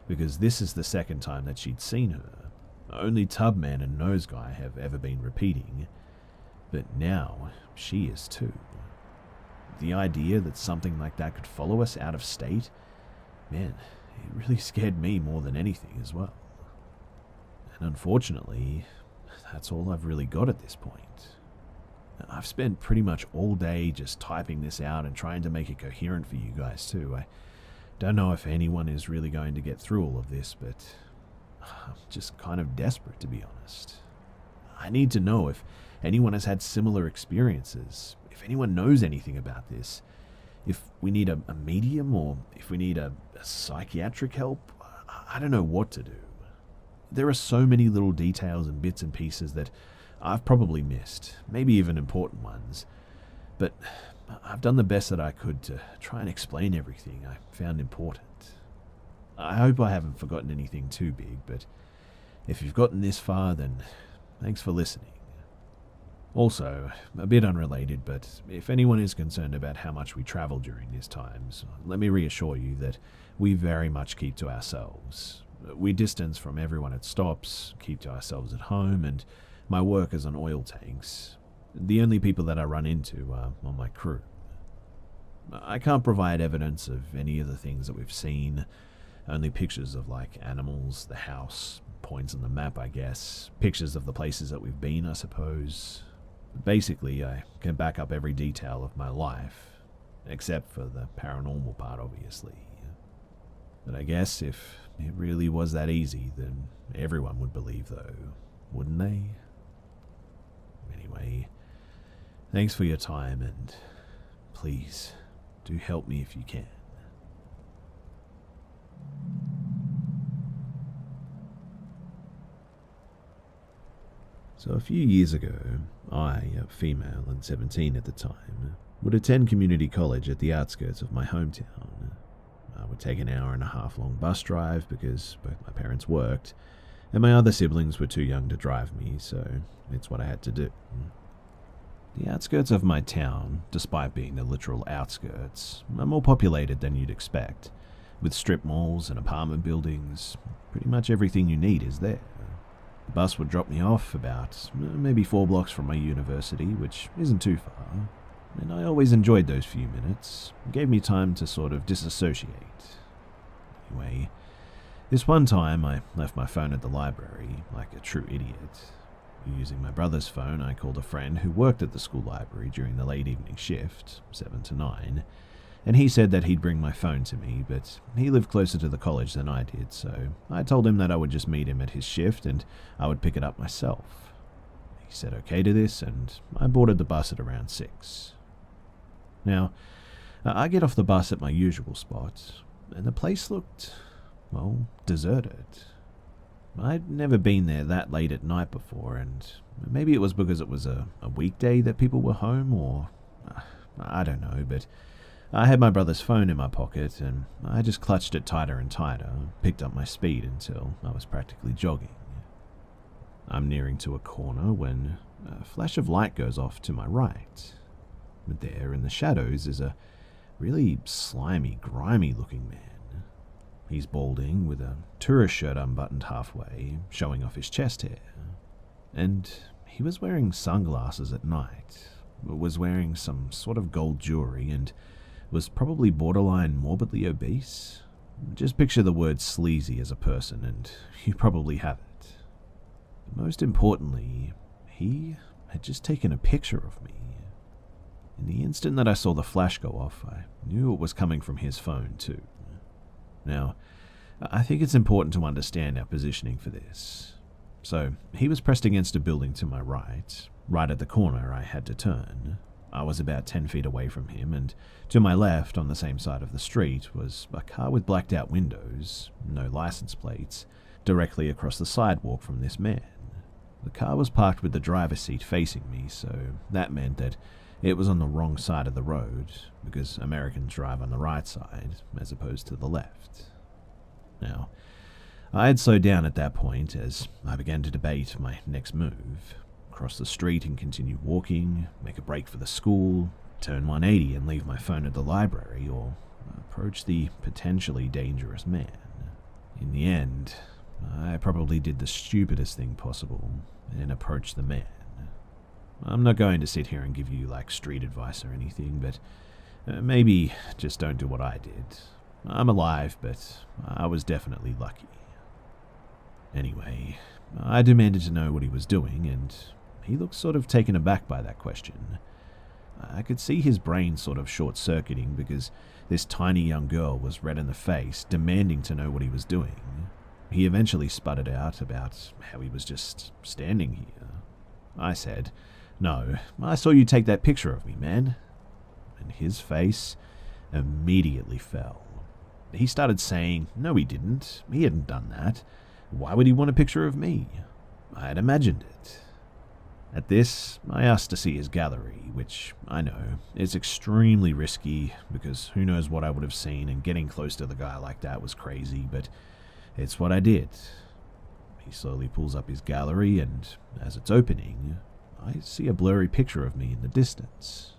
because this is the second time that she'd seen her. Only Tubman and Nose Guy have ever been repeating, but now she is too. The idea that something like that could follow us out of state, man, it really scared me more than anything as well. And unfortunately, that's all I've really got at this point. I've spent pretty much all day just typing this out and trying to make it coherent for you guys too. I don't know if anyone is really going to get through all of this, but I'm just kind of desperate, to be honest. I need to know if anyone has had similar experiences, if anyone knows anything about this, if we need a medium or if we need a psychiatric help. I don't know what to do. There are so many little details and bits and pieces that I've probably missed, maybe even important ones, but I've done the best that I could to try and explain everything I found important. I hope I haven't forgotten anything too big, but if you've gotten this far, then thanks for listening. Also, a bit unrelated, but if anyone is concerned about how much we travel during these times, let me reassure you that we very much keep to ourselves. We distance from everyone at stops, keep to ourselves at home, and my work is on oil tanks. The only people that I run into are on my crew. I can't provide evidence of any of the things that we've seen, only pictures of animals, the house, points on the map, I guess, pictures of the places that we've been, I suppose. Basically, I can back up every detail of my life, except for the paranormal part, obviously. But I guess if it really was that easy, then everyone would believe, though, wouldn't they? Anyway, thanks for your time, and please, do help me if you can. So a few years ago, I, a female and 17 at the time, would attend community college at the outskirts of my hometown. I would take an 1.5-hour long bus drive because both my parents worked, and my other siblings were too young to drive me, so it's what I had to do. The outskirts of my town, despite being the literal outskirts, are more populated than you'd expect, with strip malls and apartment buildings. Pretty much everything you need is there. The bus would drop me off about maybe 4 blocks from my university, which isn't too far, and I always enjoyed those few minutes. It gave me time to sort of disassociate. Anyway, this one time I left my phone at the library, like a true idiot. Using my brother's phone, I called a friend who worked at the school library during the late evening shift, 7 to 9, and he said that he'd bring my phone to me, but he lived closer to the college than I did, so I told him that I would just meet him at his shift and I would pick it up myself. He said okay to this, and I boarded the bus at around 6. Now, I get off the bus at my usual spot, and the place looked, well, deserted. I'd never been there that late at night before, and maybe it was because it was a weekday that people were home, or I don't know, but I had my brother's phone in my pocket, and I just clutched it tighter and tighter, picked up my speed until I was practically jogging. I'm nearing to a corner when a flash of light goes off to my right. But there in the shadows is a really slimy, grimy-looking man. He's balding, with a tourist shirt unbuttoned halfway, showing off his chest hair. And he was wearing sunglasses at night, was wearing some sort of gold jewelry, and was probably borderline morbidly obese. Just picture the word sleazy as a person, and you probably have it. But most importantly, he had just taken a picture of me. In the instant that I saw the flash go off, I knew it was coming from his phone too. Now, I think it's important to understand our positioning for this. So, he was pressed against a building to my right at the corner I had to turn. I was about 10 feet away from him, and to my left, on the same side of the street, was a car with blacked out windows, no license plates, directly across the sidewalk from this man. The car was parked with the driver's seat facing me, so that meant that it was on the wrong side of the road, because Americans drive on the right side, as opposed to the left. Now, I had slowed down at that point as I began to debate my next move. Cross the street and continue walking, make a break for the school, turn 180 and leave my phone at the library, or approach the potentially dangerous man. In the end, I probably did the stupidest thing possible and approached the man. I'm not going to sit here and give you street advice or anything, but maybe just don't do what I did. I'm alive, but I was definitely lucky. Anyway, I demanded to know what he was doing, and he looked sort of taken aback by that question. I could see his brain sort of short-circuiting because this tiny young girl was red in the face, demanding to know what he was doing. He eventually sputtered out about how he was just standing here. I said, "No, I saw you take that picture of me, man." And his face immediately fell. He started saying, no he didn't, he hadn't done that. Why would he want a picture of me? I had imagined it. At this, I asked to see his gallery, which, I know, is extremely risky because who knows what I would have seen, and getting close to the guy like that was crazy, but it's what I did. He slowly pulls up his gallery, and as it's opening, I see a blurry picture of me in the distance.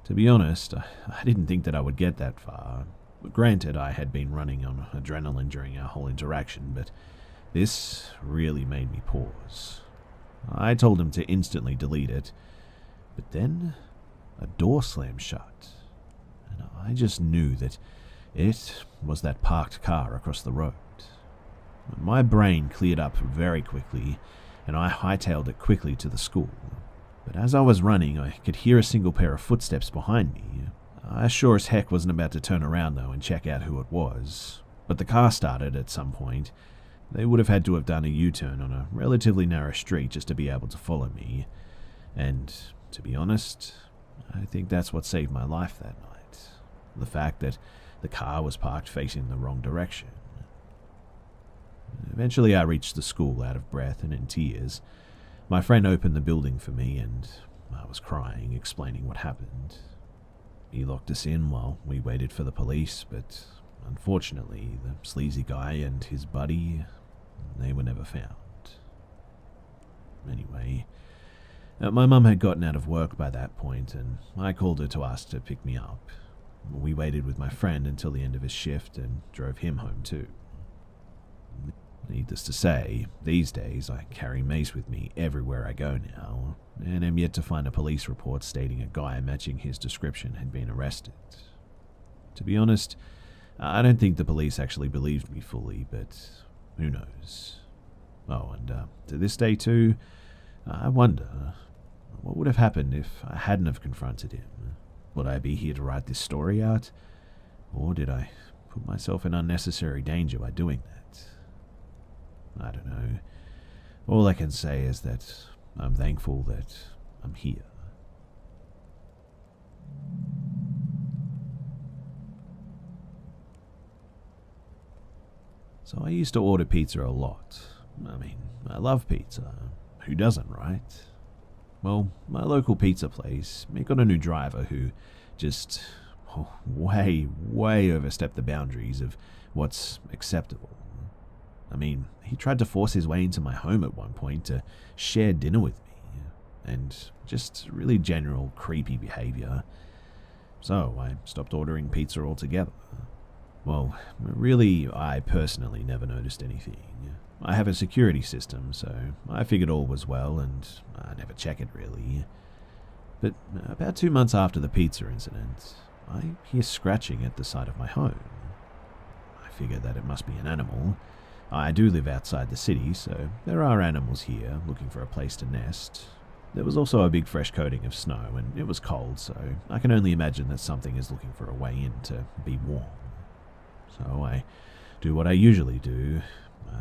To be honest, I didn't think that I would get that far. Granted, I had been running on adrenaline during our whole interaction, but this really made me pause. I told him to instantly delete it, but then a door slammed shut, and I just knew that it was that parked car across the road. My brain cleared up very quickly, and I hightailed it quickly to the school. But as I was running, I could hear a single pair of footsteps behind me. I sure as heck wasn't about to turn around, though, and check out who it was. But the car started at some point. They would have had to have done a U-turn on a relatively narrow street just to be able to follow me. And, to be honest, I think that's what saved my life that night. The fact that the car was parked facing the wrong direction. Eventually I reached the school out of breath and in tears. My friend opened the building for me and I was crying, explaining what happened. He locked us in while we waited for the police, but unfortunately the sleazy guy and his buddy, they were never found. Anyway, my mum had gotten out of work by that point and I called her to ask to pick me up. We waited with my friend until the end of his shift and drove him home too. Needless to say, these days I carry mace with me everywhere I go now, and am yet to find a police report stating a guy matching his description had been arrested. To be honest, I don't think the police actually believed me fully, but who knows. Oh, and to this day too, I wonder, what would have happened if I hadn't have confronted him? Would I be here to write this story out? Or did I put myself in unnecessary danger by doing that? I don't know. All I can say is that I'm thankful that I'm here. So I used to order pizza a lot. I mean, I love pizza. Who doesn't, right? Well, my local pizza place, it got a new driver who just way overstepped the boundaries of what's acceptable. I mean, he tried to force his way into my home at one point to share dinner with me, and just really general creepy behavior. So I stopped ordering pizza altogether. Well, really, I personally never noticed anything. I have a security system, so I figured all was well, and I never check it really. But about 2 months after the pizza incident, I hear scratching at the side of my home. I figure that it must be an animal. I do live outside the city, so there are animals here looking for a place to nest. There was also a big fresh coating of snow, and it was cold, so I can only imagine that something is looking for a way in to be warm. So I do what I usually do.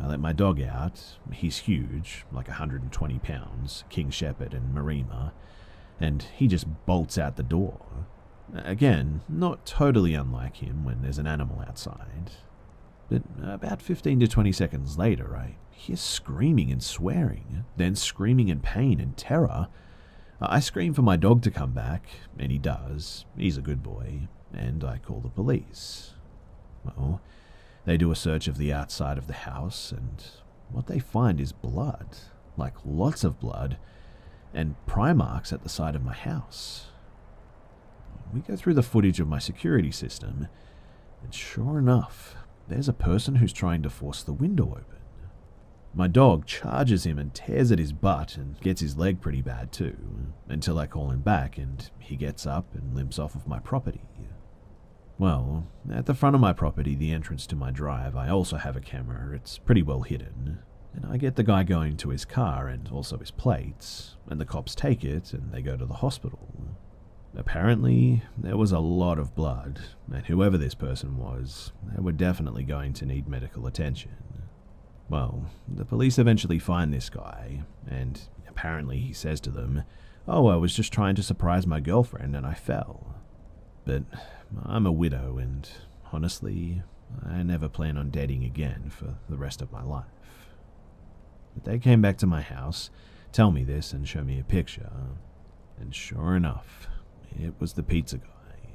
I let my dog out. He's huge, like 120 pounds, King Shepherd and Marima, and he just bolts out the door. Again, not totally unlike him when there's an animal outside. But about 15 to 20 seconds later, I hear screaming and swearing, then screaming in pain and terror. I scream for my dog to come back, and he does. He's a good boy, and I call the police. Well, they do a search of the outside of the house, and what they find is blood, like lots of blood, and pry marks at the side of my house. We go through the footage of my security system, and sure enough, there's a person who's trying to force the window open. My dog charges him and tears at his butt and gets his leg pretty bad too, until I call him back and he gets up and limps off of my property. Well, at the front of my property, the entrance to my drive, I also have a camera. It's pretty well hidden. And I get the guy going to his car and also his plates, and the cops take it and they go to the hospital. Apparently, there was a lot of blood, and whoever this person was, they were definitely going to need medical attention. Well, the police eventually find this guy, and apparently he says to them, "Oh, I was just trying to surprise my girlfriend and I fell." But I'm a widow, and honestly, I never plan on dating again for the rest of my life. But they came back to my house, tell me this, and show me a picture. And sure enough, it was the pizza guy.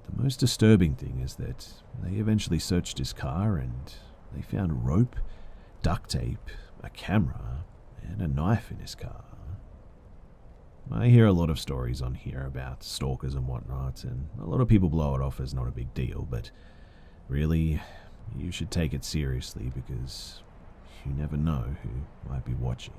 The most disturbing thing is that they eventually searched his car and they found rope, duct tape, a camera, and a knife in his car. I hear a lot of stories on here about stalkers and whatnot, and a lot of people blow it off as not a big deal, but really, you should take it seriously because you never know who might be watching.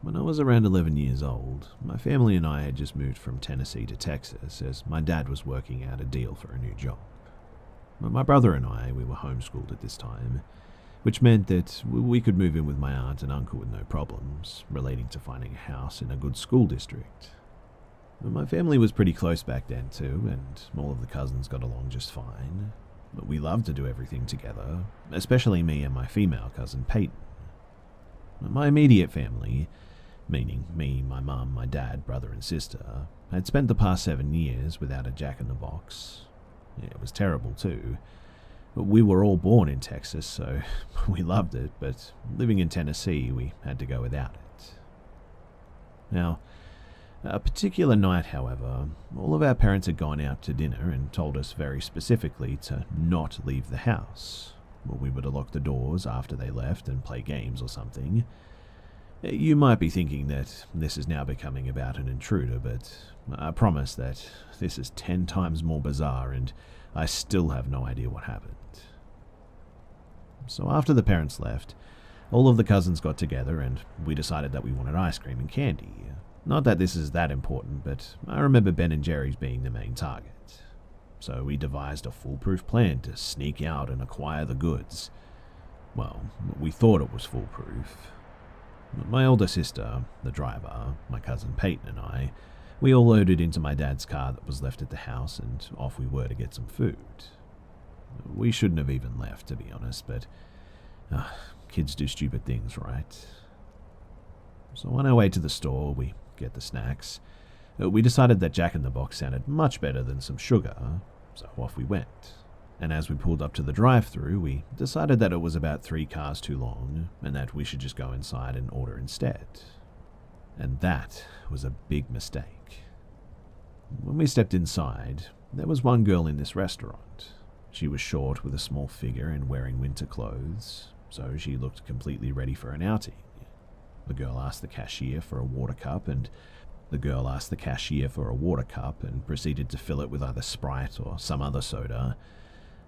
When I was around 11 years old, my family and I had just moved from Tennessee to Texas as my dad was working out a deal for a new job. My brother and I, we were homeschooled at this time, which meant that we could move in with my aunt and uncle with no problems relating to finding a house in a good school district. My family was pretty close back then too, and all of the cousins got along just fine. But we loved to do everything together, especially me and my female cousin Peyton. My immediate family, meaning me, my mum, my dad, brother and sister, had spent the past 7 years without a jack-in-the-box. It was terrible too. We were all born in Texas, so we loved it, but living in Tennessee, we had to go without it. Now, a particular night, however, all of our parents had gone out to dinner and told us very specifically to not leave the house. We were to lock the doors after they left and play games or something. You might be thinking that this is now becoming about an intruder, but I promise that this is 10 times more bizarre and I still have no idea what happened. So after the parents left, all of the cousins got together and we decided that we wanted ice cream and candy. Not that this is that important, but I remember Ben and Jerry's being the main target. So we devised a foolproof plan to sneak out and acquire the goods. Well, we thought it was foolproof. My older sister, the driver, my cousin Peyton and I, we all loaded into my dad's car that was left at the house and off we were to get some food. We shouldn't have even left, to be honest, but kids do stupid things, right? So on our way to the store, we get the snacks. We decided that Jack-in-the-Box sounded much better than some sugar, so off we went. And as we pulled up to the drive-thru, we decided that it was about 3 cars too long and that we should just go inside and order instead. And that was a big mistake. When we stepped inside, there was one girl in this restaurant. She was short with a small figure and wearing winter clothes, so she looked completely ready for an outing. The girl asked the cashier for a water cup and proceeded to fill it with either Sprite or some other soda.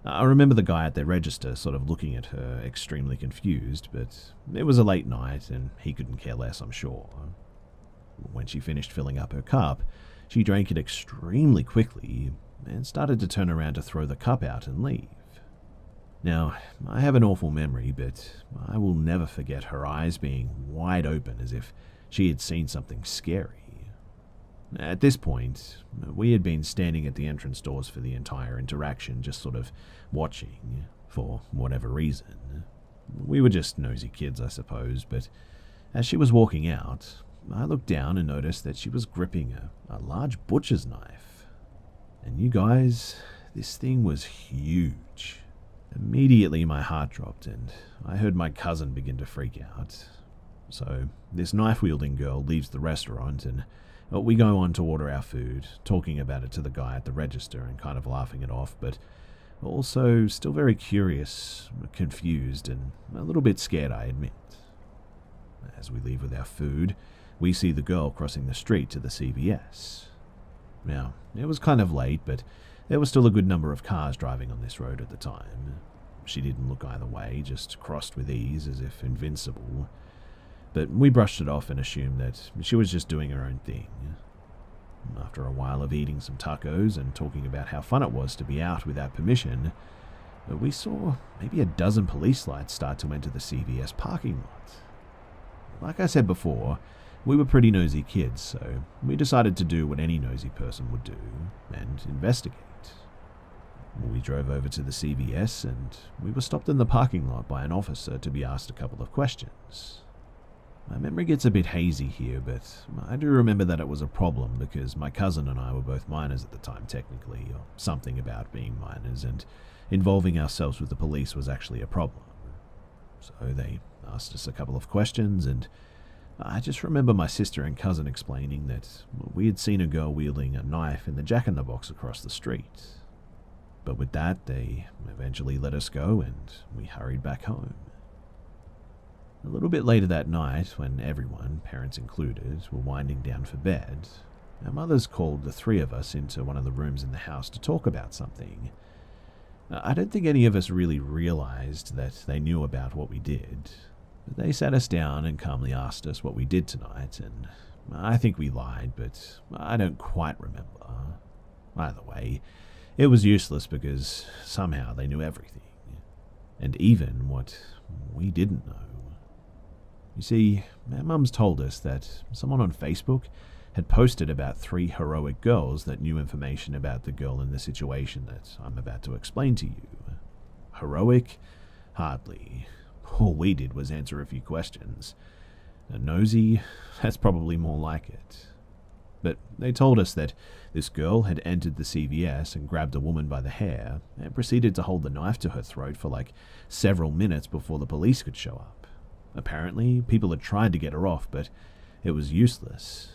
I remember the guy at the register sort of looking at her, extremely confused, but it was a late night and he couldn't care less, I'm sure. When she finished filling up her cup, she drank it extremely quickly and started to turn around to throw the cup out and leave. Now, I have an awful memory, but I will never forget her eyes being wide open as if she had seen something scary. At this point, we had been standing at the entrance doors for the entire interaction, just sort of watching, for whatever reason. We were just nosy kids, I suppose, but as she was walking out, I looked down and noticed that she was gripping a large butcher's knife. And you guys, this thing was huge. Immediately my heart dropped and I heard my cousin begin to freak out. So this knife-wielding girl leaves the restaurant and we go on to order our food, talking about it to the guy at the register and kind of laughing it off, but also still very curious, confused, and a little bit scared, I admit. As we leave with our food, we see the girl crossing the street to the CVS. Now, it was kind of late, but there was still a good number of cars driving on this road at the time. She didn't look either way, just crossed with ease as if invincible. But we brushed it off and assumed that she was just doing her own thing. After a while of eating some tacos and talking about how fun it was to be out without permission, we saw maybe a dozen police lights start to enter the CVS parking lot. Like I said before, we were pretty nosy kids, so we decided to do what any nosy person would do and investigate. We drove over to the CVS and we were stopped in the parking lot by an officer to be asked a couple of questions. My memory gets a bit hazy here, but I do remember that it was a problem because my cousin and I were both minors at the time technically, or something about being minors, and involving ourselves with the police was actually a problem. So they asked us a couple of questions, and I just remember my sister and cousin explaining that we had seen a girl wielding a knife in the Jack-in-the-Box across the street. But with that, they eventually let us go and we hurried back home. A little bit later that night, when everyone, parents included, were winding down for bed, our mothers called the three of us into one of the rooms in the house to talk about something. I don't think any of us really realized that they knew about what we did. They sat us down and calmly asked us what we did tonight, and I think we lied, but I don't quite remember. Either way, it was useless because somehow they knew everything, and even what we didn't know. You see, our mums told us that someone on Facebook had posted about 3 heroic girls that knew information about the girl in the situation that I'm about to explain to you. Heroic? Hardly. All we did was answer a few questions. Nosy? That's probably more like it. But they told us that this girl had entered the CVS and grabbed a woman by the hair and proceeded to hold the knife to her throat for several minutes before the police could show up. Apparently, people had tried to get her off, but it was useless.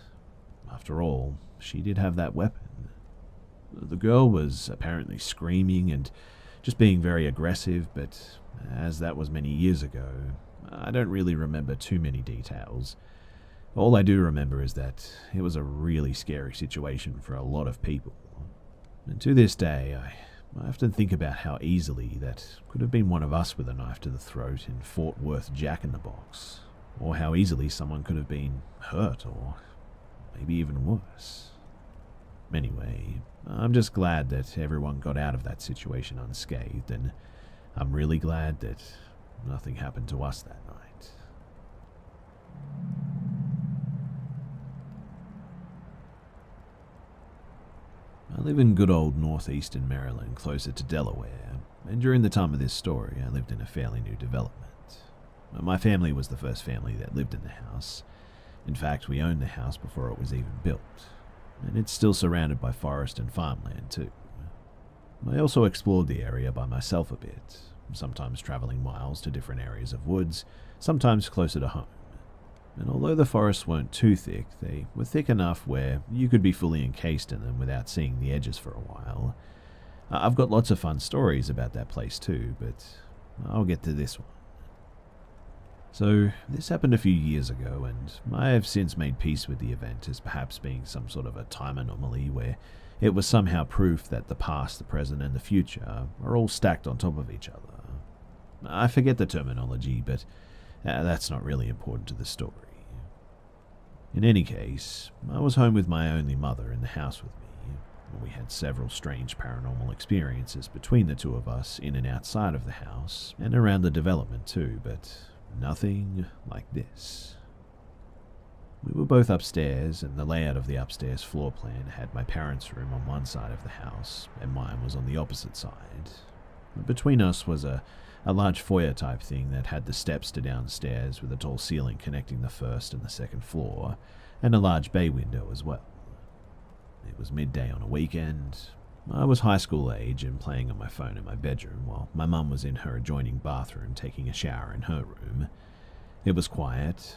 After all, she did have that weapon. The girl was apparently screaming and just being very aggressive, but as that was many years ago, I don't really remember too many details. All I do remember is that it was a really scary situation for a lot of people. And to this day, I often think about how easily that could have been one of us with a knife to the throat in Fort Worth Jack-in-the-Box, or how easily someone could have been hurt, or maybe even worse. Anyway, I'm just glad that everyone got out of that situation unscathed, and I'm really glad that nothing happened to us that night. I live in good old northeastern Maryland, closer to Delaware, and during the time of this story, I lived in a fairly new development. My family was the first family that lived in the house. In fact, we owned the house before it was even built, and it's still surrounded by forest and farmland too. I also explored the area by myself a bit, sometimes traveling miles to different areas of woods, sometimes closer to home. And although the forests weren't too thick, they were thick enough where you could be fully encased in them without seeing the edges for a while. I've got lots of fun stories about that place too, but I'll get to this one. So, this happened a few years ago, and I have since made peace with the event as perhaps being some sort of a time anomaly where it was somehow proof that the past, the present, and the future are all stacked on top of each other. I forget the terminology, but that's not really important to the story. In any case, I was home with my only mother in the house with me. We had several strange paranormal experiences between the two of us in and outside of the house, and around the development too, but nothing like this. We were both upstairs, and the layout of the upstairs floor plan had my parents' room on one side of the house, and mine was on the opposite side. Between us was a large foyer type thing that had the steps to downstairs with a tall ceiling connecting the first and the second floor, and a large bay window as well. It was midday on a weekend. I was high school age and playing on my phone in my bedroom while my mum was in her adjoining bathroom taking a shower in her room. It was quiet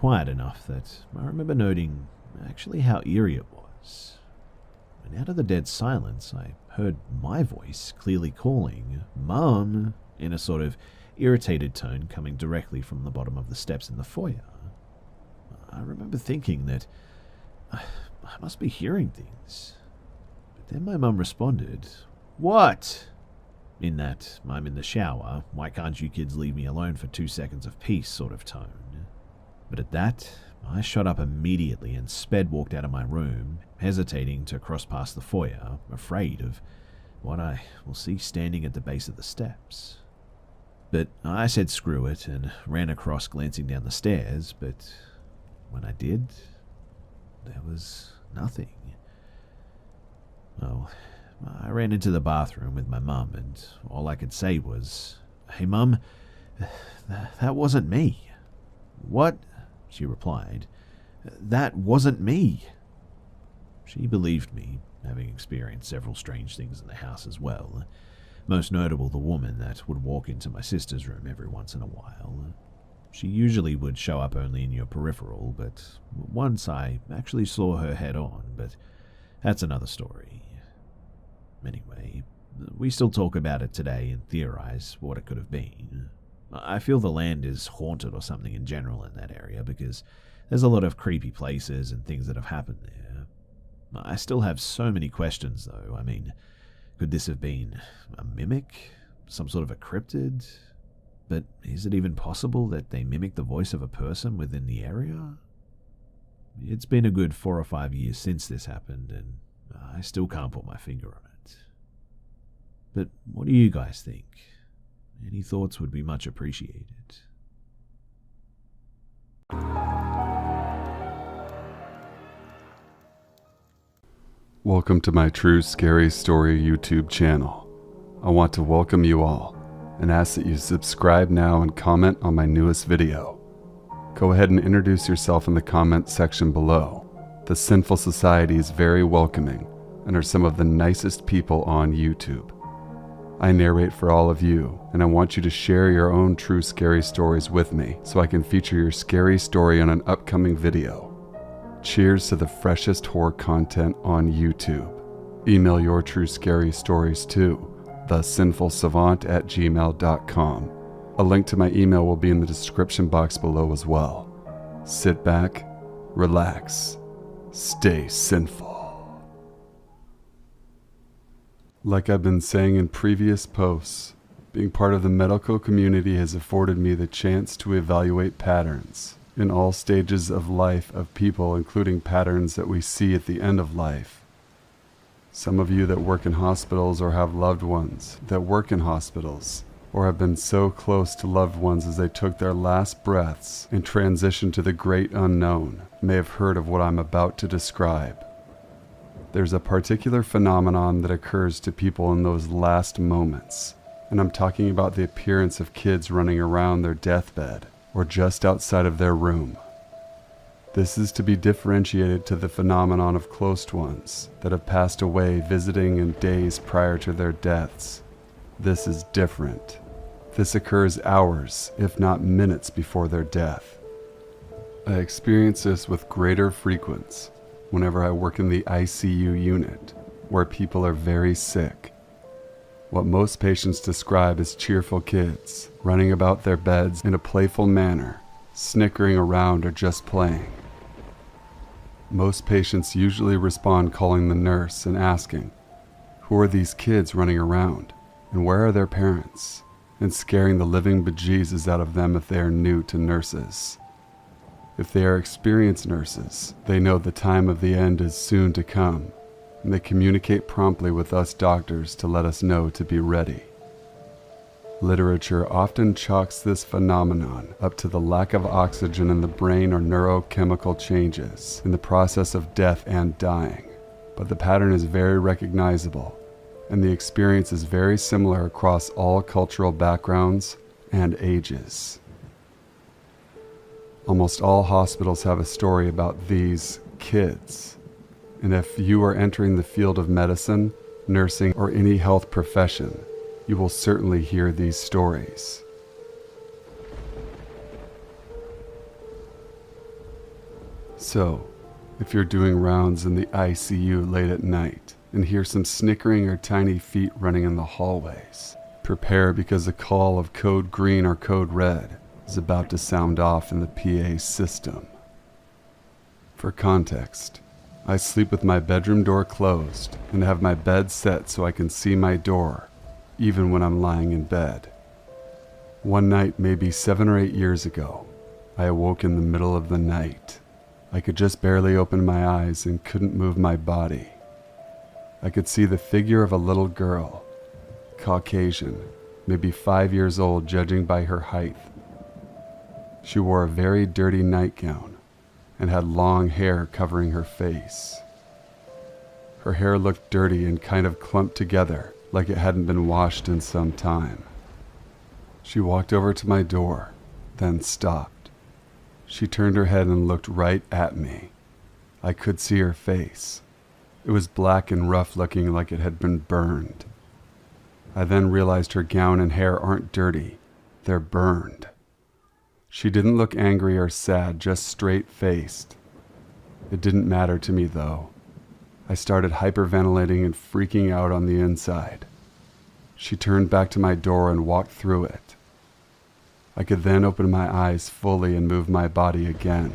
enough that I remember noting actually how eerie it was. And out of the dead silence, I heard my voice clearly calling, "Mum," in a sort of irritated tone coming directly from the bottom of the steps in the foyer. I remember thinking that I must be hearing things. But then my mum responded, "What?" In that, "I'm in the shower, why can't you kids leave me alone for 2 seconds of peace" sort of tone. But at that, I shot up immediately and walked out of my room, hesitating to cross past the foyer, afraid of what I will see standing at the base of the steps. But I said screw it and ran across, glancing down the stairs, but when I did, there was nothing. Well, I ran into the bathroom with my mum, and all I could say was, "Hey Mum, that wasn't me." "What?" she replied. "That wasn't me." She believed me, having experienced several strange things in the house as well. Most notable, the woman that would walk into my sister's room every once in a while. She usually would show up only in your peripheral, but once I actually saw her head on, but that's another story. Anyway, we still talk about it today and theorize what it could have been. I feel the land is haunted or something in general in that area because there's a lot of creepy places and things that have happened there. I still have so many questions though. I mean, could this have been a mimic? Some sort of a cryptid? But is it even possible that they mimic the voice of a person within the area? It's been a good 4 or 5 years since this happened, and I still can't put my finger on it. But what do you guys think? Any thoughts would be much appreciated. Welcome to my True Scary Story YouTube channel. I want to welcome you all and ask that you subscribe now and comment on my newest video. Go ahead and introduce yourself in the comment section below. The Sinful Society is very welcoming and are some of the nicest people on YouTube. I narrate for all of you, and I want you to share your own true scary stories with me so I can feature your scary story on an upcoming video. Cheers to the freshest horror content on YouTube. Email your true scary stories to thesinfulsavant@gmail.com. A link to my email will be in the description box below as well. Sit back, relax, stay sinful. Like I've been saying in previous posts, being part of the medical community has afforded me the chance to evaluate patterns in all stages of life of people, including patterns that we see at the end of life. Some of you that work in hospitals or have loved ones that work in hospitals or have been so close to loved ones as they took their last breaths and transitioned to the great unknown may have heard of what I'm about to describe. There's a particular phenomenon that occurs to people in those last moments, and I'm talking about the appearance of kids running around their deathbed or just outside of their room. This is to be differentiated to the phenomenon of close ones that have passed away visiting in days prior to their deaths. This is different. This occurs hours, if not minutes, before their death. I experience this with greater frequency whenever I work in the ICU unit, where people are very sick. What most patients describe as cheerful kids, running about their beds in a playful manner, snickering around or just playing. Most patients usually respond calling the nurse and asking, "Who are these kids running around, and where are their parents?" and scaring the living bejesus out of them if they are new to nurses. If they are experienced nurses, they know the time of the end is soon to come, and they communicate promptly with us doctors to let us know to be ready. Literature often chalks this phenomenon up to the lack of oxygen in the brain or neurochemical changes in the process of death and dying, but the pattern is very recognizable, and the experience is very similar across all cultural backgrounds and ages. Almost all hospitals have a story about these kids, and if you are entering the field of medicine, nursing, or any health profession, you will certainly hear these stories. So, if you're doing rounds in the ICU late at night and hear some snickering or tiny feet running in the hallways, prepare because a call of code green or code red is about to sound off in the PA system. For context, I sleep with my bedroom door closed and have my bed set so I can see my door, even when I'm lying in bed. One night, maybe 7 or 8 years ago, I awoke in the middle of the night I could just barely open my eyes and couldn't move my body. I could see the figure of a little girl, Caucasian, maybe 5 years old judging by her height. She wore a very dirty nightgown and had long hair covering her face. Her hair looked dirty and kind of clumped together like it hadn't been washed in some time. She walked over to my door, then stopped. She turned her head and looked right at me. I could see her face. It was black and rough looking like it had been burned. I then realized her gown and hair aren't dirty, they're burned. She didn't look angry or sad, just straight-faced. It didn't matter to me though. I started hyperventilating and freaking out on the inside. She turned back to my door and walked through it. I could then open my eyes fully and move my body again.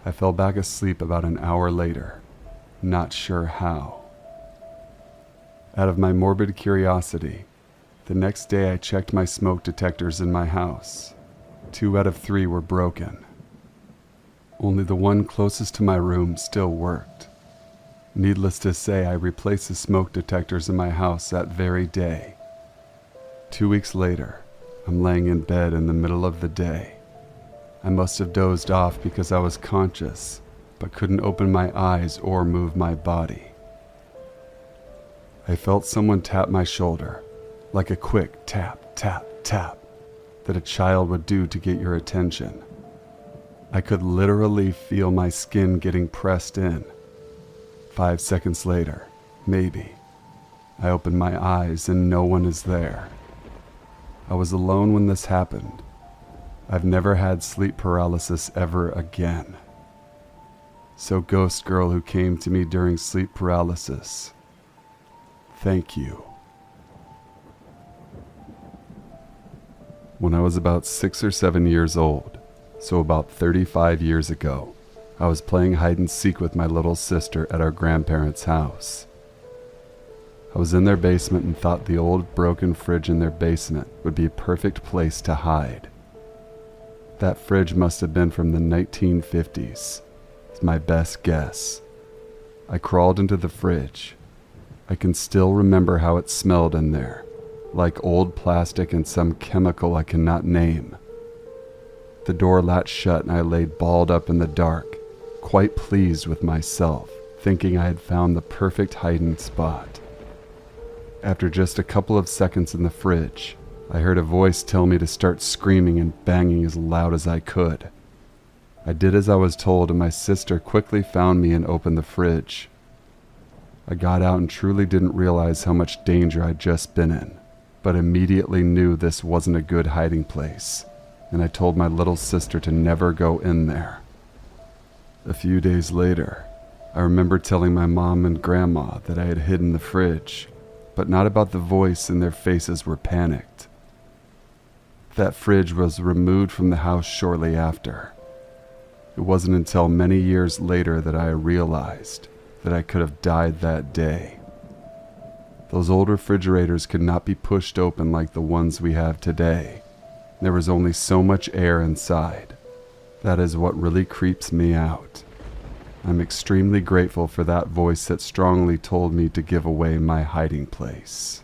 I fell back asleep about an hour later, not sure how. Out of my morbid curiosity, the next day I checked my smoke detectors in my house. 2 out of 3 were broken. Only the one closest to my room still worked. Needless to say, I replaced the smoke detectors in my house that very day. 2 weeks later, I'm laying in bed in the middle of the day. I must have dozed off because I was conscious, but couldn't open my eyes or move my body. I felt someone tap my shoulder, like a quick tap, tap, tap, that a child would do to get your attention. I could literally feel my skin getting pressed in. 5 seconds later, maybe, I opened my eyes and no one is there. I was alone when this happened. I've never had sleep paralysis ever again. So ghost girl who came to me during sleep paralysis, thank you. When I was about 6 or 7 years old, so about 35 years ago, I was playing hide and seek with my little sister at our grandparents' house. I was in their basement and thought the old broken fridge in their basement would be a perfect place to hide. That fridge must have been from the 1950s. It's my best guess. I crawled into the fridge. I can still remember how it smelled in there, like old plastic and some chemical I cannot name. The door latched shut and I laid balled up in the dark, quite pleased with myself, thinking I had found the perfect hiding spot. After just a couple of seconds in the fridge, I heard a voice tell me to start screaming and banging as loud as I could. I did as I was told and my sister quickly found me and opened the fridge. I got out and truly didn't realize how much danger I'd just been in, but immediately knew this wasn't a good hiding place, and I told my little sister to never go in there. A few days later, I remember telling my mom and grandma that I had hidden the fridge, but not about the voice, and their faces were panicked. That fridge was removed from the house shortly after. It wasn't until many years later that I realized that I could have died that day. Those old refrigerators could not be pushed open like the ones we have today. There was only so much air inside. That is what really creeps me out. I'm extremely grateful for that voice that strongly told me to give away my hiding place.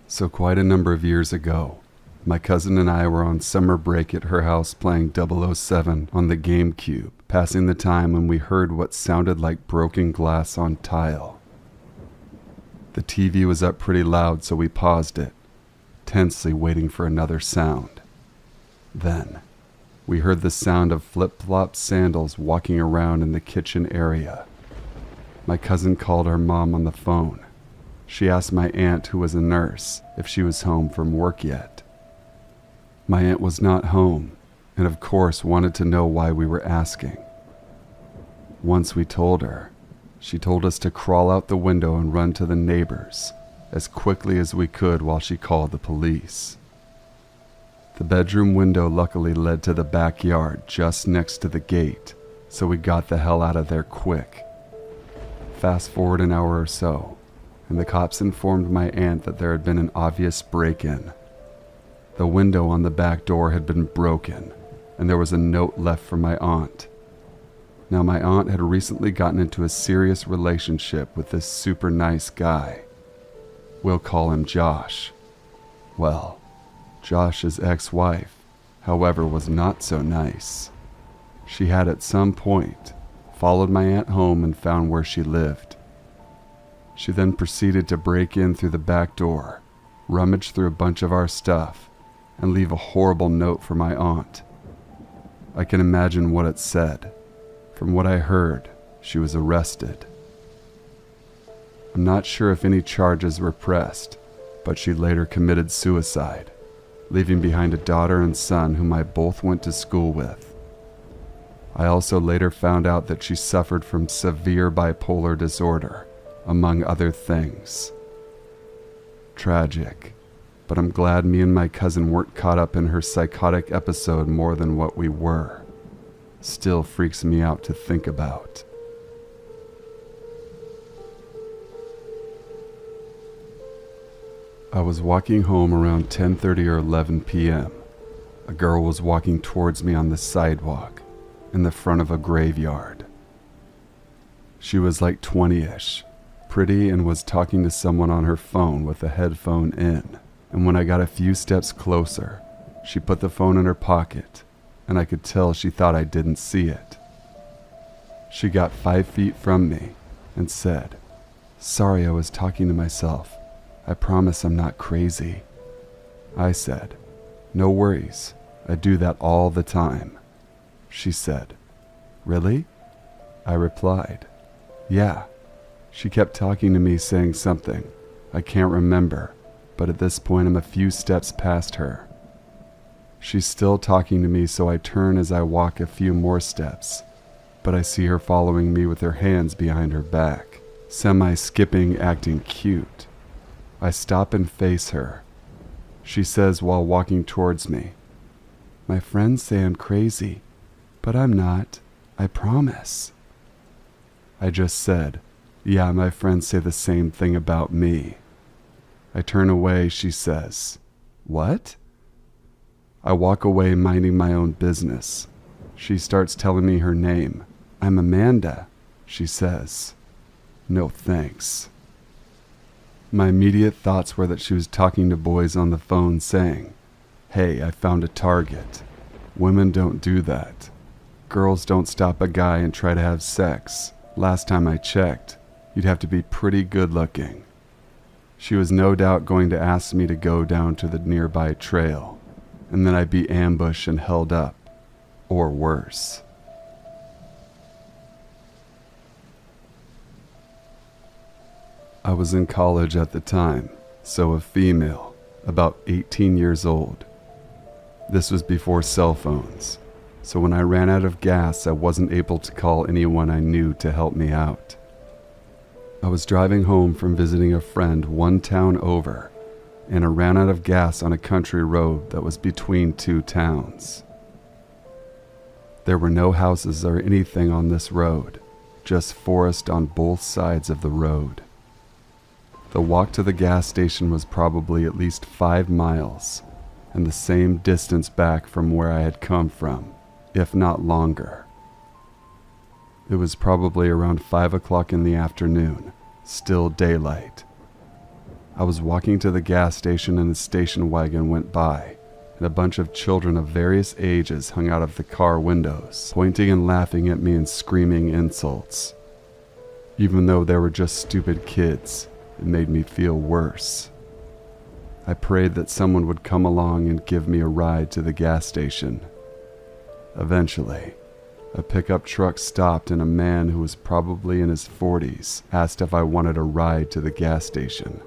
So quite a number of years ago, my cousin and I were on summer break at her house playing 007 on the GameCube, passing the time when we heard what sounded like broken glass on tile. The TV was up pretty loud, so we paused it, tensely waiting for another sound. Then, we heard the sound of flip-flop sandals walking around in the kitchen area. My cousin called her mom on the phone. She asked my aunt, who was a nurse, if she was home from work yet. My aunt was not home, and of course wanted to know why we were asking. Once we told her, she told us to crawl out the window and run to the neighbors as quickly as we could while she called the police. The bedroom window luckily led to the backyard just next to the gate, so we got the hell out of there quick. Fast forward an hour or so, and the cops informed my aunt that there had been an obvious break-in. The window on the back door had been broken, and there was a note left for my aunt. Now, my aunt had recently gotten into a serious relationship with this super nice guy. We'll call him Josh. Well, Josh's ex-wife, however, was not so nice. She had at some point followed my aunt home and found where she lived. She then proceeded to break in through the back door, rummage through a bunch of our stuff, and leave a horrible note for my aunt. I can imagine what it said. From what I heard, she was arrested. I'm not sure if any charges were pressed, but she later committed suicide, leaving behind a daughter and son whom I both went to school with. I also later found out that she suffered from severe bipolar disorder, among other things. Tragic, but I'm glad me and my cousin weren't caught up in her psychotic episode more than what we were. Still freaks me out to think about. I was walking home around 10:30 or 11 p.m. A girl was walking towards me on the sidewalk in the front of a graveyard. She was like 20-ish, pretty, and was talking to someone on her phone with a headphone in. And when I got a few steps closer, she put the phone in her pocket, and I could tell she thought I didn't see it. She got 5 feet from me and said, "Sorry, I was talking to myself. I promise I'm not crazy." I said, "No worries. I do that all the time." She said, "Really?" I replied, "Yeah." She kept talking to me, saying something. I can't remember, but at this point I'm a few steps past her. She's still talking to me, so I turn as I walk a few more steps, but I see her following me with her hands behind her back, semi-skipping, acting cute. I stop and face her. She says while walking towards me, "My friends say I'm crazy, but I'm not. I promise." I just said, "Yeah, my friends say the same thing about me." I turn away, she says, "What?" I walk away minding my own business. She starts telling me her name. "I'm Amanda," she says. "No thanks." My immediate thoughts were that she was talking to boys on the phone saying, "Hey, I found a target. Women don't do that. Girls don't stop a guy and try to have sex. Last time I checked, you'd have to be pretty good looking." She was no doubt going to ask me to go down to the nearby trail, and then I'd be ambushed and held up, or worse. I was in college at the time, so a female, about 18 years old. This was before cell phones, so when I ran out of gas, I wasn't able to call anyone I knew to help me out. I was driving home from visiting a friend one town over, and I ran out of gas on a country road that was between two towns. There were no houses or anything on this road, just forest on both sides of the road. The walk to the gas station was probably at least 5 miles, and the same distance back from where I had come from, if not longer. It was probably around 5 o'clock in the afternoon, still daylight. I was walking to the gas station and a station wagon went by, and a bunch of children of various ages hung out of the car windows, pointing and laughing at me and screaming insults. Even though they were just stupid kids, it made me feel worse. I prayed that someone would come along and give me a ride to the gas station. Eventually, a pickup truck stopped and a man who was probably in his 40s asked if I wanted a ride to the gas station.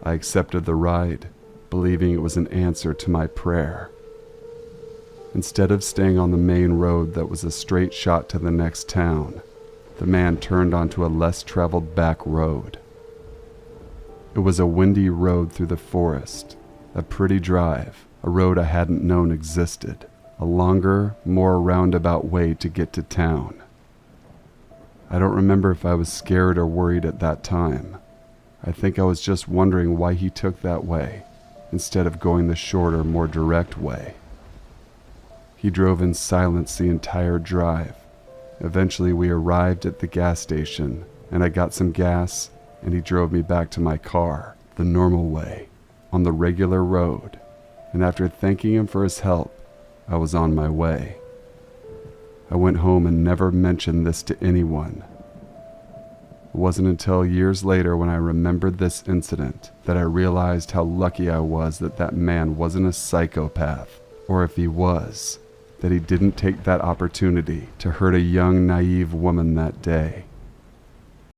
I accepted the ride, believing it was an answer to my prayer. Instead of staying on the main road that was a straight shot to the next town, the man turned onto a less traveled back road. It was a windy road through the forest, a pretty drive, a road I hadn't known existed, a longer, more roundabout way to get to town. I don't remember if I was scared or worried at that time. I think I was just wondering why he took that way, instead of going the shorter, more direct way. He drove in silence the entire drive. Eventually we arrived at the gas station, and I got some gas, and he drove me back to my car, the normal way, on the regular road, and after thanking him for his help, I was on my way. I went home and never mentioned this to anyone. It wasn't until years later when I remembered this incident that I realized how lucky I was that that man wasn't a psychopath, or if he was, that he didn't take that opportunity to hurt a young, naive woman that day.